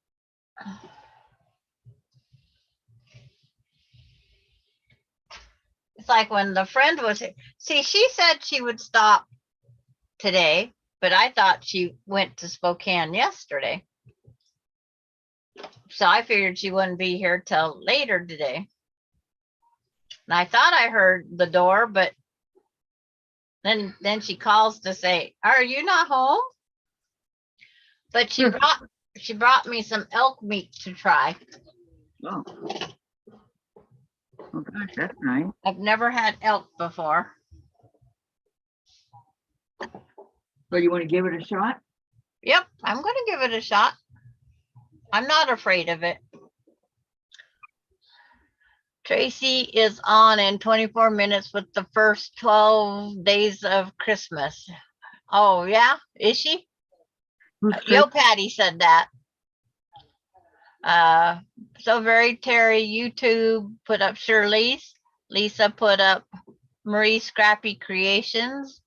It's like when the friend was here. See, she said she would stop today, but I thought she went to Spokane yesterday. So I figured she wouldn't be here till later today. And I thought I heard the door, but then she calls to say, "Are you not home?" But she brought me some elk meat to try. Oh. Oh gosh, that's nice. I've never had elk before. So you want to give it a shot? Yep, I'm gonna give it a shot. I'm not afraid of it. Tracy is on in 24 minutes with the first 12 days of Christmas. Oh, yeah, is she? Who's Yo, Patty said that. So very Terry, YouTube put up Shirley's. Lisa put up Marie Scrappy Creations.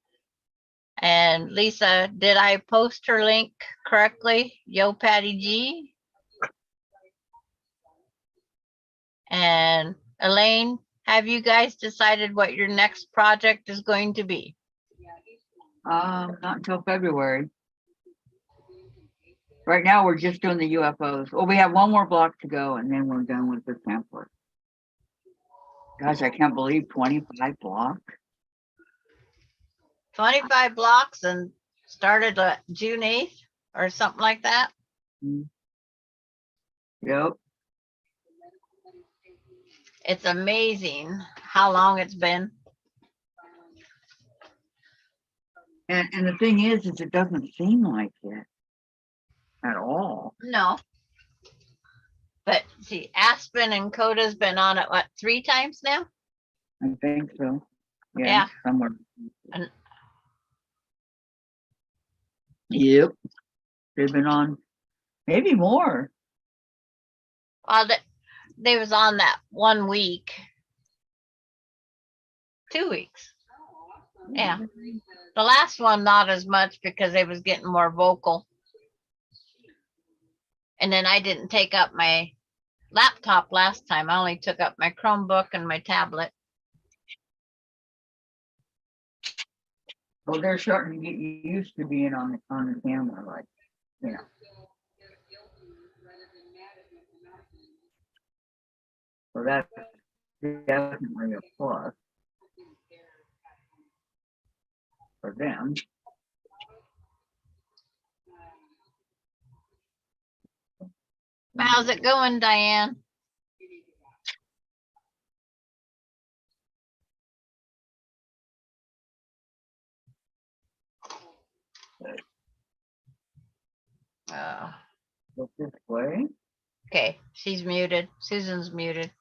And Lisa, did I post her link correctly? Yo, Patty G. And Elaine, have you guys decided what your next project is going to be? Not until February. Right now, we're just doing the UFOs. Well, we have one more block to go and then we're done with the pamphlet. Gosh, I can't believe 25 blocks. 25 blocks and started June 8th or something like that. Yep. It's amazing how long it's been. And the thing is it doesn't seem like it at all. No. But see, Aspen and Coda's been on it, what, 3 times now? I think so. Yeah. Somewhere. And- Yep. They've been on maybe more. Well, they was on that 1 week. 2 weeks. Yeah. The last one, not as much because they was getting more vocal. And then I didn't take up my laptop last time. I only took up my Chromebook and my tablet. Well, they're starting to get used to being on the camera, like, you know. So that's definitely a plus for them. How's it going, Diane? Look this way. Okay, she's muted. Susan's muted.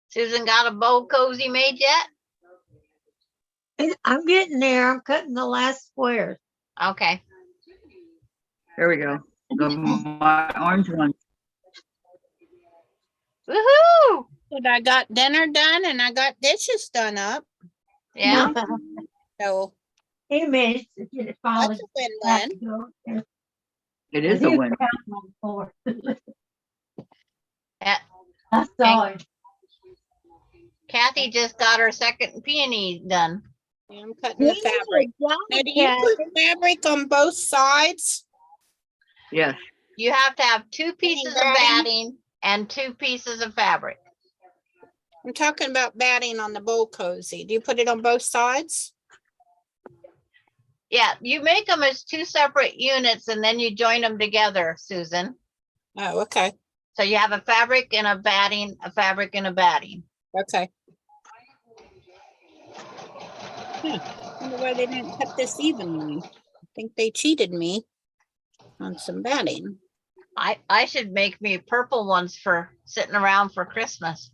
Susan got a bowl cozy made yet? I'm getting there. I'm cutting the last squares. Okay. There we go. My orange one. Woohoo! But I got dinner done and I got dishes done up. Yeah. So He managed to get it finally. that's a win-win. It is a win. Yeah. I saw it. Kathy just got her second peony done. I'm cutting the fabric. Now, do you put fabric on both sides? Yes. You have to have 2 pieces of batting and 2 pieces of fabric. I'm talking about batting on the bowl cozy. Do you put it on both sides? Yeah, you make them as 2 separate units and then you join them together, Susan. Oh, okay. So you have a fabric and a batting, a fabric and a batting. Okay. Wonder why they didn't cut this evenly. I think they cheated me on some batting. I should make me purple ones for sitting around for Christmas.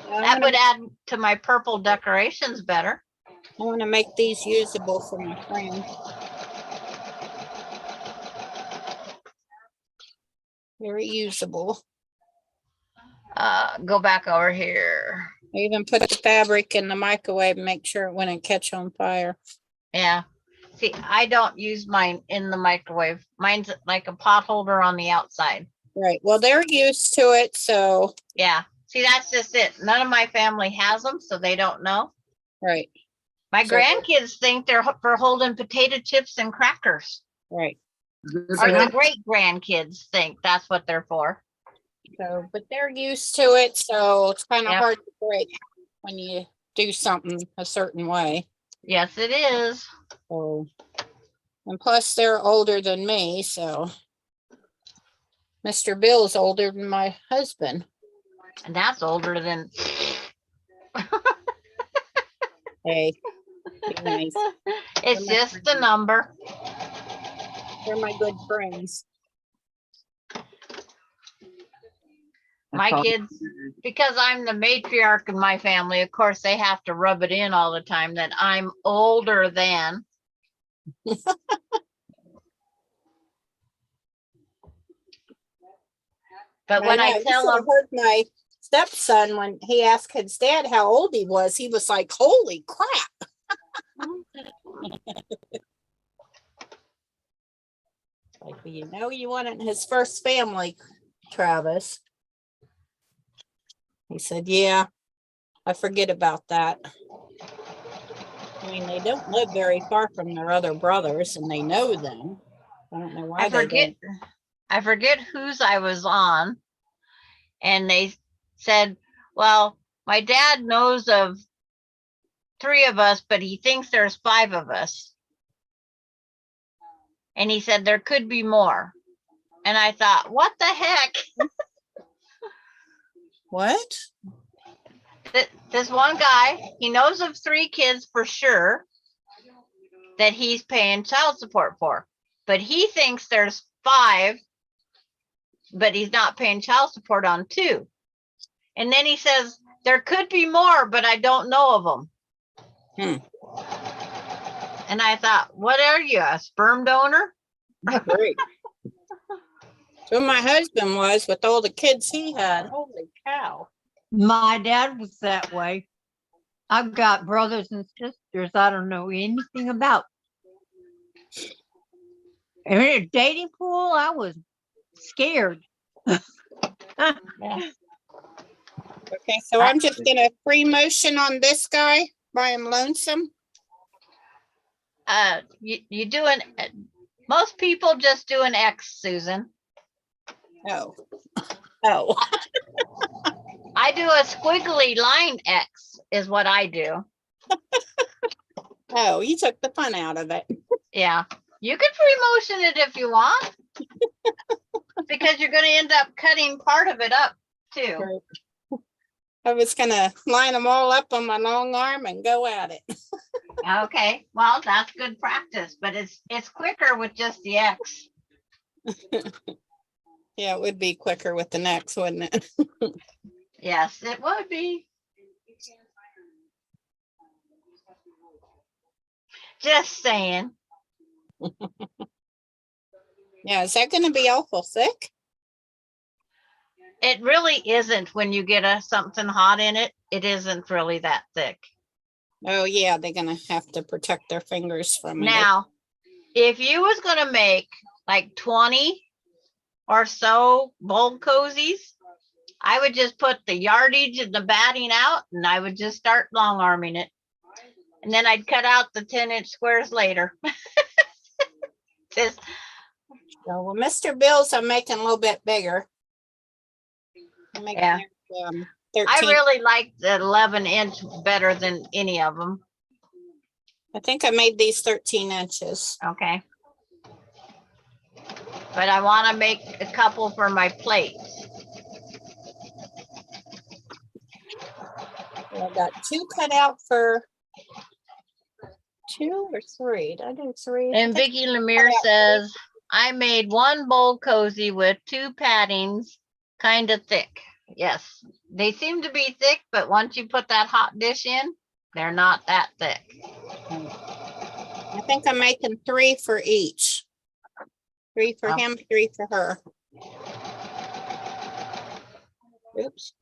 That would add to my purple decorations better. I want to make these usable for my friend. Very usable. Go back over here. I even put the fabric in the microwave and make sure it wouldn't catch on fire. Yeah. See, I don't use mine in the microwave. Mine's like a pot holder on the outside. Right. Well, they're used to it, so Yeah. See, that's just it. None of my family has them, so they don't know. right, My So- grandkids think they're for holding potato chips and crackers. right. Good Or for the them. great grandkids think that's what they're for. So, but they're used to it, so it's kind of Yep. hard to break when you do something a certain way. Yes, it is. So, and plus they're older than me, so. Mr. Bill's older than my husband. And that's older than. Hey, be nice. It's just the number. They're my good friends. My That's all. kids, because I'm the matriarch in my family, of course, they have to rub it in all the time that I'm older than. But when know, I you tell should them, have heard my stepson when he asked his dad how old he was, he was like, holy crap. Like, well, you know, you wanted his first family, Travis. He said, yeah, I forget about that. I mean, they don't live very far from their other brothers and they know them. I don't know why I forget whose I was on. And they said, well, my dad knows of 3 of us, but he thinks there's 5 of us. And he said there could be more. And I thought, what the heck? What? This one guy, he knows of 3 kids for sure that he's paying child support for, but he thinks there's 5, but he's not paying child support on 2. And then he says, there could be more, but I don't know of them. And I thought, what are you, a sperm donor? Great. So my husband was with all the kids he had. Holy cow. My dad was that way. I've got brothers and sisters I don't know anything about. And in a dating pool, I was scared. Okay, so I'm just gonna free motion on this guy, Brian Lonesome. You do most people just do an X, Susan. Oh. Oh, I do a squiggly line X is what I do. oh, you took the fun out of it. Yeah, you can free motion it if you want. Because you're gonna end up cutting part of it up too. Right. I was gonna line them all up on my long arm and go at it. Okay, well, that's good practice, but it's quicker with just the X. Yeah, it would be quicker with the next, wouldn't it? Yes, it would be. Just saying. Yeah, is that gonna be awful thick? It really isn't when you get something hot in it. It isn't really that thick. Oh, yeah, they're gonna have to protect their fingers from it. Now, if you was gonna make like 20 or so bulb cozies, I would just put the yardage and the batting out and I would just start long arming it. And then I'd cut out the 10-inch squares later. Just, So, well, Mr. Bill's I'm making a little bit bigger. I'm making Yeah. it, I 13. really like the 11-inch better than any of them. I think I made these 13 inches. Okay. But I want to make a couple for my plates. I got 2 cut out for 2 or 3. Did I do 3? And Vicki Lemire says, I made one bowl cozy with 2 paddings, kind of thick. Yes, they seem to be thick, but once you put that hot dish in, they're not that thick. I think I'm making 3 for each. 3 for Oh. him, 3 for her. Oops.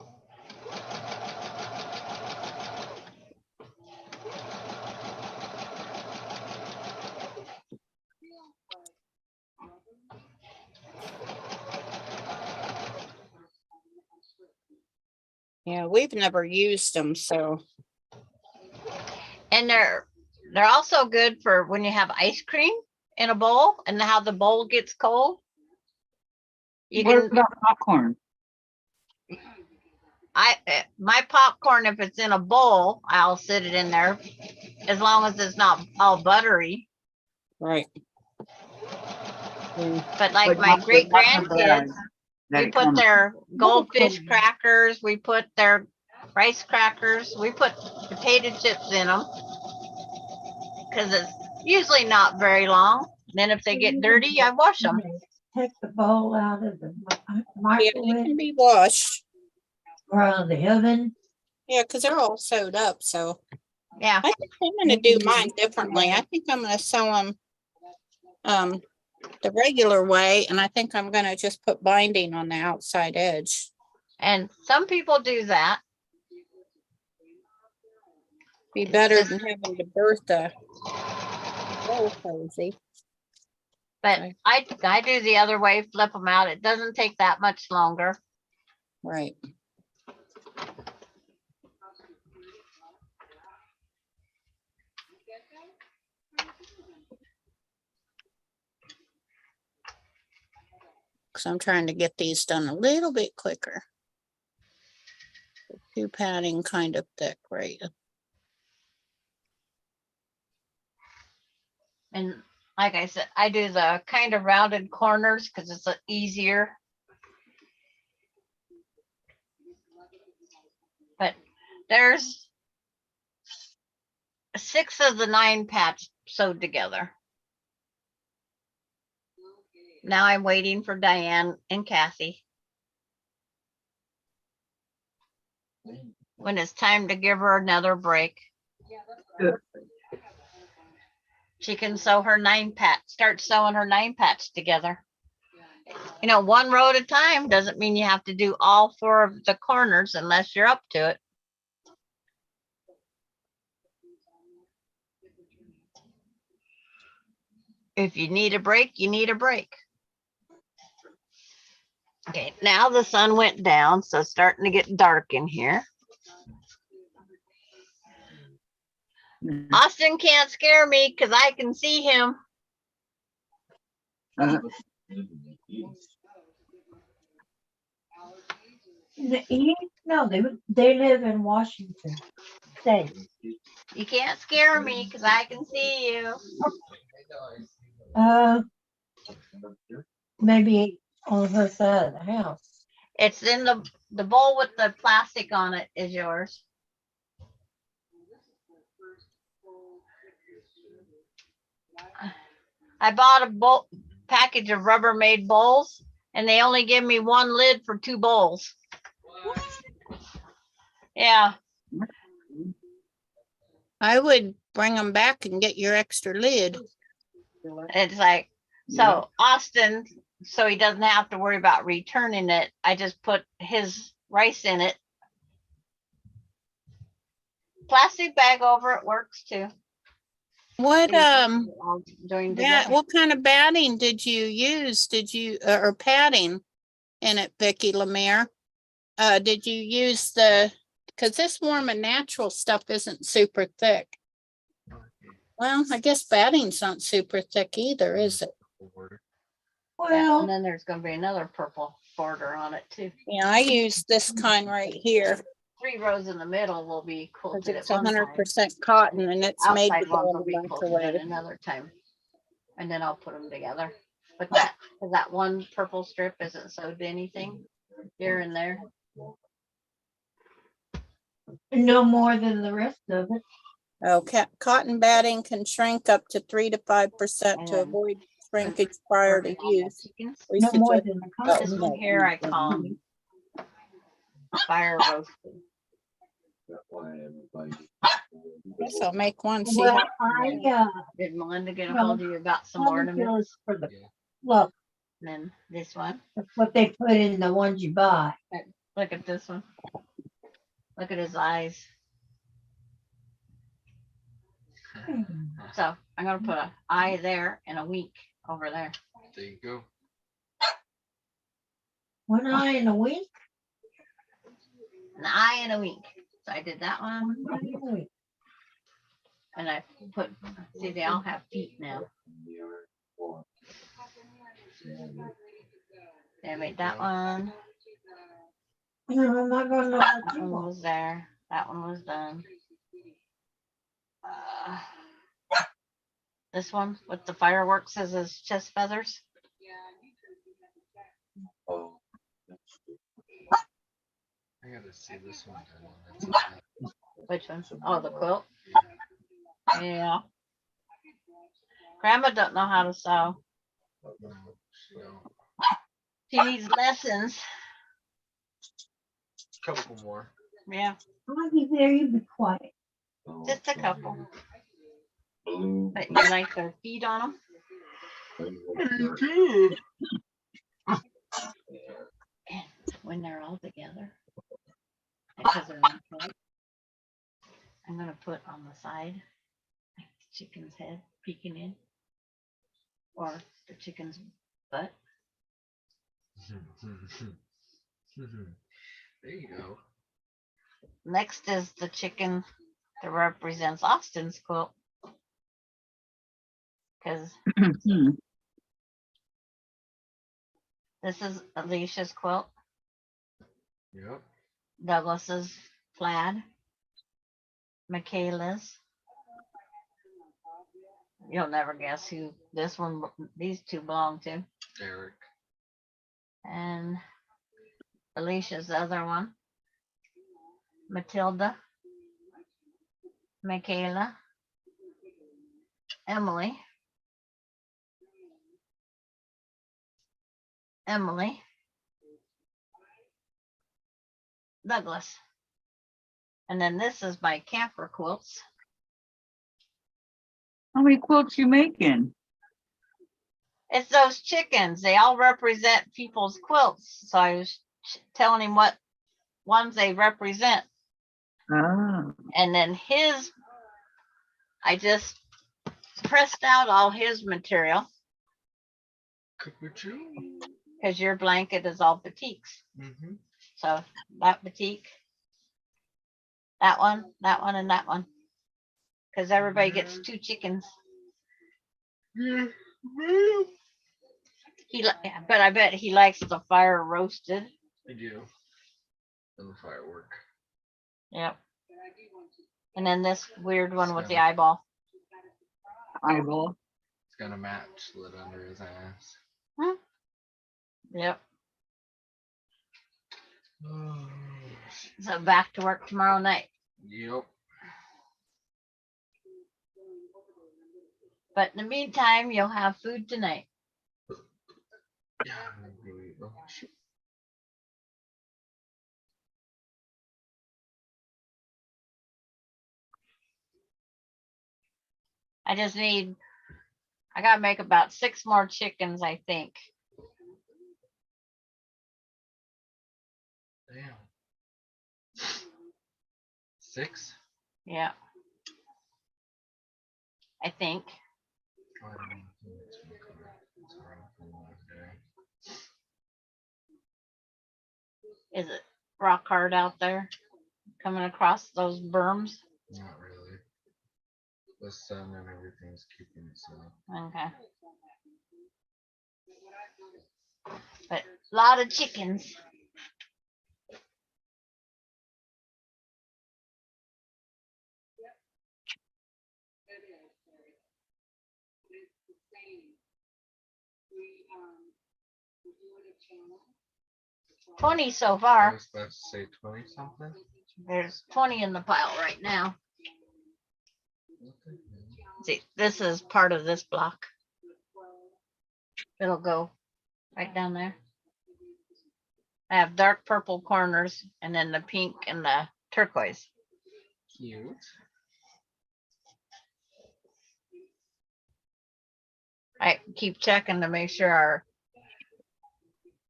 Yeah, we've never used them, so And they're also good for when you have ice cream in a bowl and how the bowl gets cold. You What can, about popcorn? my popcorn, if it's in a bowl, I'll sit it in there as long as it's not all buttery. right. But like But my not the- great not the bread grandkids, that we it put comes- their goldfish cold. crackers, we put their rice crackers, we put potato chips in them. Cause it's usually not very long. Then if they get dirty, I wash them. Take the bowl out of the Yeah, they microwave can be washed. or out of the oven. Yeah, because they're all sewed up, so Yeah, I think I'm gonna do mine differently. I think I'm gonna sew them the regular way, and I think I'm gonna just put binding on the outside edge. and some people do that. Be better than having to birth a bowl cozy. But Okay. I do the other way, flip them out. It doesn't take that much longer. Right. Because I'm trying to get these done a little bit quicker. 2 padding kind of thick, right? And like I said, I do the kind of rounded corners because it's easier. But there's 6 of the 9 patch sewed together. Now I'm waiting for Diane and Kathy. When it's time to give her another break. Good. She can sew her 9 patch, start sewing her 9 patch together. You know, 1 row at a time doesn't mean you have to do all 4 of the corners unless you're up to it. If you need a break, you need a break. Okay, now the sun went down, so it's starting to get dark in here. Mhm. Austin can't scare me because I can see him. No, they live in Washington State. You can't scare me because I can see you. Maybe on her side of the house. It's in the bowl with the plastic on it is yours. I bought a bowl package of Rubbermaid bowls and they only give me 1 lid for 2 bowls. Yeah, I would bring them back and get your extra lid. it's like, so Austin, so he doesn't have to worry about returning it, I just put his rice in it. Plastic bag over it works too. What All joined together. what kind of batting did you use? Did you or padding in it, Vicky Lemire? Did you use because this warm and natural stuff isn't super thick. Well, I guess batting's not super thick either, is it? Yeah, Well, and then there's gonna be another purple border on it too. Yeah, I use this kind right here 3 rows in the middle will be because quilted it's at one time. 100% cotton and it's made to Outside go ones in will the be quilted at microwave. another time. And then I'll put them together. But that one purple strip isn't sewed to anything here and there. no more than the rest of it. Okay, cotton batting can shrink up to 3 to 5% to Yeah. avoid drink expired to use. Chickens. We No more suggest than a Oh, couple. This no. one here I call fire roasted. That's why everybody. guess I'll make one. See Well, how Did Melinda get a Well, hold of you about some Probably ornaments? feels for the, Yeah. look, And then this one, that's what they put in the ones you buy. look at this one. Look at his eyes. So I'm gonna put an eye there and a wink over there. There you go. One eye and a wink. An eye and a wink. So I did that one. One eye and a wink. And I put, see, they all have feet now. I made that one. No, I'm not gonna know what That you one want. was there. That one was done. This one with the fireworks as his chest feathers. Oh. I gotta see this one. Which one? Oh, the quilt. Yeah. Grandma don't know how to sew. She needs lessons. Couple more. Yeah, Maggie, there, you be quiet. just a couple. Blue. But you like their feet on them. And when they're all together, because they're not right, I'm gonna put on the side like the chicken's head peeking in, or the chicken's butt. There you go. Next is the chicken that represents Austin's quilt. Because this is Alicia's quilt, Yep. Douglas's plaid, Michaela's. You'll never guess who this one, these two belong to. Eric. And Alicia's the other one. Matilda, Michaela, Emily, Douglas. And then this is my camper quilts. How many quilts you making? It's those chickens. They all represent people's quilts. So I was telling him what ones they represent. Ah, And then I just pressed out all his material because your blanket is all batiks. Mm-hmm. So that batik, that one, and that one. Because everybody gets two chickens. Yeah. But I bet he likes the fire roasted. I do. And the firework. Yep. And then this weird one with the eyeball. eyeball. It's got a match lit under his ass. Yep. Oh, So back to work tomorrow night. yep. But in the meantime, you'll have food tonight. Yeah, I'm gonna eat lunch. I gotta make about 6 more chickens, I think. Damn. 6? Yeah. I think. I don't know. It's around for one day. Is it rock hard out there? Coming across those berms? Not really. The sun and everything's keeping it so. Okay. But a lot of chickens. $20 so I far. was about to say 20 something. There's 20 in the pile right now. What the hell? See, this is part of this block. It'll go right down there. I have dark purple corners and then the pink and the turquoise. Cute. I keep checking to make sure our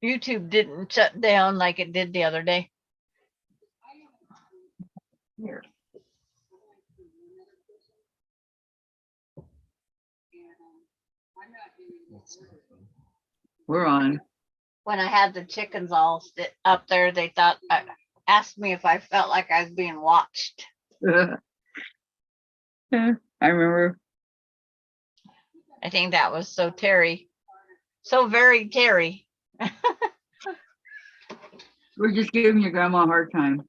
YouTube didn't shut down like it did the other day. Here. We're on. When I had the chickens all up there, they thought, asked me if I felt like I was being watched. Yeah, I remember. I think that was so Terry, so very Terry. We're just giving your grandma a hard time.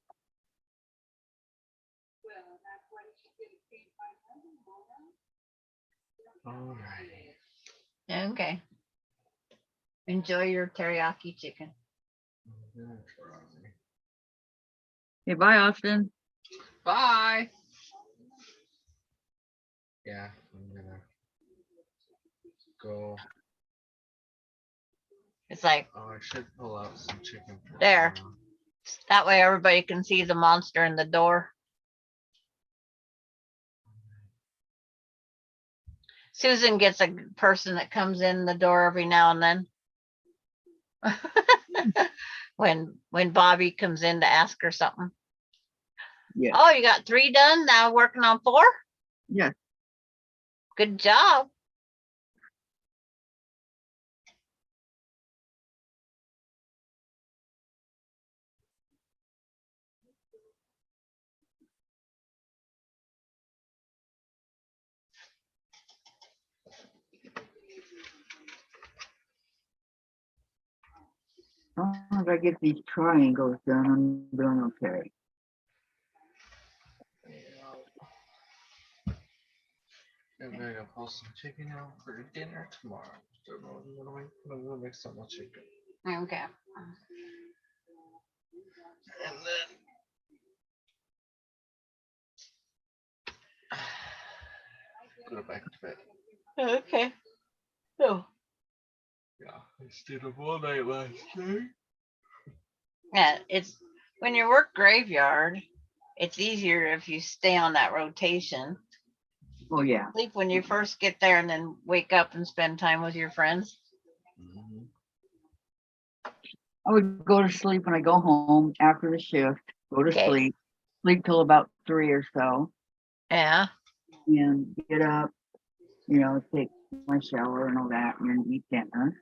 Alrighty. Okay. Enjoy your teriyaki chicken. I'm gonna try. Okay, bye, Austin. Bye. Yeah, I'm gonna go. It's like, Oh, I should pull out some chicken. for There. tomorrow. that way everybody can see the monster in the door. Susan gets a person that comes in the door every now and then. When Bobby comes in to ask her something. Yeah. Oh, you got 3 done, now working on 4? Yeah. Good job. As long as I get these triangles done, I'm doing okay. I'm gonna pull some chicken out for dinner tomorrow. So I'm gonna make some more chicken. Okay. And then go back to bed. Okay. Oh. Yeah, I stayed up all night last night. Yeah, it's when you work graveyard, it's easier if you stay on that rotation. Oh, yeah. Sleep when you first get there and then wake up and spend time with your friends. Mhm. I would go to sleep when I go home after the shift, go to Okay. sleep till about 3 or so, Yeah. and get up, take my shower and all that, and then eat dinner.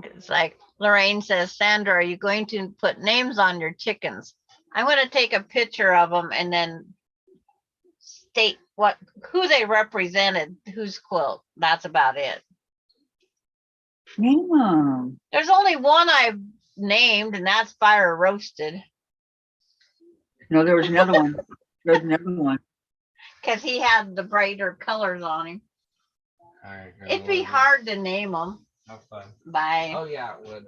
It's like Lorraine says, Sandra, are you going to put names on your chickens? I'm going to take a picture of them and then state who they represented, whose quilt. That's about it. Name 'em. There's only one I've named, and that's Fire Roasted, No, there was another one. There's another one. because he had the brighter colors on him. Alright, It'd be hard to name them Have fun. by. Oh yeah, it would.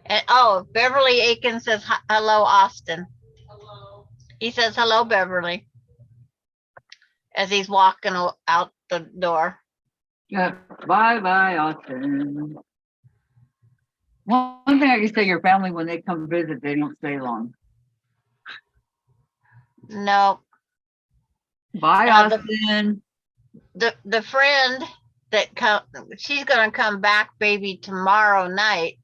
And, oh, Beverly Aiken says, hello, Austin. Hello. He says, hello, Beverly. As he's walking out the door. Yeah, bye, Austin. One thing I can say, your family, when they come visit, they don't stay long. No, Bye, Now the- Austin. the friend that she's gonna come back maybe tomorrow night,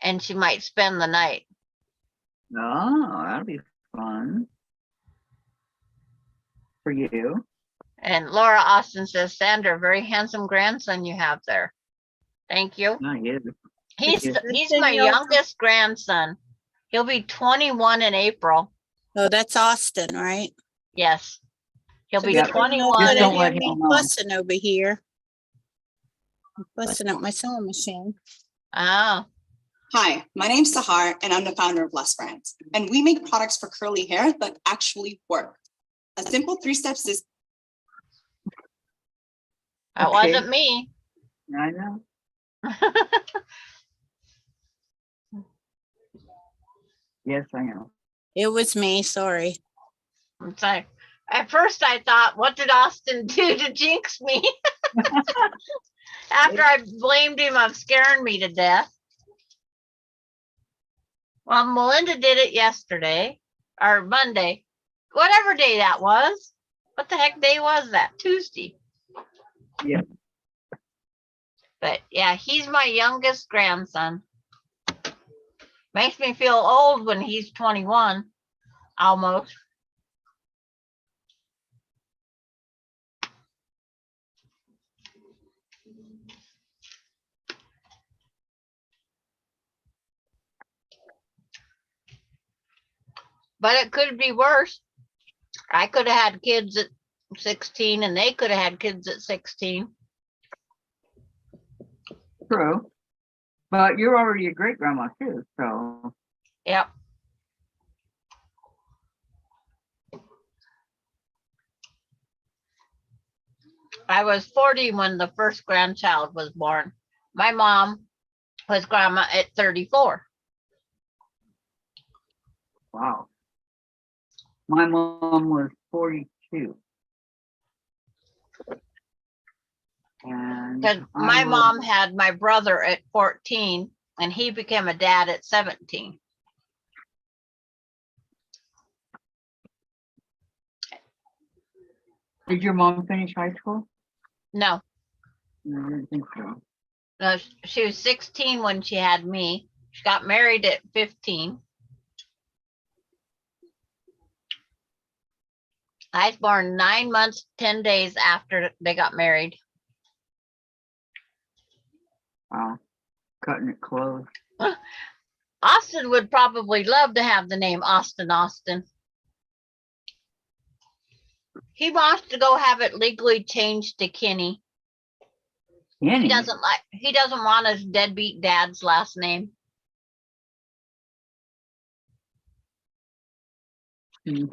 and she might spend the night. Oh, that'll be fun. For you. And Laura Austin says, Sandra, very handsome grandson you have there. Thank you. Not yet. He's you. my youngest grandson. He'll be 21 in April. Oh, that's Austin, right? Yes. He'll be Yep. 21. Just don't Hear let me him know. fussing over here. I'm fussing up my sewing machine. Oh, Hi, my name's Sahar and I'm the founder of Less Brands. And we make products for curly hair that actually work. A simple 3-step system. that Okay. wasn't me. I know. Yes, I know. It was me, sorry. It's like, at first I thought, what did Austin do to jinx me? After I blamed him of scaring me to death. Well, Melinda did it yesterday or Monday, whatever day that was. What the heck day was that? Tuesday. Yeah. But yeah, he's my youngest grandson. Makes me feel old when he's 21, almost. But it could be worse. I could have had kids at 16 and they could have had kids at 16. True. But you're already a great grandma too, so. Yep. I was 40 when the first grandchild was born. My mom was grandma at 34. Wow. My mom was 42. And Because I my was- mom had my brother at 14 and he became a dad at 17. Did your mom finish high school? No, I didn't think so. she was 16 when she had me. She got married at 15. I was born 9 months, 10 days after they got married. Wow. Cutting it close. Austin would probably love to have the name Austin Austin. He wants to go have it legally changed to Kinney. Kenny? He doesn't want his deadbeat dad's last name. Hmm.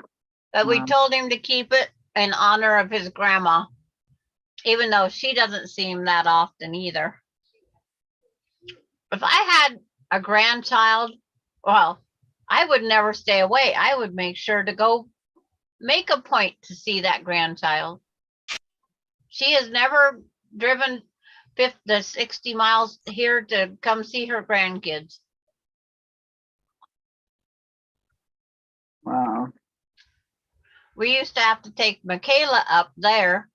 But we Wow. told him to keep it in honor of his grandma, even though she doesn't see him that often either. If I had a grandchild, well, I would never stay away. I would make sure to go make a point to see that grandchild. She has never driven 50 to 60 miles here to come see her grandkids. Wow. We used to have to take Michaela up there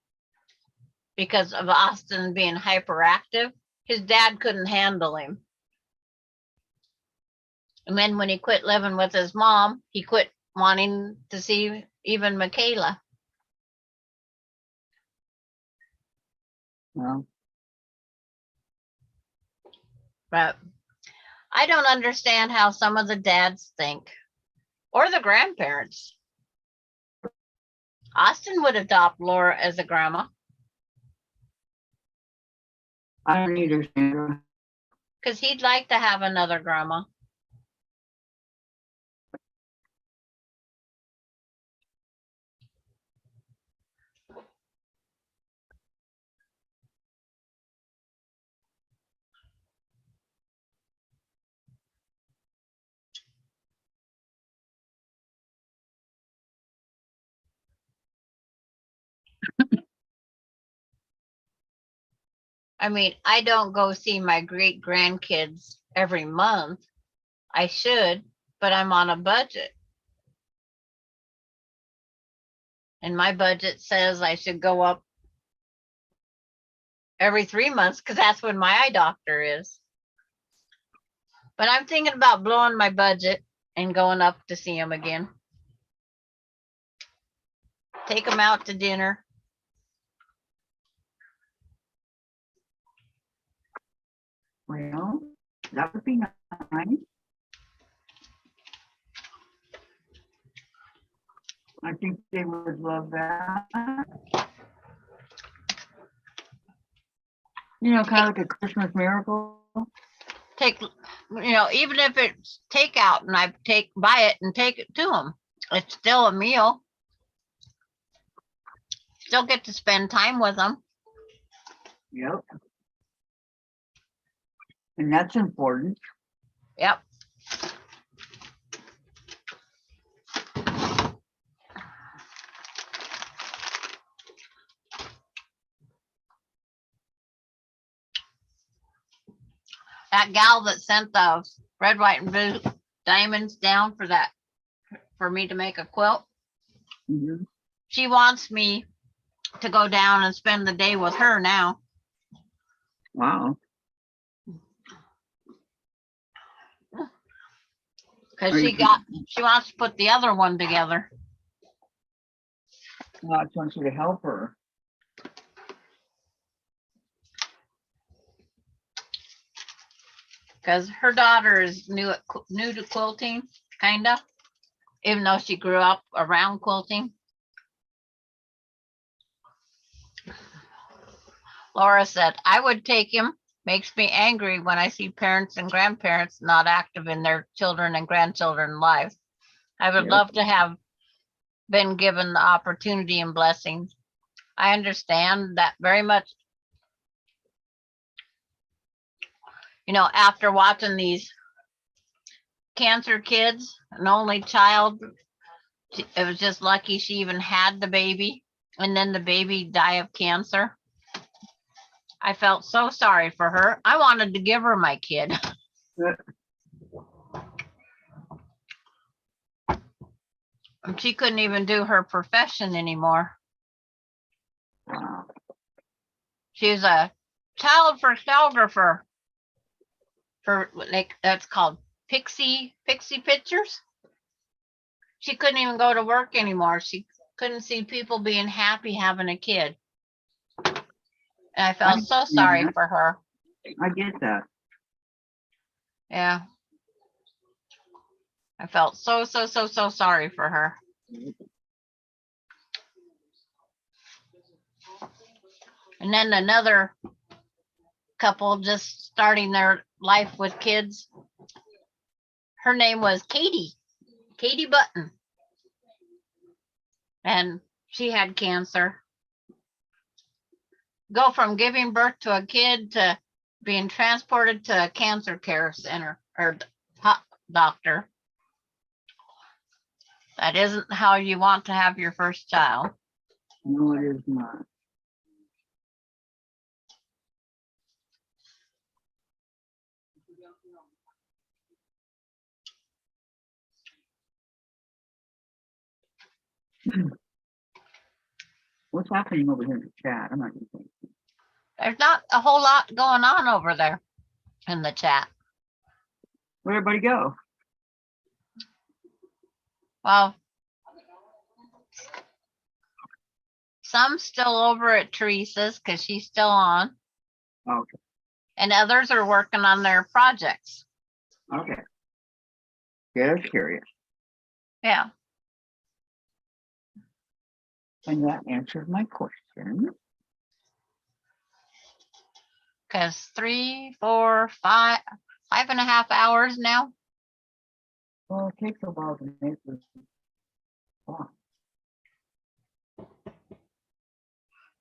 because of Austin being hyperactive. His dad couldn't handle him. And then when he quit living with his mom, he quit wanting to see even Michaela. Well, But I don't understand how some of the dads think, or the grandparents. Austin would adopt Laura as a grandma I don't either, Sandra. because he'd like to have another grandma. I mean, I don't go see my great grandkids every month. I should, but I'm on a budget. And my budget says I should go up every 3 months because that's when my eye doctor is. But I'm thinking about blowing my budget and going up to see him again. Take him out to dinner. Well, that would be nice. I think they would love that. You know, kind of like a Christmas miracle. Take, even if it's takeout and I buy it and take it to him, it's still a meal. Still get to spend time with them. Yep. And that's important. Yep. that gal that sent the red, white, and blue diamonds down for me to make a quilt, Mhm. she wants me to go down and spend the day with her now. Wow. Cause Are she you- she wants to put the other one together. I just want you to help her. Cause her daughter is new to quilting, kinda, even though she grew up around quilting. Laura said, I would take him. Makes me angry when I see parents and grandparents not active in their children and grandchildren's lives. I would Yep. love to have been given the opportunity and blessings. I understand that very much. You know, after watching these cancer kids, an only child, it was just lucky she even had the baby, and then the baby die of cancer. I felt so sorry for her. I wanted to give her my kid. And she couldn't even do her profession anymore. Wow. She was a child photographer for, like, that's called Pixie Pictures. She couldn't even go to work anymore. She couldn't see people being happy having a kid. And I felt so sorry that. for her. I get that. Yeah. I felt so sorry for her. And then another couple just starting their life with kids. Her name was Katie Button. And she had cancer. Go from giving birth to a kid to being transported to a cancer care center or doctor. That isn't how you want to have your first child. No, it is not. What's happening over here in the chat? I'm not even thinking. There's not a whole lot going on over there in the chat. Where'd everybody go? Well, some still over at Teresa's because she's still on, Okay. and others are working on their projects. Okay. Yeah, I was curious. Yeah. And that answered my question. Because 3, 4, 5, 5.5 hours now. Well, it takes a while to make this. Oh,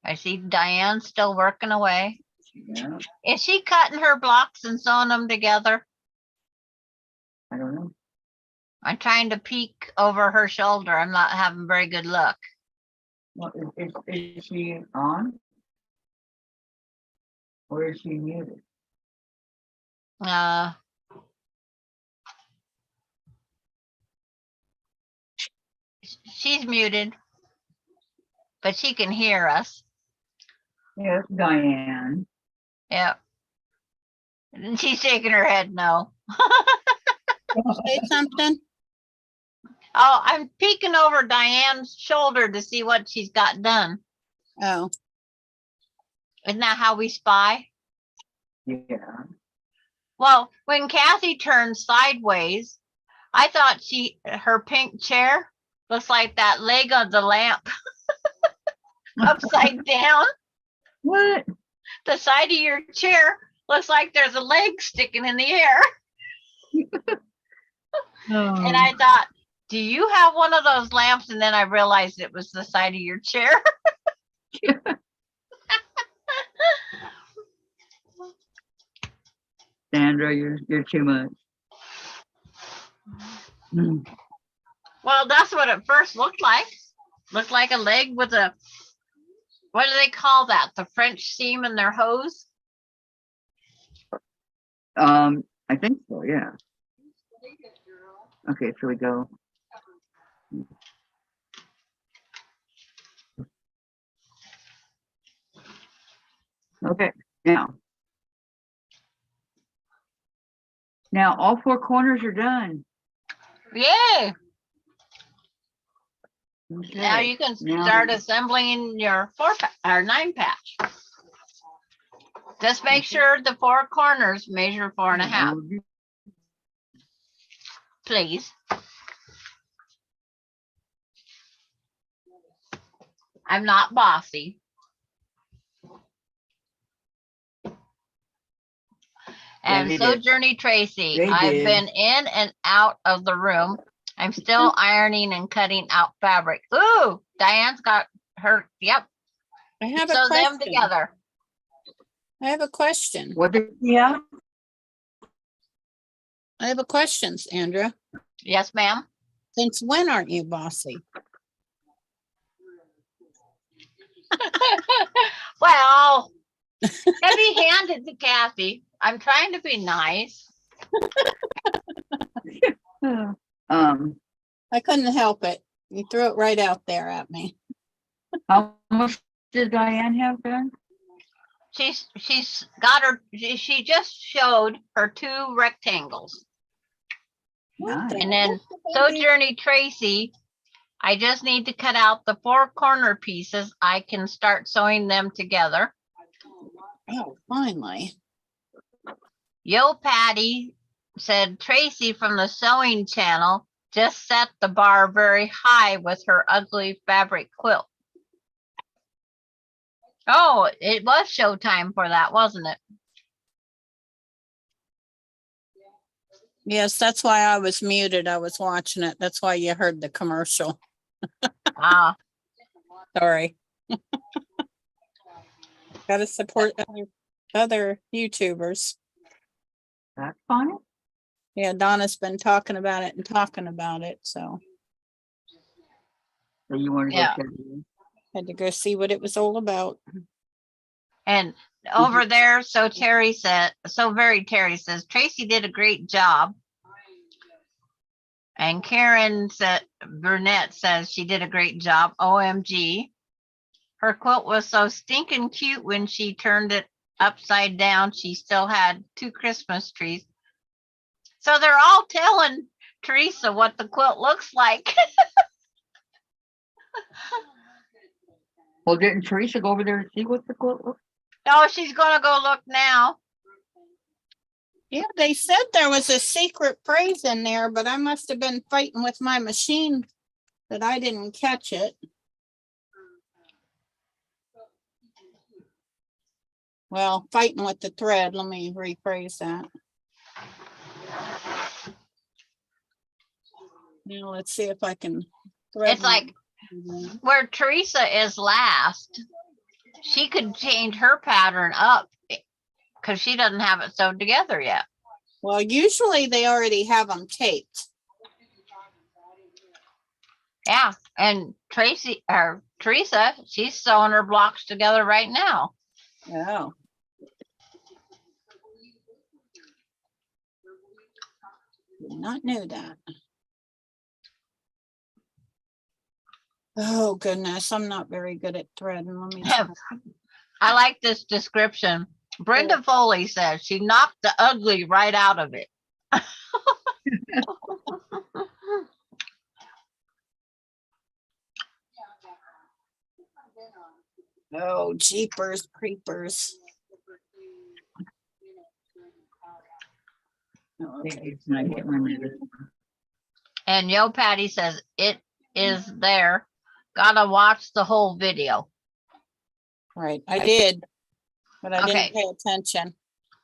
I see Diane still working away. yeah, Is she cutting her blocks and sewing them together? I don't know. I'm trying to peek over her shoulder. I'm not having very good luck. Well, is she on? Or is she muted? She's muted, but she can hear us. Yes, Diane. Yep. And she's shaking her head no. Say something? Oh, I'm peeking over Diane's shoulder to see what she's got done. Oh, Isn't that how we spy? Yeah. Well, when Kathy turned sideways, I thought her pink chair looks like that leg of the lamp upside down. What? The side of your chair looks like there's a leg sticking in the air. And I thought, do you have one of those lamps? And then I realized it was the side of your chair. Sandra, you're too much. Hmm. Well, that's what it first looked like. Looked like a leg with a, what do they call that? The French seam in their hose? I think so, yeah. Okay, so we go. Okay, now. Now all four corners are done. Yay! Now Okay, you can now- start assembling your 9 patch. Just make sure the 4 corners measure 4.5, please. I'm not bossy. And they so did. Journey Tracy, They I've did. been in and out of the room. I'm still ironing and cutting out fabric. Ooh, Diane's got her, yep. I have a So them question. together. I have a question. What did, Yeah, I have a question, Sandra. Yes, ma'am. Since when aren't you bossy? Well, heavy-handed to Kathy. I'm trying to be nice. I couldn't help it. You threw it right out there at me. how much did Diane have done? She's got her, she just showed her 2 rectangles. Nice. And then Sojourner Tracy, I just need to cut out the 4 corner pieces. I can start sewing them together. Oh, finally. Yo Patty said Tracy from the sewing channel just set the bar very high with her ugly fabric quilt. Oh, it was showtime for that, wasn't it? Yes, that's why I was muted. I was watching it. That's why you heard the commercial. Ah, Sorry. Got to support other YouTubers. That's fine. Yeah, Donna's been talking about it, so So you want to Yeah. go check it in? had to go see what it was all about. and over there, Terry says, Tracy did a great job. And Karen Burnett says she did a great job. OMG. Her quilt was so stinking cute when she turned it upside down. She still had 2 Christmas trees. So they're all telling Teresa what the quilt looks like. Well, didn't Teresa go over there and see what the quilt looks? Oh, she's gonna go look now. Yeah, they said there was a secret phrase in there, but I must have been fighting with my machine that I didn't catch it. Well, fighting with the thread. Let me rephrase that. Now let's see if I can. It's like where Teresa is last, she could change her pattern up because she doesn't have it sewed together yet. Well, usually they already have them taped. Yeah, and Teresa, she's sewing her blocks together right now. Oh. Did not know that. Oh goodness, I'm not very good at threading. Let me try. I like this description. Brenda Foley says she knocked the ugly right out of it. Oh, jeepers creepers. Oh, okay. It's not getting removed. And Yo Patty says it is there. Gotta watch the whole video. Right, I did, but I Okay. didn't pay attention.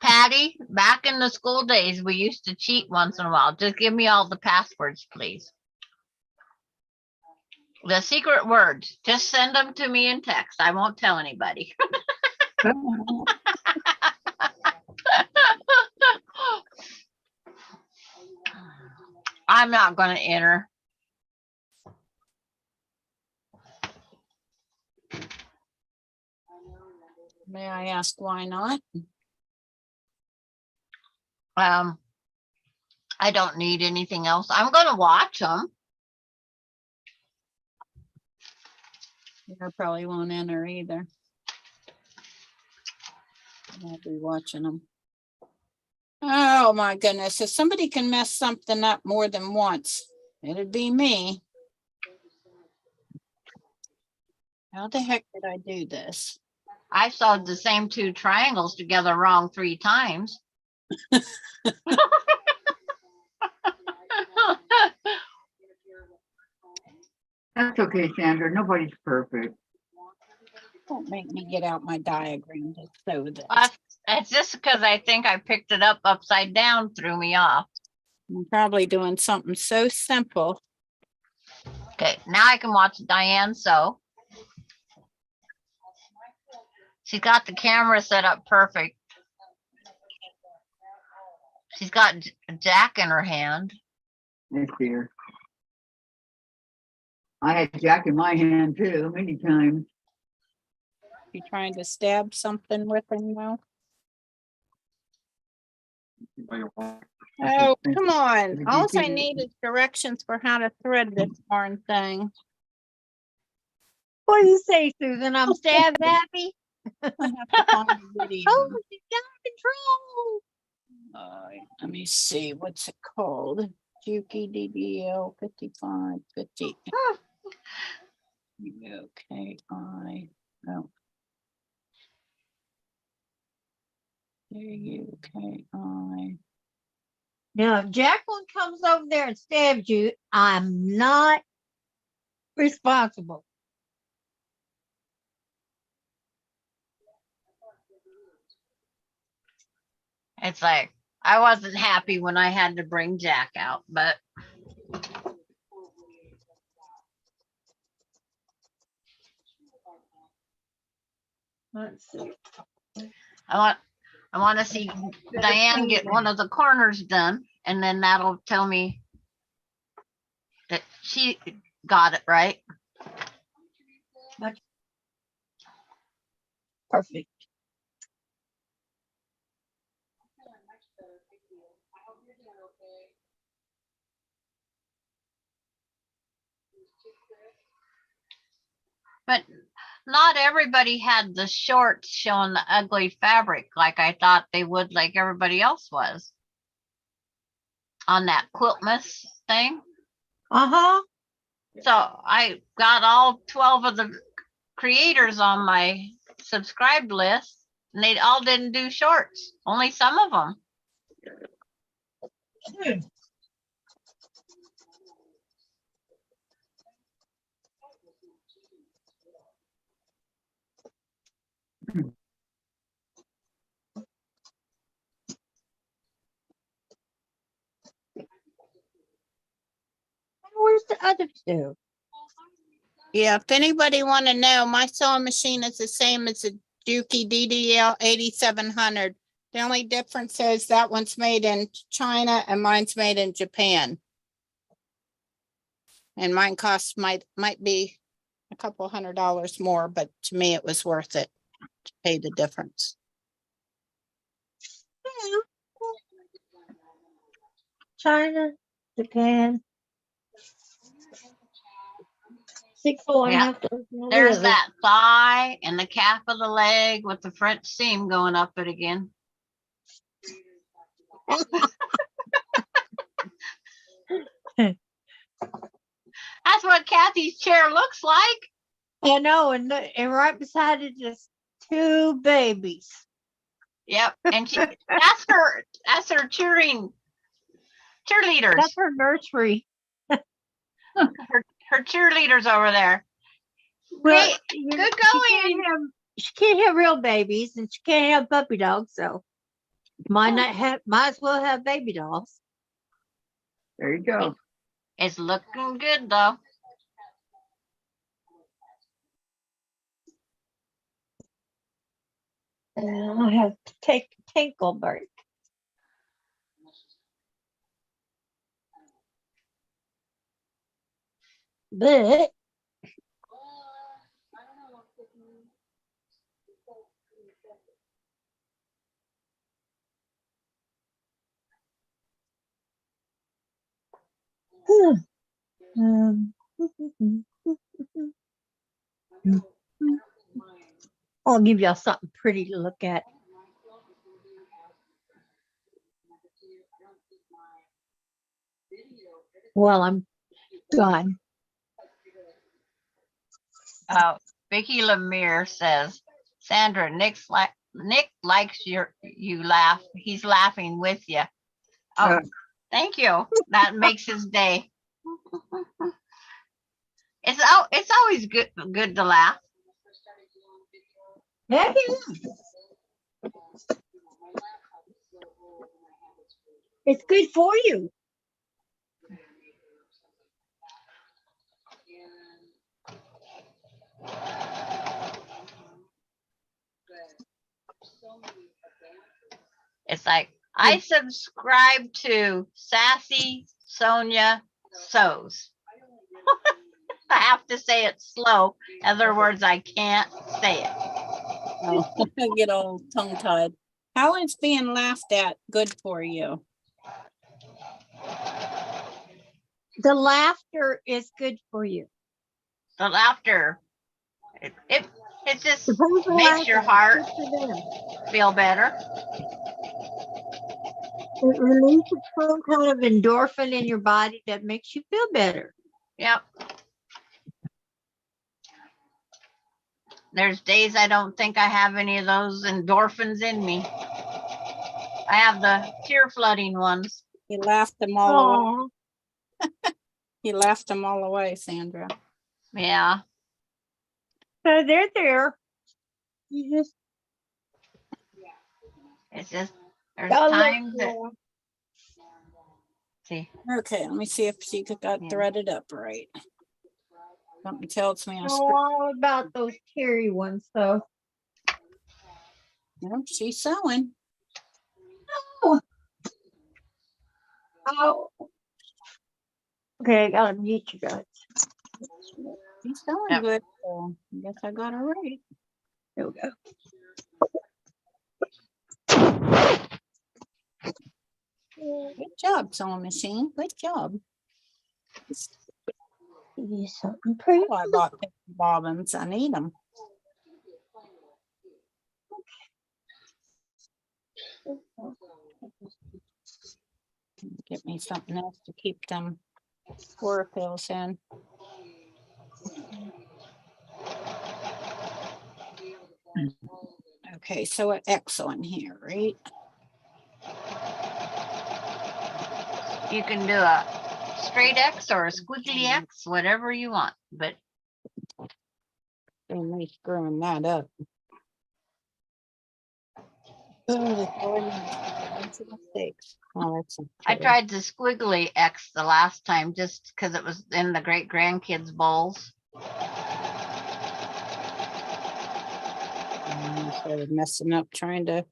Patty, back in the school days, we used to cheat once in a while. Just give me all the passwords, please. The secret words, just send them to me in text. I won't tell anybody. I'm not going to enter. May I ask why not? Um, I don't need anything else. I'm gonna watch them. I probably won't enter either. I'll be watching them. Oh my goodness, if somebody can mess something up more than once, it'd be me. How the heck did I do this? I sewed the same two triangles together wrong 3 times. That's okay, Sandra. Nobody's perfect. Don't make me get out my diagram to sew this. It's just because I think I picked it up upside down, threw me off. I'm probably doing something so simple. Okay, now I can watch Diane sew. She's got the camera set up perfect. She's got Jack in her hand. This year. I had Jack in my hand too, many times. You trying to stab something with him now? Oh, come on. Did you All I see- need is directions for how to thread this darn thing. What do you say, Susan? I'm stab happy? I have to find a video. Oh, she's got control. Let me see, what's it called? Juki DDL 5550. Okay, no. UKI. Now, if Jacqueline comes over there and stabs you, I'm not responsible. It's like, I wasn't happy when I had to bring Jack out, but Let's see. I want to see Diane get one of the corners done, and then that'll tell me that she got it right. Perfect. But not everybody had the shorts showing the ugly fabric like I thought they would, like everybody else was on that Quiltmas thing. Uh-huh. So I got all 12 of the creators on my subscribed list, and they all didn't do shorts, only some of them. Where's the other two? Yeah, if anybody want to know, my sewing machine is the same as the Juki DDL 8700. The only difference is that one's made in China and mine's made in Japan. And mine costs might be a couple $100 more, but to me it was worth it to pay the difference. China, Japan. 6 Yeah. after. There's that thigh and the calf of the leg with the French seam going up it again. That's what Kathy's chair looks like. I know, and right beside it is 2 babies. Yep, and that's her cheerleaders. That's her nursery. Her cheerleaders over there. Well, Hey, you- good She can't have real babies, and she can't have puppy dogs, so might as well have baby dolls. There you go. It's looking good though. And I have to take a tinkle break. But Um, I'll give y'all something pretty to look at. Well, I'm done. Vicky Lemire says, Sandra, Nick likes you laugh. He's laughing with you. Oh, thank you. That makes his day. It's always good to laugh. Heck yeah. It's good for you. Oh, I get all tongue tied. How is being laughed at good for you? The laughter is good for you. The laughter, it just The people makes your laughing, heart it's good for them. feel better. It releases some kind of endorphin in your body that makes you feel better. Yep. There's days I don't think I have any of those endorphins in me. I have the tear flooding ones. You laughed them all away. Aw. You laughed them all away, Sandra. Yeah. So they're there. You just It's just, there's gotta look times that, for 'em. see, Okay, let me see if she got Yeah. threaded up right. Something tells me I Know all about those teary ones, though. no, she's sewing. Oh. Okay, I gotta mute you guys. She's sewing Yep. good. So I guess I got her right. There we go. Good job, sewing machine. Good job. Give you something pretty. Oh, I bought 50 bobbins. I need them. Get me something else to keep them chlorophylls in. Okay, so an X on here, right? you can do a straight X or a squiggly X, whatever you want, but And me screwing that up. Oh, the bunch of mistakes. Oh, that's I okay. tried the squiggly X the last time just because it was in the great grandkids bowls. And I started messing up trying to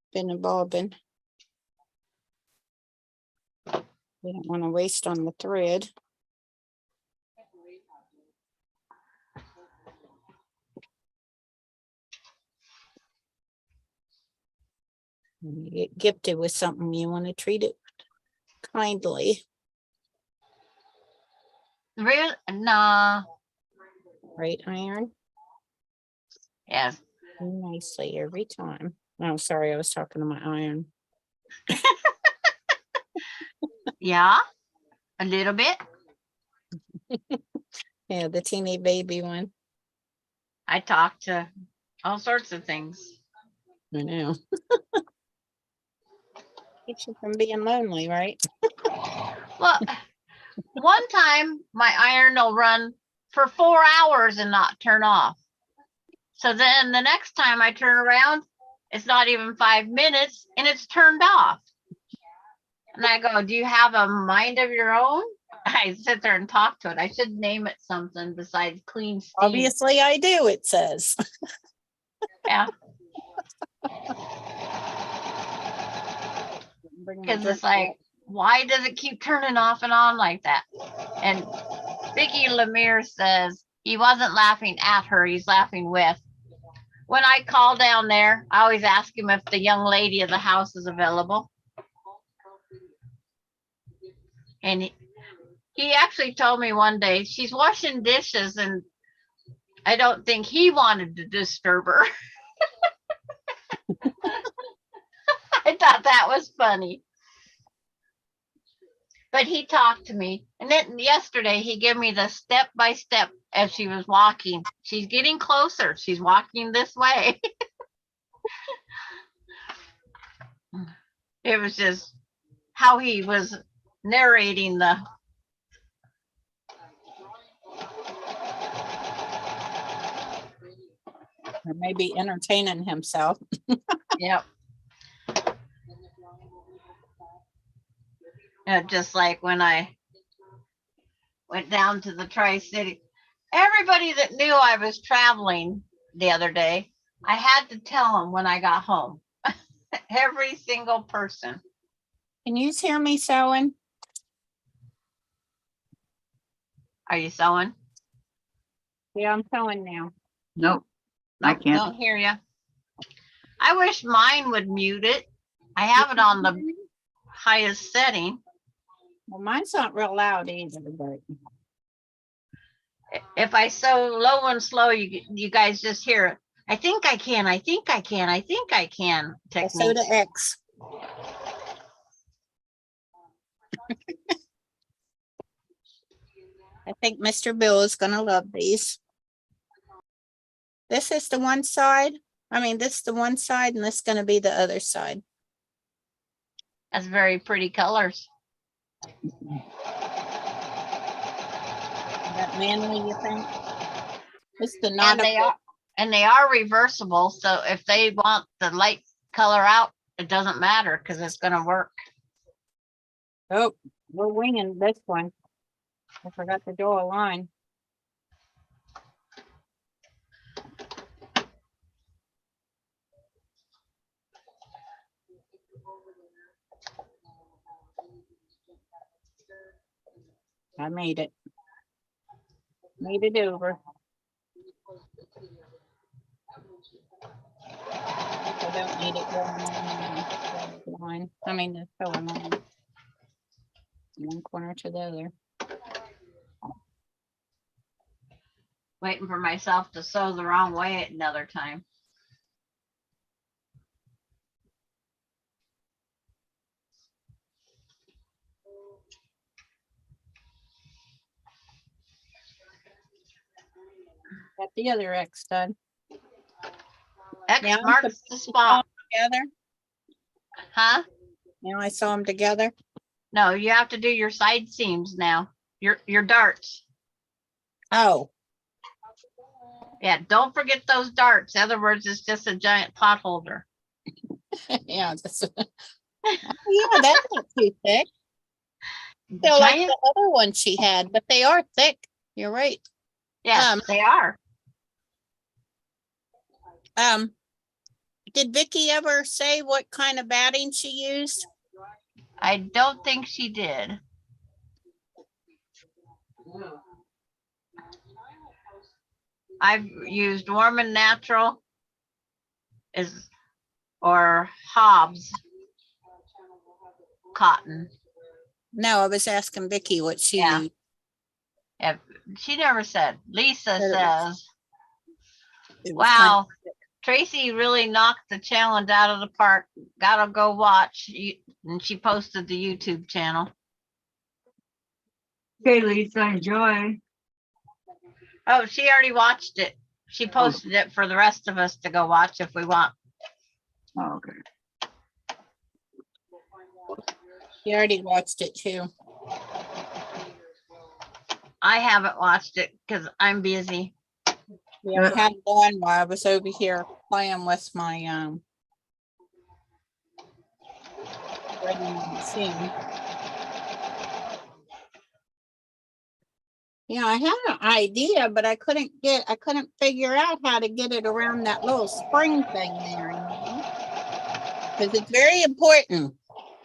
spin a bobbin. We don't want to waste on the thread. When you get gifted with something, you want to treat it kindly, Real, nah, right, Iron? yes. Nicely every time. Oh, sorry, I was talking to my iron. Yeah, a little bit. Yeah, the teeny baby one. I talk to all sorts of things. I know. Keeps you from being lonely, right? Well, one time my iron will run for 4 hours and not turn off. So then the next time I turn around, it's not even 5 minutes and it's turned off. And I go, do you have a mind of your own? I sit there and talk to it. I should name it something besides clean steam. Obviously I do, it says. Yeah, Bring my because drink it's like, back. why does it keep turning off and on like that? And Vicky Lemire says he wasn't laughing at her, he's laughing with. When I call down there, I always ask him if the young lady of the house is available. And He actually told me one day she's washing dishes and I don't think he wanted to disturb her. I thought that was funny. But he talked to me. And then yesterday he gave me the step by step as she was walking. She's getting closer. She's walking this way. It was just how he was narrating the. Or maybe entertaining himself. Yep. Just like when I went down to the Tri-City, everybody that knew I was traveling the other day, I had to tell them when I got home. Every single person. Can you hear me sewing? Are you sewing? Yeah, I'm sewing now. Nope, I Nope, can't. Don't hear you. I wish mine would mute it. I have it on the highest setting. Well, mine's not real loud either, but If I sew low and slow, you guys just hear it. I think I can. I think I can. I think I can. I sewed Technique. an X. I think Mr. Bill is gonna love these. This is the one side. I mean, this is the one side and this is gonna be the other side. That's very pretty colors. Is that manly, you think? It's the And nautical. they are reversible. So if they want the light color out, it doesn't matter because it's gonna work. Oh, we're winging this one. I forgot to draw a line. I made it. Made it over. I don't need it going on the line. I mean, the sewing line. One corner to the other. Waiting for myself to sew the wrong way at another time. Got the other X done. X Now I'm marks the spot, Together. huh? Now I sew them together. No, you have to do your side seams now. Your darts. Oh, Yeah, don't forget those darts. In other words, it's just a giant pot holder. yeah. That's, yeah, that's not too thick. They're like Giant, the other one she had, but they are thick. You're right. yes, they are. Did Vicky ever say what kind of batting she used? I don't think she did. I've used Warm and Natural or Hobbs cotton. No, I was asking Vicky what she Yeah. used. If she never said. Lisa Said it was- says, It was kind wow, Tracy really knocked the challenge out of the park. Gotta go watch. And she posted the YouTube channel. Okay, Lisa, enjoy. Oh, she already watched it. She posted it for the rest of us to go watch if we want. Oh, okay. She already watched it too. I haven't watched it because I'm busy. Yeah, I had it on while I was over here playing with my writing machine. Yeah, I had an idea, but I couldn't figure out how to get it around that little spring thing there. Because it's very important.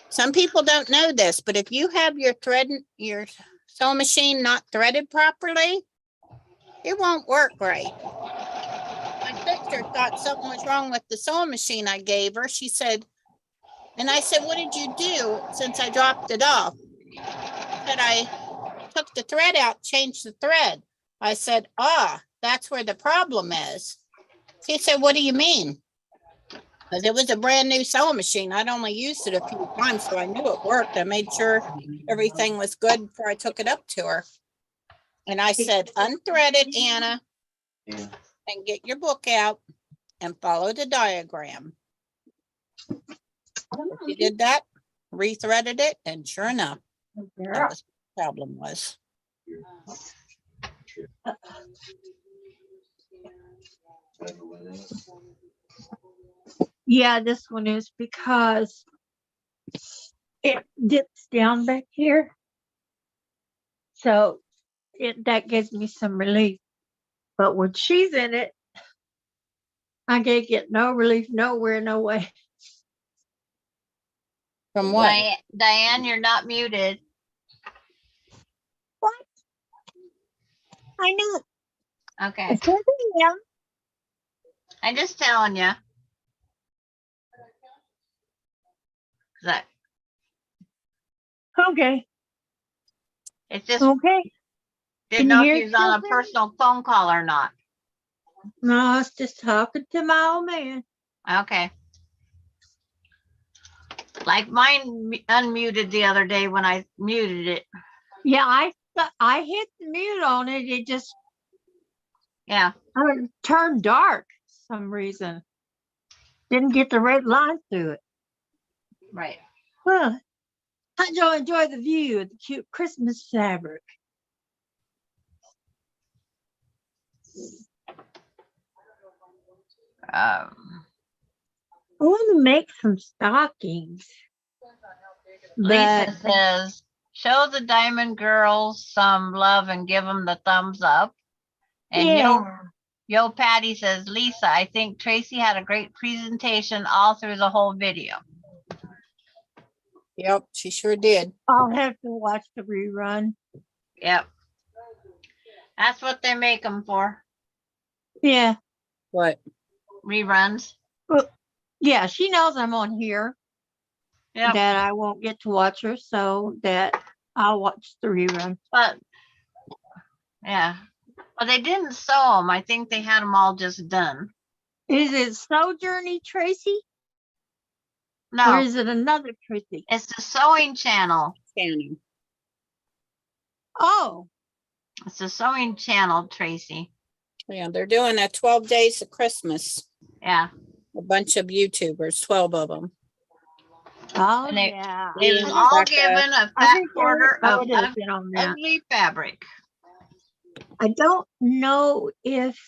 Some people don't know this, but if you have your sewing machine not threaded properly, it won't work right. My sister thought something was wrong with the sewing machine I gave her. She said, and I said, what did you do since I dropped it off? Said I took the thread out, changed the thread. I said, that's where the problem is. She said, what do you mean? Because it was a brand new sewing machine. I'd only used it a few times, so I knew it worked. I made sure everything was good before I took it up to her. And I said, unthread it, Anna, Yeah. and get your book out and follow the diagram. She did that, rethreaded it, and sure enough, that was what the problem was. Yeah, this one is because it dips down back here. So that gives me some relief. But when she's in it, I can't get no relief nowhere, no way. From what? Diane, you're not muted. What? I know. Okay, It's over here. I'm just telling you. That Okay. it's just Okay. didn't Can you know hear if he was on a something? personal phone call or not. No, I was just talking to my old man. Okay. Like mine unmuted the other day when I muted it. Yeah, I hit the mute on it. It just Yeah. turned dark for some reason. Didn't get the red line through it. Right. Well, how'd y'all enjoy the view of the cute Christmas fabric? I want to make some stockings. Lisa But says, show the Diamond Girls some love and give them the thumbs up. And yeah, Yo Patty says, Lisa, I think Tracy had a great presentation all through the whole video. Yep, she sure did. I'll have to watch the rerun. Yep. That's what they make them for. Yeah. What? Reruns. Yeah, she knows I'm on here, Yep. that I won't get to watch her, so that I'll watch the rerun. But yeah. Well, they didn't sew them. I think they had them all just done. Is it Sojourney Tracy? Or No, is it another Tracy? it's the sewing channel. Scanning. Oh, It's the sewing channel, Tracy. Yeah, they're doing a 12 days of Christmas. Yeah. A bunch of YouTubers, 12 of them. oh And they- yeah. It was Yeah, all Rebecca. given a I fat think quarter of Eric Bode's been on that. ugly fabric. I don't know if,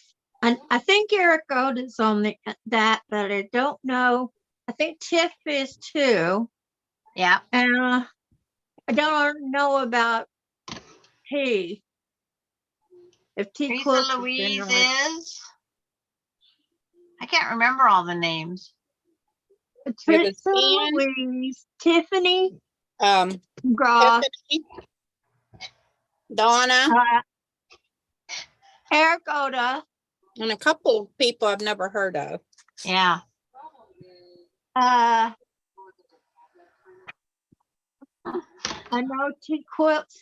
I think Eric Oda's on that, but I don't know. I think Tiff is too. Yeah. And I don't know about T. If T Teresa Quilts has been Louise on it. is. I can't remember all the names. Teresa Ian. Louise, Tiffany Um, McGraw, Tiffany, Donna, Eric Oda, and a couple of people I've never heard of. Yeah. I know T Quilts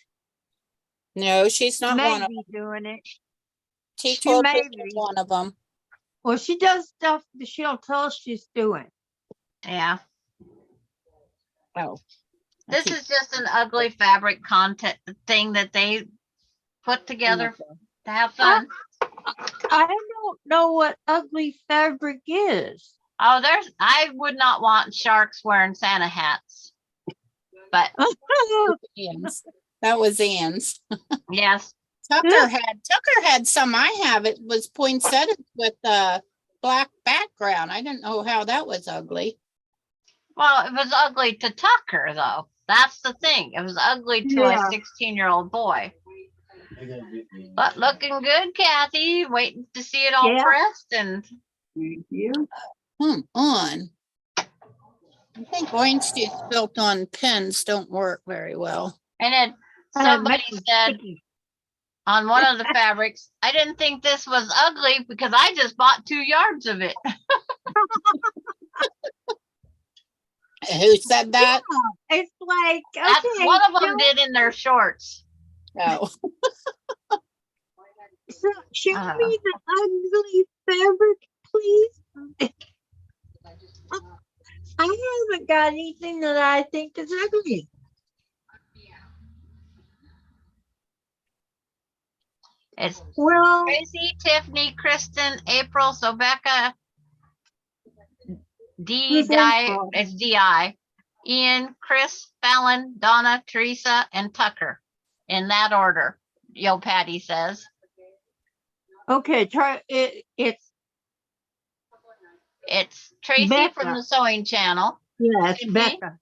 No, she's not may one of be doing it. T she Quilt may is be. one of them. Well, she does stuff that she don't tell us she's doing. Yeah. Oh. This is just an ugly fabric content thing that they put together to have fun. I don't know what ugly fabric is. Oh, I would not want sharks wearing Santa hats. But Ann's. That was Ann's. yes. Tucker had some. I have. It was poinsettia with a black background. I didn't know how that was ugly. Well, it was ugly to Tucker, though. That's the thing. It was ugly to a Yeah. 16-year-old boy. But looking good, Kathy. Waiting to see it all Yeah. pressed and Thank you. Come on. I think orange juice built on pens don't work very well. and then somebody said on one of the fabrics, I didn't think this was ugly because I just bought 2 yards of it. Who said that? It's like, That's okay, one of them don't- did in their shorts. No. So show Uh, me the ugly fabric, please. I haven't got anything that I think is ugly. It's Well, Tracy, Tiffany, Kristen, April, so Becca, who's April? it's DI, Ian, Chris, Fallon, Donna, Teresa, and Tucker. In that order, Yo Patty says. Okay, try it. It's Tracy Becca. from the Sewing Channel. Yeah, it's Tiffany? Becca.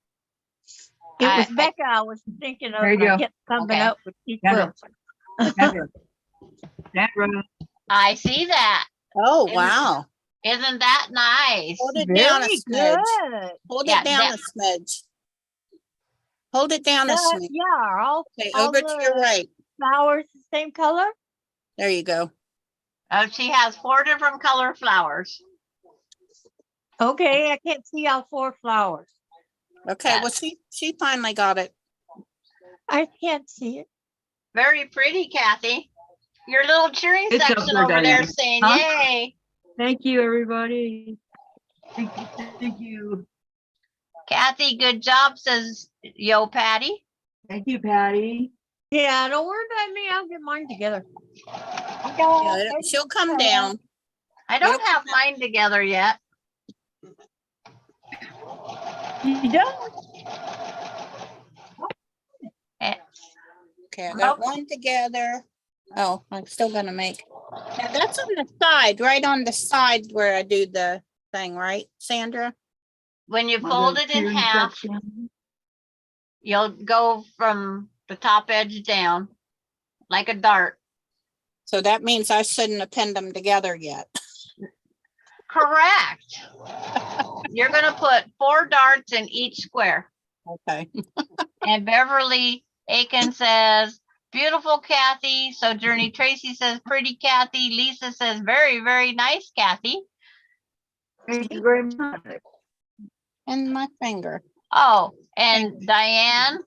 It was I- Becca I was thinking of. There you and I go. kept coming Okay. up with Keith Sandra. Wilson. Sandra, I see that. Oh, Isn't- wow. Isn't that nice? Hold it down a Very smidge. good. Hold Yeah, it down that- a smidge. Hold it down a smidge. Yeah, are all Okay, all over to your the right. flowers the same color? There you go. Oh, she has 4 different color flowers. Okay, I can't see all 4 flowers. Okay, Yeah. well, she finally got it. I can't see it. Very pretty, Kathy. Your little cheering It's up section there, over there Diane. saying, Huh? yay. thank you, everybody. Thank you. Kathy, good job, says Yo Patty. Thank you, Patty. Yeah, don't worry about me. I'll get mine together. Yeah, she'll come down. I don't Yep. have mine together yet. You don't? Eh, Okay, I got Nope. one together. Oh, I'm still gonna make. Now that's on the side, right on the side where I do the thing, right, Sandra? When you My fold little it in cheering half, section. you'll go from the top edge down like a dart. So that means I shouldn't have pinned them together yet. Correct. You're gonna put 4 darts in each square. Okay. And Beverly Aiken says, beautiful Kathy. Sojourner Tracy says, pretty Kathy. Lisa says, very, very nice Kathy. Thank you very much. And my finger. Oh, and Diane,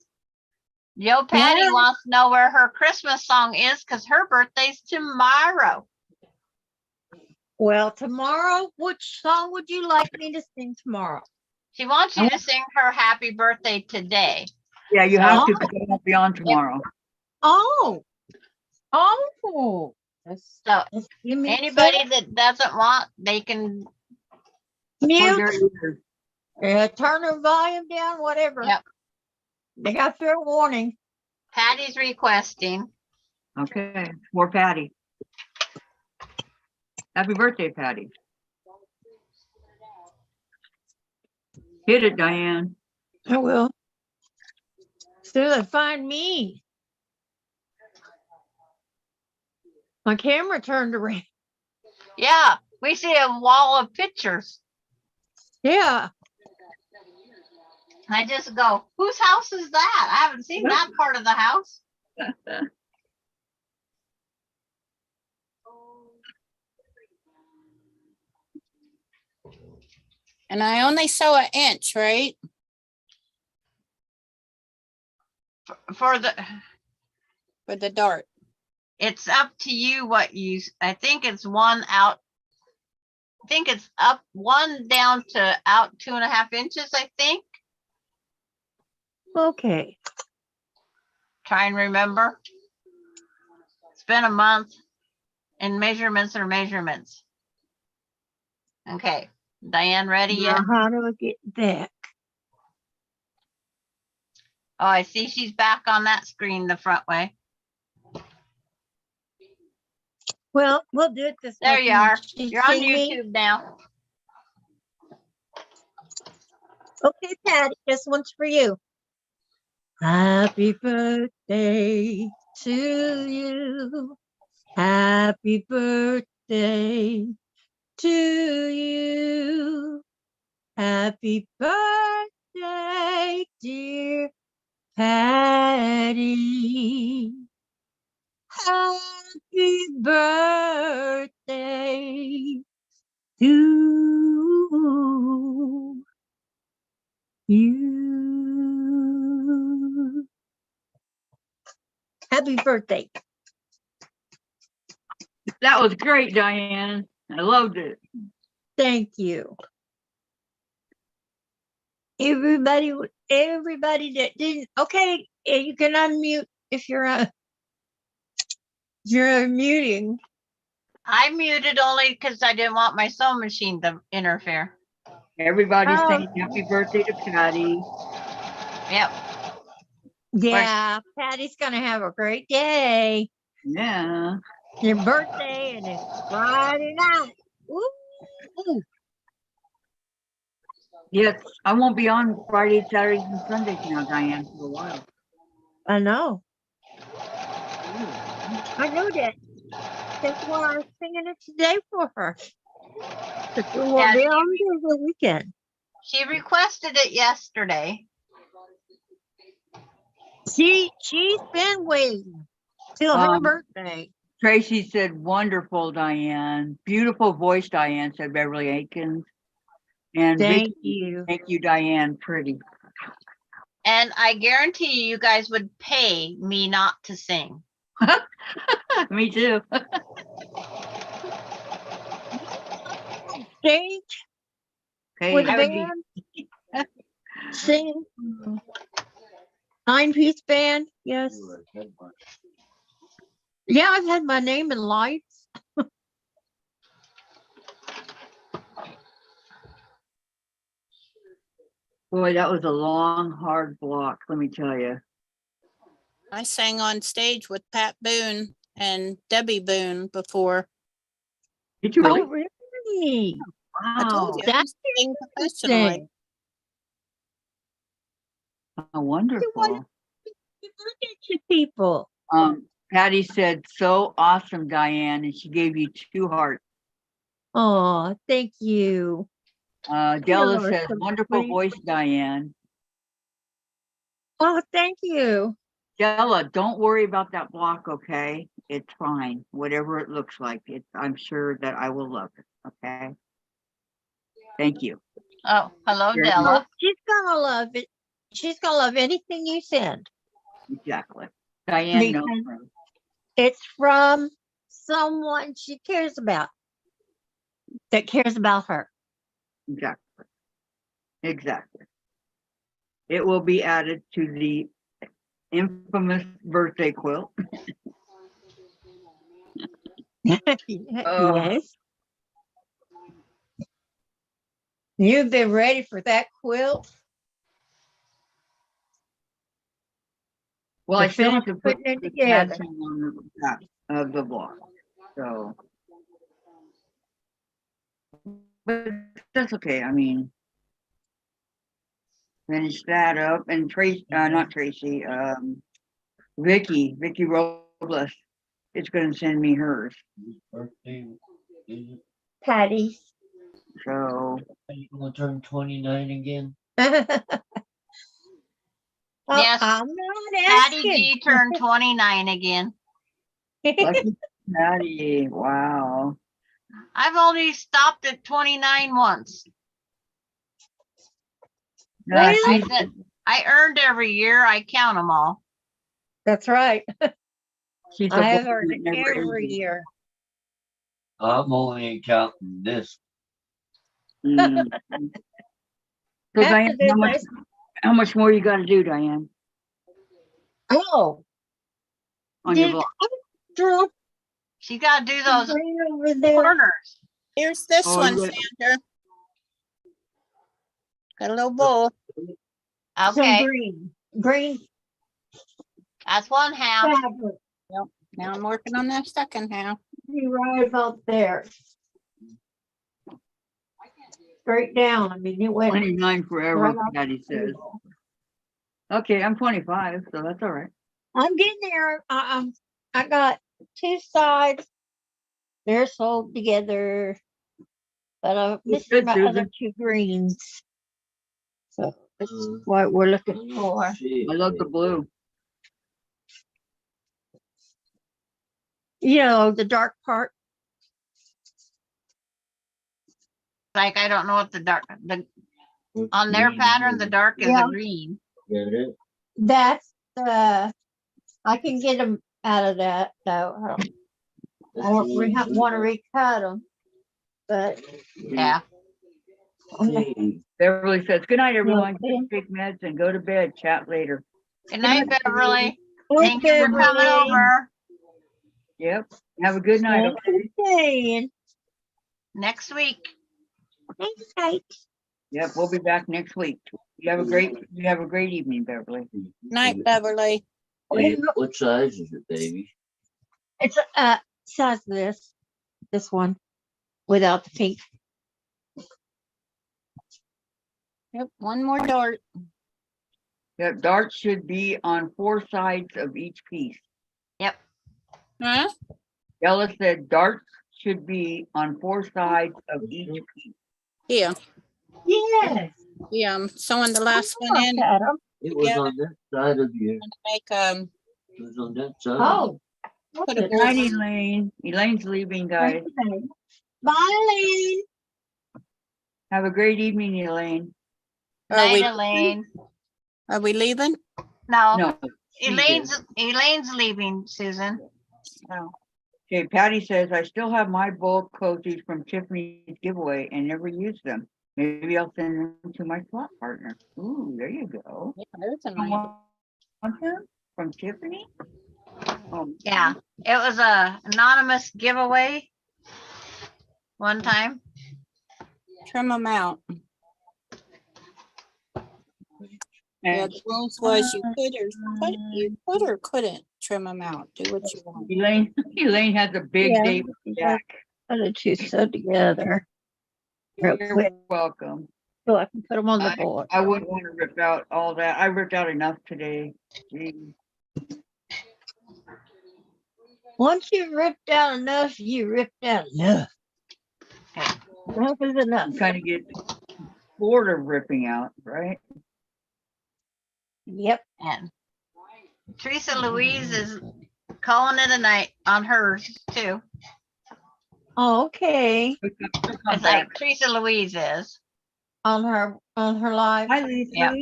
Yo Patty Yeah. wants to know where her Christmas song is because her birthday's tomorrow. Well, tomorrow, which song would you like me to sing tomorrow? She wants you to sing her happy birthday today. Yeah, you have to, Oh. because I won't be on tomorrow. Oh. Oh. So Just give me a anybody second. that doesn't want, they can, Hold Mute. their ears. Turn her volume down, whatever. Yep. They got fair warning. Patty's requesting. Okay, for Patty. Happy birthday, Patty. Hit it, Diane. I will. So they find me. My camera turned around. Yeah, we see a wall of pictures. Yeah. I just go, whose house is that? I haven't seen that part of the house. And I only sew an inch, right? For the, For the dart. it's up to you what you, I think it's one out. I think it's up 1 down to out 2.5 inches, I think. Okay. Try and remember. It's been a month and measurements are measurements. Okay, Diane, ready yet? Now how do I get that? Oh, I see she's back on that screen the front way. Well, we'll do it this way. There you Can are. she You're on see me? YouTube now. Okay, Patty, this one's for you. Happy birthday to you. Happy birthday to you. Happy birthday, dear Patty. Happy birthday to you. Happy birthday. That was great, Diane. I loved it. Thank you. Everybody that didn't, okay, you can unmute if you're muting. I muted only because I didn't want my sewing machine to interfere. Everybody's Oh. saying happy birthday to Patty. Yep. Yeah, Patty's gonna have a great day. Yeah. Your birthday and it's Friday night. Woo! Yes, I won't be on Fridays, Saturdays, and Sundays now, Diane, for a while. I know. I know that. That's why I was singing it today for her. But we will Yeah, be on the weekend. She requested it yesterday. She's been waiting till her Um, birthday. Tracy said, wonderful, Diane. Beautiful voice, Diane, said Beverly Aikens. And Thank Vicky, you. thank you, Diane. Pretty. And I guarantee you guys would pay me not to sing. Me too. Stage Okay. with a I would be- band. Sing. 9-piece band. Yes. Yeah, I've had my name in lights. Boy, that was a long, hard block, let me tell you. I sang on stage with Pat Boone and Debbie Boone before. Did you really? Oh, really? I told Wow. you, I That's used to sing professionally. interesting. How wonderful. Look at you people. Patty said, so awesome, Diane, and she gave you 2 hearts. Oh, thank you. Della You're says, so wonderful sweet. voice, Diane. Oh, thank you. Della, don't worry about that block, okay? It's fine, whatever it looks like. I'm sure that I will love it, okay? Thank you. Oh, hello, Very Oh, Della. she's gonna love it. She's gonna love anything you send. Exactly. Diane knows. Because it's from someone she cares about, that cares about her. Exactly. Exactly. It will be added to the infamous birthday quilt. Oh. Yes. You've been ready for that quilt. Well, To I still have finish to put putting it the together. patching on the back of the block. So, but that's okay. I mean, finish that up, and Tracy, not Tracy, Vicky Robles is going to send me hers. Birthday, is it? Patty. So, Are you gonna turn 29 again? Oh, Yes, I'm not Patty asking. G turned 29 again. lucky Patty, wow. I've only stopped at 29 once. Yeah, Really? I earned every year. I count them all. That's right. she's a I have woman heard that it never every ages. year. I'm only counting this. Mm. So After Diane, this, how much more you got to do, Diane, oh, on your did block? I drop She got to do the those green over there? corners. Here's this Oh, one, you got- Sandra. Got a little bowl. Some Okay, green that's one half. fabric. Now I'm working on that second half. Be right about there. Straight down. I mean, it went 29 forever, right off Patty the says. table. Okay, I'm 25, so that's all right. I'm getting there. I got 2 sides. They're sold together, but I'm missing good, my Susan. other 2 greens. So that's what we're looking for. Shit. I love the blue. You know, the dark part. Like, I don't know what on their Green pattern, the here. dark is Yeah. the green. Get it? That's I can get them out of that, so I don't want to recut them, but Yeah. Okay, Beverly says, good night, everyone. Okay. Take meds and go to bed. Chat later. Good night, Beverly. Thank Thank you for coming Beverly. over. Yep. Have a good night. Thanks Okay? for staying. Next week. Thanks, Kate. Yep. We'll be back next week. You have a great evening, Beverly. Night, Beverly. what size is it, baby? It's size of this one, without the pink. Yep, one more dart. Yep. Darts should be on 4 sides of each piece. Yep. Huh? Ella said darts should be on 4 sides of each piece. Yeah, Yes. yeah, I'm sewing the last one in. Look at 'em. It was Together. on that side of you. Make, It was on that side. Oh. Put a Look Good at night, bolt- Elaine. Elaine's leaving, guys. it. Bye, Lane. Have a great evening, Elaine. Are we, Night, Elaine. are we leaving? No, No. she did. Elaine's leaving, Susan. Oh, Okay, Patty says, I still have my bulk cozies from Tiffany's giveaway and never used them. Maybe I'll send them to my swap partner. Ooh, there you go. yeah, there's a You nice. want them from Tiffany? Oh, Yeah, it was a anonymous giveaway one time. Trim them out. Yeah, and the rules was you could or couldn't trim them out. Do what you want. Elaine has a big Yeah. date with Jack. Put the two sew together real You're quick welcome. so I can put them on the board. I wouldn't want to rip out all that. I ripped out enough today. Gee. Once you ripped out enough, you ripped out enough. Enough is enough. You kind of get bored of ripping out, right? Yep. And Teresa Louise is calling it a night on hers too. Okay. It's like Teresa Louise is. On her live. Hi, Lisa. Yeah.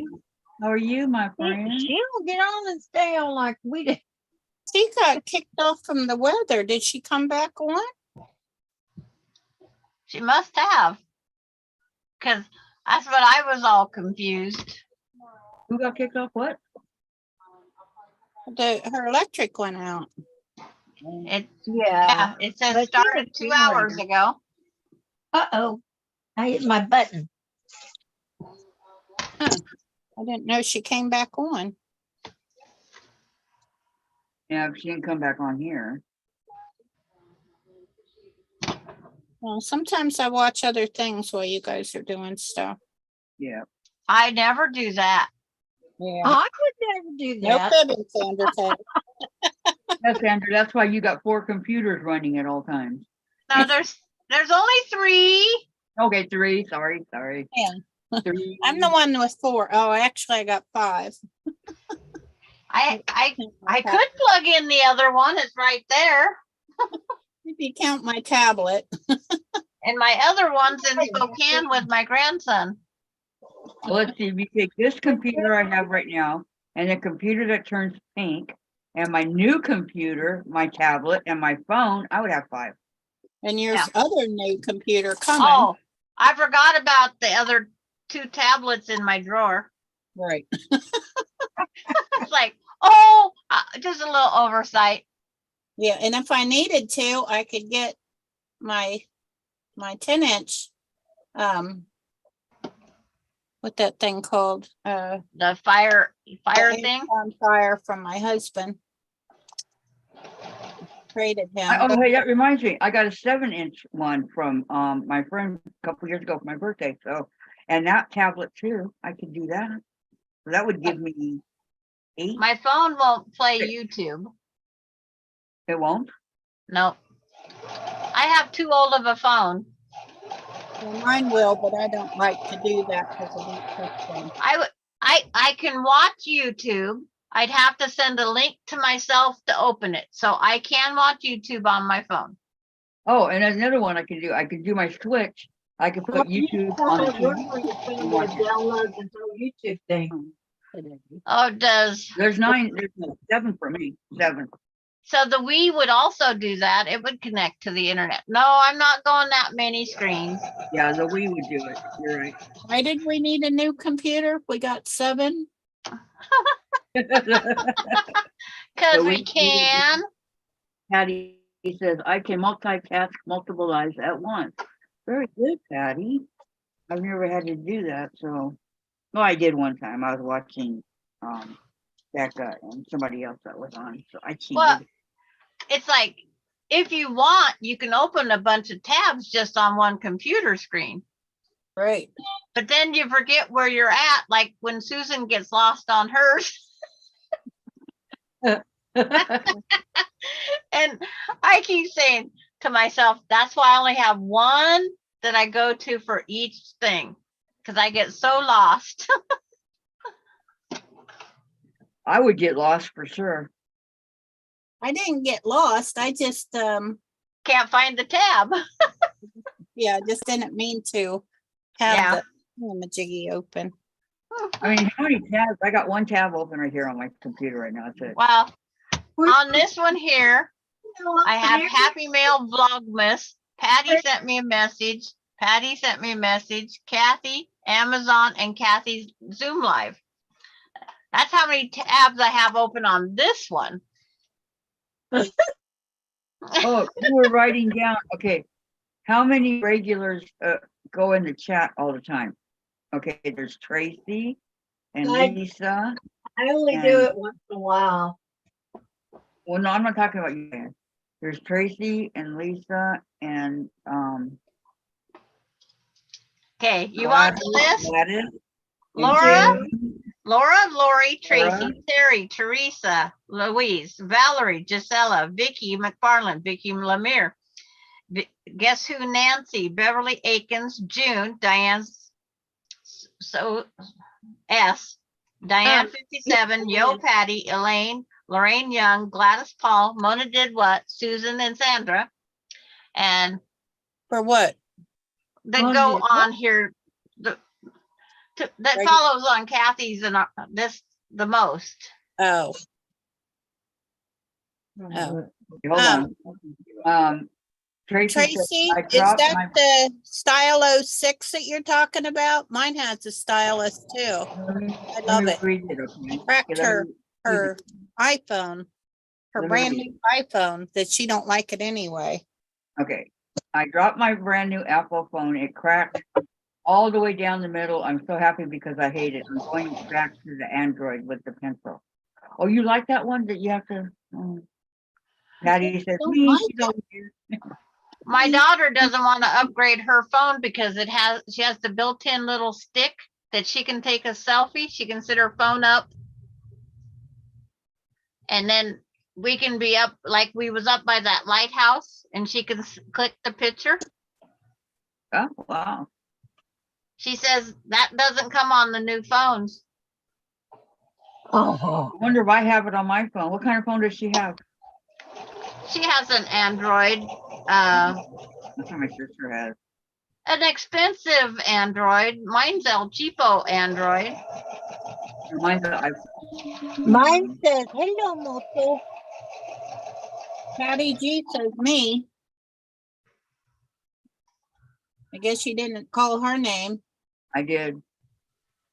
How are you, my friend? She don't get on and stay on like we did. She got kicked off from the weather. Did she come back on? She must have. Cause that's what I was all confused. Who got kicked off? What? Her electric went out. It, Yeah. yeah, it says But she started was 2 feeling hours it. ago. Uh-oh. I hit my button. I didn't know she came back on. Yeah, she didn't come back on here. Well, sometimes I watch other things while you guys are doing stuff. Yeah. I never do that. Yeah. I would never do No that. fibbing, Sandra. Yes, Andrew, that's why you got 4 computers running at all times. No, there's only 3. Okay, 3. Sorry. Yeah. 3. I'm the one with 4. Oh, actually, I got 5. I could plug in the other one. It's right there. If you count my tablet. And my other one's in Spokane with my grandson. So let's see, if you take this computer I have right now and the computer that turns pink and my new computer, my tablet and my phone, I would have 5. And your Yeah. other new computer coming. Oh, I forgot about the other 2 tablets in my drawer. Right. It's like, oh, just a little oversight. Yeah, and if I needed to, I could get my 10-inch, what that thing called? The fire thing. On fire from my husband. Traded him. Oh, hey, that reminds me, I got a 7-inch one from my friend a couple years ago for my birthday. So, and that tablet too, I could do that. So that would give me 8. My phone won't play YouTube. It won't. Nope. I have too old of a phone. Well, mine will, but I don't like to do that because of the thing. I can watch YouTube. I'd have to send a link to myself to open it. So I can watch YouTube on my phone. Oh, and there's another one I can do. I can do my Switch. I can put YouTube on the TV. and watch it. Download the whole YouTube thing. Oh, it does. There's 9, there's 7 for me. 7. So the Wii would also do that. It would connect to the internet. No, I'm not going that many screens Yeah, the Wii would do it. You're right. Why did we need a new computer? We got 7. because So we we- can. Patty says, I can multitask multiple lives at once. Very good, Patty. I've never had to do that, so. Well, I did one time. I was watching, Becca and somebody else that was on, so I cheated. Well, it's like if you want, you can open a bunch of tabs just on one computer screen. Right. But then you forget where you're at, like when Susan gets lost on hers. And I keep saying to myself, that's why I only have one that I go to for each thing, because I get so lost. I would get lost for sure. I didn't get lost. I just, Can't find the tab. yeah, just didn't mean to Yeah. have the jiggy open. I mean, how many tabs? I got one tab open right here on my computer right now. That's it. Well, on this one here, I have Happy Mail Vlogmas. Patty sent me a message. Patty sent me a message. Kathy, Amazon, and Kathy's Zoom Live. That's how many tabs I have open on this one. Oh, you were writing down, okay. How many regulars go in the chat all the time? Okay, there's Tracy and I- Lisa. I only do it once in a while. Well, no, I'm not talking about you. Ann. There's Tracy and Lisa and Okay, you want the list? Gladys and Laura? Jen. Laura, Lori, Tracy, Laura. Terry, Teresa, Louise, Valerie, Gisela, Vicky McFarland, Vicky Lemire. Guess who? Nancy, Beverly Akins, June, Diane Diane 57, Yo Patty, Elaine, Lorraine Young, Gladys Paul, Mona Did What, Susan and Sandra. And For what? that Mona go Did What? on here, that Right. follows on Kathy's and this the most. Oh, Hold on. Tracy, said, Tracy, I is dropped that my- the Stylo 6 that you're talking about? Mine has a stylus too. I love it. Read it, okay? Cracked Okay, let her, me- her iPhone, her Let me brand read new iPhone that she don't like it anyway. Okay, I dropped my brand new Apple phone. It cracked all the way down the middle. I'm so happy because I hate it. I'm going back to the Android with the pencil. Oh, you like that one that you have to? Patty says, don't "Me, like she's over here." My daughter doesn't want to upgrade her phone because she has the built-in little stick that she can take a selfie. She can sit her phone up. And then we can be up, like we was up by that lighthouse and she can click the picture. Oh, wow. She says that doesn't come on the new phones. Oh, I wonder if I have it on my phone. What kind of phone does she have? She has an Android, That's what my sister has. an expensive Android. Mine's El Cheapo Android. Mine's a mine says, hello, Moto. Patty G says me. I guess you didn't call her name. I did.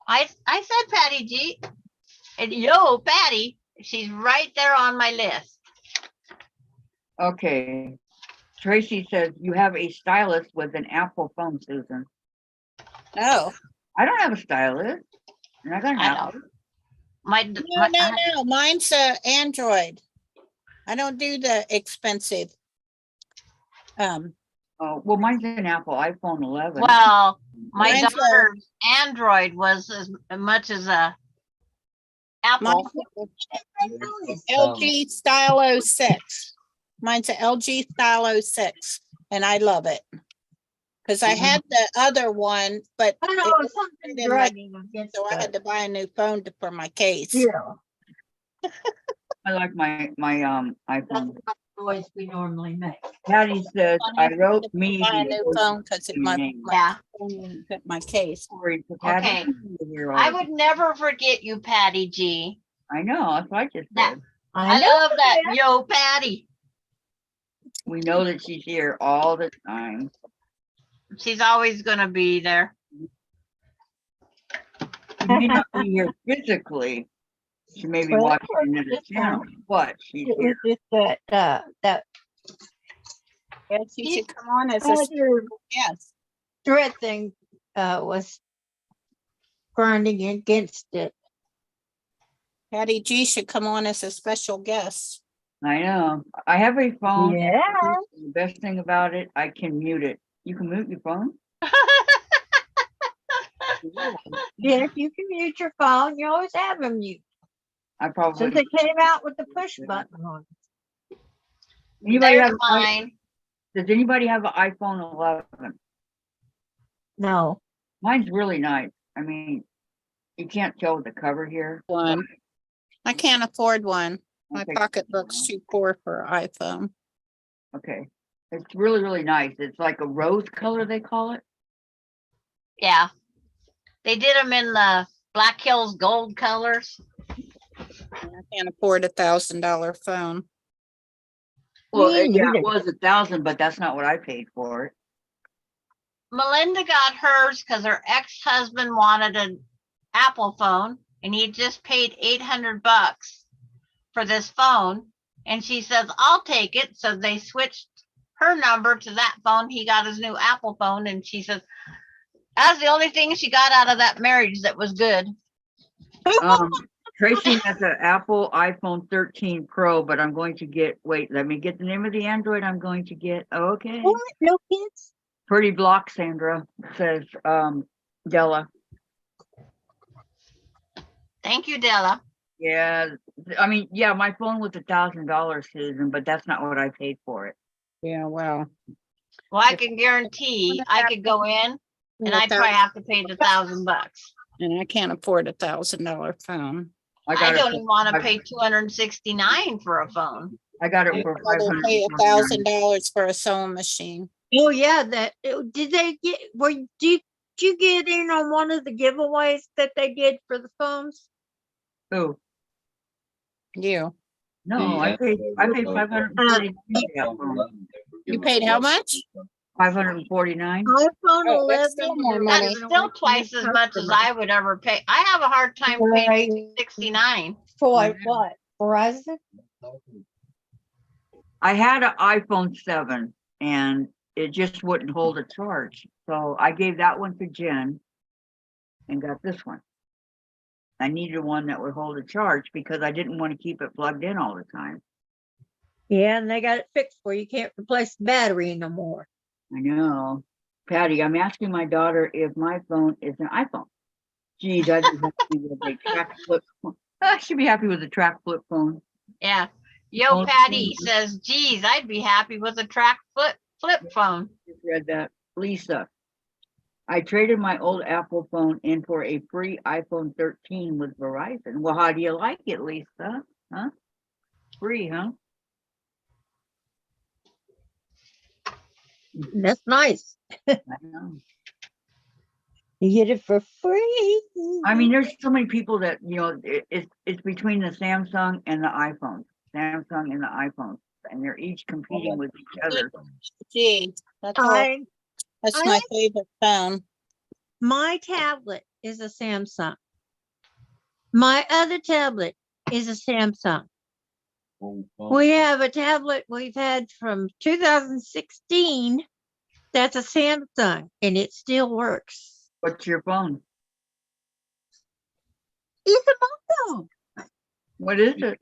I said Patty G. And yo, Patty, she's right there on my list. Okay. Tracy says, you have a stylus with an Apple phone, Susan. Oh, I don't have a stylus. And I got an I Apple. know. My, no, mine's a Android. I don't do the expensive. Oh, well, mine's an Apple iPhone 11. well, my Mine's a- daughter's Android was as much as a Apple. Mine's LG Stylo 6. Mine's a LG Stylo 6, and I love it. Because I had the other one, but I know, it was something in my- dragging against so I had to buy a new phone for my case. Yeah, I like my that's iPhone. not the noise we normally make. Patty says, I wrote me. Buy a new phone because my Yeah, phone didn't fit my case. Okay. I would never forget you, Patty G. I know, that's what I just That said. I know love that. that. Yo, Patty. We know that she's here all the time. She's always gonna be there. She may not be here physically. She may be Well, watching another this channel, time, but she's It was here. just that Yes, you should come on as a other yes. threat thing, was grinding against it. Patty G should come on as a special guest. I know. I have a phone. Yeah. The best thing about it, I can mute it. You can mute your phone? Yes, you can mute your phone. You always have them mute. I probably. Since they came out with the push button on. Anybody They're have, fine. does anybody have an iPhone 11? No. Mine's really nice. I mean, you can't tell with the cover here. One. I can't afford one. My Okay. pocketbook's too poor for an iPhone. Okay. It's really, really nice. It's like a rose color, they call it. Yeah. They did them in the Black Hills gold colors. I can't afford $1,000 phone. Well, Me yeah, neither. it was 1,000, but that's not what I paid for it. Melinda got hers because her ex-husband wanted an Apple phone and he just paid $800 for this phone. And she says, I'll take it. So they switched her number to that phone. He got his new Apple phone. And she says, that's the only thing she got out of that marriage that was good. Tracy has an Apple iPhone 13 Pro, but I'm going to get, wait, let me get the name of the Android I'm going to get. Okay. What? No kids? Pretty block, Sandra, says Della. Thank you, Della. Yeah, I mean, yeah, my phone was $1,000, Susan, but that's not what I paid for it. Yeah, well. Well, I can guarantee I could go in and I'd probably have to pay the $1,000. And I can't afford $1,000 phone. I got don't it. even want to pay $269 for a phone. I got it I'd for rather pay $500. $1,000 for a sewing machine. Oh, yeah, did they get, did you get in on one of the giveaways that they did for the phones? Oh, You. no, I paid $549. You paid how much? $549. iPhone Oh, 11. that's still more money. That's still twice as much as I would ever pay. I have a hard time paying $69. For what? Verizon? I had an iPhone 7 and it just wouldn't hold a charge. So I gave that one to Jen and got this one. I needed one that would hold a charge because I didn't want to keep it plugged in all the time. Yeah, and they got it fixed where you can't replace the battery no more. I know. Patty, I'm asking my daughter if my phone is an iPhone. Geez, I'd be happy with a track flip phone. I should be happy with a track flip phone. Yeah. Yo, Oh, Patty says, geez, I'd be happy with a track flip phone. Just read that. Lisa, I traded my old Apple phone in for a free iPhone 13 with Verizon. Well, how do you like it, Lisa? Huh? Free, huh? That's nice. I know. You get it for free. I mean, there's so many people that, you know, it's between the Samsung and the iPhone. Samsung and the iPhone. And they're each competing with each other. Gee, that's my favorite phone. My tablet is a Samsung. My other tablet is a Samsung. We have a tablet we've had from 2016. That's a Samsung and it still works. What's your phone? It's a Moto. What is it?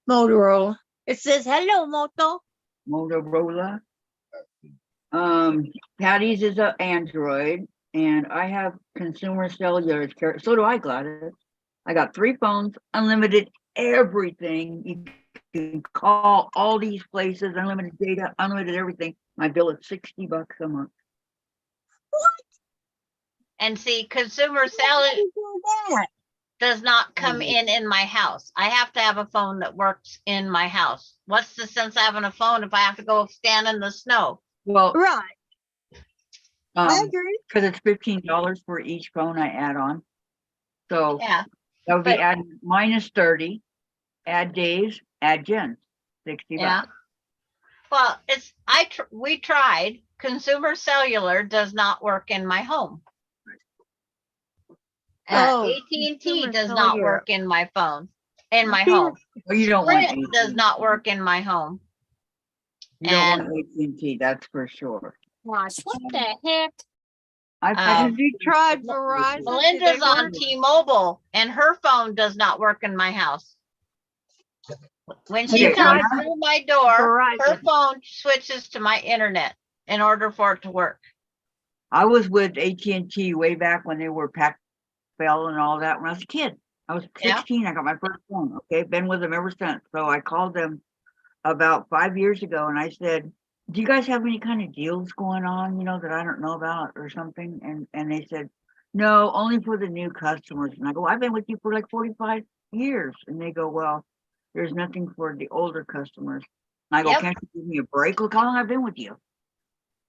Motorola. It says, hello, Moto. Motorola. Patty's is an Android, and I have consumer cellular. So do I, Gladys. I got 3 phones, unlimited everything. You can call all these places, unlimited data, unlimited everything. My bill is $60 a month. And see, consumer cellular does not come in my house. I have to have a phone that works in my house. What's the sense of having a phone if I have to go stand in the snow? Well, Right. I because agree. it's $15 for each phone I add on. So Yeah. that would be but- adding minus 30. add Dave's, add Jen's, 60 Yeah. bucks. Well, we tried. Consumer Cellular does not work in my home. Oh, AT&T Consumer does not Cellular. work in my phone, in my See, home. Well, you don't want Sprint does AT&T. not work in my home. You don't want AT&T, that's for sure. Gosh, what the heck? I've Um, Have you tried Verizon? Do they Melinda's on work? T-Mobile and her phone does not work in my house. When she Okay, comes now- through my door, her Verizon. phone switches to my internet in order for it to work. I was with AT&T way back when they were Pac Bell and all that when I was a kid. I was Yeah. 16, I got my first phone, okay? Been with them ever since. So I called them about 5 years ago and I said, do you guys have any kind of deals going on, you know, that I don't know about or something? And they said, no, only for the new customers. And I go, I've been with you for like 45 years. And they go, well, there's nothing for the older customers. And I go, Yep. can't you give me a break? Look how long I've been with you.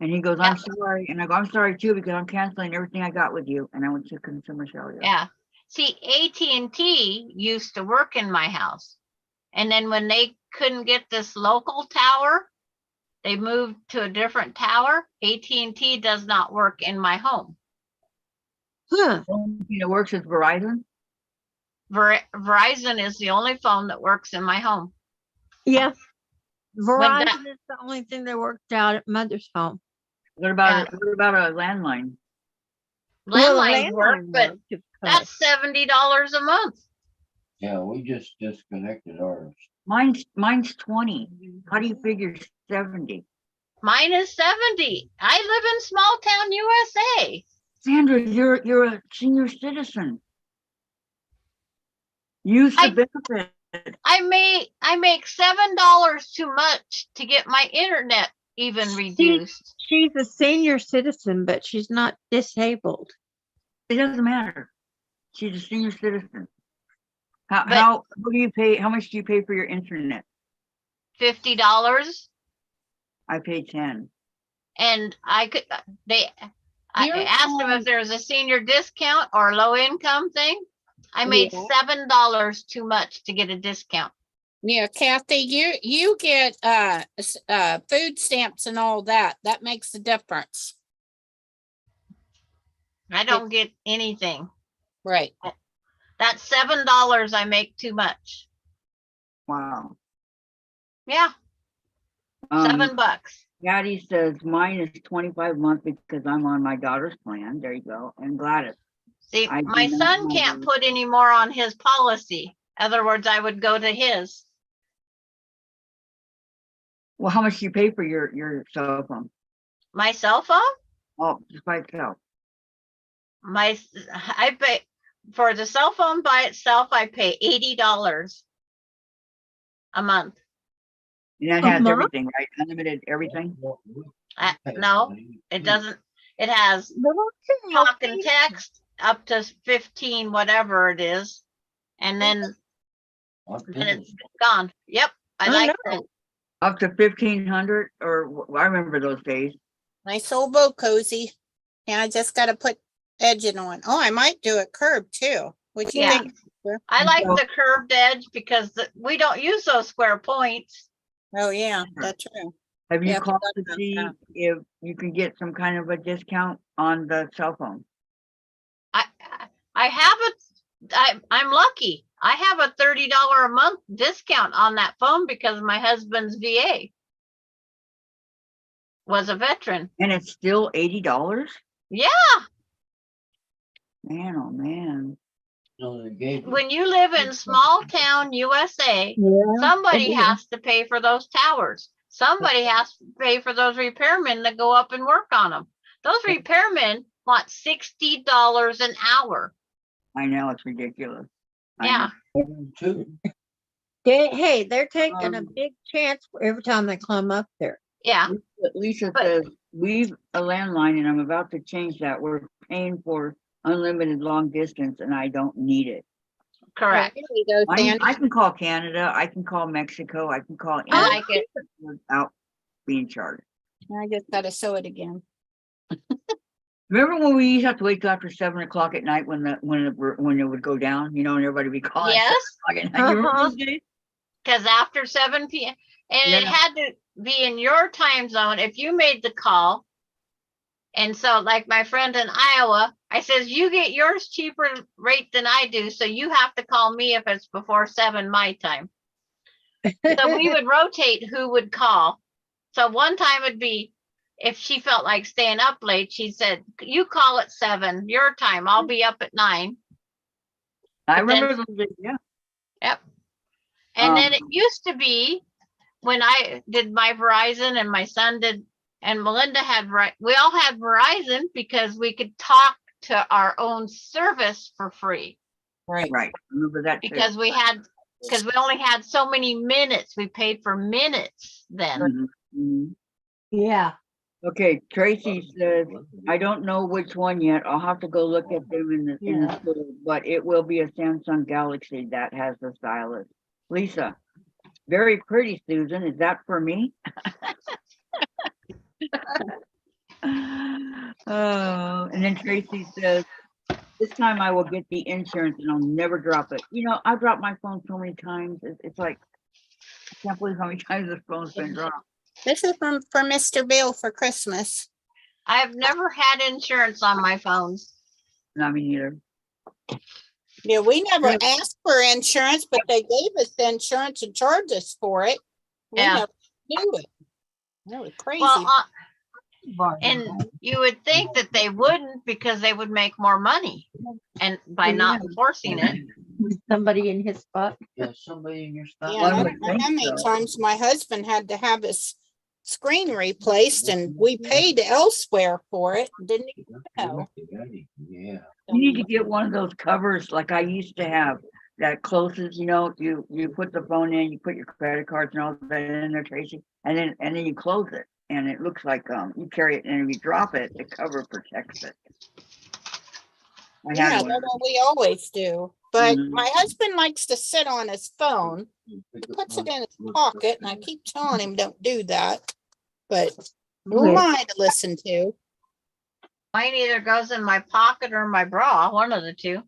And he goes, I'm sorry. And I go, I'm sorry too, because I'm canceling everything I got with you. And I went to Consumer Cellular. Yeah. See, AT&T used to work in my house. And then when they couldn't get this local tower, they moved to a different tower. AT&T does not work in my home. Huh. The only thing that works is Verizon. Verizon is the only phone that works in my home. Yes. that- Verizon is the only thing that worked out at mother's home. What about a landline? Well, the Landlines work, landline but worked, of that's course. $70 a month. Yeah, we just disconnected ours. Mine's 20. How do you figure 70? Mine is 70. I live in small town USA. Sandra, you're a senior citizen. Use the benefit. I make $7 too much to get my internet even reduced. She's a senior citizen, but she's not disabled. It doesn't matter. She's a senior citizen. But- What do you pay? How much do you pay for your internet? $50. I pay 10. And I You're asked them if there was a senior discount or low income thing. I made Yeah. $7 too much to get a discount. Yeah, Kathy, you get food stamps and all that. That makes a difference. I don't get anything. Right. That's $7 I make too much. Wow. Yeah, $7. Daddy says mine is 25 a month because I'm on my daughter's plan. There you go. And Gladys. See, I do my not son know can't those. put any more on his policy. Other words, I would go to his. Well, how much do you pay for your cell phone? My cell phone? Oh, just by itself. I pay for the cell phone by itself, I pay $80 a month. And that A has month? everything, right? Unlimited everything. No, it doesn't. It has talk and text up to 15, whatever it is. And then it's gone. Yep, I like that. Up to 1,500 I remember those days. Nice old boat cozy. And I just gotta put edging on. Oh, I might do a curb too. Would you Yeah. think? I like So- the curved edge because we don't use those square points. Oh, yeah, that's true. Have you Yeah, I called forgot to about see that. if you can get some kind of a discount on the cell phone? I have I'm lucky. I have a $30 a month discount on that phone because my husband's VA was a veteran. And it's still $80? Yeah, Man, oh man. No, they gave. when you live in small town USA, somebody has to pay for those towers. Somebody has to pay for those repairmen that go up and work on them. Those repairmen want $60 an hour. I know, it's ridiculous. I Yeah. know. Too. Hey, they're taking a Um, big chance every time they come up there. Yeah, Lisa But- says, leave a landline and I'm about to change that. We're paying for unlimited long distance and I don't need it. correct. There you go, Sandy. I can call Canada, I can call Mexico, I can call I any like it. without being charged. I just gotta sew it again. Remember when we used to have to wait till after 7 o'clock at night when it would go down, you know, and everybody would be calling. at 7 Yes, o'clock at night? You remember Uh-huh. those days? Because after 7 p.m. and it Yeah. had to be in your time zone if you made the call. And so like my friend in Iowa, I says, you get yours cheaper rate than I do. So you have to call me if it's before 7 my time. So we would rotate who would call. So one time it'd be, if she felt like staying up late, she said, you call at 7, your time, I'll be up at 9. I But then- remember those days, yeah. Yep. And then Um, it used to be when I did my Verizon and my son did, and Melinda had, we all had Verizon because we could talk to our own service for free Right. Right, remember that too. because we only had so many minutes. We paid for minutes then. Mhm, mhm. Yeah, Okay, Tracy says, I don't know which one yet. I'll have to go look at them in the Yeah. store, but it will be a Samsung Galaxy that has the stylus. Lisa, very pretty, Susan. Is that for me? Oh, and then Tracy says, this time I will get the insurance and I'll never drop it. You know, I dropped my phone so many times. It's like, I can't believe how many times this phone's been dropped. This is for Mr. Bill for Christmas. I've never had insurance on my phones. Not me neither. Yeah, we never Yeah. asked for insurance, but they gave us the insurance and charged us for it. We Yeah. never knew it. That was crazy. Well, and you would think that they wouldn't because they would make more money and by not enforcing it. somebody in his spot. Yeah, somebody in your spot. Yeah, One I would don't know think how many so. times my husband had to have his screen replaced and we paid elsewhere for it. Didn't even know. Yeah. You need to get one of those covers like I used to have that closes, you know, you put the phone in, you put your credit cards and all that in there, Tracy, and then you close it. And it looks like you carry it and if you drop it, the cover protects it. I Yeah, had that's one. what we always do. But Mhm. my husband likes to sit on his phone. He puts it in his pocket and I keep telling him don't do that. But who am I to listen to? Mine either goes in my pocket or my bra, one of the two.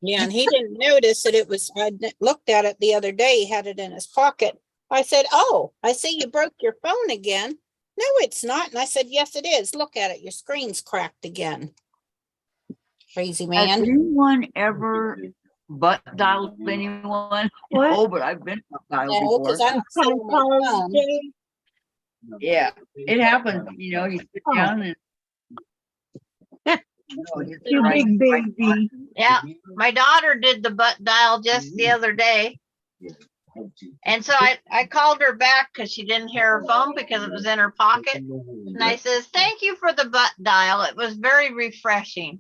Yeah, and he didn't notice that it was, looked at it the other day, he had it in his pocket. I said, oh, I see you broke your phone again. No, it's not. And I said, yes, it is. Look at it. Your screen's cracked again. Crazy Has man. anyone ever butt dialed anyone? What? Oh, but I've been butt dialed No, because before. I don't see my phone. Yeah, it happens, you know, you sit Oh. down and. You big baby. Yeah, my daughter did the butt dial just the other day. And so I called her back because she didn't hear her phone because it was in her pocket. And I says, thank you for the butt dial. It was very refreshing.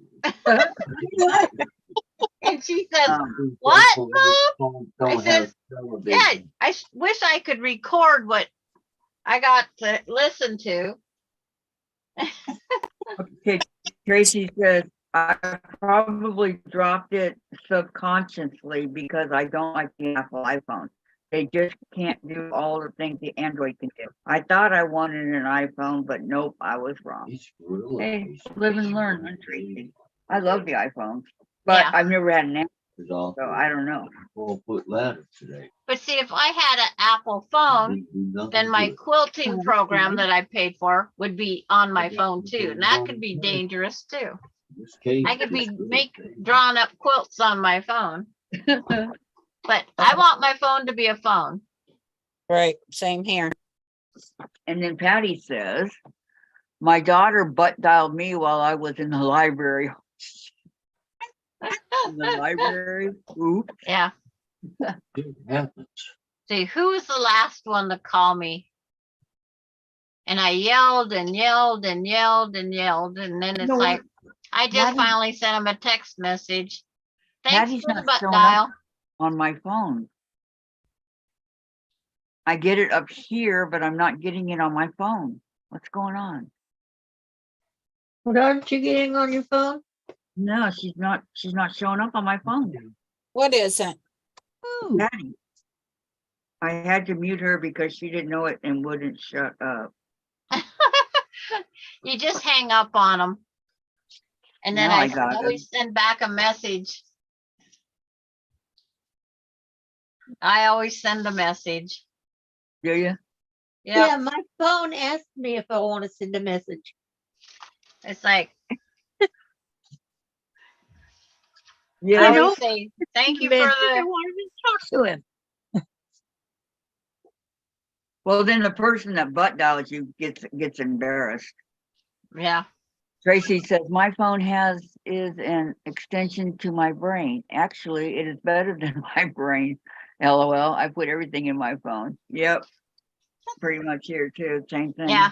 And she says, what, Mom? I says, yeah, I wish I could record what I got to listen to. Okay, Tracy says, I probably dropped it subconsciously because I don't like the Apple iPhone. They just can't do all the things the Android can do. I thought I wanted an iPhone, but nope, I was wrong. Hey, live and learn, huh, Tracy? I love the iPhone, but Yeah. I've never had an Apple, so I don't know. We'll put ladder today. But see, if I had an Apple phone, then my quilting program that I paid for would be on my phone too. And that could be dangerous too. I could be drawing up quilts on my phone. But I want my phone to be a phone. Right, same here. And then Patty says, my daughter butt dialed me while I was in the library. In the library, oops. Yeah. It happens. See, who was the last one to call me? And I yelled and yelled and yelled and yelled. And then it's know like, I just Patty- finally sent him a text message. Thanks Patty's for the not butt showing up. dial. On my phone. I get it up here, but I'm not getting it on my phone. What's going on? What aren't you getting on your phone? No, she's not showing up on my phone. What is it? Patty. I had to mute her because she didn't know it and wouldn't shut up. You just hang up on them. And then Now I I got it. always send back a message. I always send a message. Do you? Yeah, Yeah, my phone asked me if I want to send a message. it's like, Yeah. I You know, always say, thank you for I the, wanted to talk to him. Well, then the person that butt dials you gets embarrassed. yeah. Tracy says, my phone is an extension to my brain. Actually, it is better than my brain. LOL. I put everything in my phone. Yep. Pretty much here too. Same thing. Yeah.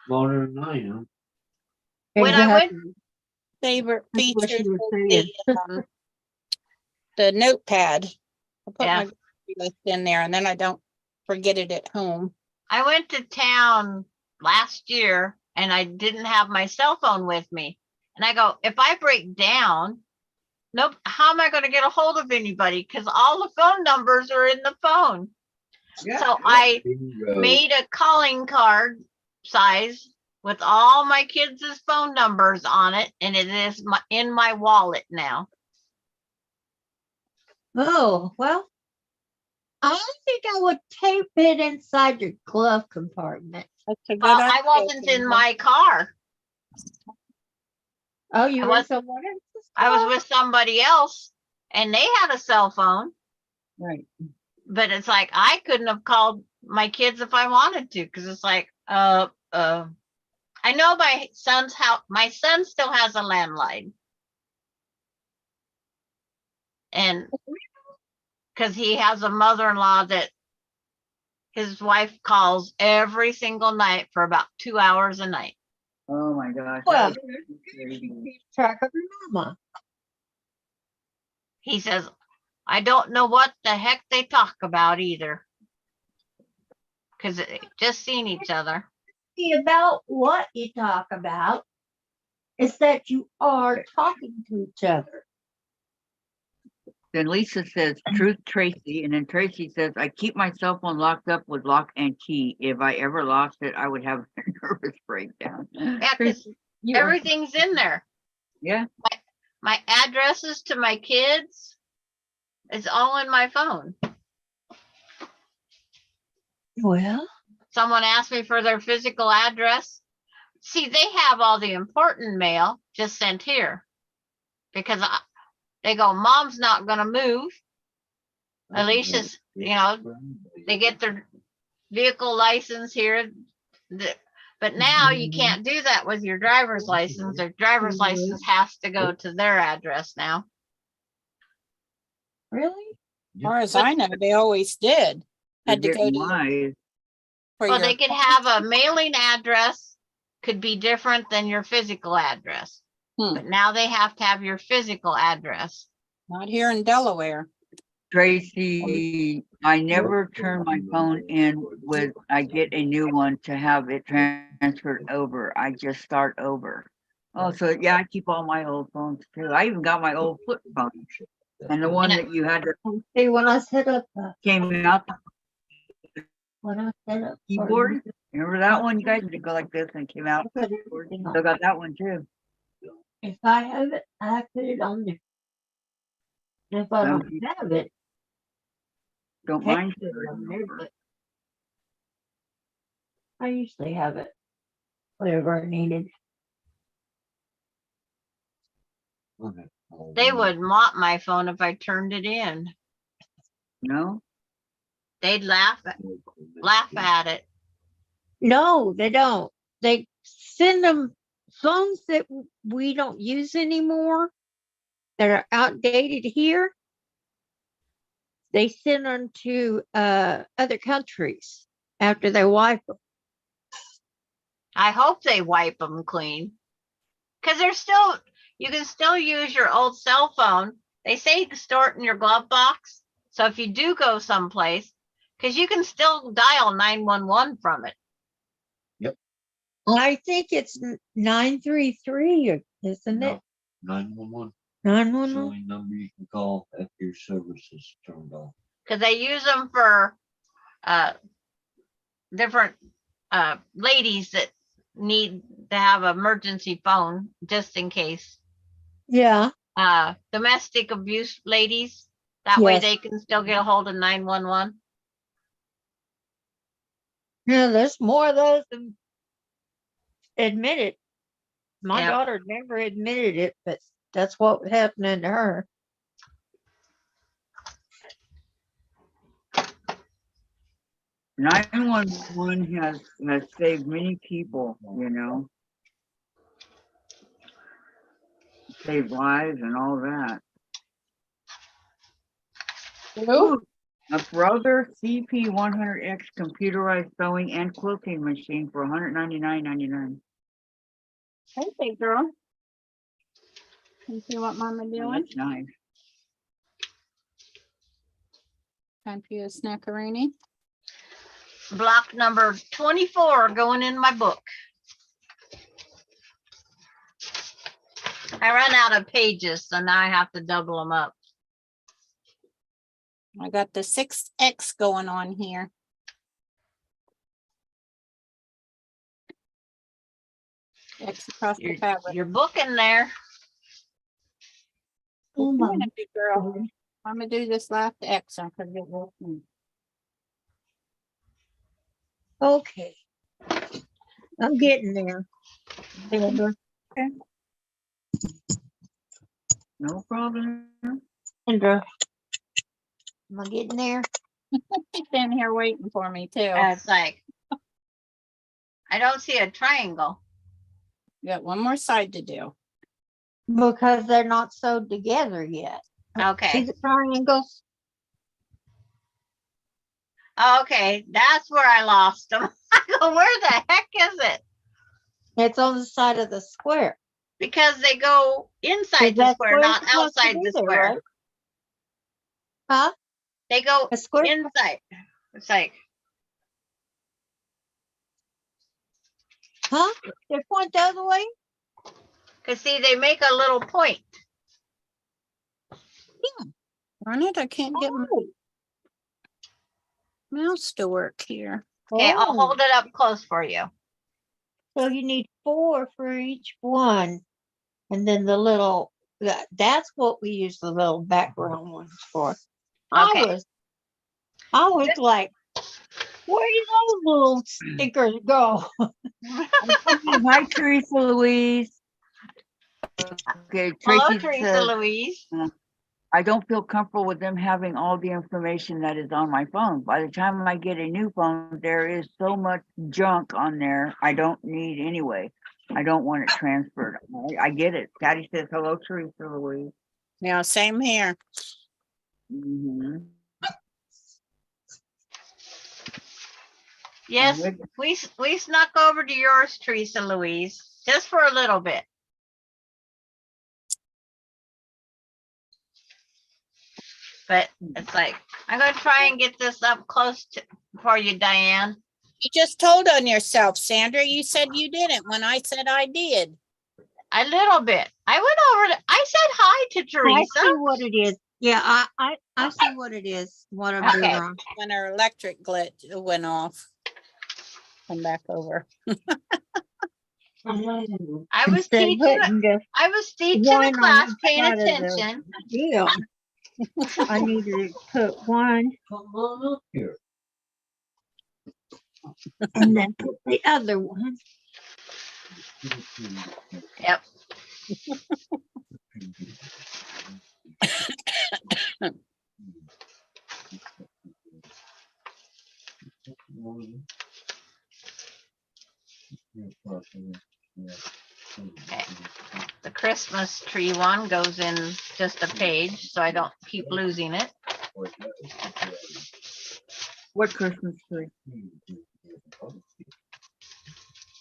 Smarter than I am. When I went, Exactly. Favorite That's what features she was is saying. the notepad. I put Yeah. my grocery list in there and then I don't forget it at home. I went to town last year and I didn't have my cell phone with me. And I go, if I break down, nope, how am I going to get a hold of anybody? Because all the phone numbers are in the phone. So I Bingo. made a calling card size with all my kids' phone numbers on it, and it is in my wallet now. Oh, well, I think I would tape it inside your glove compartment. That's a good Well, idea. I wasn't in Kendra. my car. Oh, you I were was- someone else's I was car? with somebody else, and they had a cell phone. Right. But it's like I couldn't have called my kids if I wanted to, because it's like, I know my son's house. My son still has a landline, and because he has a mother-in-law that his wife calls every single night for about 2 hours a night. Oh my gosh. Well, that is crazy. keep track of your mama. He says, I don't know what the heck they talk about either, because just seen each other. See, about what you talk about is that you are talking to each other. Then Lisa says, truth Tracy. And then Tracy says, I keep my cell phone locked up with lock and key. If I ever lost it, I would have a nervous breakdown. Yeah, because You are- everything's in there. Yeah. My addresses to my kids, it's all in my phone. Well, Someone asked me for their physical address. See, they have all the important mail just sent here because they go, Mom's not going to move. Alicia's, they get their vehicle license here. But now you can't do that with your driver's license. Their driver's license has to go to their address now. really? As far as I know, they always did. Had to You're go getting to wise. for Well, your they could have a mailing address, could be different than your physical address. Hmm. But now they have to have your physical address. not here in Delaware. Tracy, I never turn my phone in with, I get a new one to have it transferred over. I just start over. Oh, so yeah, I keep all my old phones too. I even got my old flip phone. And the one that you had that See, when I set up, came out the when I set up. for keyboard, you, remember that one? You guys had to go like this and it came out. I put everything on. Still got that one too. If I have it, I put it on there. And if I Well, don't have it, Don't take mind. it on there, but I usually have it. Whatever I needed. They would want my phone if I turned it in. No? They'd laugh at it. No, they don't. They send them phones that we don't use anymore that are outdated here. They send them to other countries after they wipe them. I hope they wipe them clean. Because you can still use your old cell phone. They say you can store it in your glove box. So if you do go someplace, because you can still dial 911 from it. I think it's 933, isn't it? 911, it's the 911. only number you can call after your service is turned off. Because they use them for different ladies that need to have an emergency phone just in case. Yeah. Domestic abuse ladies, That way Yes. they can still get a hold of 911. Yeah, there's more of those than admit it. My Yep. daughter never admitted it, but that's what was happening to her. "911" has saved many people, you know, saved lives and all that. Ooh, a Brother CP100X computerized sewing and quilting machine for $199.99. Hey, big girl. You see what mama Oh, doing? that's nice. Time for you a snackaroonie. Block number 24 going in my book. I ran out of pages, so now I have to double them up. I got the 6X going on here. X across the fabric. Your book in there. Good morning, big girl. I'm gonna do this last X. I forget what. Okay. I'm getting there. Amber. No problem. Amber. Am I getting there? She's standing here waiting for me too. It's like, I don't see a triangle. Got one more side to do. Because they're not sewed together yet. See Okay. the triangles? Okay, that's where I lost them. I go, where the heck is it? It's on the side of the square. Because they go inside the That's square, where not it's supposed to outside be the there, square. right? Huh? They go A square? inside. It's like, Huh? They point the other way? cause see, they make a little point. Darn it, I can't get my Oh. mouse to work here. Okay, I'll Oh. hold it up close for you. So you need 4 for each one. And then the little, that's what we use the little background ones for. Okay. I was like, where do those little stickers go? Hi, Teresa Louise. Okay, Hello, Tracy Teresa says, Louise. "I don't feel comfortable with them having all the information that is on my phone. By the time I get a new phone, there is so much junk on there I don't need anyway. I don't want it transferred." I get it. Patty says, "Hello, Teresa Louise." Yeah, same here. Mhm. Yes, we snuck over to yours, Teresa Louise, just for a little bit. But it's like, I'm gonna try and get this up close to, for you, Diane. You just told on yourself, Sandra. You said you didn't when I said I did. A little bit. I went over to, I said hi to I see Teresa. what it is. Yeah, I see what it is. What I'm doing Okay. wrong. When her electric glitch went off. Come back over. I was Instead of teaching, putting just I was teaching one a on class, each paying side of the attention. deal. I needed to put one Come on up here. and then put the other one. Yep. The Christmas tree one goes in just a page, so I don't keep losing it. What Christmas tree?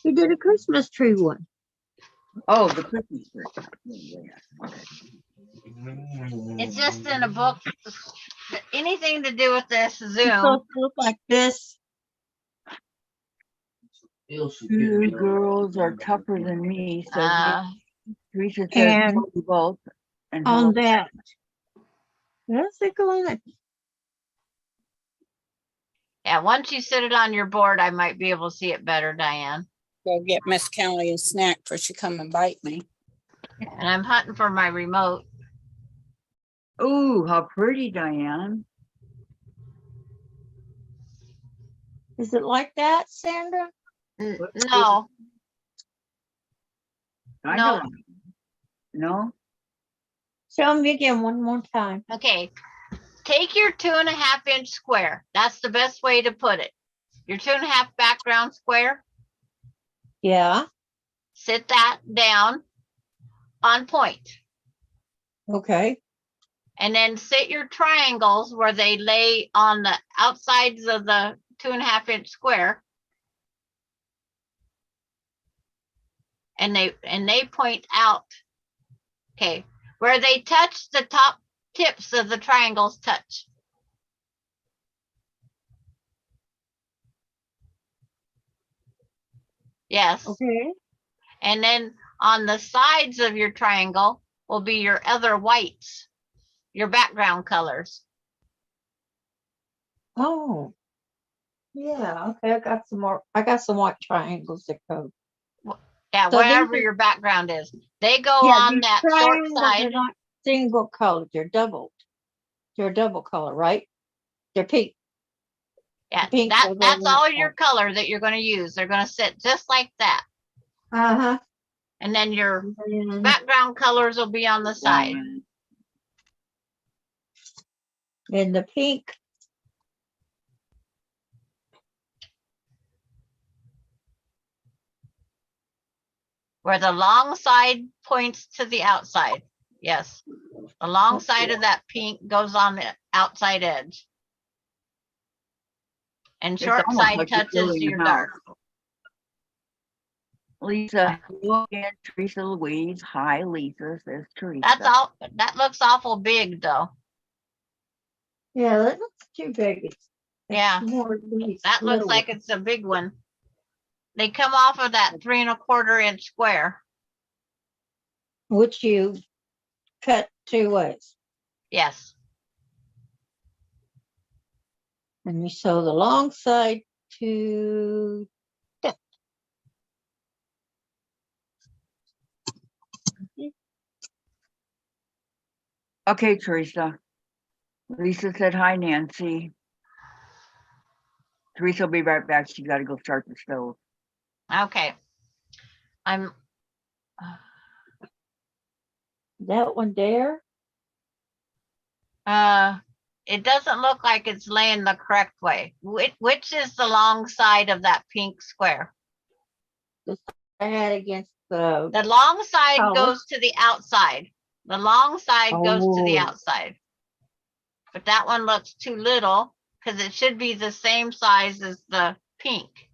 You did a Christmas tree one. Oh, the Christmas tree. It's just in a book. Anything to do with this It's Zoom. supposed to look like this. You girls are tougher than me, so Teresa says And hello to both. And on hello. that. That's it going. Yeah, once you sit it on your board, I might be able to see it better, Diane. Go get Miss Kelly a snack before she come and bite me. And I'm hunting for my remote. Ooh, how pretty, Diane. Is it like that, Sandra? No, I No. know. No? Show me again one more time. okay. Take your 2.5-inch square. That's the best way to put it. Your 2.5 background square, Yeah, sit that down on point. okay. And then sit your triangles where they lay on the outsides of the 2.5-inch square. And they point out, okay, where they touch, the top tips of the triangles touch. Yes. Okay. And then on the sides of your triangle will be your other whites, your background colors. Oh. Yeah, okay, I got some more. I got some white triangles that go. Yeah, So these wherever are- your background is. They go Yeah, on these that short triangles are side. not single colored, they're doubled. They're a double color, right? They're pink. Yeah, pink that goes that's over that all your side. color that you're going to use. They're going to sit just like that. Uh-huh. And then your Mhm. background colors will be on the side. And the pink. Where the long side points to the outside. Yes. The long side of that pink goes on the outside edge. And It's short almost side like you're touches building a your house. dark. Lisa, hello again, Teresa Louise. Hi, Lisa, says Teresa. That's all. That looks awful big though. Yeah, that looks too big. It's Yeah. more these That looks little like ones. it's a big one. They come off of that 3.25-inch square. Which you cut 2 ways. Yes. And you sew the long side to that. Okay, Teresa. Lisa said hi, Nancy. Teresa will be right back. She got to go start the stove. Okay. I'm That one there. it doesn't look like it's laying the correct way. Which is the long side of that pink square? I had against the. The long side Color. goes to the outside. The long side goes to the Oh. outside. But that one looks too little because it should be the same size as the pink.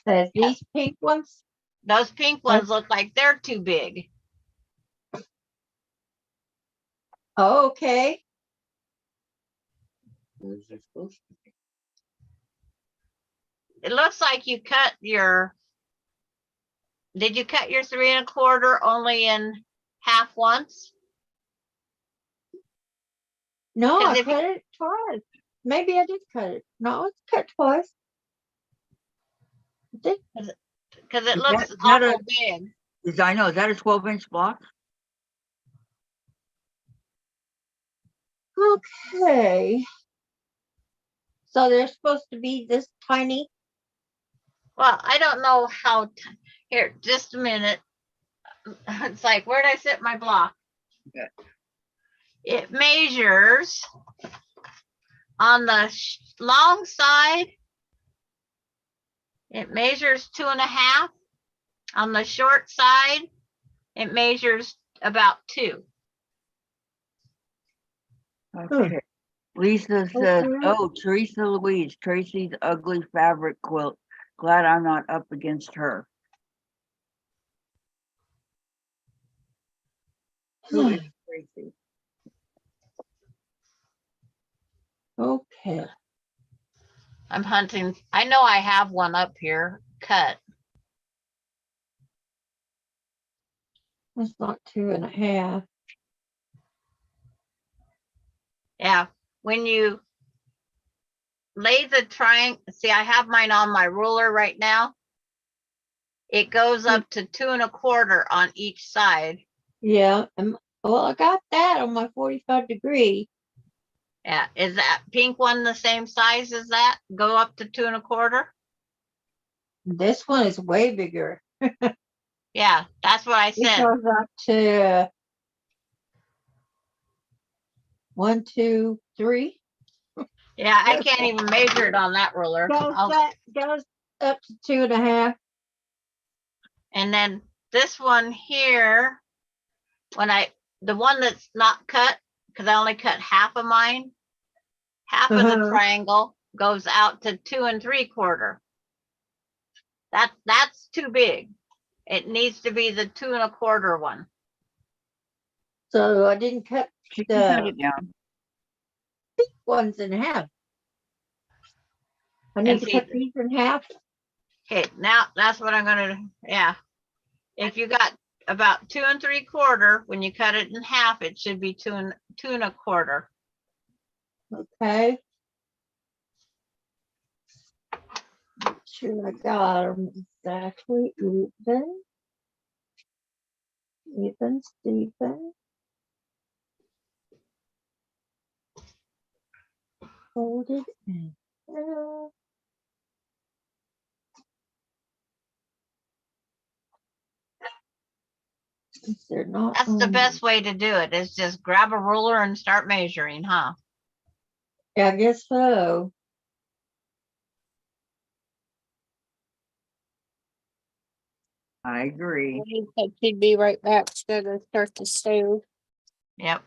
Says these pink ones. Those pink ones look like they're too big. Oh, okay. Where's it supposed to be? It looks like you cut your, did you cut your 3.25 only in half once? No, 'Cause I if- cut it twice. Maybe I did cut it. No, it's cut twice. I think- Because it Is looks that not awful big. I know, is that a 12-inch block? Okay. So they're supposed to be this tiny. Well, I don't know how, here, just a minute. It's like, where'd I sit my block? Okay. It measures on the long side. It measures 2.5. On the short side, it measures about 2. Okay. Lisa says, Okay. oh, Teresa Louise, Tracy's ugly fabric quilt. Glad I'm not up against her. Who is Tracy? Okay. I'm hunting. I know I have one up here cut. That's not 2.5. Yeah, when you lay the triangle, see, I have mine on my ruler right now. It goes up to 2.25 on each side. Yeah, and Well, I got that on my 45 degree. Yeah, is that pink one the same size as that? Go up to 2 1/4? This one is way bigger. Yeah, that's what I It said. goes up to 1, 2, 3. Yeah, I can't even measure it on that ruler. Goes up to 2.5. And then this one here, the one that's not cut, because I only cut half of mine, half of the Uh-huh. triangle goes out to 2 3/4. That's too big. It needs to be the 2 1/4 one. So I didn't cut She can cut the it down. ones in half. I need And to see, cut these in half. okay, now that's what I'm gonna, yeah. If you got about 2 3/4, when you cut it in half, it should be 2 1/4. Okay. Make sure I got them exactly even. Even, Stephen. Folded in. They're not. That's the best way to do it, is just grab a ruler and start measuring, huh? Yeah, I guess so. I agree. He said she'd be right back. She's gonna start the stove. Yep.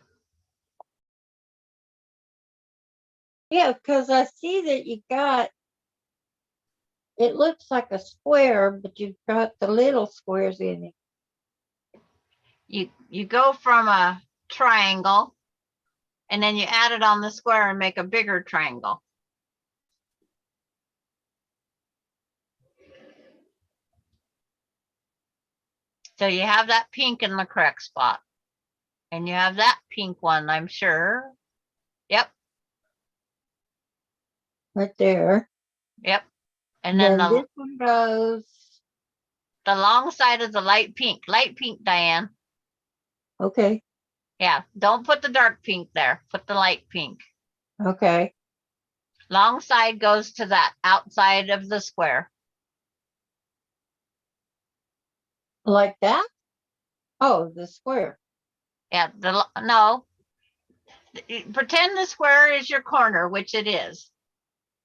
Yeah, because I see that you got, it looks like a square, but you've got the little squares in it. You go from a triangle and then you add it on the square and make a bigger triangle. So you have that pink in the correct spot. And you have that pink one, I'm sure. Yep, Right there. yep. And then this one goes, the long side of the light pink, Diane. okay, Yeah, don't put the dark pink there. Put the light pink. okay, Long side goes to that outside of the square. like that? Oh, the square. Yeah, no. Pretend the square is your corner, which it is.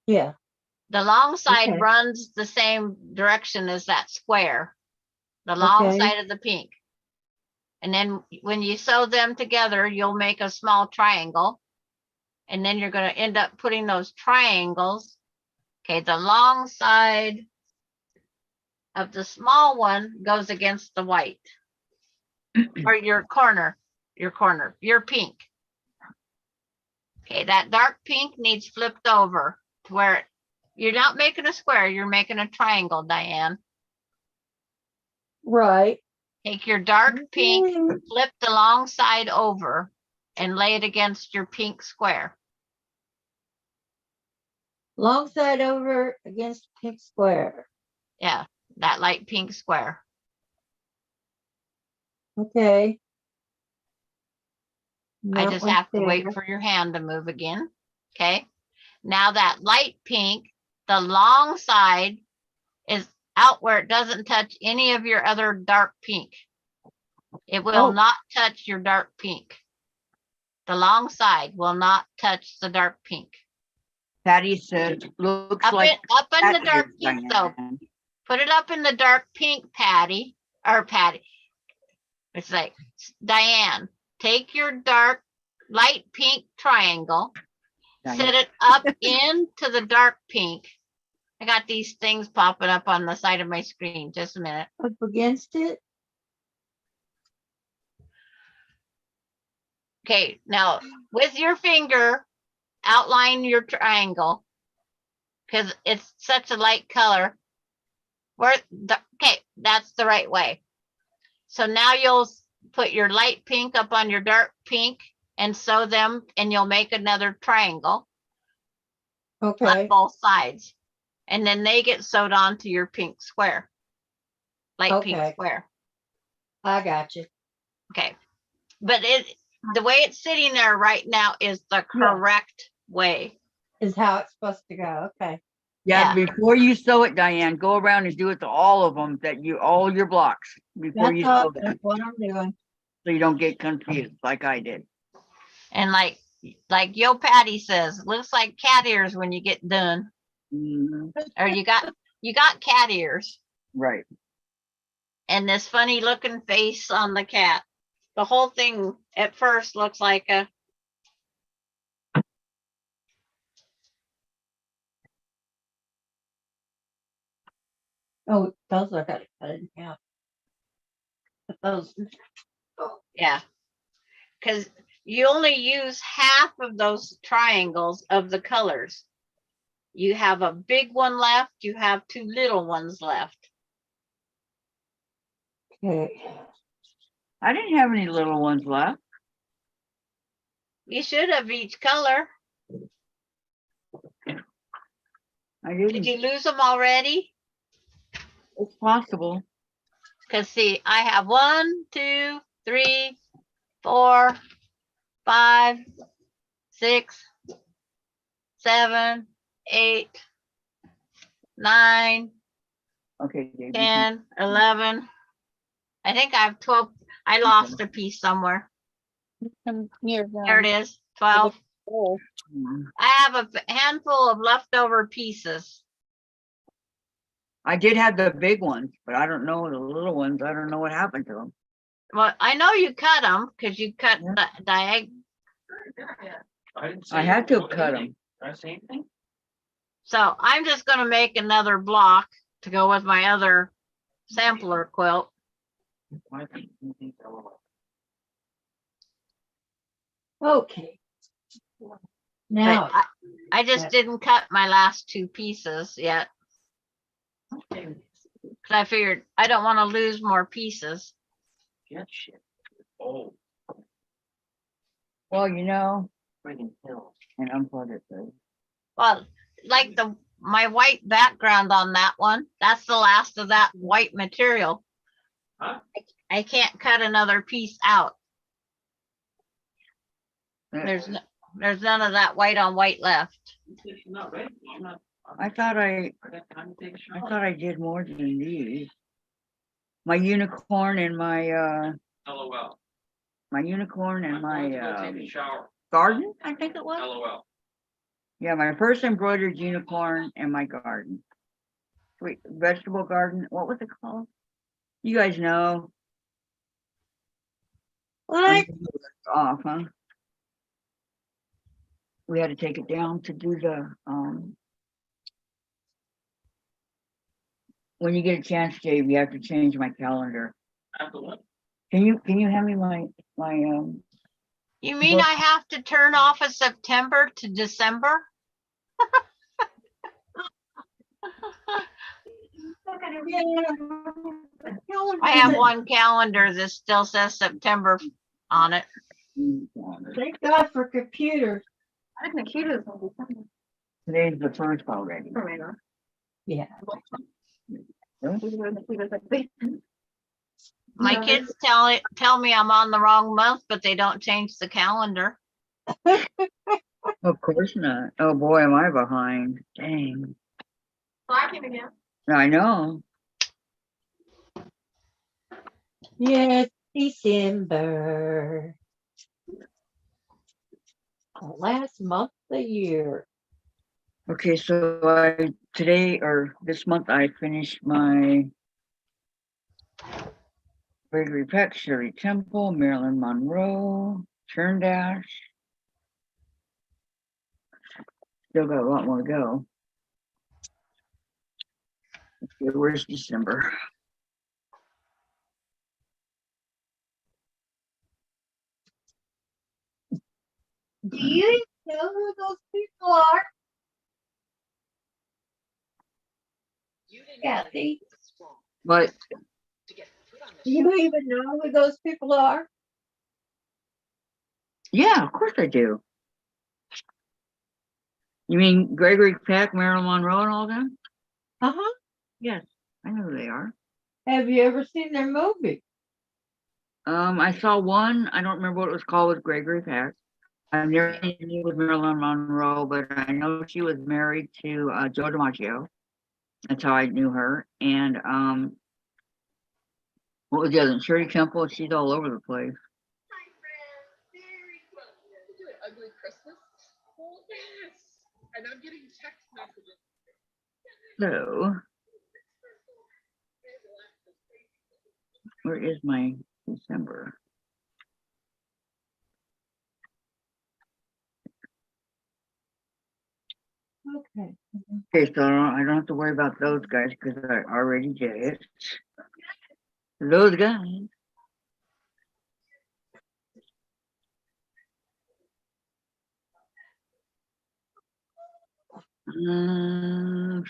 Yeah, The long side Okay. runs the same direction as that square, the long Okay. side of the pink. And then when you sew them together, you'll make a small triangle. And then you're going to end up putting those triangles. Okay, the long side of the small one goes against the white. Or your corner, your pink. Okay, that dark pink needs flipped over to where you're not making a square, you're making a triangle, Diane. right. Take your dark pink, Mhm. flip the long side over and lay it against your pink square. Long side over against pink square. Yeah, that light pink square. Okay. I That just one's have to wait there. for your hand to move again. Okay. Now that light pink, the long side is out where it doesn't touch any of your other dark pink. It will Oh. not touch your dark pink. The long side will not touch the dark pink. Patty said, looks Up like. in the that dark is pink though. Diane. Put it up in the dark pink, Patty. It's like, Diane, take your dark light pink triangle, Diane. set it up into the dark pink. I got these things popping up on the side of my screen. Just a minute. Up against it. Okay, now with your finger, outline your triangle because it's such a light color. Okay, that's the right way. So now you'll put your light pink up on your dark pink and sew them and you'll make another triangle Okay. on both sides. And then they get sewed onto your pink square. Light pink Okay. square. I got you. Okay. But the way it's sitting there right now is the correct way. Is how it's supposed to go. Okay. Yeah, Yeah. before you sew it, Diane, go around and do it to all of them all your blocks before That's you all, sew them, that's what I'm doing. so you don't get confused like I did. And like Yo Patty says, looks like cat ears when you get done. Mhm, Or you got cat ears right. and this funny looking face on the cat. The whole thing at first looks like a Oh, those are gotta cut in half. But those, yeah. Because you only use half of those triangles of the colors. You have a big one left, you have two little ones left. okay. I didn't have any little ones left. You should have each color. I Did didn't. you lose them already? It's possible. Because see, I have 1, 2, 3, 4, 5, 6, 7, 8, 9, Okay, Dave. you can- 10, 11. I think I have 12. I lost a piece somewhere. Here, There it is, 12. Oh, Mhm. I have a handful of leftover pieces. I did have the big ones, but I don't know the little ones. I don't know what happened to them. Well, I know you cut them because you cut Yeah. the diagonal. I didn't I say had to what- cut anything. 'em. Did I say anything? So I'm just gonna make another block to go with my other sampler quilt. Why didn't you think that was- Okay. But Now, I just Yeah. didn't cut my last two pieces yet. Cause I figured I don't want to lose more pieces. Get shit. Oh, Well, you know, friggin' hill. and unplug it. So. Well, like my white background on that one, that's the last of that white material. Huh? I can't cut another piece out. Yeah. There's none of that white on white left. She's not ready. She's not. I thought I got time to take a shower. thought I did more than these. My unicorn and my LOL. unicorn and I'm going to go my take a shower. garden, I think it was. LOL. Yeah, my first embroidered unicorn and my garden. Sweet vegetable garden. What was it called? You guys know. what? Off, huh? We had to take it down to do the when you get a chance, Dave, you have to change my calendar. After what? Can you hand me my You mean Well- I have to turn off of September to December? I have one calendar that still says September on it. Thank God for computers. I think the cutest one will be Today's the first already. something. Yeah. My Yeah. kids tell me I'm on the wrong month, but they don't change the calendar. Of course not. Oh boy, am I behind. Dang. Blacking again. I know. Yes, December. The last month of the year. Okay, so today or this month I finished my Gregory Peck, Shirley Temple, Marilyn Monroe, Churn Dash. Still got a lot more to go. Okay, where's December? Do you know who those people are? Kathy, But do you even know who those people are? yeah, of course I do. You mean Gregory Peck, Marilyn Monroe, and all them? Uh-huh. Yes, I know who they are. Have you ever seen their movie? I saw one, I don't remember what it was called, with Gregory Peck. I've never seen any with Marilyn Monroe, but I know she was married to Joe DiMaggio. That's how I knew her. And what was the other one? Shirley Temple, she's all over the place. Ugly Christmas? Oh, yes. And I'm getting text messages. So, where is my December? Okay. Okay, so I don't have to worry about those guys because I already did it. Those guys.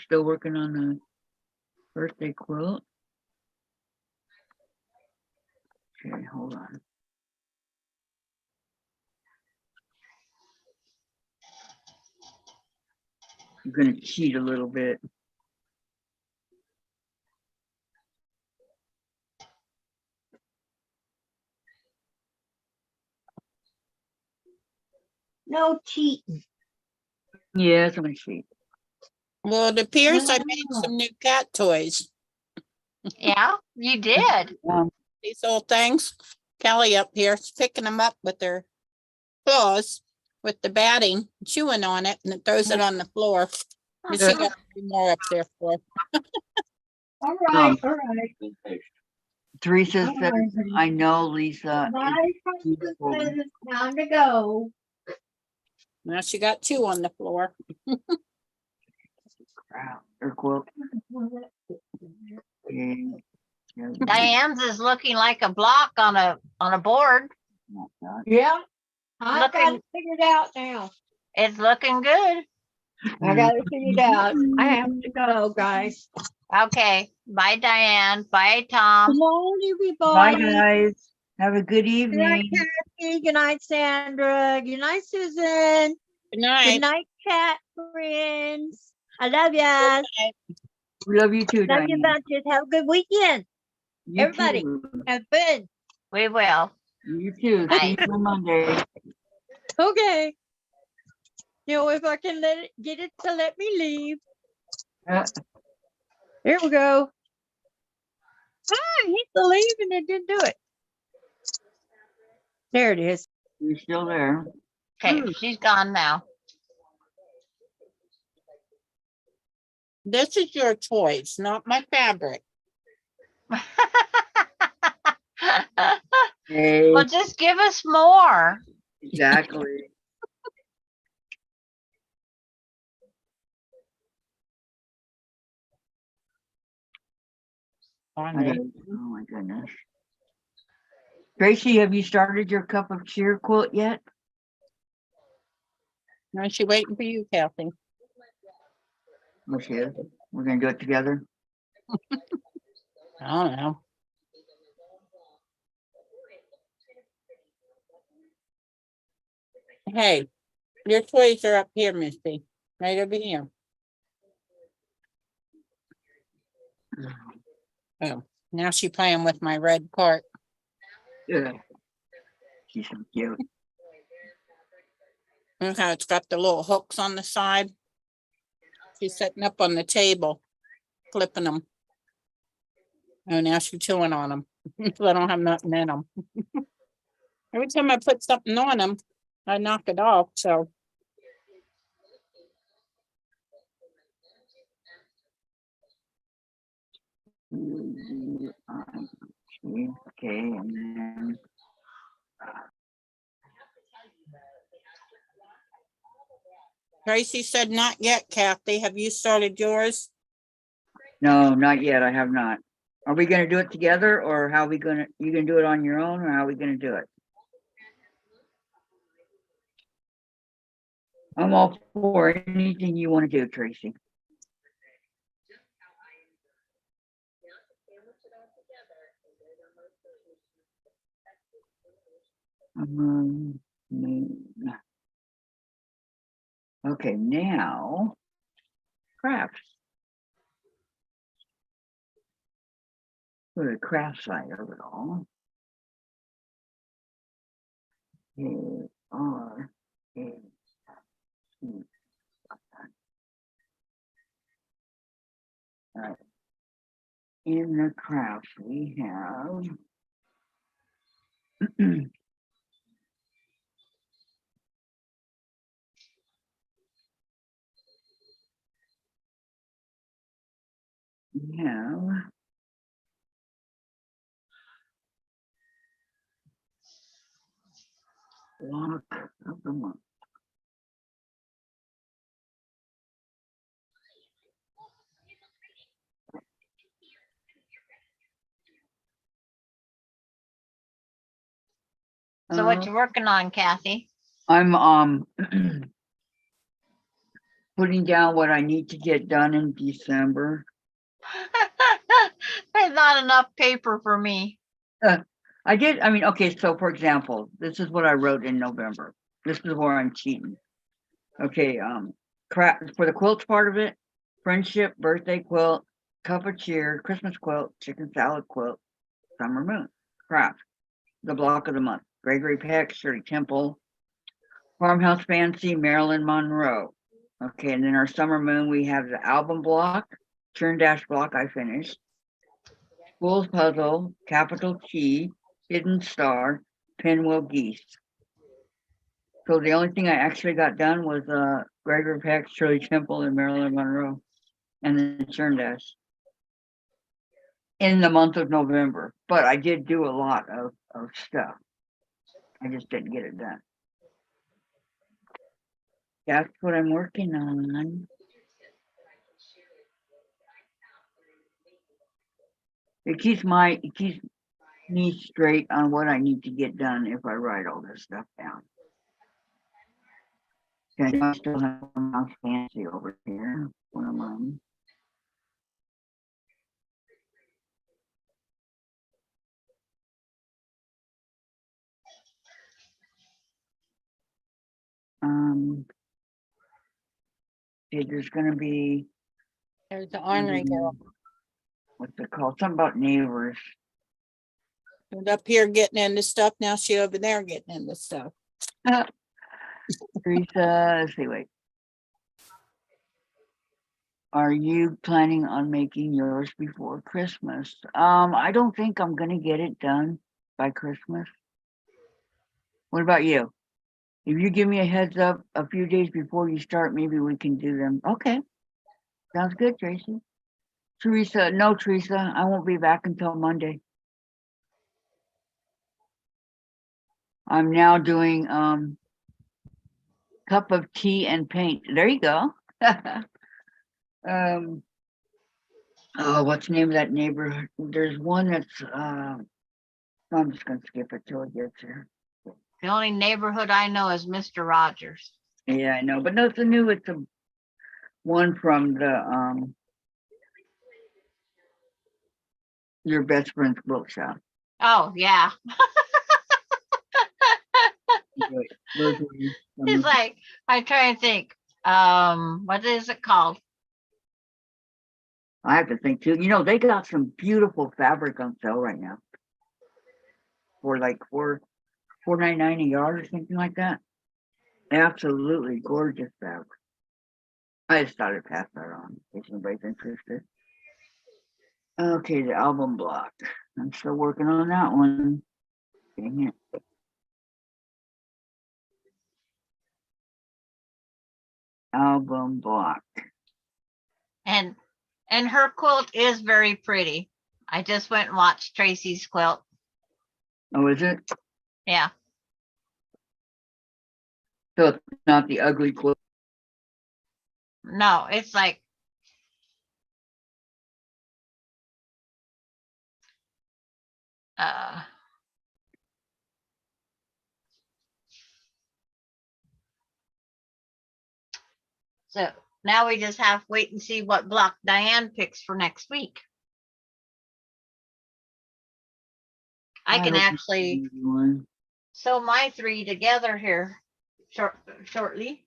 Still working on the birthday quilt. Okay, hold on. I'm gonna cheat a little bit. No cheating. Yes, I'm gonna cheat. Well, it appears I made some new cat toys. Yeah, you did. These old things. Kelly up here is picking them up with her claws with the batting, chewing on it, and it throws it on the floor. And she got a few more up there for her. All right, all right. Teresa All says, right. I know, Lisa. Bye, it's beautiful." Princess. Time to go. Now she got two on the floor. Crap, her quilt. Okay. Diane's is looking like a block on a board. Yeah. I got Looking- it figured out now. It's looking good. I got it figured out. I have to go, guys. Okay. Bye, Diane. Bye, Tom. Come on, Bye, everybody. guys. Have a good Good night, evening. Kathy. Good night, Sandra. Good night, Susan. Good night. Good night, chat friends. I love ya. We love you too, Love you Diane. bunches. Have a good weekend. You Everybody. too. Have fun. We will. You too. See you on Monday. Okay. You know, if I can get it to let me leave. Uh, Here we go. Ah, hit the leave and it didn't do it. There it is. You're still there. Okay, she's gone now. This is your toys, not my fabric. Hey, Well, just give us more. exactly. I got, oh my goodness. Tracy, have you started your cup of cheer quilt yet? Now she waiting for you, Kathy. Oh, she is. We're gonna do it together. I don't know. Hey, your toys are up here, Misty. Right over here. Oh, now she playing with my red cart. Yeah. She's so cute. Look how it's got the little hooks on the side. She's sitting up on the table, flipping them. Oh, now she's chewing on them. So I don't have nothing in them. Every time I put something on them, I knock it off, so. Okay, and then Tracy said, not yet, Kathy. Have you started yours? no, not yet. I have not. Are we gonna do it together, or how are we gonna? You gonna do it on your own, or how are we gonna do it? I'm all for anything you want to do, Tracy. Okay, now crafts. For the craft side of it all. K-R-A-C. Alright. In the crafts, we have. We have. Block of the month. So what you working on, Kathy? I'm putting down what I need to get done in December. There's not enough paper for me. I did, I mean, okay, so for example, this is what I wrote in November. This is where I'm cheating. Okay, for the quilts part of it, friendship, birthday quilt, cup of cheer, Christmas quilt, chicken salad quilt, summer moon, craft, the block of the month, Gregory Peck, Shirley Temple, Farmhouse Fancy, Marilyn Monroe. Okay, and then our summer moon, we have the album block, turn dash block I finished, Fool's Puzzle, Capital Key, Hidden Star, Pinwheel Geese. So the only thing I actually got done was Gregory Peck, Shirley Temple, and Marilyn Monroe, and then turn dash in the month of November. But I did do a lot of stuff. I just didn't get it done. That's what I'm working on. It keeps me straight on what I need to get done if I write all this stuff down. Okay, I still have Farmhouse Fancy over here, one of mine. Okay, there's gonna be. There's the ornery girl. What's it called? Something about neighbors. And up here getting into stuff. Now she over there getting into stuff. Teresa, let's see, wait. Are you planning on making yours before Christmas? I don't think I'm gonna get it done by Christmas. What about you? If you give me a heads up a few days before you start, maybe we can do them. Okay. Sounds good, Tracy. Teresa, no, Teresa, I won't be back until Monday. I'm now doing cup of tea and paint. There you go. Oh, what's the name of that neighborhood? There's one that's I'm just gonna skip it till it gets here. The only neighborhood I know is Mr. Rogers. Yeah, I know, but no, it's a one from the your best friend's quilt shop. Oh, yeah. It's like, I'm trying to think, what is it called? I have to think too. You know, they got some beautiful fabric on sale right now. For like $4.99 a yard or something like that. Absolutely gorgeous fabric. I just thought I'd pass that on in case anybody's interested. Okay, the album block. I'm still working on that one. Dang it. Album block. And her quilt is very pretty. I just went and watched Tracy's quilt. Oh, is it? Yeah. So it's not the ugly quilt. No, it's like, so now we just have to wait and see what block Diane picks for next week. I can hope it's actually an easy one. sew my 3 together here shortly.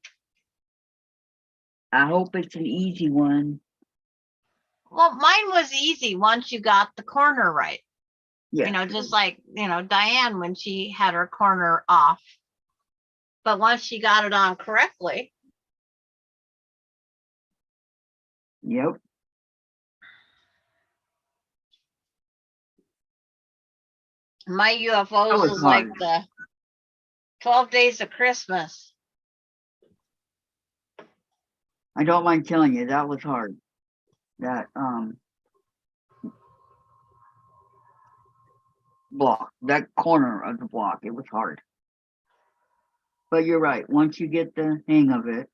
I hope it's an easy one. Well, mine was easy once you got the corner right. Yeah. You know, just like, Diane when she had her corner off. But once she got it on correctly, Yep. my UFOs was was like hard. the 12 Days of Christmas. I don't mind telling you, that was hard. That, block, that corner of the block, it was hard. But you're right, once you get the hang of it.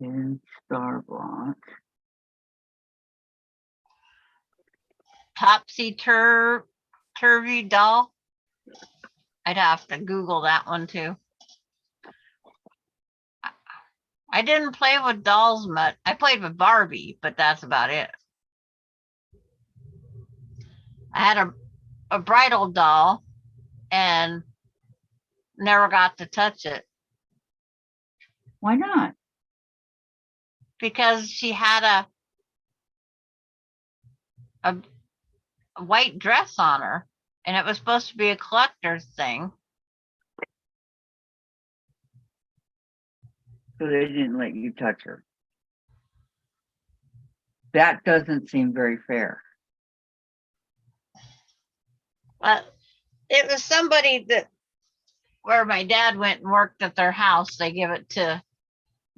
In Star Block. Turvy doll. I'd have to Google that one too. I didn't play with dolls much. I played with Barbie, but that's about it. I had a bridal doll and never got to touch it Why not? because she had a white dress on her and it was supposed to be a collector's thing. So they didn't let you touch her. That doesn't seem very fair. But it was somebody that where my dad went and worked at their house. They give it to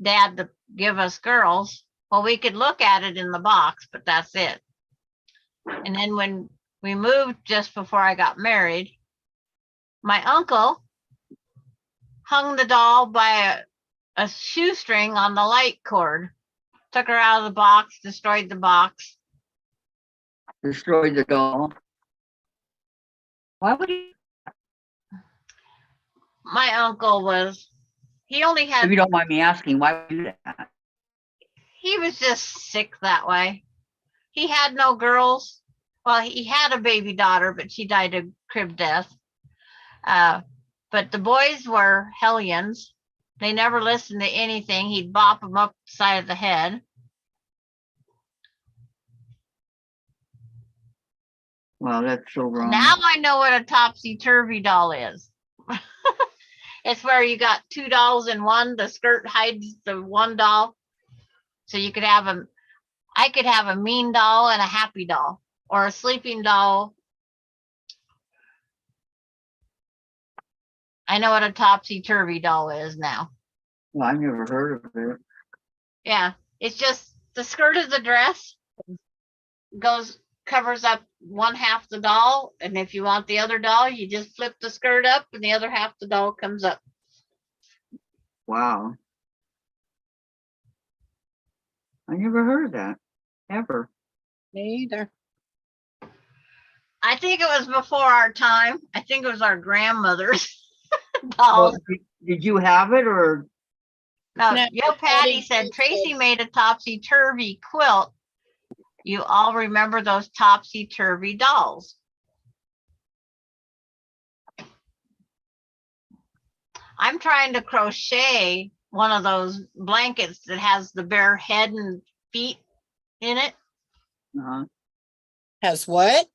dad to give us girls. Well, we could look at it in the box, but that's it. And then when we moved just before I got married, my uncle hung the doll by a shoestring on the light cord, took her out of the box, destroyed the box. Destroyed the doll. Why would he? My uncle was, he only If had, you don't mind me asking, why would you do that? he was just sick that way. He had no girls. Well, he had a baby daughter, but she died of crib death. But the boys were hellions. They never listened to anything. He'd bop them up the side of the head. Well, that's so wrong. Now I know what a topsy-turvy doll is. It's where you got two dolls in one. The skirt hides the one doll. So you could have I could have a mean doll and a happy doll, or a sleeping doll. I know what a topsy-turvy doll is now. Well, I've never heard of it. Yeah, it's just the skirt of the dress covers up one half the doll, and if you want the other doll, you just flip the skirt up and the other half the doll comes up. Wow. I never heard of that, ever. Me either. I think it was before our time. I think it was our grandmother's Well, dolls. did you have it or? No, No, Yo Patty Patty said did Tracy say- made a topsy-turvy quilt. You all remember those topsy-turvy dolls. I'm trying to crochet one of those blankets that has the bare head and feet in it. Has what?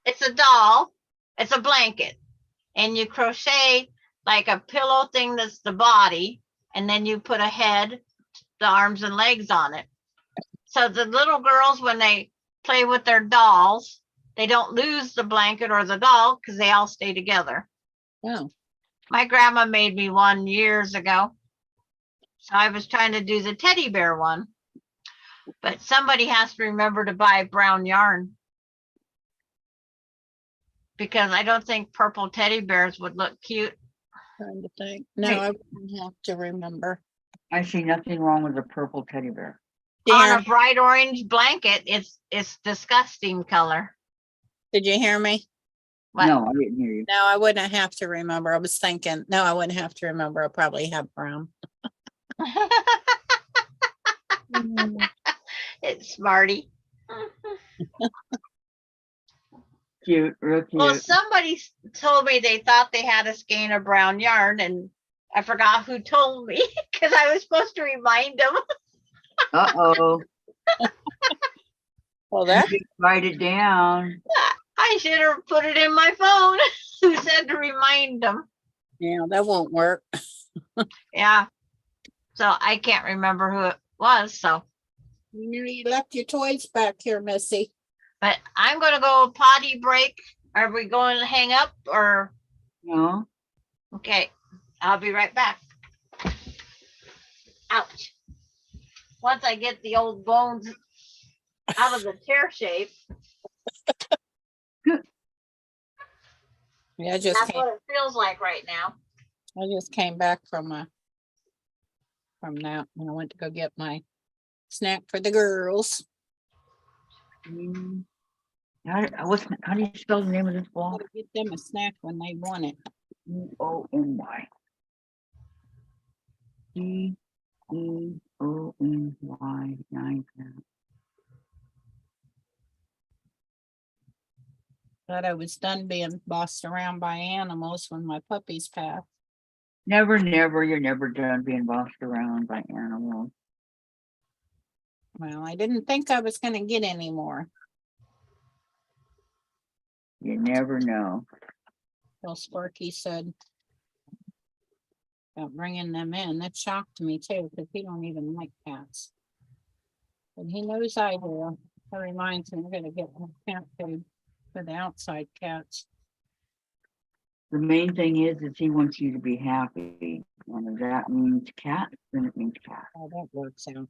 It's a doll. It's a blanket. And you crochet like a pillow thing that's the body. And then you put a head, the arms and legs on it. So the little girls, when they play with their dolls, they don't lose the blanket or the doll because they all stay together. Oh, My grandma made me one years ago. So I was trying to do the teddy bear one. But somebody has to remember to buy brown yarn. Because I don't think purple teddy bears would look cute. trying to think. No, Hey. I wouldn't have to remember. I see nothing wrong with a purple teddy bear. On Darren, a bright orange blanket, it's disgusting color. did you hear me? What? No, I didn't hear you. No, I wouldn't have to remember. I was thinking, no, I wouldn't have to remember. I probably have brown. It's smarty. Cute, real cute. Well, somebody told me they thought they had a skein of brown yarn, and I forgot who told me because I was supposed to remind them. Uh-oh. Well, that Write it down. I should have put it in my phone. Who said to remind them? Yeah, that won't work. Yeah. So I can't remember who it was, so, You knew you left your toys back here, Missy. but I'm gonna go potty break. Are we going to hang up or, No, okay, I'll be right back. Ouch. Once I get the old bones out of the chair shape, Yeah, that's what it feels like right now. I just came back from that and I went to go get my snack for the girls. how do you spell the name of this ball? Gotta get them a snack when they want it. G-O-N-Y. G-E-O-N-Y 9. Thought I was done being bossed around by animals when my puppies passed. Never, never, you're never done being bossed around by animals. Well, I didn't think I was gonna get any more. You never know. Bill Sparky said about bringing them in. That shocked me too, because he don't even like cats. But he knows I do. That reminds me, I'm gonna get my cat food for the outside cats. The main thing is he wants you to be happy. And if that means cat, then it means cat. Oh, that works out.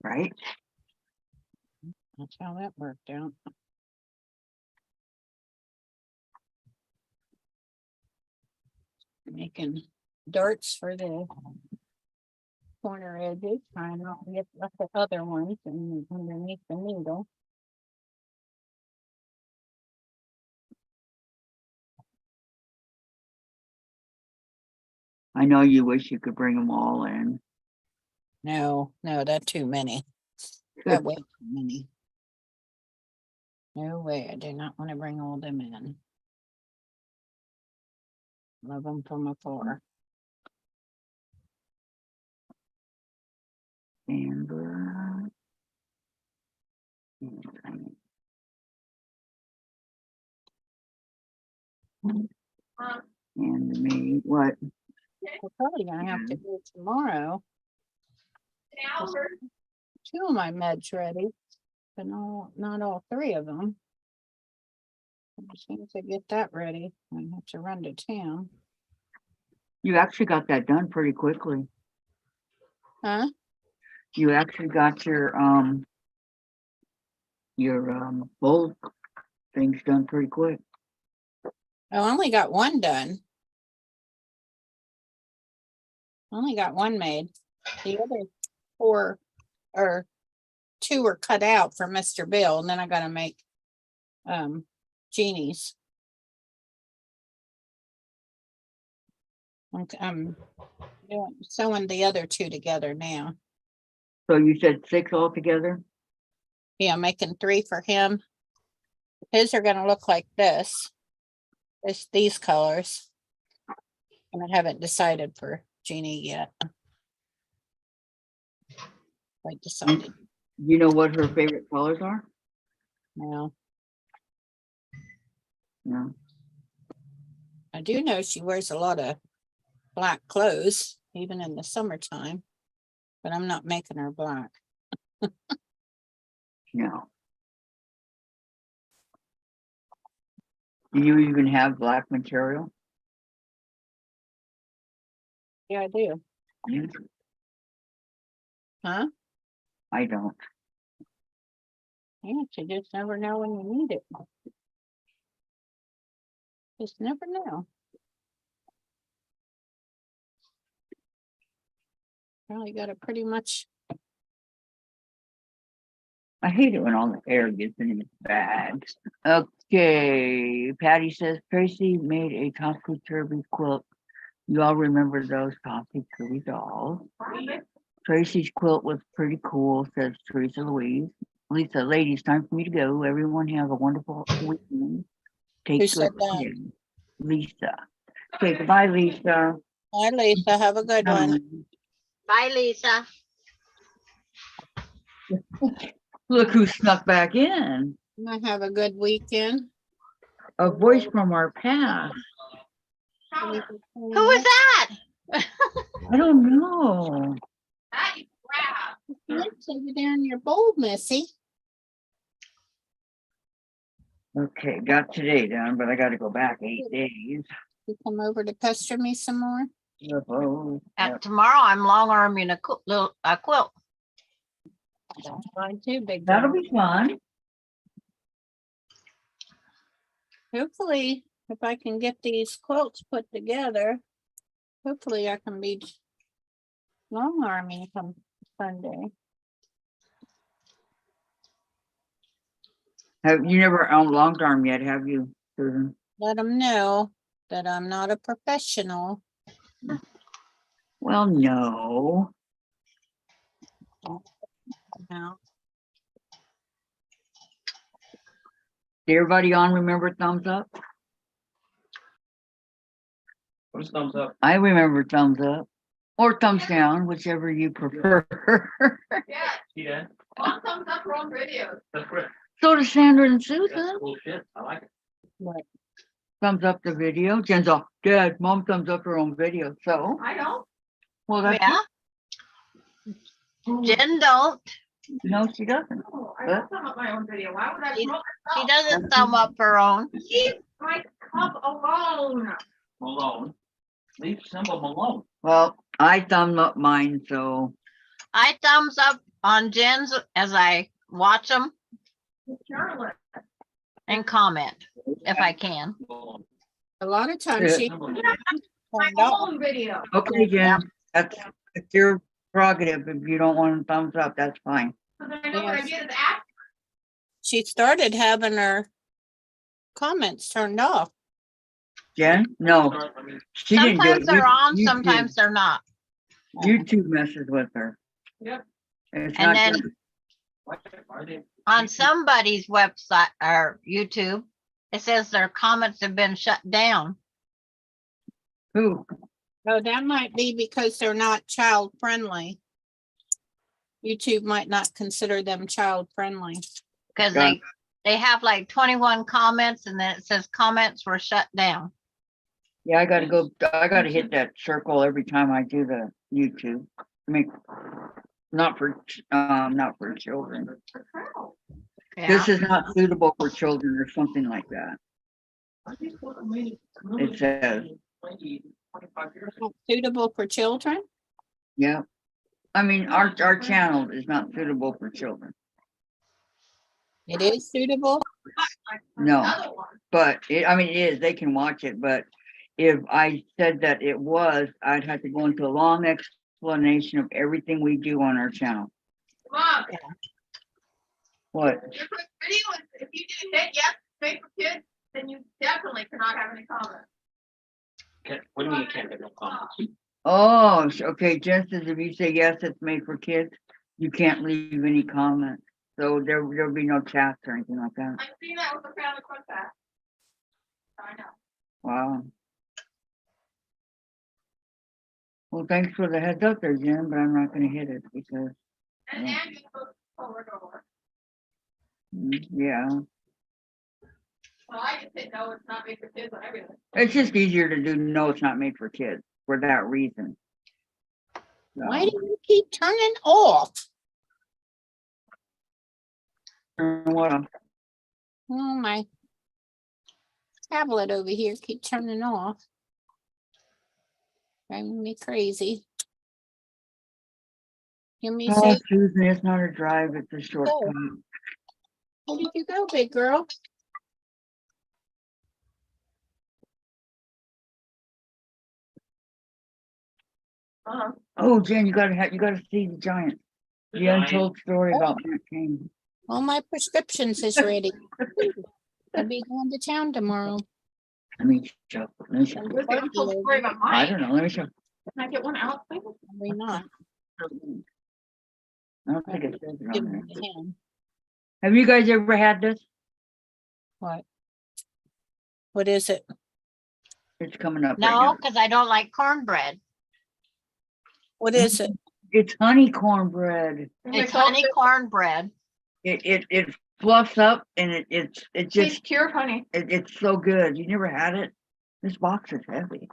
Right? That's how that worked out. Making darts for the corner edges, trying not to get the other ones and underneath the needle. I know you wish you could bring them all in. No, that's too many. That way too many. No way, I do not want to bring all them in. Love them from afar. Amber. And me, what? We're probably gonna have to do it tomorrow. Two of my meds ready, but not all three of them. As soon as I get that ready, I have to run to town. You actually got that done pretty quickly. Huh? You actually got your bulk things done pretty quick. I only got one done. Only got one made. The other 4 or 2 were cut out for Mr. Bill, and then I gotta make Jeannie's. I'm sewing the other 2 together now. So you said 6 altogether? Yeah, making 3 for him. His are gonna look like this. It's these colors. And I haven't decided for Jeannie yet. I decided You know what her favorite colors are? now. No. I do know she wears a lot of black clothes, even in the summertime, but I'm not making her black. No. Do you even have black material? Yeah, I do. Yeah, Huh? I don't. Yeah, you just never know when you need it. Just never know. Well, you got to pretty much. I hate it when all the air gets in the bags. Okay, Patty says Tracy made a Topsy Turvy quilt. You all remember those Topsy Turvy dolls? Tracy's quilt was pretty cool, says Teresa Louise. Lisa, ladies, time for me to go. Everyone have a wonderful weekend. Take Who good said that? care. Lisa. Okay, goodbye, Lisa. Hi, Lisa. Have a good one. Bye, Lisa. Look who snuck back in. I have a good weekend. A voice from our past. Who is that? I don't know. That is crap. Let's take it down your bowl, Missy. Okay, got today done, but I gotta go back 8 days. You come over to pester me some more. Oh, yep. Tomorrow I'm long arming a quilt. Mine too, big That'll girl. be fun. Hopefully, if I can get these quilts put together, hopefully I can be long arming come Sunday. Have you never owned long arm yet, have you, Susan? Let them know that I'm not a professional. Well, no. No. Did everybody on remember thumbs up? What's thumbs up? I remember thumbs up or thumbs down, whichever you prefer. Yeah, Yeah, all thumbs up wrong videos. that's great. So does Sandra and That's Susan. cool shit. I like it. What? Thumbs up the video. Jen's all, Dad, Mom thumbs up her own video. So, I don't. well, that's Yeah. Jen don't. no, she doesn't. No, I don't thumb up my own video. Why would I She- promote She myself? doesn't thumb up her own. Leave my cup alone. Malone. Leave Simba alone. Well, I thumb up mine, so I thumbs up on Jen's as I watch them Charlotte. and comment if I can. Malone. A lot of times she Simba, My turned off. own video. okay, Jen, that's your prerogative. If you don't want thumbs up, that's fine. So then I know what I Yes. did is ask. She started having her comments turned off. Jen, no, I mean, she didn't do it. Sometimes they're on, YouTube- sometimes they're not. YouTube messes with her. Yep. It's And not then just- why are they? on somebody's website or YouTube, it says their comments have been shut down. who? Oh, that might be because they're not child friendly. YouTube might not consider them child friendly. Because Got they have like 21 comments and then it says comments were shut down. Yeah, I gotta hit that circle every time I do the YouTube. I mean, not for children. Yeah. This is not suitable for children or something like that. It says, 25 years. Not suitable for children? yeah. I mean, our channel is not suitable for children. It is suitable? No, Another one. but I mean, it is, they can watch it, but if I said that it was, I'd have to go into a long explanation of everything we do on our channel. Mom, What? your quick video is, if you didn't hit yes, made for kids, then you definitely cannot have any comments. What do you mean you can't get no comments? Oh, okay, just as if you say yes, it's made for kids, you can't leave any comments. So there'll be no chats or anything like that. I've seen that with the family quick pass. I know. Wow. Well, thanks for the heads up there, Jen, but I'm not gonna hit it because, And Yeah. you're supposed to forward over. yeah, Well, I just didn't know it's not made for kids on everything. it's just easier to do, no, it's not made for kids for that reason. Why do you keep turning off? What, Oh, my tablet over here keep turning off. Driving me crazy. Give me a oh, sec. Susan, it's not a drive, it's a shortcut. Where did you go, big girl? Oh, Jen, you gotta see the giant, The the giant? untold story about Matt King. All my prescriptions is ready. I'll be going to town tomorrow. Let me show, let me show. Where's the untold story about I mine? don't know, let me show. Can I get one out, please? Probably not. I don't think it says it Give on there. them to him. Have you guys ever had this? What? What is it? It's coming up right No, now. because I don't like cornbread. What is it? It's honey cornbread. It's honey cornbread. it fluffs up and it Tastes just, pure honey. it's so good. You never had it? This box is heavy.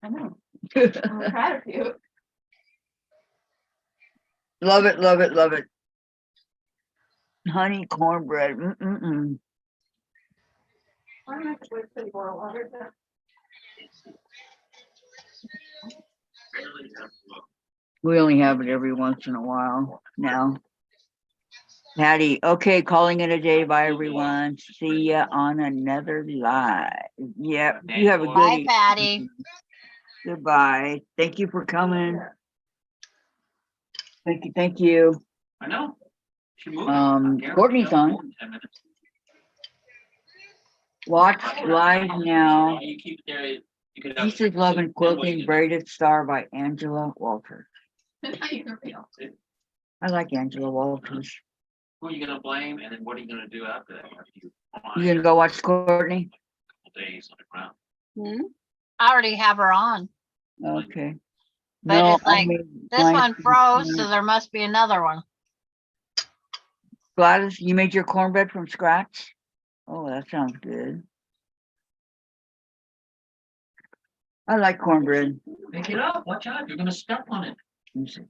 I know. I'm proud of you. Love it, love it, love it. Honey cornbread. Mm-mm-mm. I'm actually pretty boiled water. Barely have to look. We only have it every once in a while now. Patty, okay, calling it a day. Bye, everyone. See ya on another live. Yep, you have a good Bye, evening. Patty. Goodbye. Thank you for coming. Thank you, thank you. I know. She moved. Courtney's on. 10 minutes. Watch live now. You keep it there. You could have- Pieces, Love, and Quilting, Braided Star by Angela Walters. I like Angela Walters. Who are you gonna blame, and then what are you gonna do after that? After you You gonna go watch Courtney? couple days on the ground. Hmm? I already have her on. Okay. But No, it's like, I mean, This one froze, so there must be another one. Gladys, you made your cornbread from scratch? Oh, that sounds good. I like cornbread. Pick it up, watch out, you're gonna step on it. Let me see.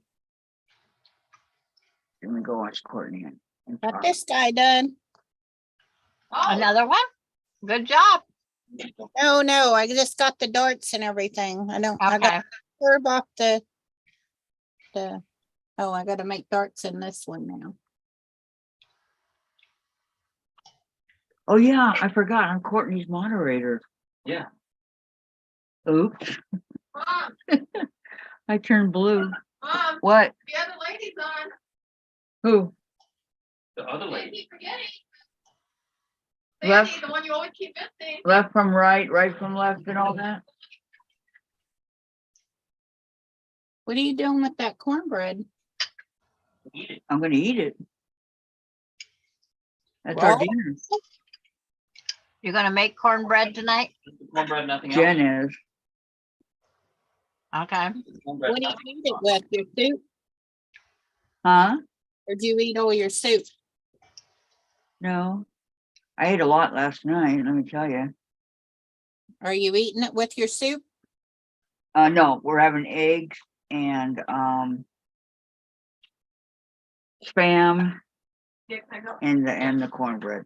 Let me go watch Courtney. and Got talk. this guy done. Another one? Good job. No, I just got the darts and everything. I Okay. got curve off the, oh, I gotta make darts in this one now. Oh, yeah, I forgot. I'm Courtney's moderator. Yeah. Oops, Mom, I turned blue. Mom, What? the other lady's on. Who? The other I lady, keep forgetting. Left. Sandy, the one you always keep missing. Left from right, right from left and all that? What are you doing with that cornbread? eat it. I'm gonna eat it. That's our Well- dinner. You're gonna make cornbread tonight? Cornbread, nothing else. Jen is. Okay. Cornbread, What do you nothing. eat it with? Your soup? Huh? Or do you eat all your soup? No. I ate a lot last night, let me tell you. Are you eating it with your soup? No, we're having eggs and, Spam and the cornbread.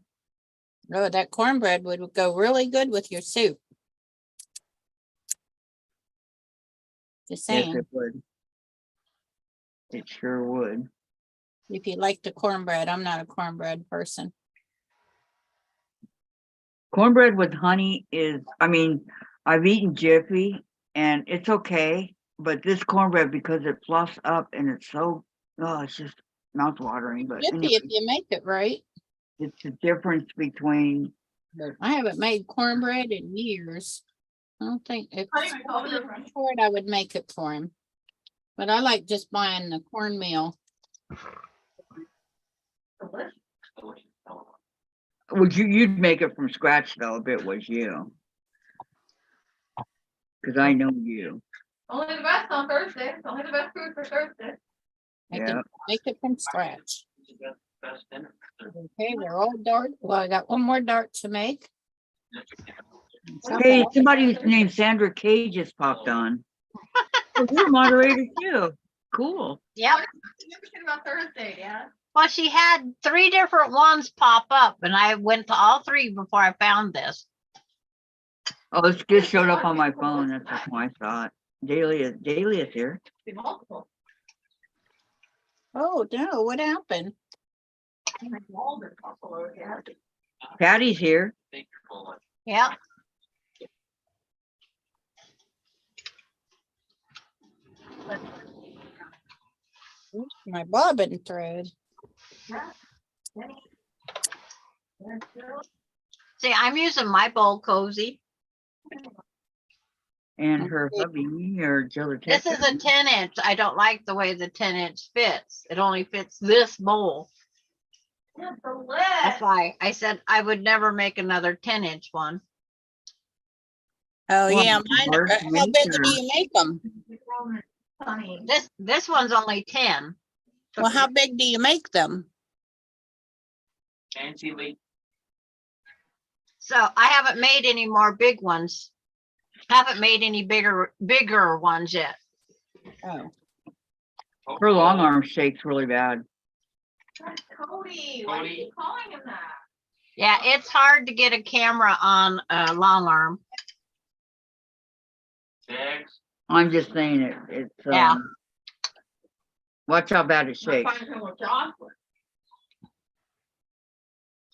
Oh, that cornbread would go really good with your soup. Just Yes, saying, it would. It sure would. if you like the cornbread, I'm not a cornbread person. Cornbread with honey is, I mean, I've eaten Jiffy and it's okay, but this cornbread, because it fluffs up and it's so, oh, it's just mouth-watering, but Jiffy, anyway, if you make it right. it's the difference between, I haven't made cornbread in years. I don't think if I don't even know the difference. for it, I would make it for him. But I like just buying the cornmeal. you'd make it from scratch though, if it was you. Cause I know you. Only the best on Thursday. It's only the best food for Thursday. I Yeah. can make it from scratch. Best dinner. Okay, they're all dart. Well, I got one more dart to make. Hey, somebody named Sandra K just popped on. Oh, you're a moderator too. Cool. Yep. Significant about Thursday, yeah. Well, she had 3 different ones pop up and I went to all 3 before I found this. Oh, it just showed up on my phone. That's just my thought. Dahlia's here. Be multiple. Oh, no, what happened? Walden buffalo, yeah. Patty's here. Think you're full of- Yep. Oops, my bobbin thread. See, I'm using my bowl cozy. And her hubby or Jill. This is a 10-inch. I don't like the way the 10-inch fits. It only fits this bowl. Yeah, the That's lid. why I said I would never make another 10-inch one. Oh, Well, yeah, mine, hard to how make big or- do you make them? Funny. This one's only 10. Well, how big do you make them? Nancy Lee. So I haven't made any more big ones. Haven't made any bigger ones yet. Oh, Her long arm shakes really bad. That's Cody, why are Cody. you calling him that? Yeah, it's hard to get a camera on a long arm. Jags. I'm just saying it's, Yeah. watch how bad it I'm shakes. finding him with Jocelyn.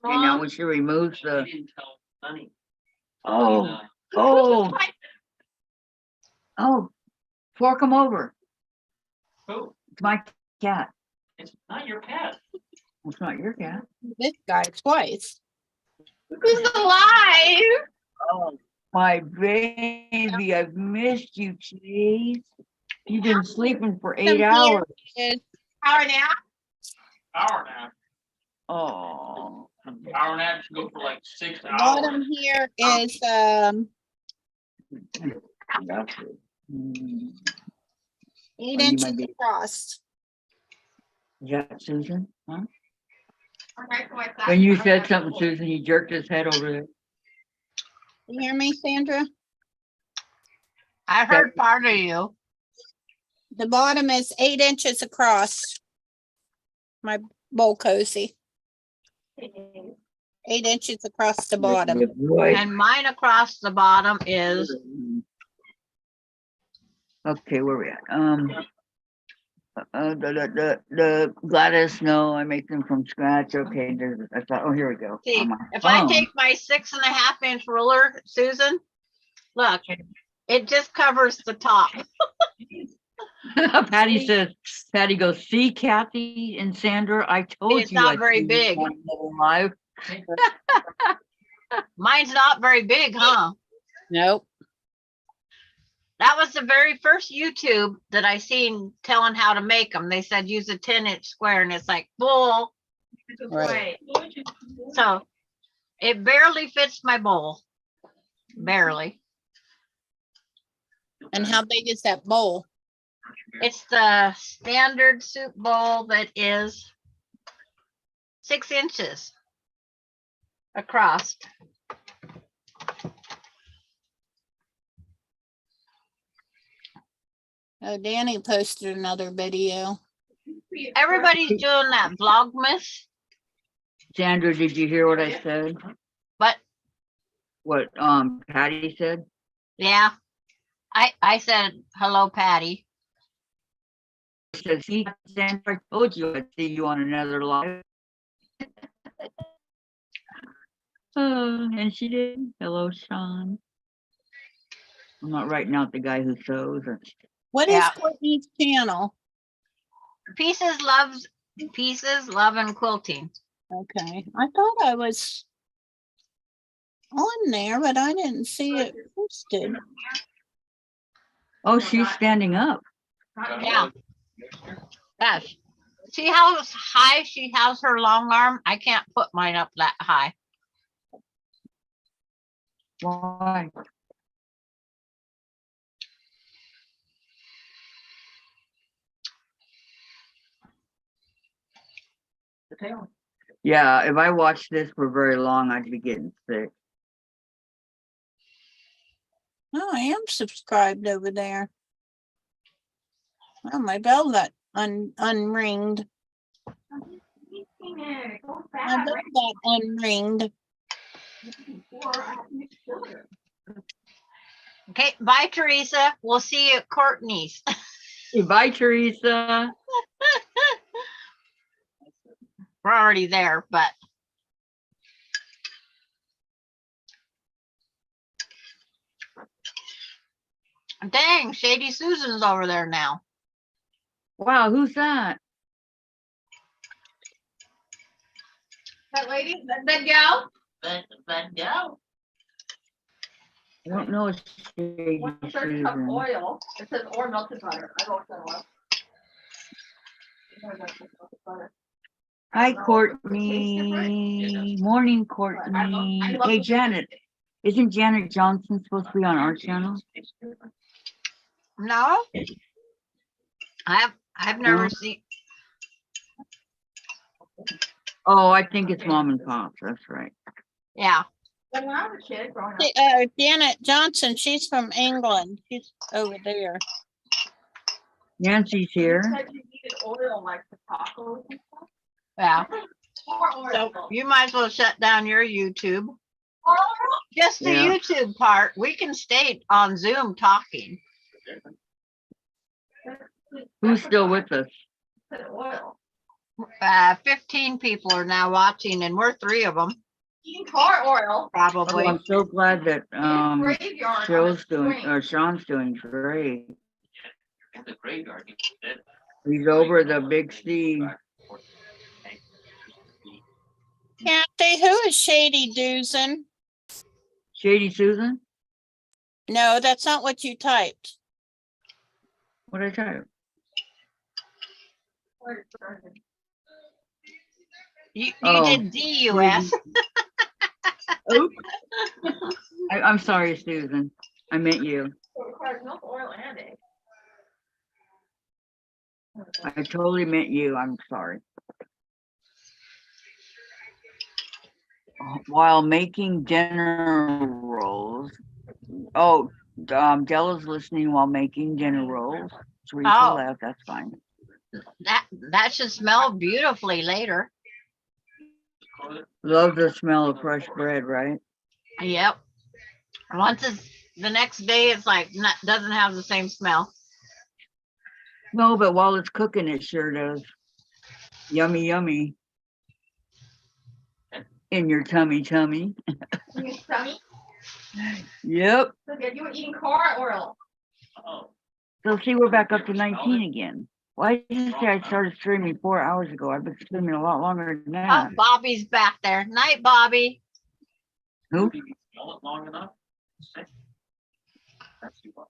Okay, now when she removes He the, didn't tell Sonny. oh, oh, oh, fork him over. Who? It's my cat. It's not your cat. It's not your cat. this guy twice. Who's alive? Oh, my baby, I've missed you, Chase. You've been sleeping for 8 Here hours. is- Hour now? Hour nap. Oh. Hour nap should go for like 6 the bottom hours. here is, That's it. 8 you inches might be- across. Is that Susan? Huh? Okay, so I thought- When you said something, Susan, he jerked his head over there. You hear me, Sandra? I heard part of you. The bottom is 8 inches across. My bowl cozy, 8 inches across the bottom. Good boy. And mine across the bottom is, Okay, where we at? The Gladys, no, I make them from scratch. Okay, I thought, oh, here we go. see, On my if I phone. take my 6.5 inch ruler, Susan, look, it just covers the top. Patty goes, see, Kathy and Sandra, I told It's you. not I'd very see you big. on Little Live. Mine's not very big, huh? Nope. That was the very first YouTube that I seen telling how to make them. They said use a 10-inch square, and it's like bull. Right. So it barely fits my bowl. Barely. And how big is that bowl? It's the standard soup bowl that is 6 inches across. Oh, Danny posted another video. Everybody's doing that Vlogmas, Sandra, did you hear what I said? but What, Patty said? yeah, I said hello, Patty. She said, see, Sandra, I told you I'd see you on another live. And she did. Hello, Sean. I'm not writing out the guy who sews. What is Yeah. Courtney's channel? Pieces, love, and quilting. Okay, I thought I was on there, but I didn't see it posted. Oh, she's standing up. Yeah. Yes. See how high she has her long arm? I can't put mine up that high. Why? Yeah, if I watched this for very long, I'd be getting sick. Oh, I am subscribed over there. Oh, my bell got unringed. My bell got unringed. Okay, bye, Teresa. We'll see you at Courtney's. Bye, Teresa. We're already there, but dang, Shady Susan's over there now. Wow, who's that? That lady, that gal? But no. I don't know. It's Shady One third cup Susan. oil. It says or melted butter. I don't know what. Hi, Courtney. Morning, Courtney. Hey, Janet. Isn't Janet Johnson supposed to be on our channel? No? I've never seen. Oh, I think it's mom and pops. That's right. Yeah. When I was a kid growing up. Janet Johnson, she's from England. She's over there. Nancy's You here. said you needed oil like for tacos and stuff. Yeah. Or So oil. you might as well shut down your YouTube. Or Just the Yeah. YouTube part. We can stay on Zoom talking. Who's still with us? oil. 15 people are now watching and we're 3 of them, Eating car oil. Oh, probably. I'm so glad that Graveyard. Joe's doing, or Sean's doing great. In the graveyard. he did. He's over the Big C. Kathy, who is Shady Doozen? Shady Susan? No, that's not what you typed. What did I tell you? You Oh, did DUS. Oops. I'm sorry, Susan. I meant you. It requires milk, oil, and egg. I totally meant you. I'm sorry. While making dinner rolls. Oh, Della's listening while making dinner rolls. Teresa Oh. left. That's fine. That should smell beautifully later. Love the smell of fresh bread, right? Yep. Once it's the next day, it's like doesn't have the same smell. No, but while it's cooking, it sure does. Yummy, yummy. In your tummy, tummy. In your stomach. Yep. So good. You were eating car oil. Oh, So see, we're back up to 19 again. Why did you say I started streaming 4 hours ago? I've been streaming a lot longer than Oh, that. Bobby's back there. Night, Bobby. Who? did you smell it long enough? That's too much.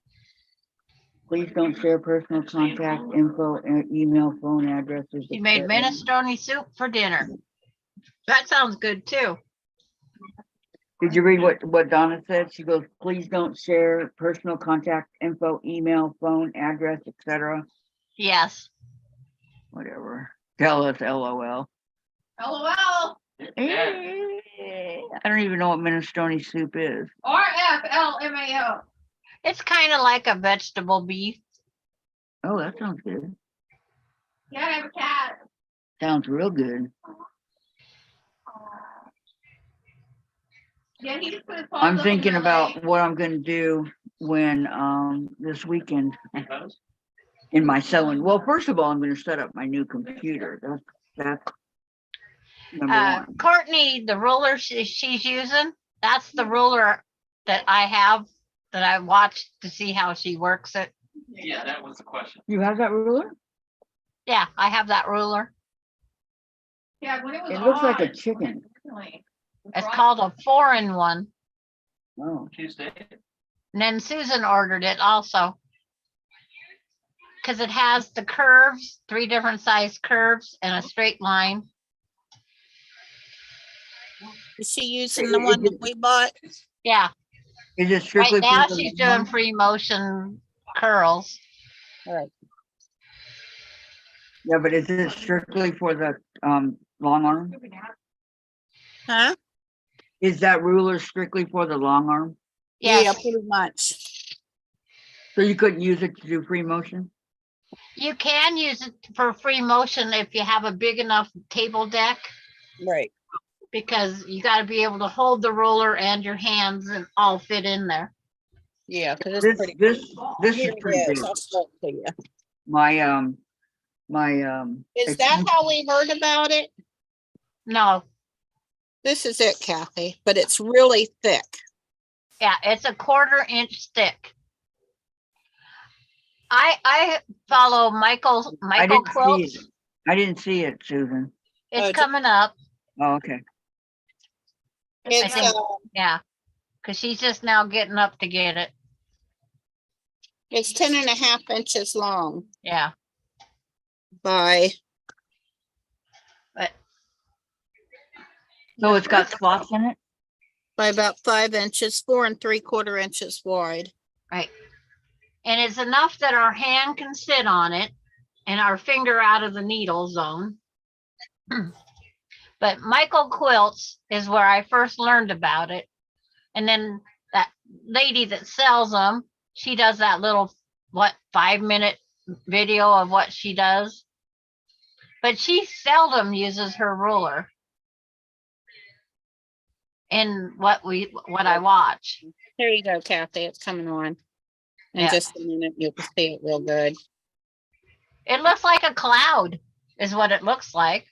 Please don't share personal contact info, email, phone addresses. She made etc. minestrone soup for dinner. That sounds good too. Did you read what Donna said? She goes, please don't share personal contact info, email, phone, address, etc. Yes. Whatever. Tell us LOL. LOL. I don't even know what minestrone soup is. RFLMAO. It's kind of like a vegetable beef. Oh, that sounds good. Yeah, I have a cat. Sounds real good. Yeah, he just put his paws I'm up thinking on my about leg. what I'm gonna do when this weekend Because in my sewing. Well, first of all, I'm gonna set up my new computer. That's number one. Courtney, the ruler she's using, that's the ruler that I have that I watched to see how she works it. yeah, that was the question. You have that ruler? Yeah, I have that ruler. Yeah, when it was It looks like a on, chicken. originally, It's called a 4-in-1. Oh, Tuesday. And then Susan ordered it also. Because it has the curves, 3 different size curves and a straight line. Is she using the one that we bought? Yeah, is it strictly? right now for the she's doing free motion curls. Yeah, but is it strictly for the long arm? Huh? Is that ruler strictly for the long arm? Yeah, Yes, pretty much. So you couldn't use it to do free motion? you can use it for free motion if you have a big enough table deck, Right. because you got to be able to hold the ruler and your hands and all fit in there. Yeah, because it's This pretty. this is Here pretty it big. is. I'll show it to you. My Is that how we heard about it? No, This is it, Kathy, but it's really thick. yeah, it's a 1/4 inch thick. I follow Michael I didn't see Quilts. it. I didn't see it, Susan. It's it's- coming up. Oh, okay. It's think- Yeah, because she's just now getting up to get it. it's 10.5 inches long Yeah, by, but So it's got spots in it? by about 5 inches, 4 3/4 inches wide. right. And it's enough that our hand can sit on it and our finger out of the needle zone. But Michael Quilts is where I first learned about it. And then that lady that sells them, she does that little, 5-minute video of what she does. But she seldom uses her ruler in what I watch. There you go, Kathy. It's coming on. In Yeah. just a minute, you'll see it real good. It looks like a cloud is what it looks like.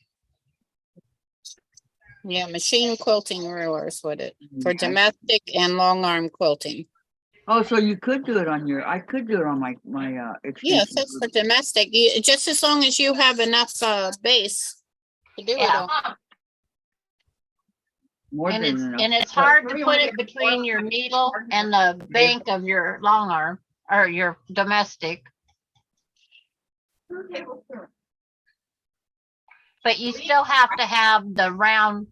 Yeah, machine quilting rulers with it for domestic and long arm quilting. Oh, so you could do it on your, I could do it on my Yes, extension. that's for domestic. Just as long as you have enough base to do it Yeah. on. More And than it's, enough. and it's hard to put it between your needle and the bank of your long arm or your domestic, but you still have to have the round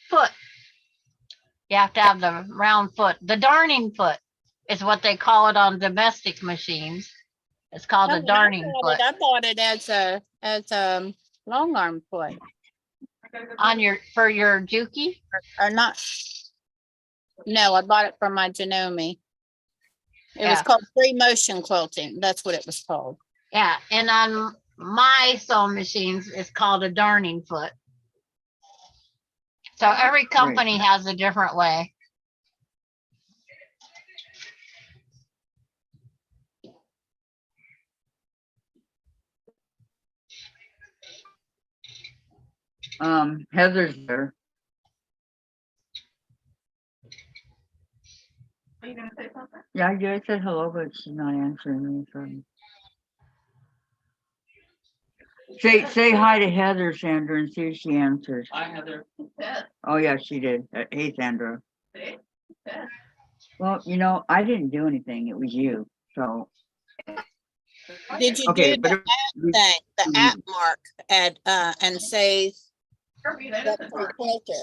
foot. You have to have the round foot. The darning foot is what they call it on domestic machines. It's called a darning foot. I bought it as a long arm foot. On for your Juki? Or not. No, I bought it from my Janome. It was Yeah. called free motion quilting. That's what it was called. Yeah, and on my sewing machines, it's called a darning foot. So every company has a different way. Heather's there. Are you gonna say something? Yeah, I said hello, but she's not answering me. So. Say hi to Heather, Sandra, and see if she answers. I Heather. Oh yeah, she did. Hey, Sandra. See? Well, I didn't do anything. It was you. So Did you okay, do but the at mark and say that's for quilter?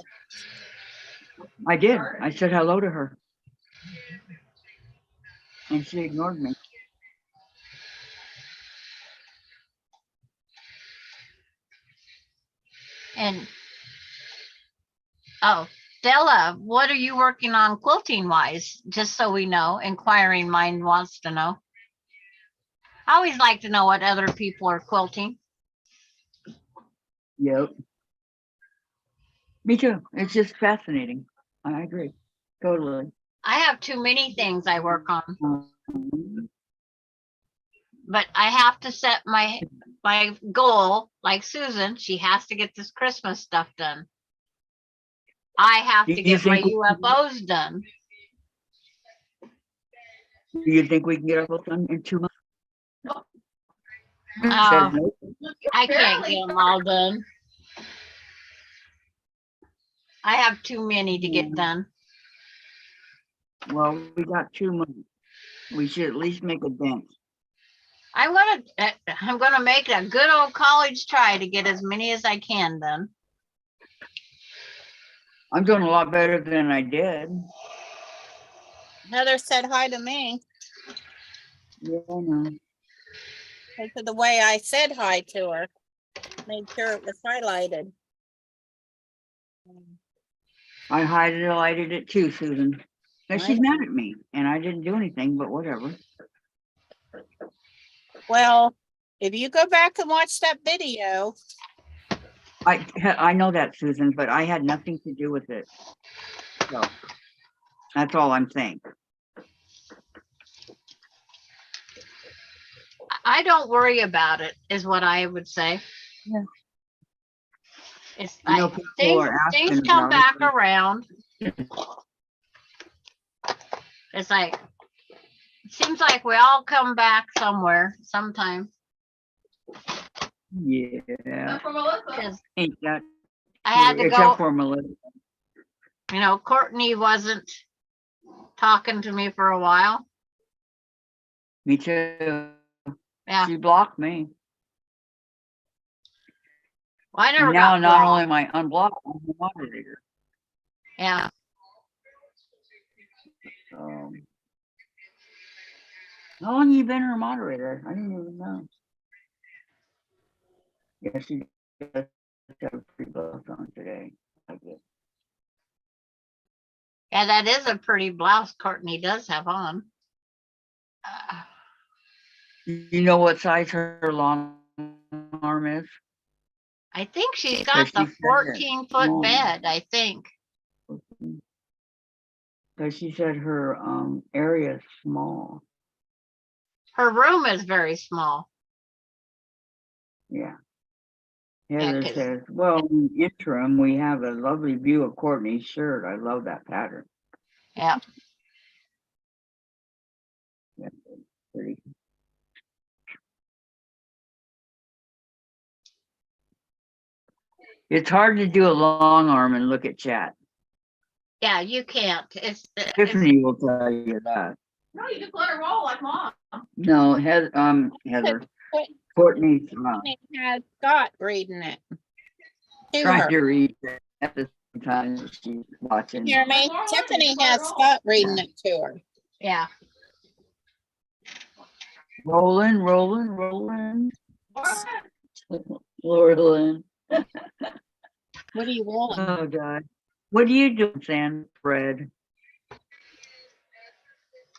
I did. I said hello to her, and she ignored me. And oh, Della, what are you working on quilting wise? Just so we know, inquiring mind wants to know. I always like to know what other people are quilting. Yep. Me too. It's just fascinating. I agree. Totally. I have too many things I work on, Mhm. but I have to set my goal. Like Susan, she has to get this Christmas stuff done. I have Do to you get my think we- UFOs done. Do you think we can get our done in 2 months? Oh, Says nope. I can't get them all done. I have too many to get done. Well, we got 2 months. We should at least make a dent. I'm gonna make a good old college try to get as many as I can done. I'm doing a lot better than I did. Heather said hi to me. Yeah, I know. Because of the way I said hi to her. Made sure it was highlighted. I highlighted it too, Susan. And she's Right. mad at me, and I didn't do anything, but whatever. Well, if you go back and watch that video, I know that, Susan, but I had nothing to do with it. So that's all I'm saying. I don't worry about it, is what I would say. Yeah. It's I know like people are things asking come about it, back but- around. It's like, it seems like we all come back somewhere, sometime. Yeah, Not for Melissa. 'Cause ain't that I had to except go, for Melissa. Courtney wasn't talking to me for a while. Me too. Yeah, She blocked me. well, I never And now got not blocked. only am I unblocked, I'm the moderator. Yeah, How long you been her moderator? I didn't even know. Yeah, she does have a pretty blouse on today. I guess. Yeah, that is a pretty blouse Courtney does have on. You know what size her long arm is? I think she's Does got she the say that? 14-foot Long. bed, I think. Because she said her area is small. Her room is very small. Yeah. Yeah, Heather 'cause- says, well, in interim, we have a lovely view of Courtney's shirt. I love that pattern. Yeah. Yeah, pretty. It's hard to do a long arm and look at chat. Yeah, you can't. It's Tiffany will tell you that. No, you just let her roll like mom. No, Heather, But Courtney's Tiffany has Scott reading it. To trying her. to read at the same time that she's watching. Hear me? Tiffany has Scott reading it to her. yeah. Rolling. Laureline. What are you rolling? Oh, God. What are you doing, Sam? Fred?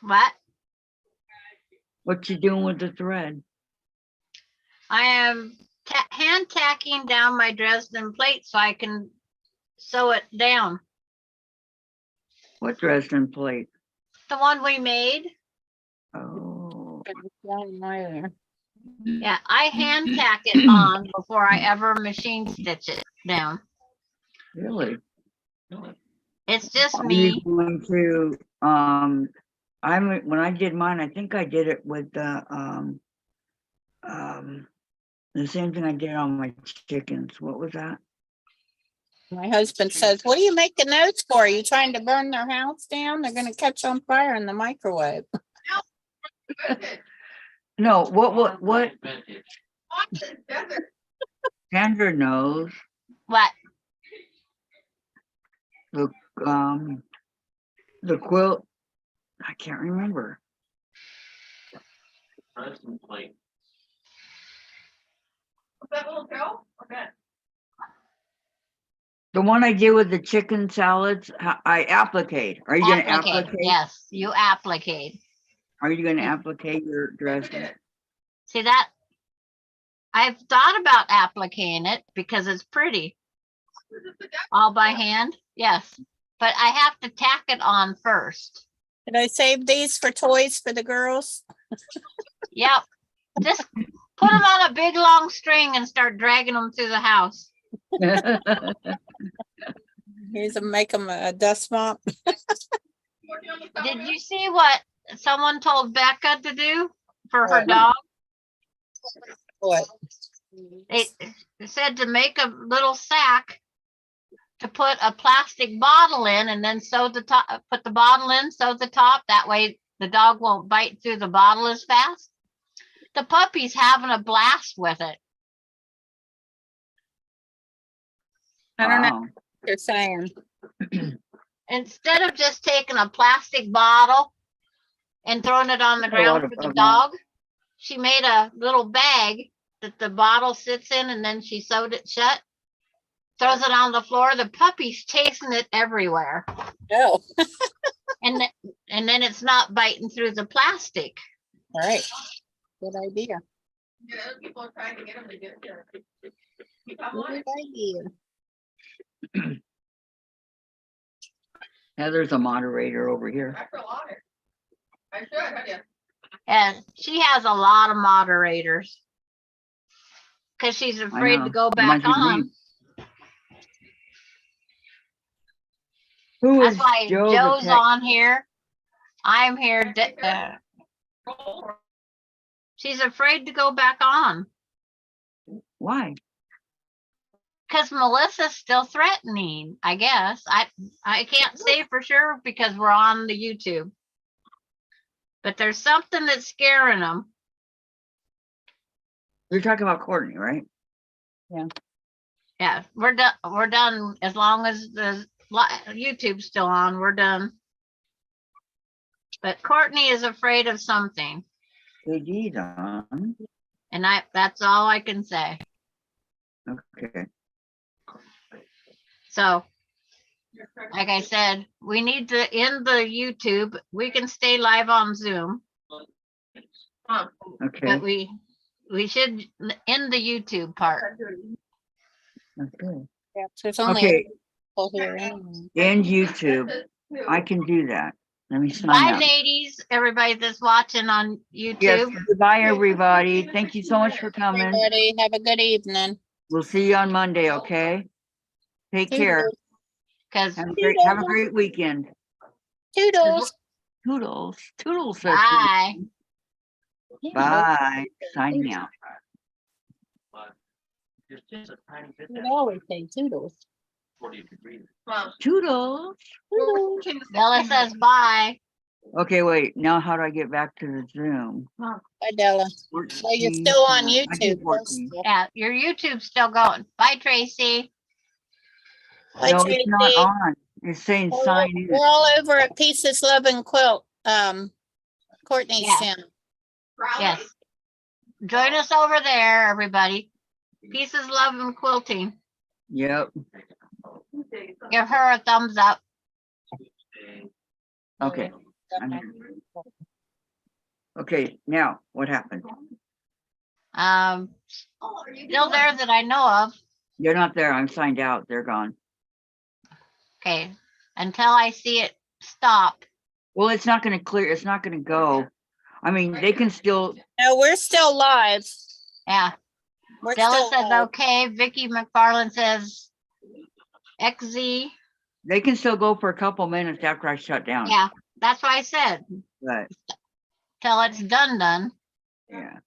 What? What you doing with the thread? I am hand tacking down my Dresden plate so I can sew it down. What Dresden plate? The one we made. Oh, Yeah, I hand tack it on before I ever machine stitch it down. really? It's just Are you me. going to, when I did mine, I think I did it with the same thing I did on my chickens. What was that? My husband says, what are you making those for? Are you trying to burn their house down? They're gonna catch on fire in the microwave. No, what, Vintage. Sandra knows, What? the quilt, I can't remember. Dresden plate. That little girl? Okay. The one I did with the chicken salads, I applicate. Are you gonna Applicate. applicate? Yes, you applicate. Are you gonna applicate your dress? See that? I've thought about applicating it because it's pretty. All by hand, yes. But I have to tack it on first. Did I save these for toys for the girls? Yep. Just put them on a big long string and start dragging them through the house. Here's a make them a dust mop. Did you see what someone told Becca to do for her What? dog? What? It said to make a little sack to put a plastic bottle in and then sew the top, put the bottle in, sew the top. That way the dog won't bite through the bottle as fast. The puppy's having a blast with it. I don't know Wow. what you're saying. Instead of just taking a plastic bottle and throwing it on the A lot ground of for the them. dog, she made a little bag that the bottle sits in and then she sewed it shut. Throws it on the floor. The puppy's chasing it everywhere. Oh, And then it's not biting through the plastic. all right. Good idea. Yeah, other people are trying to get them to get there. You Good idea. Heather's a moderator over here. I feel honored. I should, had you. And she has a lot of moderators. Cause she's afraid to know. go back Reminds me of on. me. Who That's is why Joe the Joe's tech? on here. I'm here. She's afraid to go back on. Why? Cause Melissa's still threatening, I guess. I can't say for sure because we're on the YouTube. But there's something that's scaring them. You're talking about Courtney, right? Yeah, we're done. We're done. As long as the YouTube's still on, we're done. But Courtney is afraid of something. KG's on. And that's all I can say. Okay, So, like I said, we need to end the YouTube. We can stay live on Zoom, okay, but we should end the YouTube part. okay. Yeah, there's only Okay, people here anyway. and YouTube, I can do that. Let me sign Bye, up. ladies, everybody that's watching on Yes, YouTube. goodbye, everybody. Thank you so much for coming. Everybody have a good evening. We'll see you on Monday, okay? Take care. Because Have a great weekend. Toodles. Toodles, toodles. says bye. Toodles. Bye, signing out. There's just a tiny bit We that always say toodles. 40 degrees. Toodles. Bella says bye. Okay, wait, now how do I get back to the Zoom? Bye, Della. Well, you're still on YouTube. first of all. Yeah, your YouTube's still going. Bye, Tracy. Bye, No, it's not Tracy. on. It's saying We're all- sign in. We're all over at Pieces Love and Quilt, Courtney's Yeah. channel. Yes. Join us over there, everybody. Pieces, Love, and Quilting. Yep, Give her a thumbs up. okay. I'm here. Okay, now, what happened? Still there that I know of. They're not there. I'm signed out. They're gone. Okay, until I see it stop. Well, it's not gonna clear, it's not gonna go. I mean, they can still, No, we're still live. Yeah, We're Stella still says live. okay. Vicky McFarland says XZ. they can still go for a couple minutes after I shut down. Yeah, that's what I said. But, Till it's done. yeah.